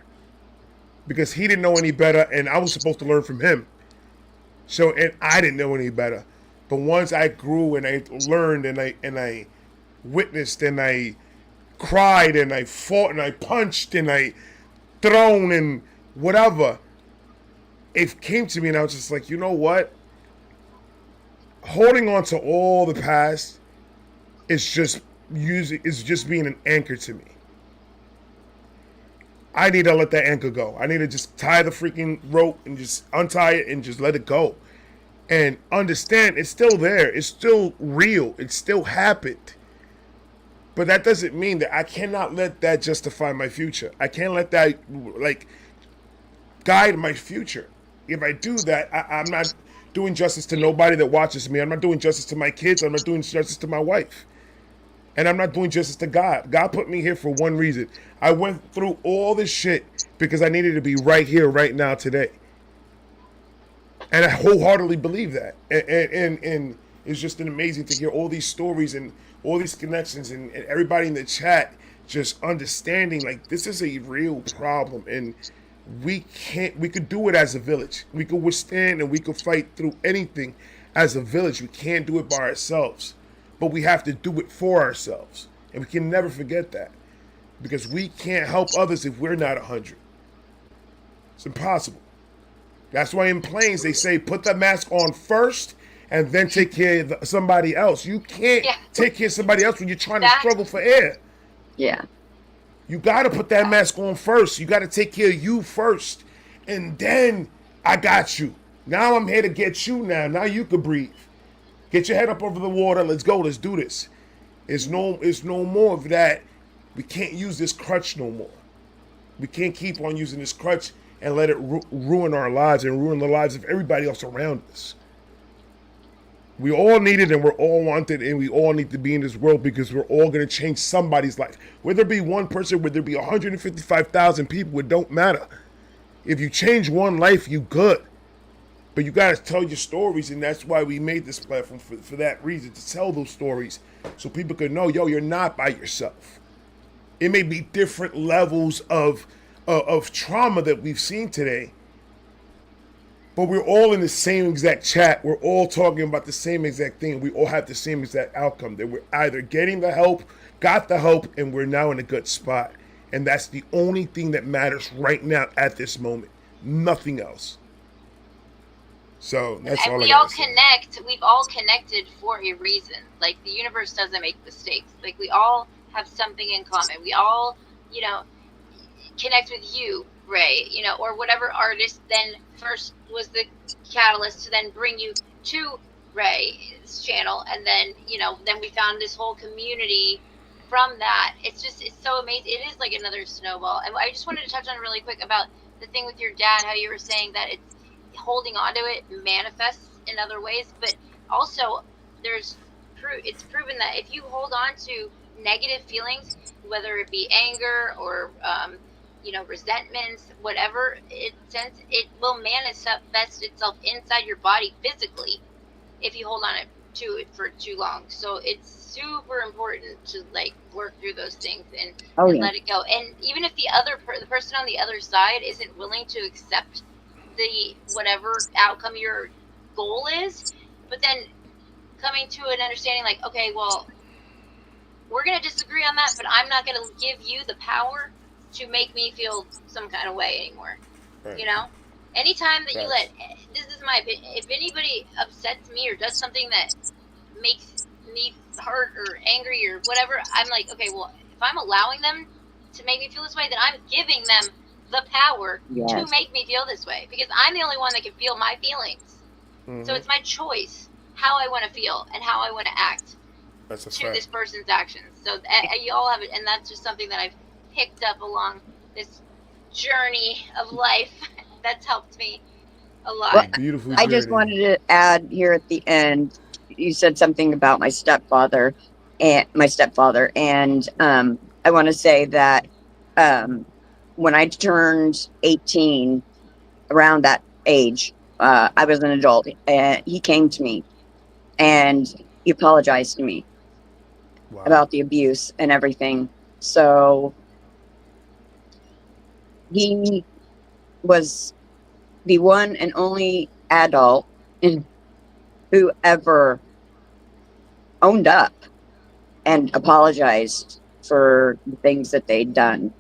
Because he didn't know any better, and I was supposed to learn from him. So, and I didn't know any better. But once I grew and I learned and I witnessed and I cried and I fought and I punched and I thrown and whatever, it came to me and I was just like, you know what? Holding on to all the past is just being an anchor to me. I need to let that anchor go. I need to just tie the freaking rope and just untie it and just let it go. And understand it's still there. It's still real. It still happened. But that doesn't mean that I cannot let that justify my future. I can't let that guide my future. If I do that, I'm not doing justice to nobody that watches me. I'm not doing justice to my kids. I'm not doing justice to my wife. And I'm not doing justice to God. God put me here for one reason. I went through all this shit because I needed to be right here, right now, today. And I wholeheartedly believe that. And it's just amazing to hear all these stories and all these connections and everybody in the chat just understanding like this is a real problem. And we could do it as a village. We could withstand and we could fight through anything as a village. We can't do it by ourselves. But we have to do it for ourselves. And we can never forget that. Because we can't help others if we're not 100. It's impossible. That's why in planes they say put the mask on first and then take care of somebody else. You can't take care of somebody else when you're trying to struggle for air. Yeah. You got to put that mask on first. You got to take care of you first. And then I got you. Now I'm here to get you now you can breathe. Get your head up over the water. Let's go. Let's do this. It's no more of that. We can't use this crutch no more. We can't keep on using this crutch and let it ruin our lives and ruin the lives of everybody else around us. We all need it and we're all wanted and we all need to be in this world because we're all going to change somebody's life. Whether it be one person, whether it be 155,000 people, it don't matter. If you change one life, you good. But you got to tell your stories, and that's why we made this platform for that reason, to tell those stories so people can know, yo, you're not by yourself. It may be different levels of trauma that we've seen today, but we're all in the same exact chat. We're all talking about the same exact thing. We all have the same exact outcome, that we're either getting the help, got the help, and we're now in a good spot. And that's the only thing that matters right now at this moment. Nothing else. So that's all. And we all connect. We've all connected for a reason. Like, the universe doesn't make mistakes. Like, we all have something in common. We all, connect with you, Ray, or whatever artist then first was the catalyst to then bring you to Ray's channel, and then then we found this whole community from that. It's so amazing. It is like another snowball. And I just wanted to touch on really quick about the thing with your dad, how you were saying that it's holding on to it manifests in other ways, but also it's proven that if you hold on to negative feelings, whether it be anger or resentments, whatever it will manifest itself inside your body physically if you hold on to it for too long. So it's super important to work through those things and let it go. And even if the person on the other side isn't willing to accept the whatever outcome your goal is, but then coming to an understanding okay, well, we're going to disagree on that, but I'm not going to give you the power to make me feel some kind of way anymore. Right. Anytime that you this is my opinion, if anybody upsets me or does something that makes me hurt or angry or whatever, I'm like, okay, well, if I'm allowing them to make me feel this way, then I'm giving them the power to make me feel this way, because I'm the only one that can feel my feelings. Mm-hmm. So it's my choice how I want to feel and how I want to act to this person's actions. So you all have it, and that's just something that I've picked up along this journey of life that's helped me a lot. Well, beautiful. I just wanted to add here at the end, you said something about my stepfather, and I want to say that when I turned 18, around that age, I was an adult, and he came to me and he apologized to me about the abuse and everything. So he was the one and only adult who ever owned up and apologized for the things that they'd done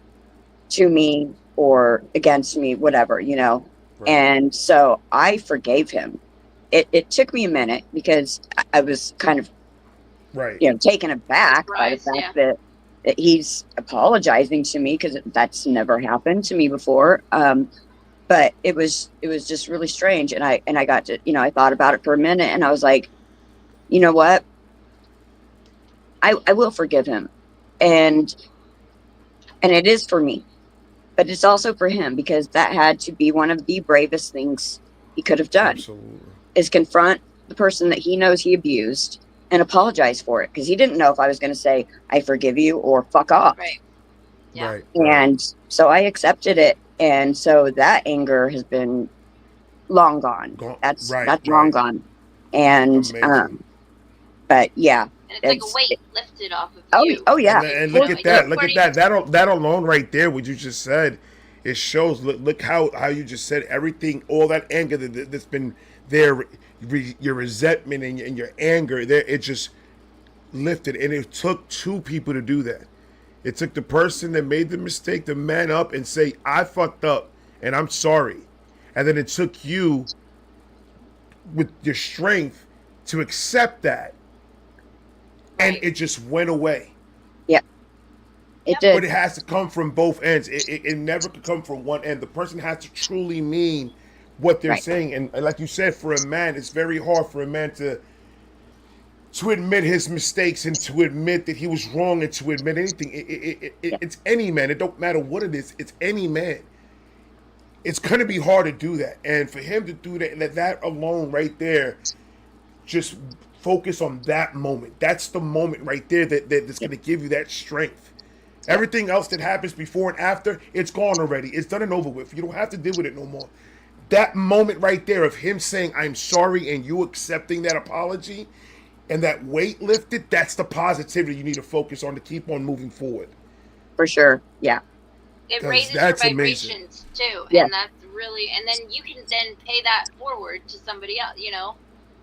to me or against me, whatever, Right. And so I forgave him. It took me a minute because I was kind of, taken aback by the fact that he's apologizing to me, because that's never happened to me before. But it was just really strange. And I got to, I thought about it for a minute, and I was like, you know what? I will forgive him. And it is for me. But it's also for him, because that had to be one of the bravest things he could have done. Absolutely. Is confront the person that he knows he abused and apologize for it. Because he didn't know if I was going to say, I forgive you, or fuck off. Right. Yeah. Right. And so I accepted it. And so that anger has been long gone. That's long gone. And, but yeah. And it's like a weight lifted off of you. Oh yeah. And look at that. Look at that. That alone right there, what you just said, it shows. Look how you just said everything, all that anger that's been there, your resentment and your anger there, it just lifted. And it took two people to do that. It took the person that made the mistake to man up and say, I fucked up and I'm sorry. And then it took you with your strength to accept that. And it just went away. Yeah. It did. But it has to come from both ends. It never could come from one end. The person has to truly mean what they're Right. saying. And like you said, for a man, it's very hard for a man to admit his mistakes and to admit that he was wrong and to admit anything. Yeah. It's any man. It don't matter what it is. It's any man. It's going to be hard to do that. And for him to do that alone right there, just focus on that moment. That's the moment right there that's going to give you that strength. Everything else that happens before and after, it's gone already. It's done and over with. You don't have to deal with it no more. That moment right there of him saying, I'm sorry, and you accepting that apology and that weight lifted, that's the positivity you need to focus on to keep on moving forward. For sure. Yeah. It 'Cause raises your that's amazing. vibrations too, Yeah. and that's really, and then you can then pay that forward to somebody else. You know.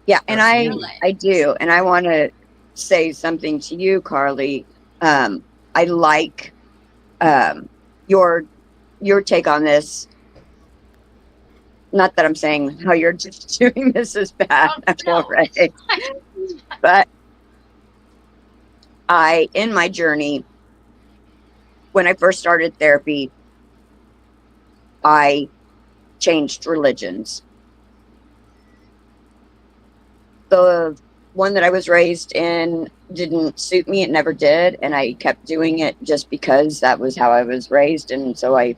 Yeah. And Absolutely. I do. And I want to say something to you, Carly. I like your take on this. Not that I'm saying how you're just doing this is bad. Oh, That's no, all right. it's fine. But in my journey, when I first started therapy, I changed religions. The one that I was raised in didn't suit me. It never did. And I kept doing it just because that was how I was raised. And so I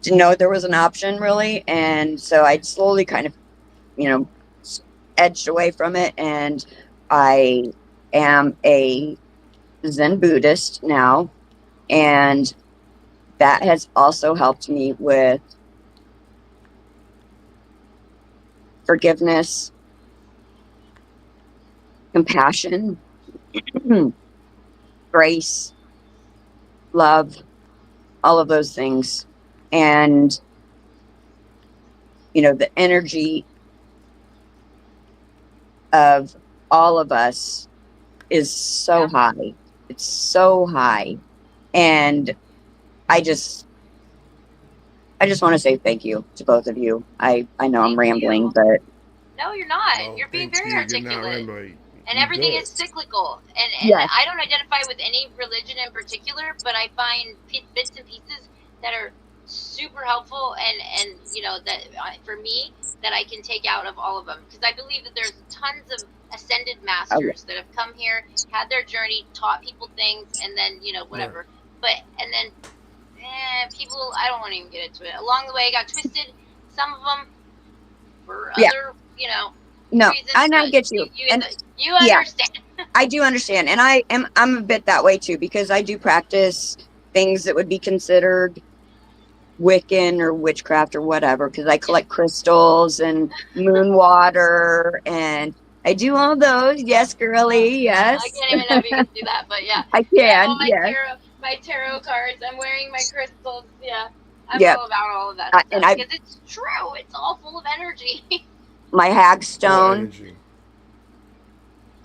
didn't know there was an option really. And so I slowly kind of, edged away from it. And I am a Zen Buddhist now. And that has also helped me with forgiveness, compassion, grace, love, all of those things. And, the energy of all of us is so high. It's so high. And I just want to say thank you to both of you. I know I'm rambling, but No, you're not. Oh, you're being thank very you. You're not articulate. rambling. And You everything good. is cyclical. And Yes. I don't identify with any religion in particular, but I find bits and pieces that are super helpful and that for me that I can take out of all of them, because I believe that there's tons of ascended masters that have come here, had their journey, taught people things, and then whatever. But and then people, I don't want to even get into it. Along the way, got twisted. Some of them for other no, reasons, and I but get you. And you understand. I do understand. And I'm a bit that way too, because I do practice things that would be considered Wiccan or witchcraft or whatever, because I collect crystals and moon water and I do all those. Yes, girly. Yes. I can't even know if you can do that, but yeah. I Yeah, can. all my tarot cards. I'm wearing my crystals. Yeah. I'm all about all of that stuff, because it's true. It's all full of energy. My hagstone.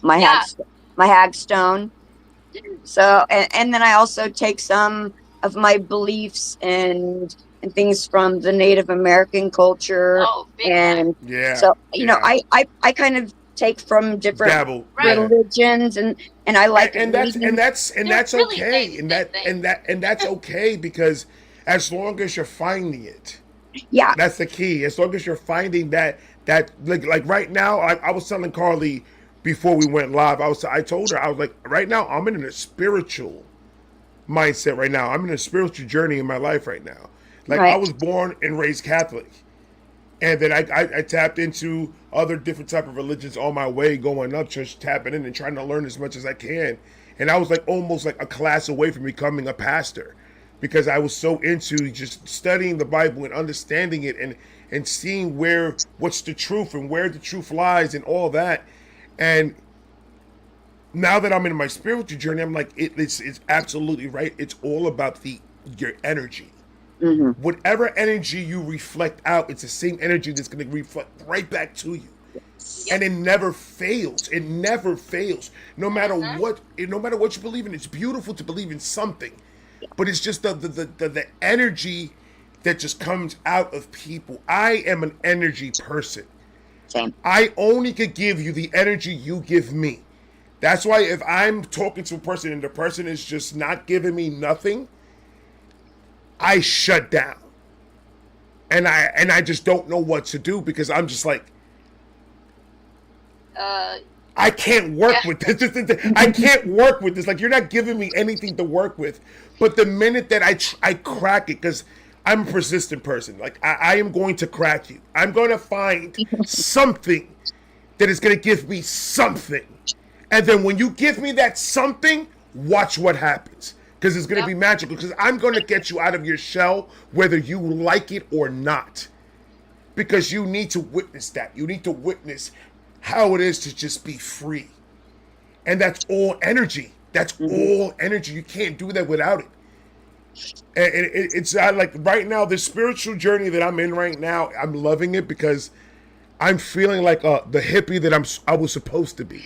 My hagstone. So, and then I also take some of my beliefs and things from the Native American culture. Oh, big and Yeah. So, I kind of take from different Dabble. religions and I like and that's really okay. And that's okay, because as long as you're finding it. Yeah. That's the key. As long as you're finding that like right now, I was telling Carly before we went live, I told her, I was like, right now I'm in a spiritual mindset right now. I'm in a spiritual journey in my life right now. Like I was born and raised Catholic. And then I tapped into other different type of religions on my way going up, just tapping in and trying to learn as much as I can. And I was like almost like a class away from becoming a pastor, because I was so into just studying the Bible and understanding it and seeing what's the truth and where the truth lies and all that. And now that I'm in my spiritual journey, I'm like, it's absolutely right. It's all about your energy. Mm-hmm. Whatever energy you reflect out, it's the same energy that's going to reflect right back to you. And it never fails. It never fails. No matter what you believe in, it's beautiful to believe in something. But it's just the energy that just comes out of people. I am an energy person. Same. I only could give you the energy you give me. That's why if I'm talking to a person and the person is just not giving me nothing, I shut down. and I just don't know what to do because I'm just like, I can't work with this. I can't work with this. Like, you're not giving me anything to work with. But the minute that I crack it, because I'm a persistent person, like I am going to crack you. I'm going to find something that is going to give me something. And then when you give me that something, watch what happens. Because it's going to be magical. Because I'm going to get you out of your shell, whether you like it or not. Because you need to witness that. You need to witness how it is to just be free. And that's all energy. That's all energy. You can't do that without it. And it's like right now, the spiritual journey that I'm in right now, I'm loving it because I'm feeling like the hippie that I was supposed to be.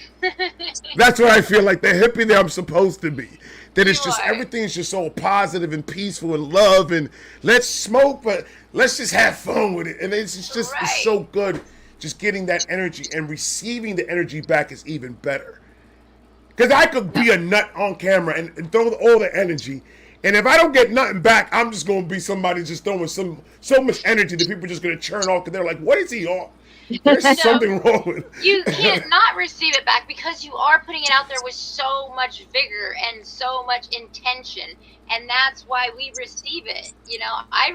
That's what I feel like, the hippie that I'm supposed to be. That it's just, everything's just so positive and peaceful and love and let's smoke, but let's just have fun with it. And it's just it's so good. Just getting that energy and receiving the energy back is even better. Because I could be a nut on camera and throw all the energy. And if I don't get nothing back, I'm just going to be somebody just throwing so much energy that people are just going to churn off because they're like, what is he on? There's something wrong with it. You can't not receive it back because you are putting it out there with so much vigor and so much intention. And that's why we receive it. You know, I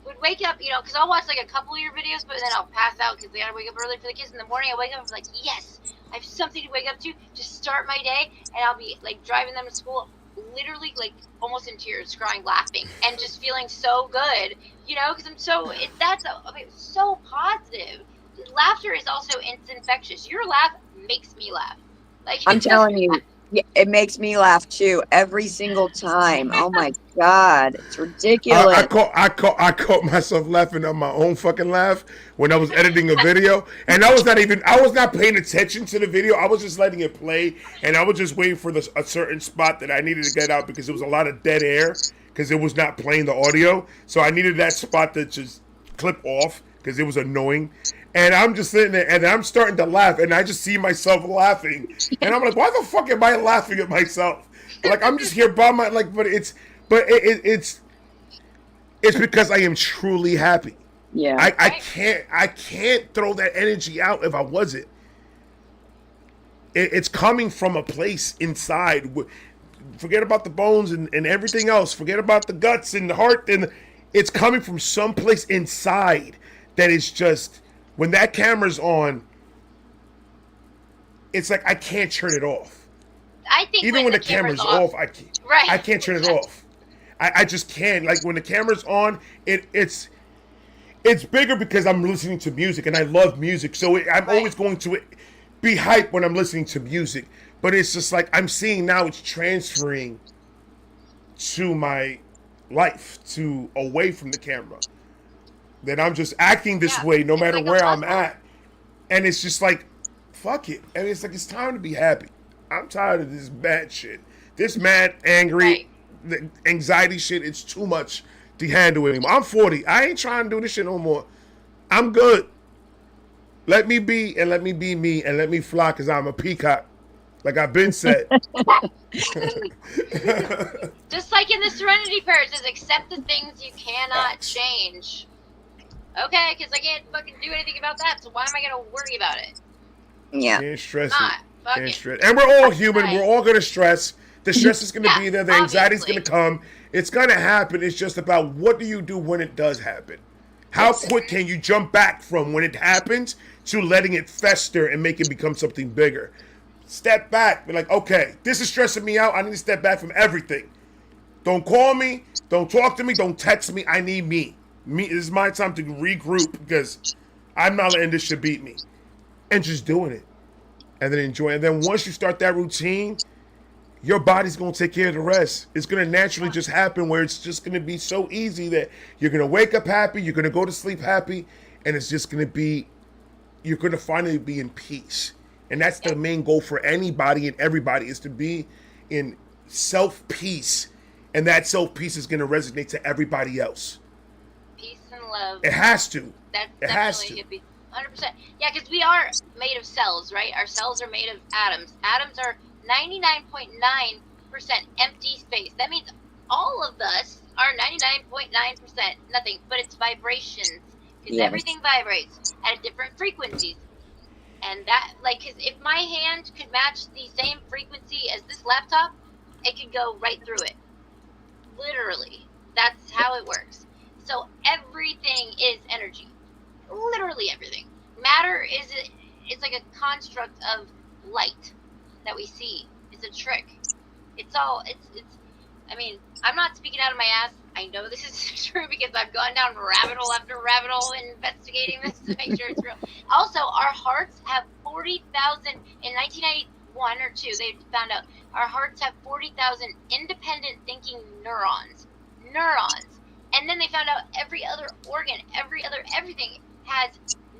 would wake up, you know, because I'll watch like a couple of your videos, but then I'll pass out because they gotta wake up early for the kids. In the morning, I wake up and I'm like, yes, I have something to wake up to start my day, and I'll be like driving them to school, literally like almost in tears, crying, laughing, and just feeling so good, you know, because I'm so so positive. Laughter is also infectious. Your laugh makes me laugh. Like I'm telling you. It makes me laugh too every single time. Oh my God, it's ridiculous. I caught myself laughing at my own fucking laugh when I was editing a video, and I was not paying attention to the video. I was just letting it play, and I was just waiting for a certain spot that I needed to get out because there was a lot of dead air because it was not playing the audio. So I needed that spot to just clip off because it was annoying. And I'm just sitting there, and I'm starting to laugh, and I just see myself laughing, and I'm like, "Why the fuck am I laughing at myself?" Like I'm just here by my but it's because I am truly happy. Yeah, I can't throw that energy out if I wasn't. It's coming from a place inside. Forget about the bones and everything else. Forget about the guts and the heart, and it's coming from some place inside that is just. When that camera's on, it's like I can't turn it off. I think even when the camera's off, I can't turn it off. I just can't. Like when the camera's on, it's bigger because I'm listening to music and I love music. So I'm always going to be hyped when I'm listening to music. But it's just like I'm seeing now it's transferring to my life, to away from the camera. That I'm just acting this way no matter like where I'm at. And it's just like, fuck it. And it's like, it's time to be happy. I'm tired of this bad shit. This mad, angry, the anxiety shit, it's too much to handle anymore. I'm 40. I ain't trying to do this shit no more. I'm good. Let me be and let me be me and let me fly because I'm a peacock. Like I've been said. Just like in the Serenity Prayer, it says, accept the things you cannot change. Okay, because I can't fucking do anything about that, so why am I going to worry about it? Yeah. Can't stress it. Can't stress. And we're all human. We're all going to stress. The stress is going to be there. The anxiety is going to come. It's going to happen. It's just about what do you do when it does happen? How quick can you jump back from when it happens to letting it fester and make it become something bigger? Step back. Be like, okay, this is stressing me out. I need to step back from everything. Don't call me. Don't talk to me. Don't text me. I need me. This is my time to regroup because I'm not letting this shit beat me. And just doing it. And then enjoy it. And then once you start that routine, your body's going to take care of the rest. It's going to naturally just happen where it's just going to be so easy that you're going to wake up happy, you're going to go to sleep happy, and it's just going to be, you're going to finally be in peace. And that's the main goal for anybody and everybody is to be in self-peace. And that self-peace is going to resonate to everybody else. Love. It has to. That's it has to. 100%. Yeah, because we are made of cells, right? Our cells are made of atoms. Atoms are 99.9% empty space. That means all of us are 99.9% nothing but it's vibrations, because Yes. everything vibrates at different frequencies. And that, like, because if my hand could match the same frequency as this laptop, it could go right through it. Literally. That's how it works. So everything is energy. Literally everything. Matter is it's like a construct of light that we see. It's a trick. It's all it's I mean, I'm not speaking out of my ass. I know this is true because I've gone down rabbit hole after rabbit hole investigating this to make sure it's real. Also, our hearts have 40,000 in 1991 or 2. They found out our hearts have 40,000 independent thinking neurons. Neurons. And then they found out every other organ, everything has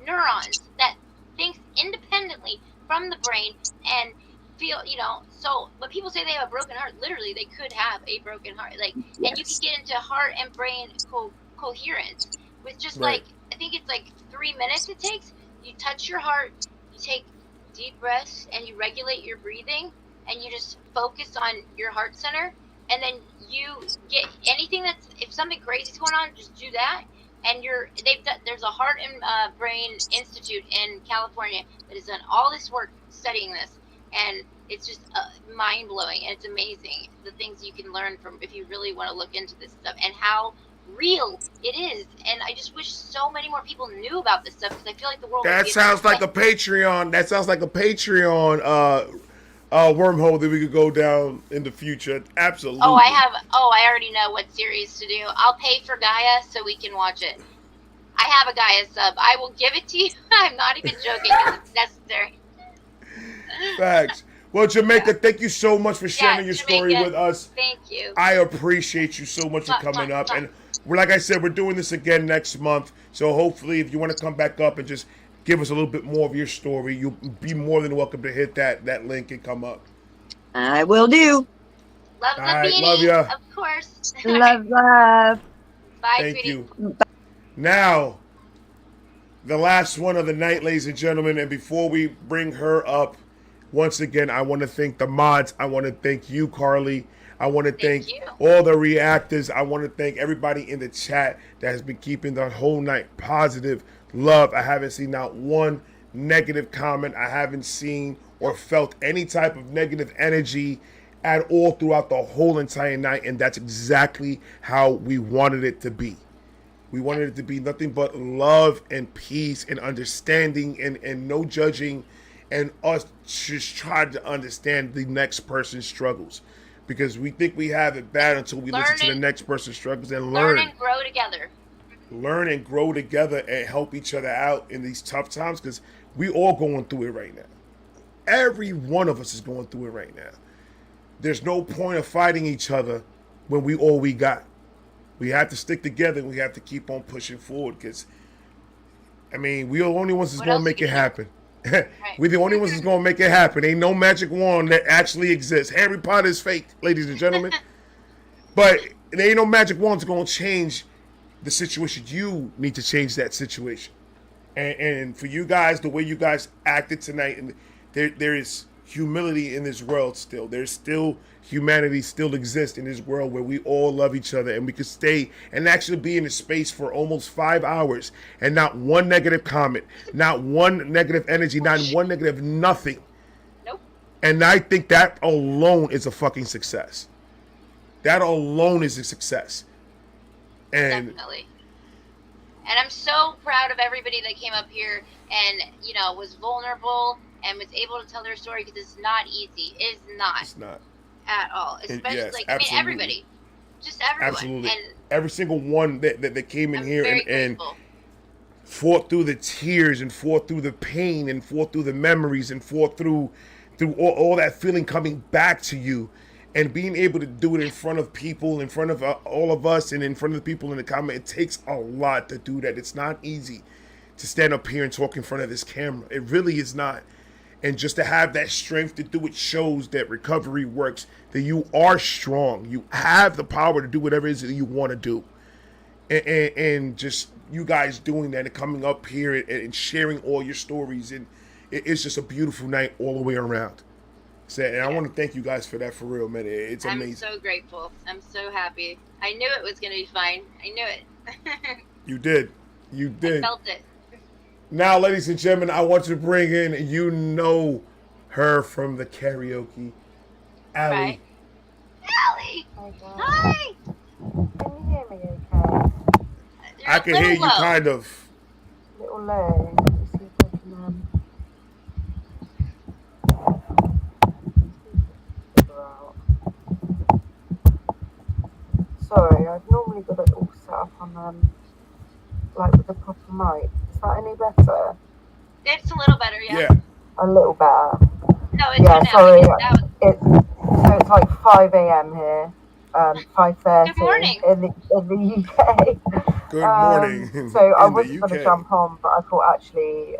neurons that thinks independently from the brain and feel, so when people say they have a broken heart, literally they could have a broken heart, like, Yes. and you can get into heart and brain coherence with just Right. like, I think it's like 3 minutes it takes. You touch your heart, you take deep breaths, and you regulate your breathing, and you just focus on your heart center, and then you get anything that's, if something crazy's going on, just do that. And there's a Heart and Brain Institute in California that has done all this work studying this, and it's just mind-blowing, and it's amazing the things you can learn from if you really want to look into this stuff and how real it is. And I just wish so many more people knew about this stuff, because I feel like the world would That be sounds like a Patreon. That sounds like a Patreon wormhole that we could go down in the future. Absolutely. I already know what series to do. I'll pay for Gaia so we can watch it. I have a Gaia sub. I will give it to you. I'm not even joking, because it's necessary. Facts. Well, Jamaica, thank you so much for sharing your story Jamaica, with us. Thank you. I appreciate you so much for coming up. And like I said, we're doing this again next month. So hopefully, if you want to come back up and just give us a little bit more of your story, you'll be more than welcome to hit that link and come up. I will do. Love the All right, beanie, love ya. of course. Love. Bye, Thank sweetie. you. Now, the last one of the night, ladies and gentlemen, and before we bring her up, once again, I want to thank the mods. I want to thank you, Carly. I want to thank you. all the reactors. I want to thank everybody in the chat that has been keeping the whole night positive. Love. I haven't seen not one negative comment. I haven't seen or felt any type of negative energy at all throughout the whole entire night, and that's exactly how we wanted it to be. We wanted it to be nothing but love and peace and understanding and no judging, and us just trying to understand the next person's struggles, because we think we have it bad until we listen to the next person's struggles and Learn and grow together. learn and grow together and help each other out in these tough times, because we all going through it right now. Every one of us is going through it right now. There's no point of fighting each other when we all we got. We have to stick together and we have to keep on pushing forward, because, I mean, we are the only ones that's going to make it happen. We're the only ones that's going to make it happen. Ain't no magic wand that actually exists. Harry Potter is fake, ladies and gentlemen. But there ain't no magic wand that's going to change the situation. You need to change that situation. And for you guys, the way you guys acted tonight, and there is humility in this world still. There's still humanity still exists in this world where we all love each other, and we could stay and actually be in a space for almost 5 hours and not one negative comment, not one negative energy, not one negative nothing. Nope. And I think that alone is a fucking success. That alone is a success. And Definitely. And I'm so proud of everybody that came up here and, was vulnerable and was able to tell their story, because it's not easy. It's not. It's not. At all. Especially, yes, absolutely. Everybody. Just everyone. Absolutely. And every single one that came in here and grateful. Fought through the tears and fought through the pain and fought through the memories and fought through all that feeling coming back to you, and being able to do it in front of people, in front of all of us, and in front of the people in the comment. It takes a lot to do that. It's not easy to stand up here and talk in front of this camera. It really is not. And just to have that strength to do it shows that recovery works, that you are strong. You have the power to do whatever it is that you want to do. And just you guys doing that and coming up here and sharing all your stories. And it's just a beautiful night all the way around. So, and I want to thank you guys for that, for real, man. It's I'm amazing. so grateful. I'm so happy. I knew it was gonna be fine. I knew it. You did. You I did. felt it. Now, ladies and gentlemen, I want you to bring in, you know her from the karaoke, Right. Allie. Allie! Hi! Can you hear me okay? You're I a can little hear you low. kind of. A little low. Let me see if I can figure out. Sorry, I've normally got it all set up on like with a proper mic. Is that any better? It's a little better, yeah. Yeah. A little better. No, it's Yeah, good now. sorry. That was... It's like 5 a.m. here. 5:30 Good morning. in the UK. Good morning So I in the wasn't going to UK. jump on, but I thought actually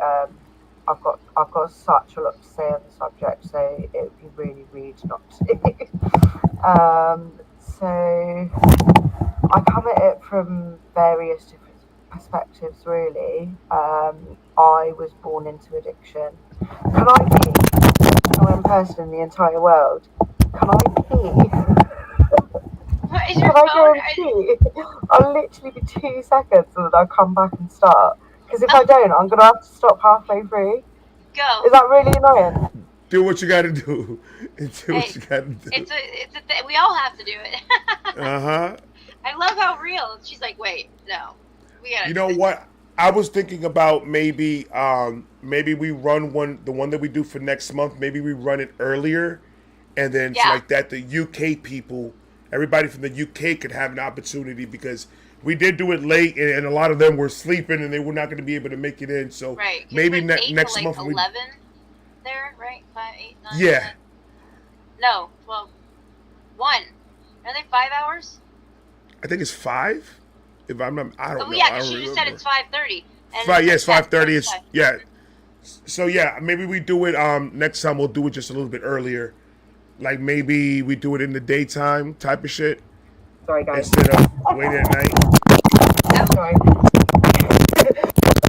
I've got such a lot to say on the subject, so it would be really rude not to. So I come at it from various different perspectives, really. I was born into addiction. Can I pee? One person in the entire world. Can I pee? What is your Can I go phone? and pee? I'll literally be 2 seconds and then I'll come back and start. Because if I don't, I'm going to have to stop halfway through. Go. Is that really annoying? Do what you got to do. Do Hey, what you got to do. it's a we all have to do it. Uh-huh. I love how real. She's like, wait, no, we gotta. You know what? I was thinking about maybe we run the one that we do for next month, maybe we run it earlier, and then so Yeah. like that the UK people, everybody from the UK could have an opportunity, because we did do it late and a lot of them were sleeping and they were not going to be able to make it in. So Right. 'Cause maybe it's 8 next to like month 11 there, right? 5, 8, 9. Yeah. 10. No, 12, 1. Are they 5 hours? I think it's 5. If I'm not, I don't Oh know. yeah, I because don't she just said remember. it's 5:30. Yes, 5:30. It's 5. yeah. So yeah, maybe we do it. Next time we'll do it just a little bit earlier. Like maybe we do it in the daytime type of shit Sorry, guys. instead of waiting at night. Sorry.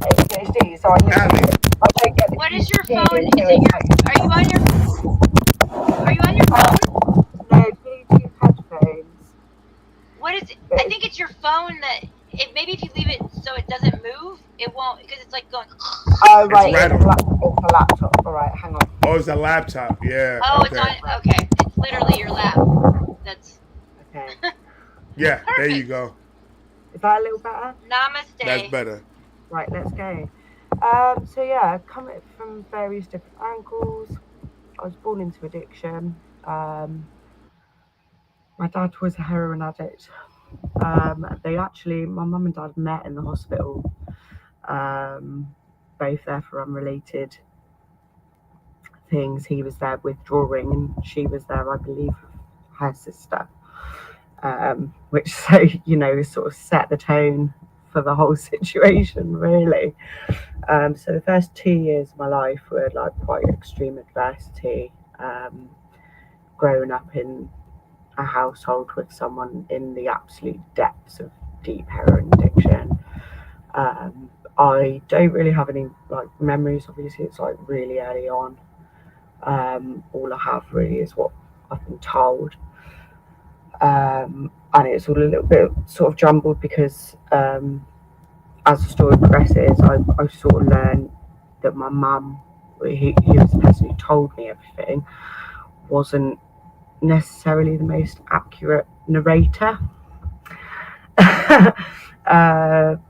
ADHD, so I don't get the What is your key phone? until Is it it's your? Are you on your? Are you on your phone? No, Bluetooth headphones. What is it? I think it's your phone that. Maybe if you leave it so it doesn't move, it won't, because it's like going. Oh right, It's it's a laptop. All right, hang on. Oh, it's a laptop. Yeah. Oh, Okay. it's on. Okay, it's literally your lap. That's. Okay. Yeah. Perfect. There you go. Is that a little better? Namaste. That's better. Right, let's go. So yeah, come at it from various different angles. I was born into addiction. My dad was a heroin addict. My mum and dad met in the hospital. Both there for unrelated things. He was there withdrawing, and she was there, I believe, her sister. Which sort of set the tone for the whole situation, really. So the first 2 years of my life were like quite extreme adversity. Growing up in a household with someone in the absolute depths of deep heroin addiction. I don't really have any like memories. Obviously, it's like really early on. All I have really is what I've been told. And it's all a little bit sort of jumbled because as the story progresses, I sort of learned that my mum, who was the person who told me everything, wasn't necessarily the most accurate narrator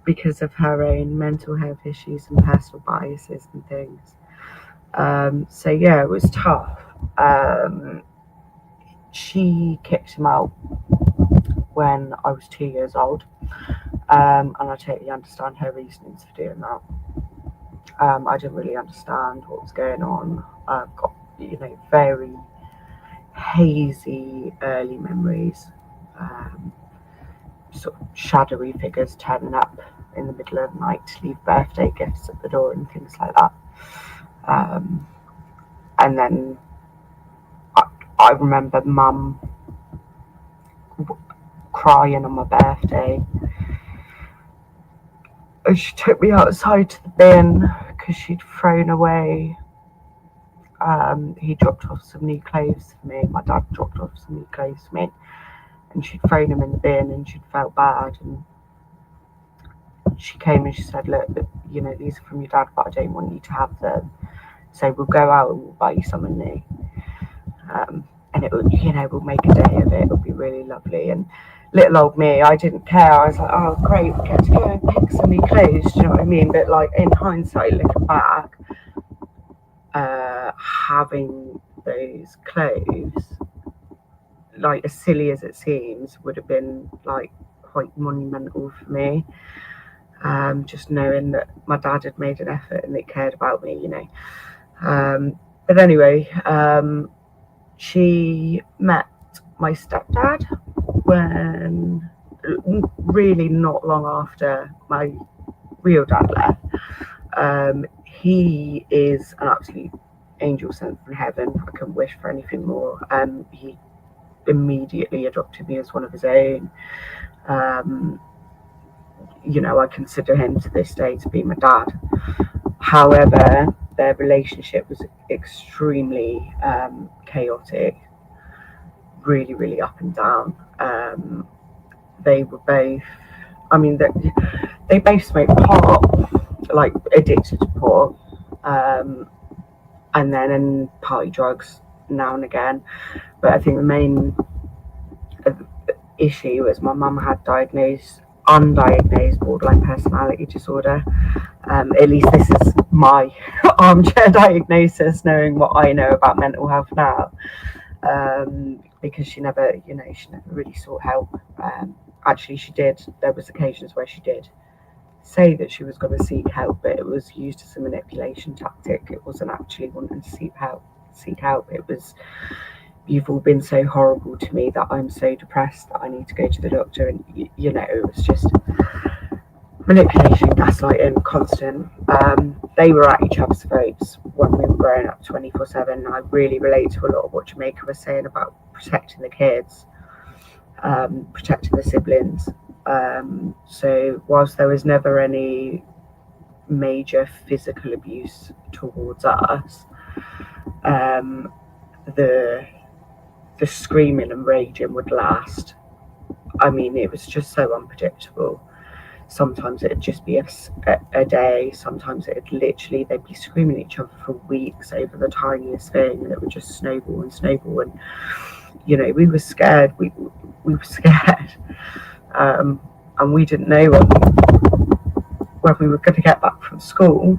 because of her own mental health issues and personal biases and things. So yeah, it was tough. She kicked him out when I was 2 years old, and I totally understand her reasonings for doing that. I didn't really understand what was going on. I've got very hazy early memories, sort of shadowy figures turning up in the middle of the night to leave birthday gifts at the door and things like that. And then I remember Mum crying on my birthday, and she took me outside to the bin because she'd thrown away He dropped off some new clothes for me. My dad dropped off some new clothes for me, and she'd thrown them in the bin, and she'd felt bad. And she came and she said, "Look, you know, these are from your dad, but I don't want you to have them. So we'll go out and we'll buy you something new. And it will, you know, we'll make a day of it. It'll be really lovely." And little old me, I didn't care. I was like, "Oh, great, we get to go and pick some new clothes." Do you know what I mean? But like in hindsight, looking back, having those clothes, like as silly as it seems, would have been like quite monumental for me. Just knowing that my dad had made an effort and they cared about me, you know. But anyway, she met my stepdad when really not long after my real dad left. He is an absolute angel sent from heaven. I couldn't wish for anything more. He immediately adopted me as one of his own. You know, I consider him to this day to be my dad. However, their relationship was extremely chaotic, really, really up and down. They were both, I mean, they both smoked pot, like addicted to pot, and then in party drugs now and again. But I think the main issue was my mum had undiagnosed borderline personality disorder. At least this is my armchair diagnosis, knowing what I know about mental health now. Because she never really sought help. Actually, she did. There was occasions where she did say that she was going to seek help, but it was used as a manipulation tactic. It wasn't actually wanting to seek help. It was, "You've all been so horrible to me that I'm so depressed that I need to go to the doctor." And you know, it was just manipulation, gaslighting, constant. They were at each other's throats when we were growing up 24/7. I really relate to a lot of what Jamaica was saying about protecting the kids, protecting the siblings. So whilst there was never any major physical abuse towards us, the screaming and raging would last. I mean, it was just so unpredictable. Sometimes it'd just be a day. Sometimes they'd be screaming at each other for weeks over the tiniest thing, and it would just snowball and snowball. And you know, we were scared. We were scared, and we didn't know when we were going to get back from school,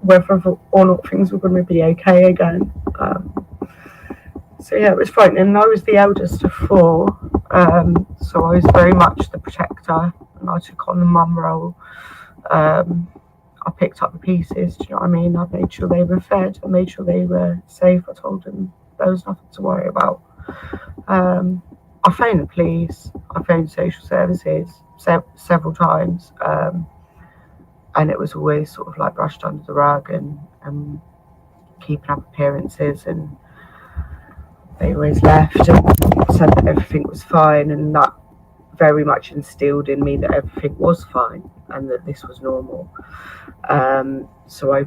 whether or not things were going to be okay again. So yeah, it was frightening. I was the eldest of four, so I was very much the protector, and I took on the mum role. I picked up the pieces, do you know what I mean? I made sure they were fed, I made sure they were safe. I told them there was nothing to worry about. I phoned the police, I phoned social services several times, and it was always sort of like brushed under the rug and keeping up appearances, and they always left and said that everything was fine, and that very much instilled in me that everything was fine and that this was normal. So I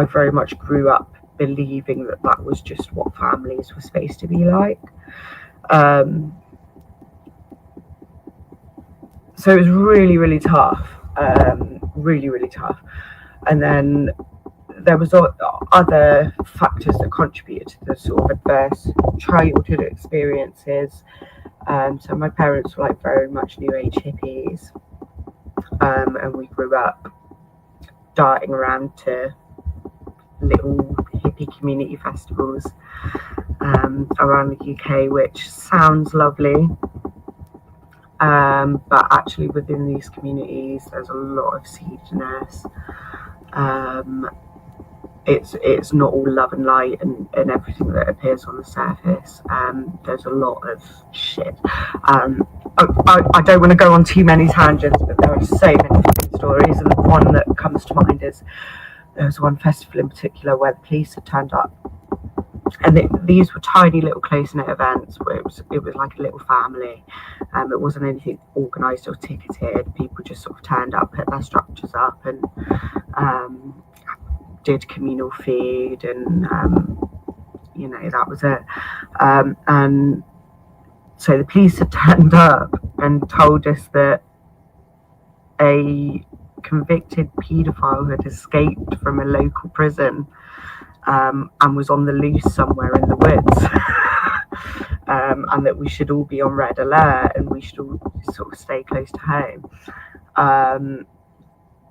very much grew up believing that that was just what families were supposed to be like. So it was really, really tough, really, really tough. And then there was other factors that contributed to the sort of adverse childhood experiences. So my parents were like very much new age hippies, and we grew up darting around to little hippie community festivals around the UK, which sounds lovely, but actually within these communities there's a lot of seediness. It's not all love and light and everything that appears on the surface. There's a lot of shit. I don't want to go on too many tangents, but there are so many stories, and the one that comes to mind is there was one festival in particular where the police had turned up, and these were tiny little close-knit events where it was like a little family. It wasn't anything organised or ticketed. People just sort of turned up, put their structures up, and did communal feed, and you know, that was it. And so the police had turned up and told us that a convicted paedophile had escaped from a local prison and was on the loose somewhere in the woods. And that we should all be on red alert and we should all sort of stay close to home.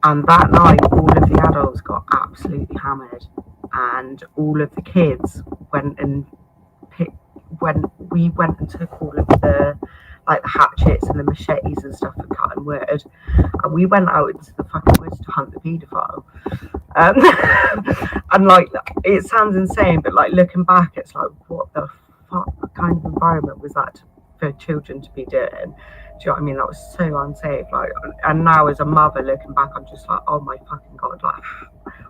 And that night, all of the adults got absolutely hammered, and all of the kids went and we went and took all of the like the hatchets and the machetes and stuff for cutting wood, and we went out into the fucking woods to hunt the paedophile. And like, it sounds insane, but like looking back, it's like, what the fuck kind of environment was that for children to be doing? Do you know what I mean? That was so unsafe. Like, and now as a mother looking back, I'm just like, oh my fucking god! Like,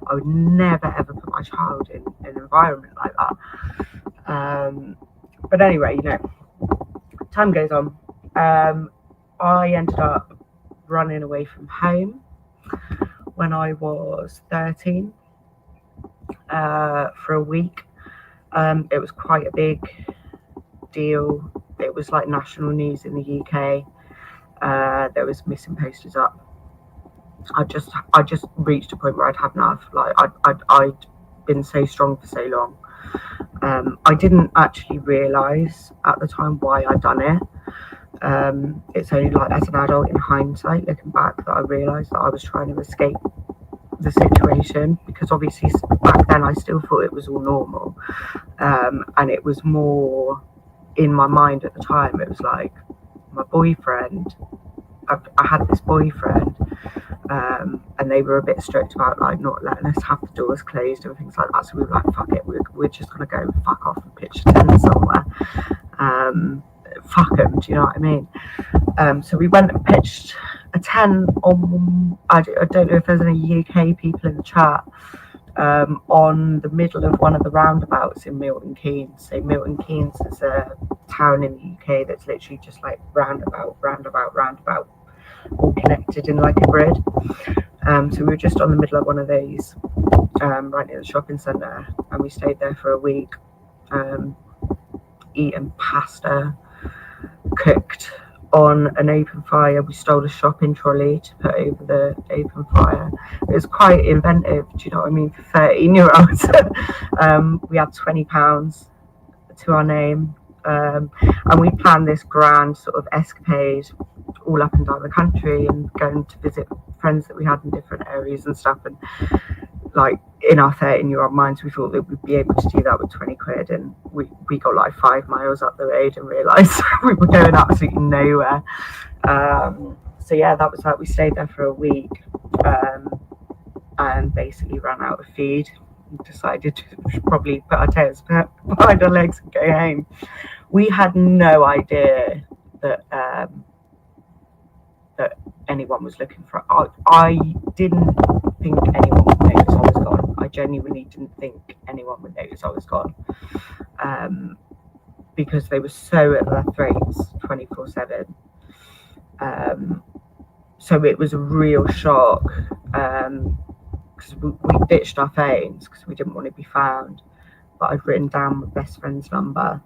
I would never ever put my child in an environment like that. But anyway, you know, time goes on. I ended up running away from home when I was 13 for a week. It was quite a big deal. It was like national news in the UK. There was missing posters up. I just reached a point where I'd had enough. Like I'd been so strong for so long. I didn't actually realise at the time why I'd done it. It's only like as an adult in hindsight, looking back, that I realised that I was trying to escape the situation, because obviously back then I still thought it was all normal, and it was more in my mind at the time. It was like my boyfriend, I had this boyfriend, and they were a bit strict about like not letting us have the doors closed and things like that, so we were like, fuck it, we're just gonna go and fuck off and pitch a tent somewhere. Fuck them, do you know what I mean? So we went and pitched a tent on, I don't know if there's any UK people in the chat, on the middle of one of the roundabouts in Milton Keynes. So Milton Keynes is a town in the UK that's literally just like roundabout, all connected in like a grid. So we were just on the middle of one of these, right near the shopping centre, and we stayed there for a week, eating pasta cooked on an open fire. We stole a shopping trolley to put over the open fire. It was quite inventive, do you know what I mean, for 13-year-olds. We had £20 to our name, and we planned this grand sort of escapade all up and down the country and going to visit friends that we had in different areas and stuff. And like in our 13-year-old minds, we thought that we'd be able to do that with 20 quid, and we got like 5 miles up the road and realised we were going absolutely nowhere. So yeah, that was like, we stayed there for a week, and basically ran out of feed. Decided to probably put our tails behind our legs and go home. We had no idea that that anyone was looking for it. I didn't think anyone would notice I was gone. I genuinely didn't think anyone would notice I was gone, because they were so at their throats 24/7. So it was a real shock, because we ditched our phones because we didn't want to be found. But I'd written down my best friend's number,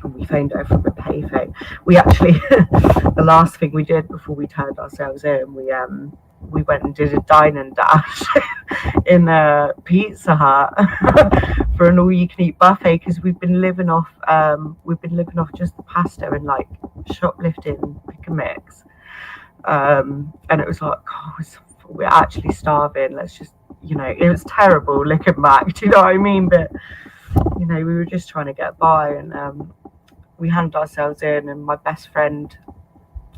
and we phoned her from a payphone. We actually, the last thing we did before we turned ourselves in, we went and did a dine and dash in a Pizza Hut for an all-you-can-eat buffet, because we've been living off just the pasta and like shoplifting pick and mix, and it was like, oh, we're actually starving. Let's just, you know, it was terrible looking back. Do you know what I mean? But you know, we were just trying to get by, and we handed ourselves in, and my best friend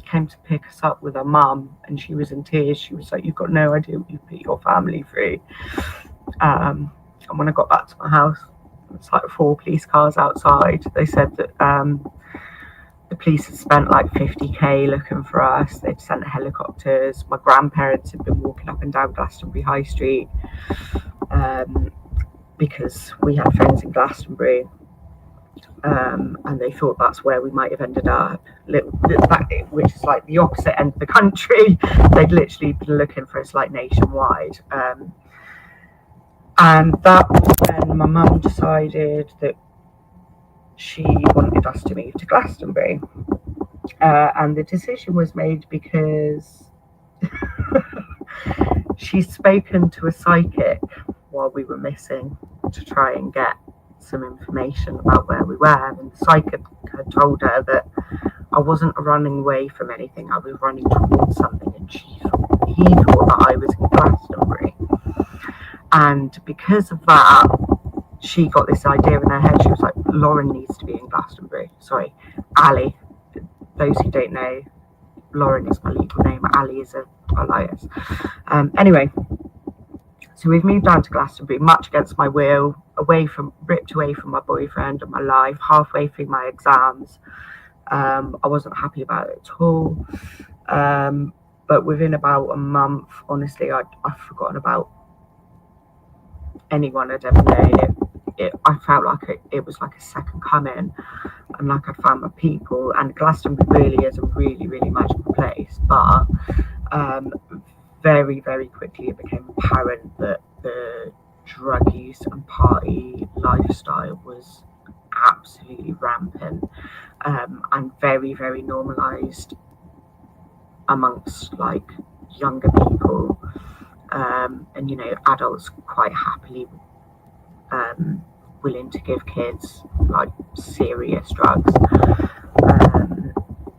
came to pick us up with her mum, and she was in tears. She was like, you've got no idea what you've put your family through. And when I got back to my house, it's like 4 police cars outside. They said that the police had spent like 50k looking for us. They'd sent helicopters. My grandparents had been walking up and down Glastonbury High Street, because we had friends in Glastonbury. And they thought that's where we might have ended up, which is like the opposite end of the country. They'd literally been looking for us like nationwide. And that was when my mum decided that she wanted us to move to Glastonbury. And the decision was made because she's spoken to a psychic while we were missing to try and get some information about where we were. And the psychic had told her that I wasn't running away from anything, I was running towards something, and he thought that I was in Glastonbury. And because of that, she got this idea in her head. She was like, Lauren needs to be in Glastonbury. Sorry, Ali. Those who don't know, Lauren is my legal name. Ali is a alias. Anyway, so we've moved down to Glastonbury, much against my will, ripped away from my boyfriend and my life, halfway through my exams. I wasn't happy about it at all. But within about a month, honestly, I'd forgotten about anyone I'd ever known. I felt like it was like a second coming, and like I'd found my people. And Glastonbury really is a really, really magical place. But very, very quickly it became apparent that the drug use and party lifestyle was absolutely rampant, and very, very normalized amongst like younger people, and you know, adults quite happily willing to give kids like serious drugs,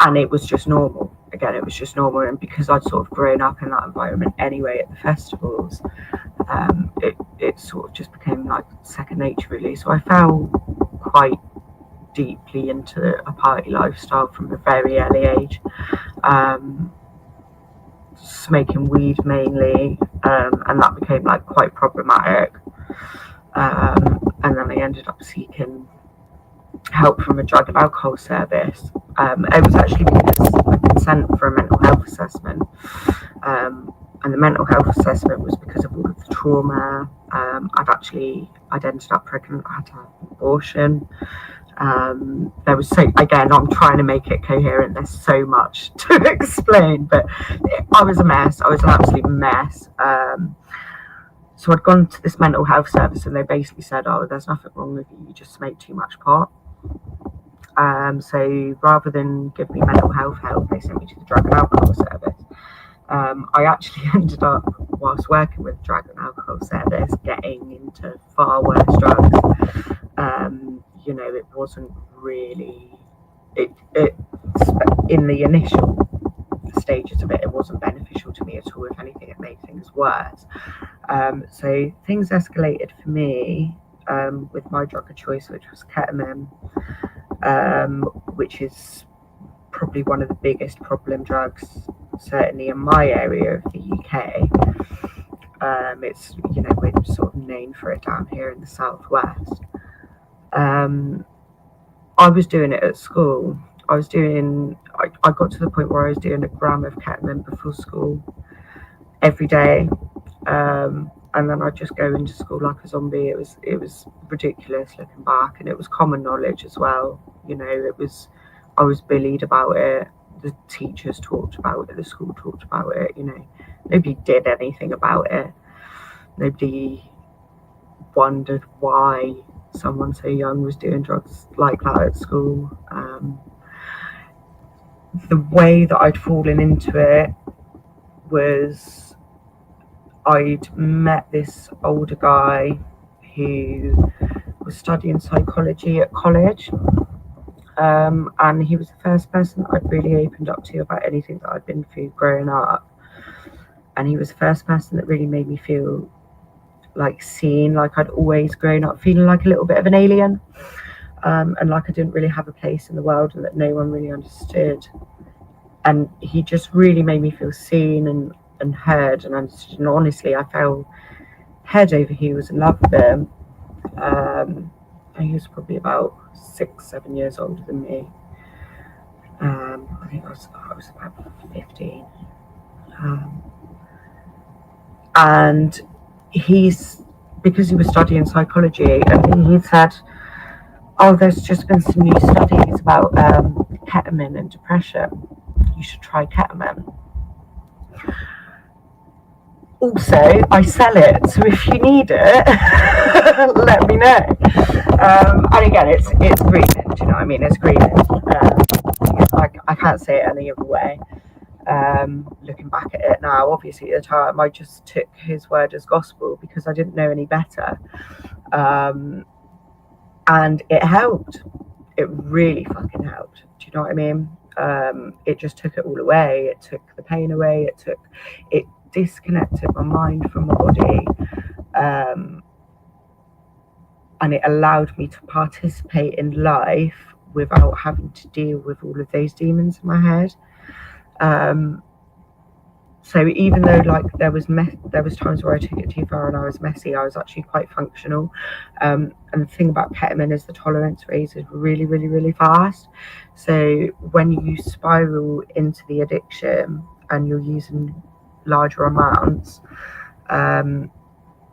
and it was just normal. Again, it was just normal, and because I'd sort of grown up in that environment anyway at the festivals, it sort of just became like second nature really. So I fell quite deeply into a party lifestyle from a very early age, smoking weed mainly, and that became like quite problematic. And then I ended up seeking help from a drug and alcohol service. It was actually because I'd been sent for a mental health assessment, and the mental health assessment was because of all of the trauma. I'd ended up pregnant, I had to have an abortion. There was again, I'm trying to make it coherent, there's so much to explain, but I was a mess. I was an absolute mess. So I'd gone to this mental health service, and they basically said, oh, there's nothing wrong with you, you just smoke too much pot. So rather than give me mental health help, they sent me to the drug and alcohol service. I actually ended up, whilst working with the drug and alcohol service, getting into far worse drugs. You know, it wasn't really, in the initial stages of it, it wasn't beneficial to me at all. If anything, it made things worse. So things escalated for me with my drug of choice, which was ketamine, which is probably one of the biggest problem drugs, certainly in my area of the UK. It's, you know, we're sort of known for it down here in the southwest. I was doing it at school. I got to the point where I was doing a gram of ketamine before school every day, and then I'd just go into school like a zombie. It was ridiculous looking back, and it was common knowledge as well. You know, I was bullied about it. The teachers talked about it. The school talked about it. You know, nobody did anything about it. Nobody wondered why someone so young was doing drugs like that at school. The way that I'd fallen into it was I'd met this older guy who was studying psychology at college, and he was the first person that I'd really opened up to about anything that I'd been through growing up, and he was the first person that really made me feel like seen, like I'd always grown up feeling like a little bit of an alien, and like I didn't really have a place in the world, and that no one really understood. And he just really made me feel seen and heard and understood. And honestly, I fell head over heels in love with him. And he was probably about 6-7 years older than me. I think I was about 15. And because he was studying psychology, and he said, oh, there's just been some new studies about ketamine and depression. You should try ketamine. also, I sell it, so if you need it, let me know. And again, it's grieving. Do you know what I mean? It's grieving. I can't say it any other way. Looking back at it now, obviously at the time I just took his word as gospel because I didn't know any better, and it helped. It really fucking helped. Do you know what I mean? It just took it all away. It took the pain away. It disconnected my mind from my body, and it allowed me to participate in life without having to deal with all of those demons in my head. So even though like there was times where I took it too far and I was messy, I was actually quite functional. And the thing about ketamine is the tolerance raises really, really, really fast. So when you spiral into the addiction and you're using larger amounts,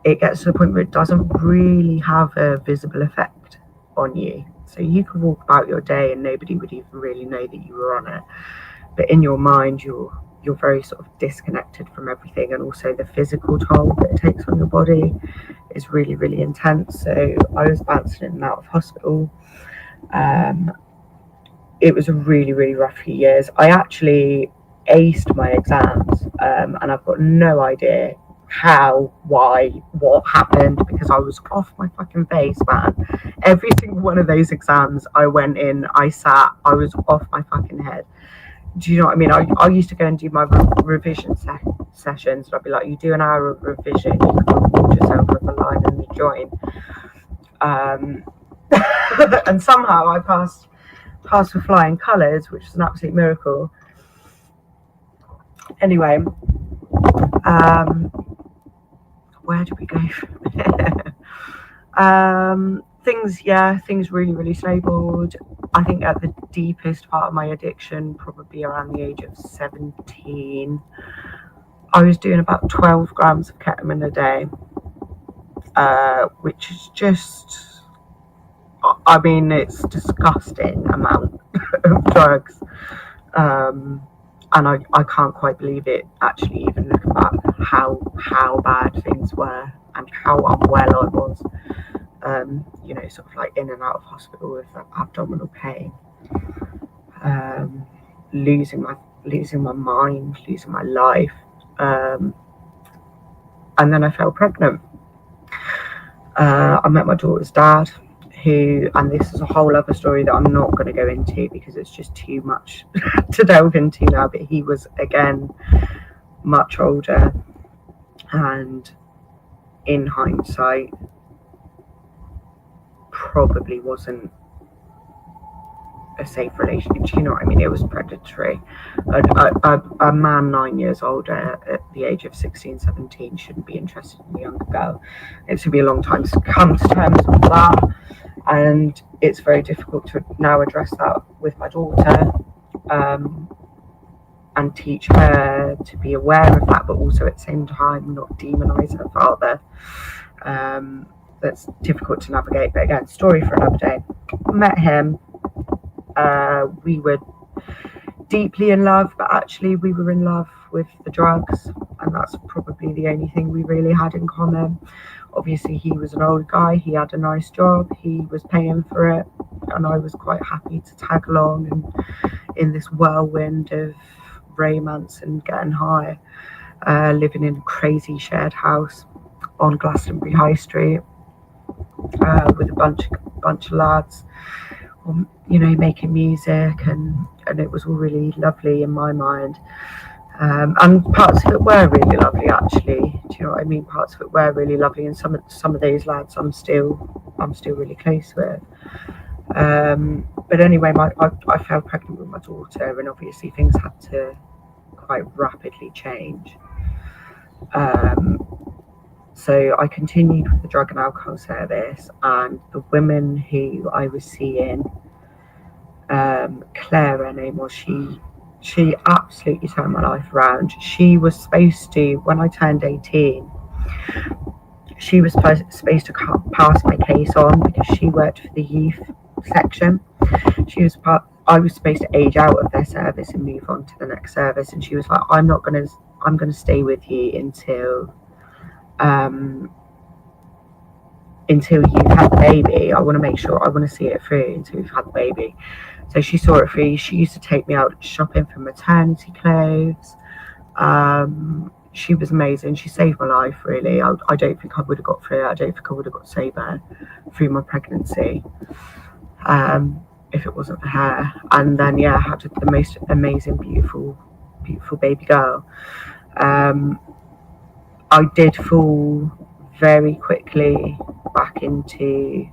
it gets to the point where it doesn't really have a visible effect on you. So you could walk about your day and nobody would even really know that you were on it. But in your mind, you're very sort of disconnected from everything, and also the physical toll that it takes on your body is really, really intense. So I was bouncing in and out of hospital. It was a really, really rough few years. I actually aced my exams, and I've got no idea how, why, what happened, because I was off my fucking face, man. Every single one of those exams I went in, I sat, I was off my fucking head. Do you know what I mean? I used to go and do my revision sessions, and I'd be like, you do an hour of revision, you can record yourself with a line and you join. And somehow I passed with flying colours, which is an absolute miracle. Anyway, where do we go from there? Things really, really snowballed. I think at the deepest part of my addiction, probably around the age of 17, I was doing about 12 grams of ketamine a day, which is just, I mean, it's a disgusting amount of drugs. And I can't quite believe it, actually, even looking back, how bad things were and how unwell I was. You know, sort of like in and out of hospital with abdominal pain, losing my mind, losing my life, and then I fell pregnant. I met my daughter's dad, who, and this is a whole other story that I'm not going to go into because it's just too much to delve into now, but he was, again, much older, and in hindsight probably wasn't a safe relationship. Do you know what I mean? It was predatory. A man 9 years older at the age of 16, 17 shouldn't be interested in a younger girl. It's going to be a long time to come to terms with that, and it's very difficult to now address that with my daughter, and teach her to be aware of that, but also at the same time not demonize her father. That's difficult to navigate, but again, story for another day. Met him. We were deeply in love, but actually we were in love with the drugs, and that's probably the only thing we really had in common. Obviously, he was an old guy, he had a nice job, he was paying for it, and I was quite happy to tag along and in this whirlwind of romance and getting high, living in a crazy shared house on Glastonbury High Street, with a bunch of lads, you know, making music, and it was all really lovely in my mind, and parts of it were really lovely, actually. Do you know what I mean? Parts of it were really lovely, and some of those lads I'm still really close with. But anyway, I fell pregnant with my daughter, and obviously things had to quite rapidly change. So I continued with the drug and alcohol service, and the women who I was seeing, Claire, her name was, she absolutely turned my life around. She was supposed to, when I turned 18, she was supposed to pass my case on because she worked for the youth section. I was supposed to age out of their service and move on to the next service, and she was like, I'm not going I'm going to stay with you until you've had the baby. I want to make sure, I want to see it through until you've had the baby. So she saw it through. She used to take me out shopping for maternity clothes. She was amazing. She saved my life, really. I don't think I would have got through it. I don't think I would have got sober through my pregnancy if it wasn't for her. And then, yeah, I had the most amazing, beautiful baby girl. I did fall very quickly back into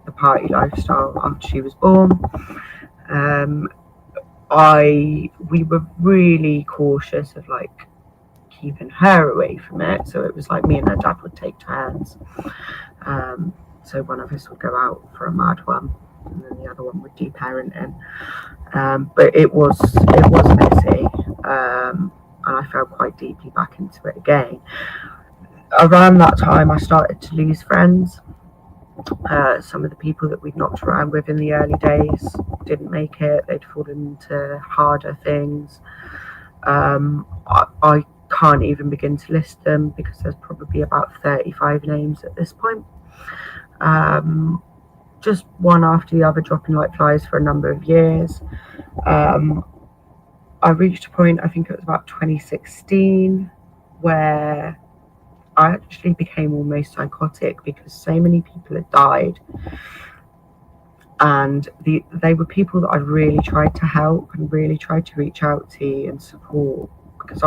the party lifestyle after she was born. We were really cautious of like keeping her away from it, so it was like me and her dad would take turns. So one of us would go out for a mad one, and then the other one would do parenting. But it was messy, and I fell quite deeply back into it again. Around that time, I started to lose friends. Some of the people that we'd knocked around with in the early days didn't make it. They'd fallen into harder things. I can't even begin to list them because there's probably about 35 names at this point. Just one after the other, dropping like flies for a number of years. I reached a point, I think it was about 2016, where I actually became almost psychotic because so many people had died, and they were people that I really tried to help and really tried to reach out to and support, because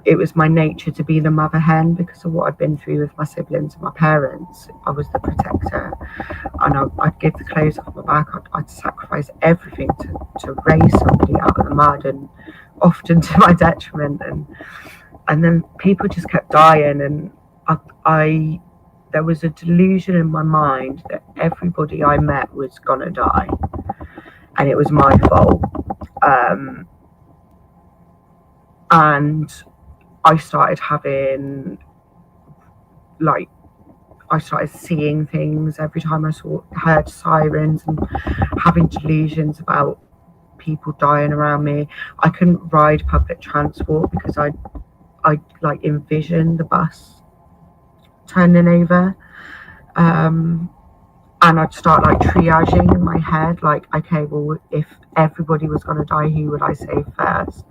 it was my nature to be the mother hen because of what I'd been through with my siblings and my parents. I was the protector, and I'd give the clothes off my back. I'd sacrifice everything to raise somebody out of the mud, and often to my detriment. And then people just kept dying, and there was a delusion in my mind that everybody I met was gonna die, and it was my fault. And I started seeing things every time I heard sirens, and having delusions about people dying around me. I couldn't ride public transport because I like envisioned the bus turning over, and I'd start like triaging in my head, like, okay, well, if everybody was going to die, who would I save first?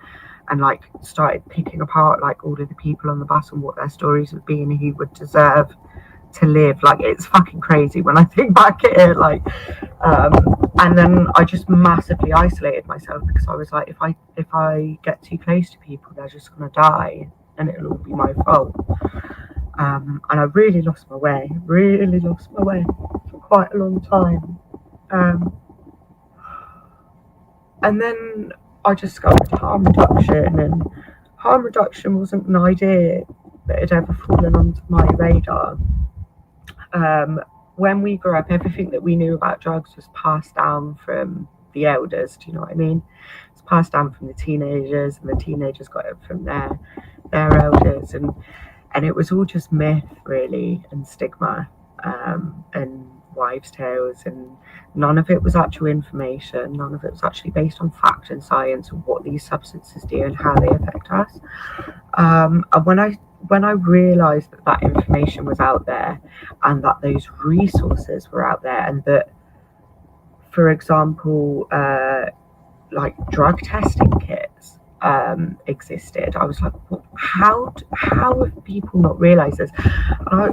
And like started picking apart like all of the people on the bus and what their stories would be and who would deserve to live. Like, it's fucking crazy when I think back at it, like, and then I just massively isolated myself because I was like, if I get too close to people, they're just gonna die and it'll all be my fault. And I really lost my way for quite a long time. And then I discovered harm reduction, and harm reduction wasn't an idea that had ever fallen onto my radar. When we grew up, everything that we knew about drugs was passed down from the elders. Do you know what I mean? It's passed down from the teenagers, and the teenagers got it from their elders, and it was all just myth, really, and stigma, and wives' tales, and none of it was actual information. None of it was actually based on fact and science and what these substances do and how they affect us. And when I realised that information was out there, and that those resources were out there, and that, for example, like drug testing kits existed, I was like, how have people not realised this? And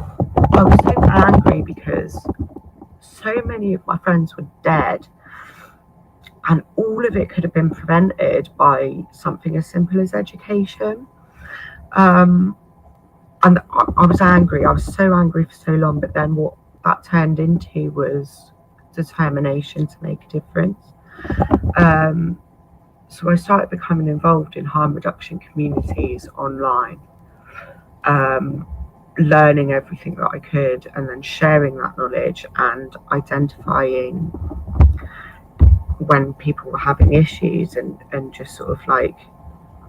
I was so angry because so many of my friends were dead, and all of it could have been prevented by something as simple as education. And I was angry. I was so angry for so long, but then what that turned into was determination to make a difference. So I started becoming involved in harm reduction communities online, learning everything that I could, and then sharing that knowledge and identifying when people were having issues, and just sort of like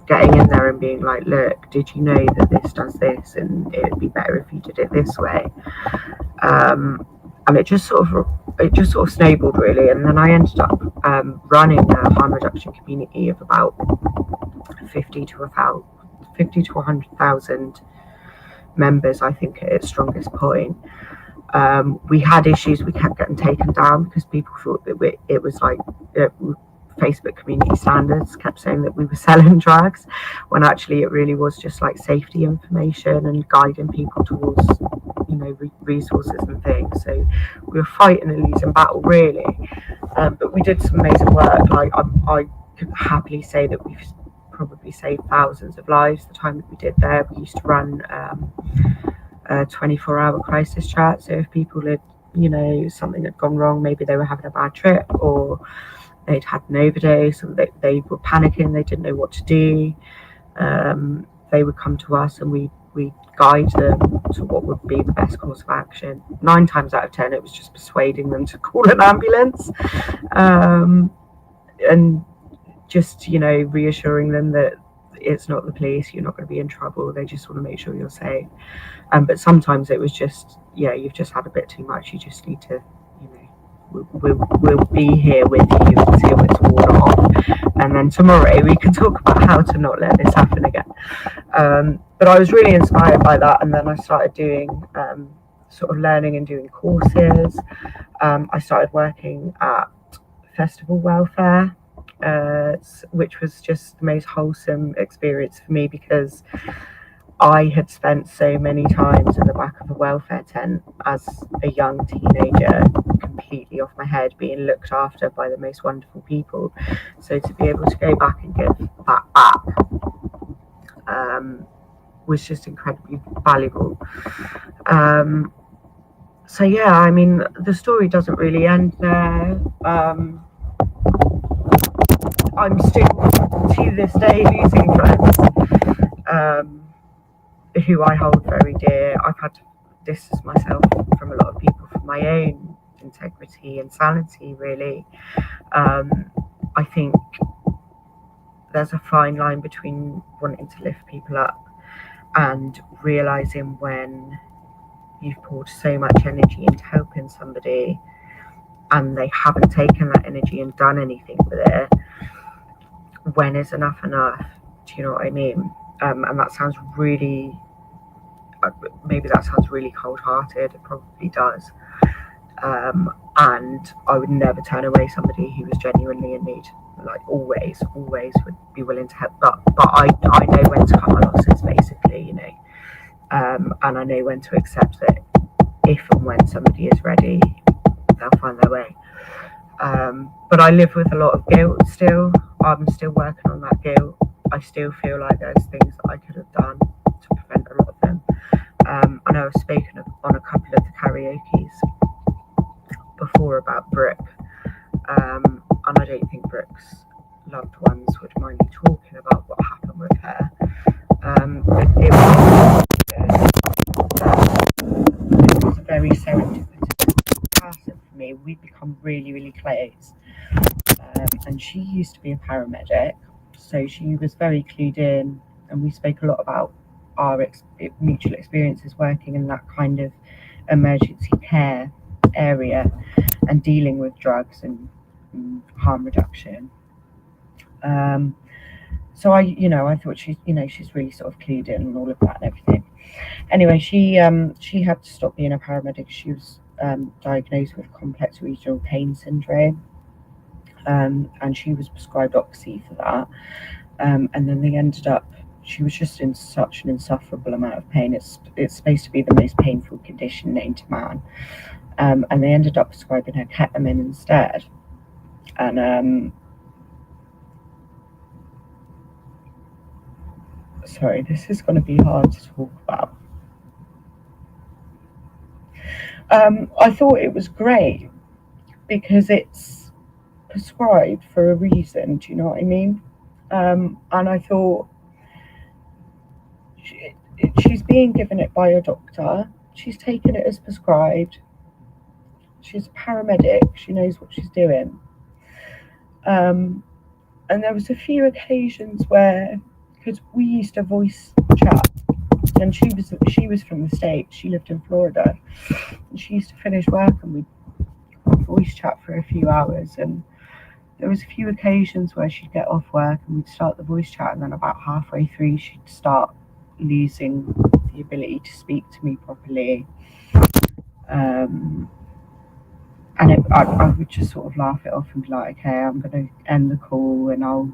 getting in there and being like, look, did you know that this does this, and it would be better if you did it this way. And it just sort of snowballed, really. And then I ended up running a harm reduction community of about 50 to 100,000 members, I think, at its strongest point. We had issues. We kept getting taken down because people thought that it was like Facebook community standards kept saying that we were selling drugs, when actually it really was just like safety information and guiding people towards, you know, resources and things. So we were fighting a losing battle, really. But we did some amazing work. Like I could happily say that we've probably saved thousands of lives. The time that we did there, we used to run a 24-hour crisis chat. So if people had, you know, something had gone wrong, maybe they were having a bad trip or they'd had an overdose and they were panicking, they didn't know what to do, they would come to us and we'd guide them to what would be the best course of action. 9 times out of 10 it was just persuading them to call an ambulance, and just, you know, reassuring them that it's not the police, you're not going to be in trouble, they just want to make sure you're safe. But sometimes it was just, yeah, you've just had a bit too much, you just need to, you know, we'll be here with you until it's worn off, and then tomorrow we can talk about how to not let this happen again. But I was really inspired by that, and then I started doing sort of learning and doing courses. I started working at festival welfare, which was just the most wholesome experience for me, because I had spent so many times in the back of a welfare tent as a young teenager, completely off my head, being looked after by the most wonderful people. So to be able to go back and give that back was just incredibly valuable. So yeah, I mean, the story doesn't really end there. I'm still, to this day, losing friends who I hold very dear. I've had to distance myself from a lot of people for my own integrity and sanity, really. I think there's a fine line between wanting to lift people up and realizing when you've poured so much energy into helping somebody and they haven't taken that energy and done anything with it. When is enough enough? Do you know what I mean? And that sounds really, maybe that sounds really cold-hearted. It probably does. And I would never turn away somebody who was genuinely in need. Like always would be willing to help. But I know when to cut my losses, basically, you know. And I know when to accept that if and when somebody is ready, they'll find their way. But I live with a lot of guilt still. I'm still working on that guilt. I still feel like there's things that I could have done to prevent a lot of them. I know I've spoken on a couple of the karaoke's before about Brooke, and I don't think Brooke's loved ones would mind me talking about what happened with her. It was a very serendipitous person for me. We've become really, really close. And she used to be a paramedic, so she was very clued in, and we spoke a lot about our mutual experiences working in that kind of emergency care area and dealing with drugs and harm reduction. So I thought she's really sort of clued in and all of that and everything. Anyway, she had to stop being a paramedic. She was diagnosed with complex regional pain syndrome. And she was prescribed Oxy for that. And then they ended up, she was just in such an insufferable amount of pain. It's supposed to be the most painful condition known to man. And they ended up prescribing her ketamine instead. And sorry, this is going to be hard to talk about. I thought it was great because it's prescribed for a reason. Do you know what I mean? And I thought she's being given it by a doctor. She's taken it as prescribed. She's a paramedic. She knows what she's doing. And there was a few occasions where, because we used to voice chat, and she was from the States. She lived in Florida, and she used to finish work and we'd voice chat for a few hours. And there was a few occasions where she'd get off work and we'd start the voice chat, and then about halfway through she'd start losing the ability to speak to me properly. And I would just sort of laugh it off and be like, okay, I'm going to end the call and I'll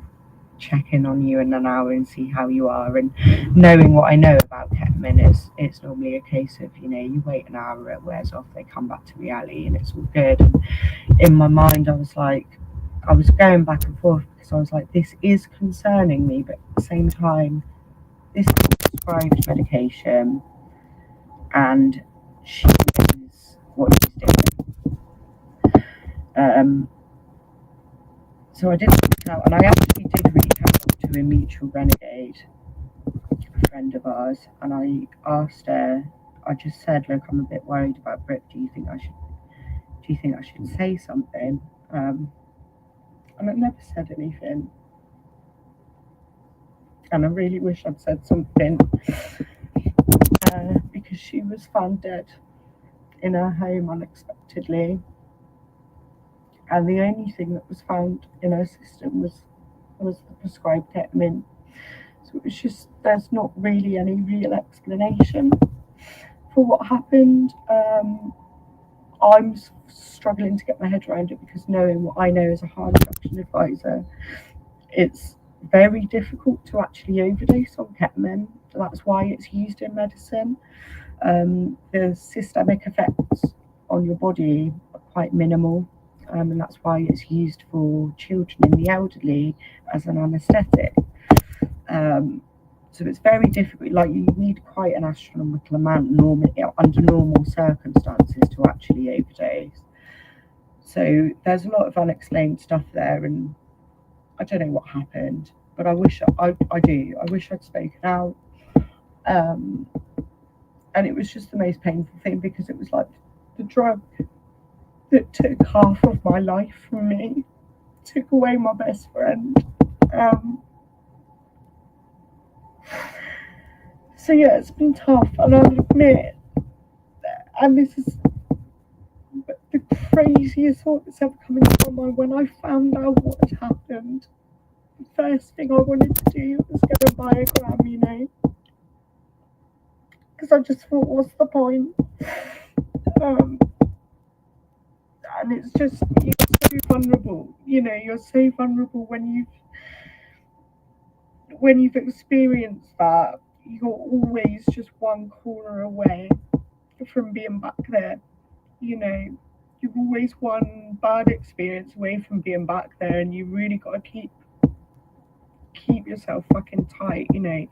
check in on you in an hour and see how you are. And knowing what I know about ketamine, it's normally a case of, you know, you wait an hour, it wears off, they come back to reality and it's all good. And in my mind, I was going back and forth because I was like, this is concerning me, but at the same time, this is prescribed medication and she knows what she's doing. So I did reach out, and I actually did reach out to a mutual renegade, a friend of ours, and I asked her. I just said, "Look, I'm a bit worried about Brooke. Do you think I should say something?" And I never said anything, and I really wish I'd said something because she was found dead in her home unexpectedly, and the only thing that was found in her system was the prescribed ketamine. So it was just, there's not really any real explanation for what happened. I'm struggling to get my head around it because knowing what I know as a harm reduction advisor, it's very difficult to actually overdose on ketamine. That's why it's used in medicine. The systemic effects on your body are quite minimal, and that's why it's used for children and the elderly as an anaesthetic. So it's very difficult. Like, you need quite an astronomical amount normally under normal circumstances to actually overdose. So there's a lot of unexplained stuff there, and I don't know what happened, but I wish I wish I'd spoken out. And it was just the most painful thing because it was like the drug that took half of my life from me, took away my best friend. So yeah, it's been tough, and I'll admit, and this is the craziest thought that's ever come into my mind. When I found out what had happened, the first thing I wanted to do was go and buy a gram, you know, because I just thought, what's the point? And it's just, you're so vulnerable, you know, you're so vulnerable when you've experienced that. You're always just one corner away from being back there, you know. You're always one bad experience away from being back there, and you really got to keep yourself fucking tight, you know.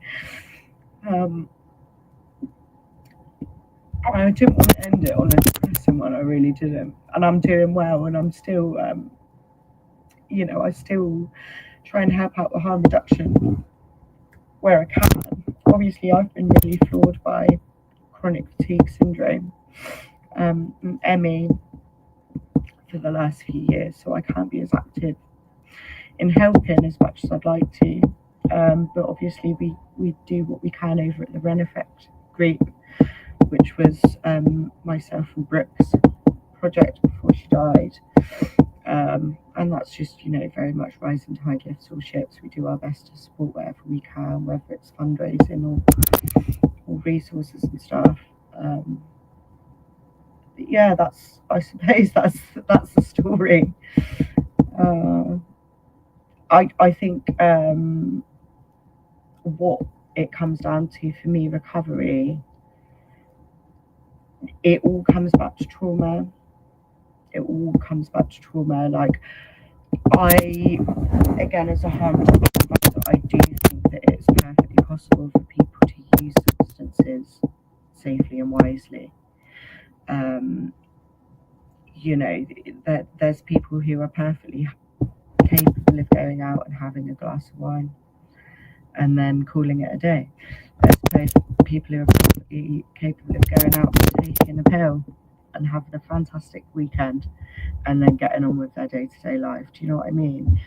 I didn't want to end it on a depressing one, I really didn't. And I'm doing well, and I'm still, you know, I still try and help out with harm reduction where I can. Obviously, I've been really flawed by chronic fatigue syndrome, ME, for the last few years, so I can't be as active in helping as much as I'd like to. But obviously, we do what we can over at the Ren Effect group, which was myself and Brooke's project before she died. And that's just, you know, very much rising tide lifts all ships. We do our best to support wherever we can, whether it's fundraising or resources and stuff. But yeah, I suppose that's the story. I think what it comes down to for me, recovery, it all comes back to trauma. It all comes back to trauma. Like, again, as a harm reduction advisor, I do think that it's perfectly possible for people to use substances safely and wisely. You know, there's people who are perfectly capable of going out and having a glass of wine and then calling it a day. There's people who are perfectly capable of going out and taking a pill and having a fantastic weekend and then getting on with their day-to-day life. Do you know what I mean?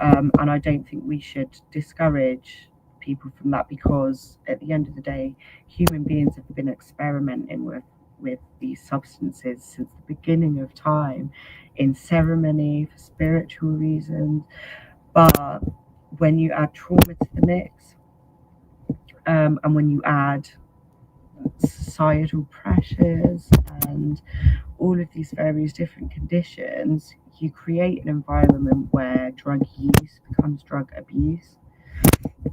And I don't think we should discourage people from that, because at the end of the day, human beings have been experimenting with these substances since the beginning of time. in ceremony, for spiritual reasons. But when you add trauma to the mix, and when you add societal pressures and all of these various different conditions, you create an environment where drug use becomes drug abuse.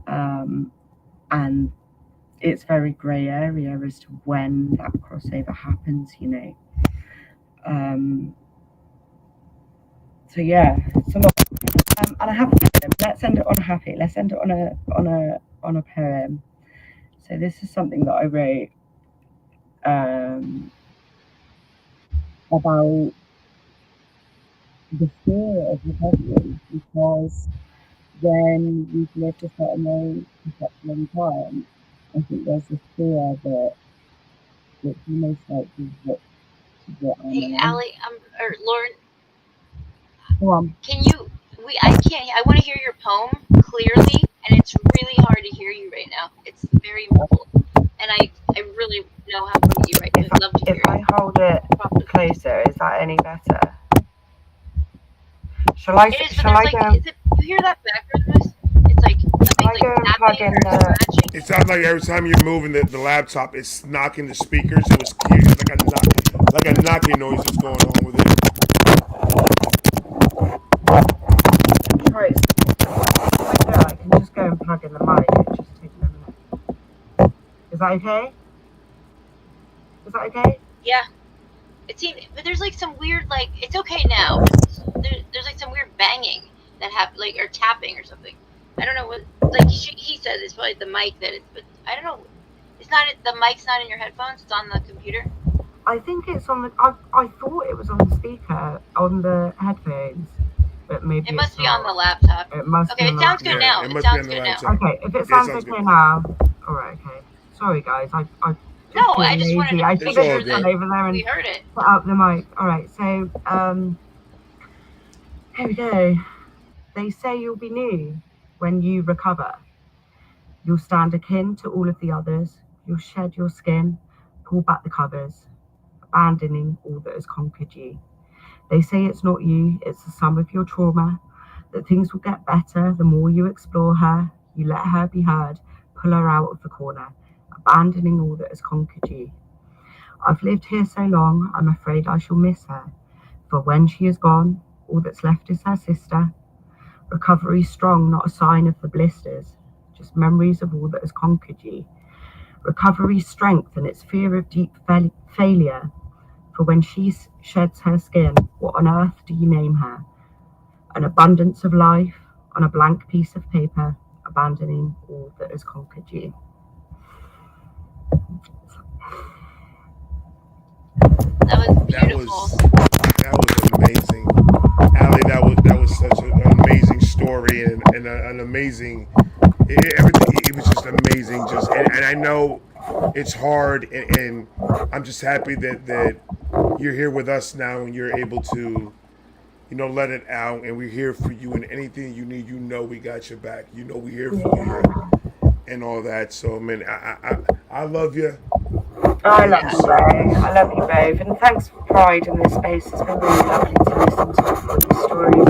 And it's very grey area as to when that crossover happens, you know. So yeah, and I have a poem. Let's end it on a happy. Let's end it on a poem. So this is something that I wrote about the fear of recovery, because when you've lived a certain way for such a long time, I think there's this fear that you most likely what Hey, I'm Allie, or Lauren, on. can you? I can't. I want to hear your poem clearly, and it's really hard to hear you right now. It's very muffled, and I really know how to you right now. I'd love to hear If I hold it closer, is that any better? Shall I? It is, but Shall there's I like, go? you hear that background noise? It's like Shall I something's go like and plug tapping in or the? scratching. It sounds like every time you're moving the laptop, it's knocking the speakers. It was like a knocking noise that's going on with it. Right. I can just go and plug in the mic. It just takes a minute. Is that okay? Is that okay? Yeah. It seems, but there's like some weird, like, it's okay now, but there's like some weird banging that happened, like, or tapping or something. I don't know what, like, he said it's probably the mic that it's, but I don't know. It's not, the mic's not in your headphones, it's on the computer. I think it's on the, I thought it was on the speaker, on the headphones, but maybe it must be not. On the laptop. It must okay, be it on sounds the good laptop. now. It It must be on sounds the good now. laptop. Okay, if it Yeah, sounds sounds okay good. now. Alright, okay. Sorry guys, I No, just I being just wanted lazy. to I make should It's all have sure just good. gone over there and we heard it. put up the mic. Alright, so here we go. They say you'll be new when you recover. You'll stand akin to all of the others. You'll shed your skin, pull back the covers, abandoning all that has conquered you. They say it's not you, it's the sum of your trauma, that things will get better the more you explore her, you let her be heard, pull her out of the corner, abandoning all that has conquered you. I've lived here so long, I'm afraid I shall miss her, for when she is gone, all that's left is her sister. Recovery strong, not a sign of the blisters, just memories of all that has conquered you. Recovery strength and its fear of deep failure, for when she sheds her skin, what on earth do you name her? An abundance of life on a blank piece of paper, abandoning all that has conquered you. That was beautiful. That was amazing, Allie. That was such an amazing story and an amazing everything. It was just amazing. And I know it's hard, and I'm just happy that you're here with us now and you're able to let it out, and we're here for you, and anything you need, we got your back. We're here for you and all that. So, man, I love you. I Thank love you you so both. much. I love you both. And thanks for Pride in this space. It's been really lovely to listen to everybody's stories.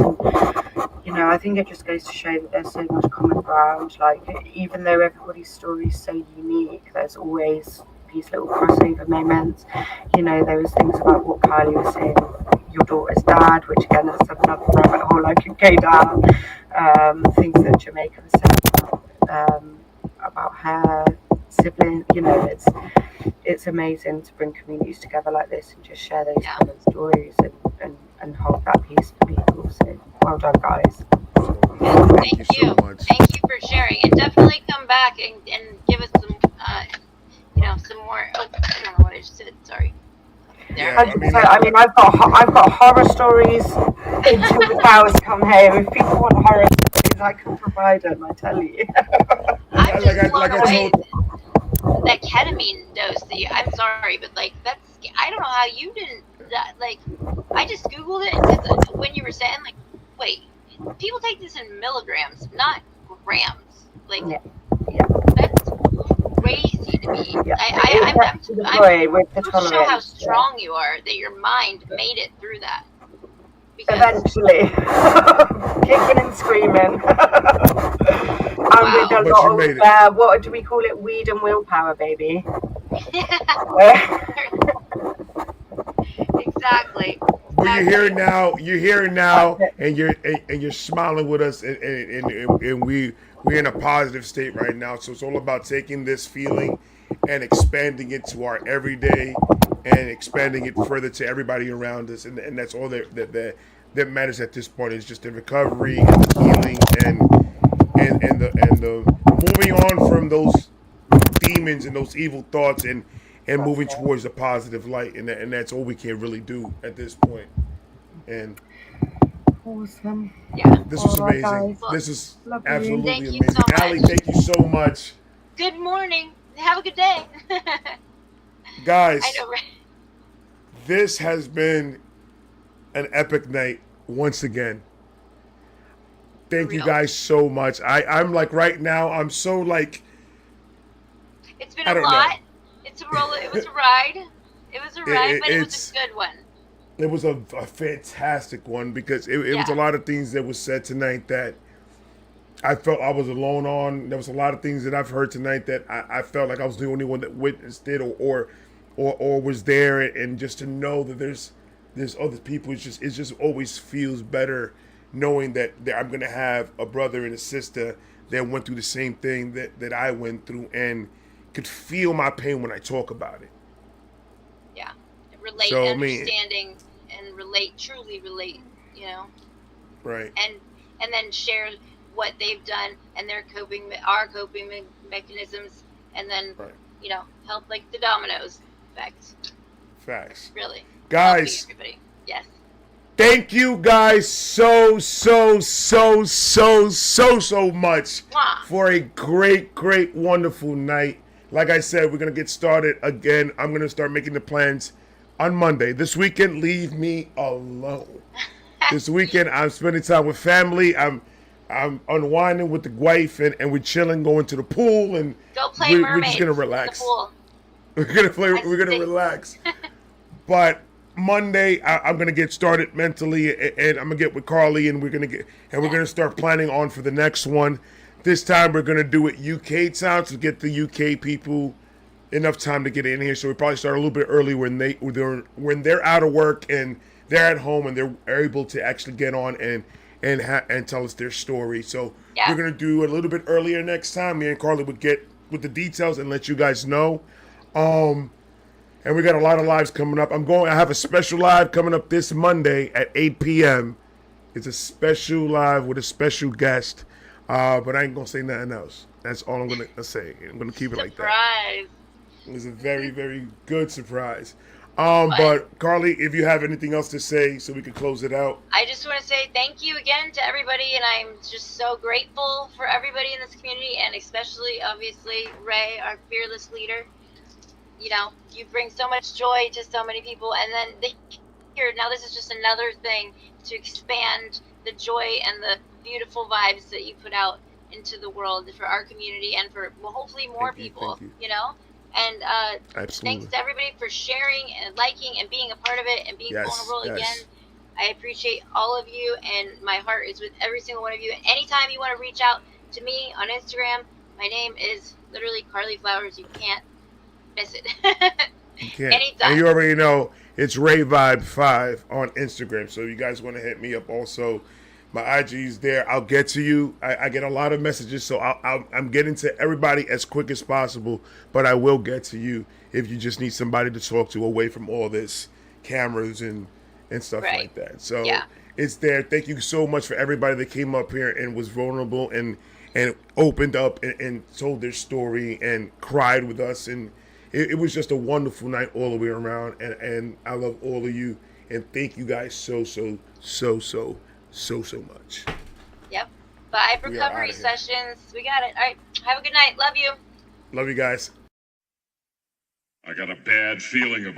And, I think it just goes to show that there's so much common ground. Like, even though everybody's story is so unique, there's always these little crossover moments. There was things about what Kylie was saying, your daughter's dad, which again, that's another rabbit hole I could go down. Things that Jamaica was saying about her sibling. It's amazing to bring communities together like this and just share those common stories and hold that peace for people. So well done, guys. Thank you so much. Thank you for sharing, and definitely come back and give us some some more. Oh, I don't know what I just said. Sorry. Yeah, I've got horror stories until the cows come home. If people want horror stories, I can provide them. I tell you. I'm just blown away. That ketamine dose. I'm sorry, but like I don't know how you didn't. I just googled it because when you were saying wait, people take this in milligrams, not grams. That's crazy to me. I'm to show how strong you are, that your mind made it through that. because eventually, kicking and screaming. And with a But lot you made it. of, what do we call it? Weed and willpower, baby. exactly. But you're here now. You're here now, That's and you're smiling with us, and we're in a positive state right now. So it's all about taking this feeling and expanding it to our everyday, and expanding it further to everybody around us, and that's all that matters at this point is just the recovery and the healing and the moving on from those demons and those evil thoughts and moving it. towards the positive light, and that's all we can really do at this point. And Awesome. Yeah. this was All right, amazing. guys. This is Love you. absolutely Thank you amazing. so Allie, much. thank you so much. Good morning. Have a good day. Guys, I know, right? this has been an epic night once again. Thank you real. guys so much. I'm like right now, I'm so like, It's been I a don't know. lot. It's a roll. It was a ride. It was a ride, but it was it's a good one. it was a fantastic one because it was a Yeah. lot of things that was said tonight that I felt I was alone on. There was a lot of things that I've heard tonight that I felt like I was the only one that witnessed it or was there, and just to know that there's other people, it just always feels better knowing that I'm gonna have a brother and a sister that went through the same thing that I went through and could feel my pain when I talk about it. Yeah. Relate, So, I mean- understanding, and relate. Truly relate. You know, Right. and then share what they've done and our coping mechanisms, and then Right. you know, help like the dominoes effect. Facts. Really, Guys, helping everybody. Yes. thank you guys so much Mwah. for a great, wonderful night. Like I said, we're going to get started again. I'm going to start making the plans on Monday. This weekend, leave me alone. This weekend, I'm spending time with family. I'm unwinding with the wife, and we're chilling, going to the pool, and Go play we're mermaids just going to in relax. the pool. We're going to relax. But Monday, I'm gonna get started mentally, and I'm gonna get with Carly, and we're gonna start planning on for the next one. This time, we're gonna do it UK time to get the UK people enough time to get in here. So we probably start a little bit early when they're out of work and they're at home and they're able to actually get on and tell us their story. So Yeah. we're gonna do a little bit earlier next time. Me and Carly would get with the details and let you guys know. And we got a lot of lives coming up. I have a special live coming up this Monday at 8 p.m. It's a special live with a special guest. But I ain't going to say nothing else. That's all I'm going to say. I'm going to keep it like that. Surprise. It was a very, very good surprise. But Carly, if you have anything else to say so we can close it out. I just want to say thank you again to everybody, and I'm just so grateful for everybody in this community, and especially, obviously, Ray, our fearless leader. You know, you bring so much joy to so many people, and then now this is just another thing to expand the joy and the beautiful vibes that you put out into the world for our community and for hopefully more people, you know? And thanks to everybody for sharing and liking and being a part of it and being vulnerable again. I appreciate all of you, and my heart is with every single one of you. And anytime you want to reach out to me on Instagram, my name is literally Carly Flowers. You can't miss it. You can't. Anytime. And you already know it's RayVibe5 on Instagram. So you guys want to hit me up also. My IG's there. I'll get to you. I get a lot of messages, so I'm getting to everybody as quick as possible. But I will get to you if you just need somebody to talk to away from all this cameras and stuff like that. So it's there. Thank you so much for everybody that came up here and was vulnerable and opened up and told their story and cried with us. And it was just a wonderful night all the way around. And I love all of you. And thank you guys so much. Yep. 5 recovery sessions. We got it. All right. Have a good night. Love you. Love you guys. I got a bad feeling about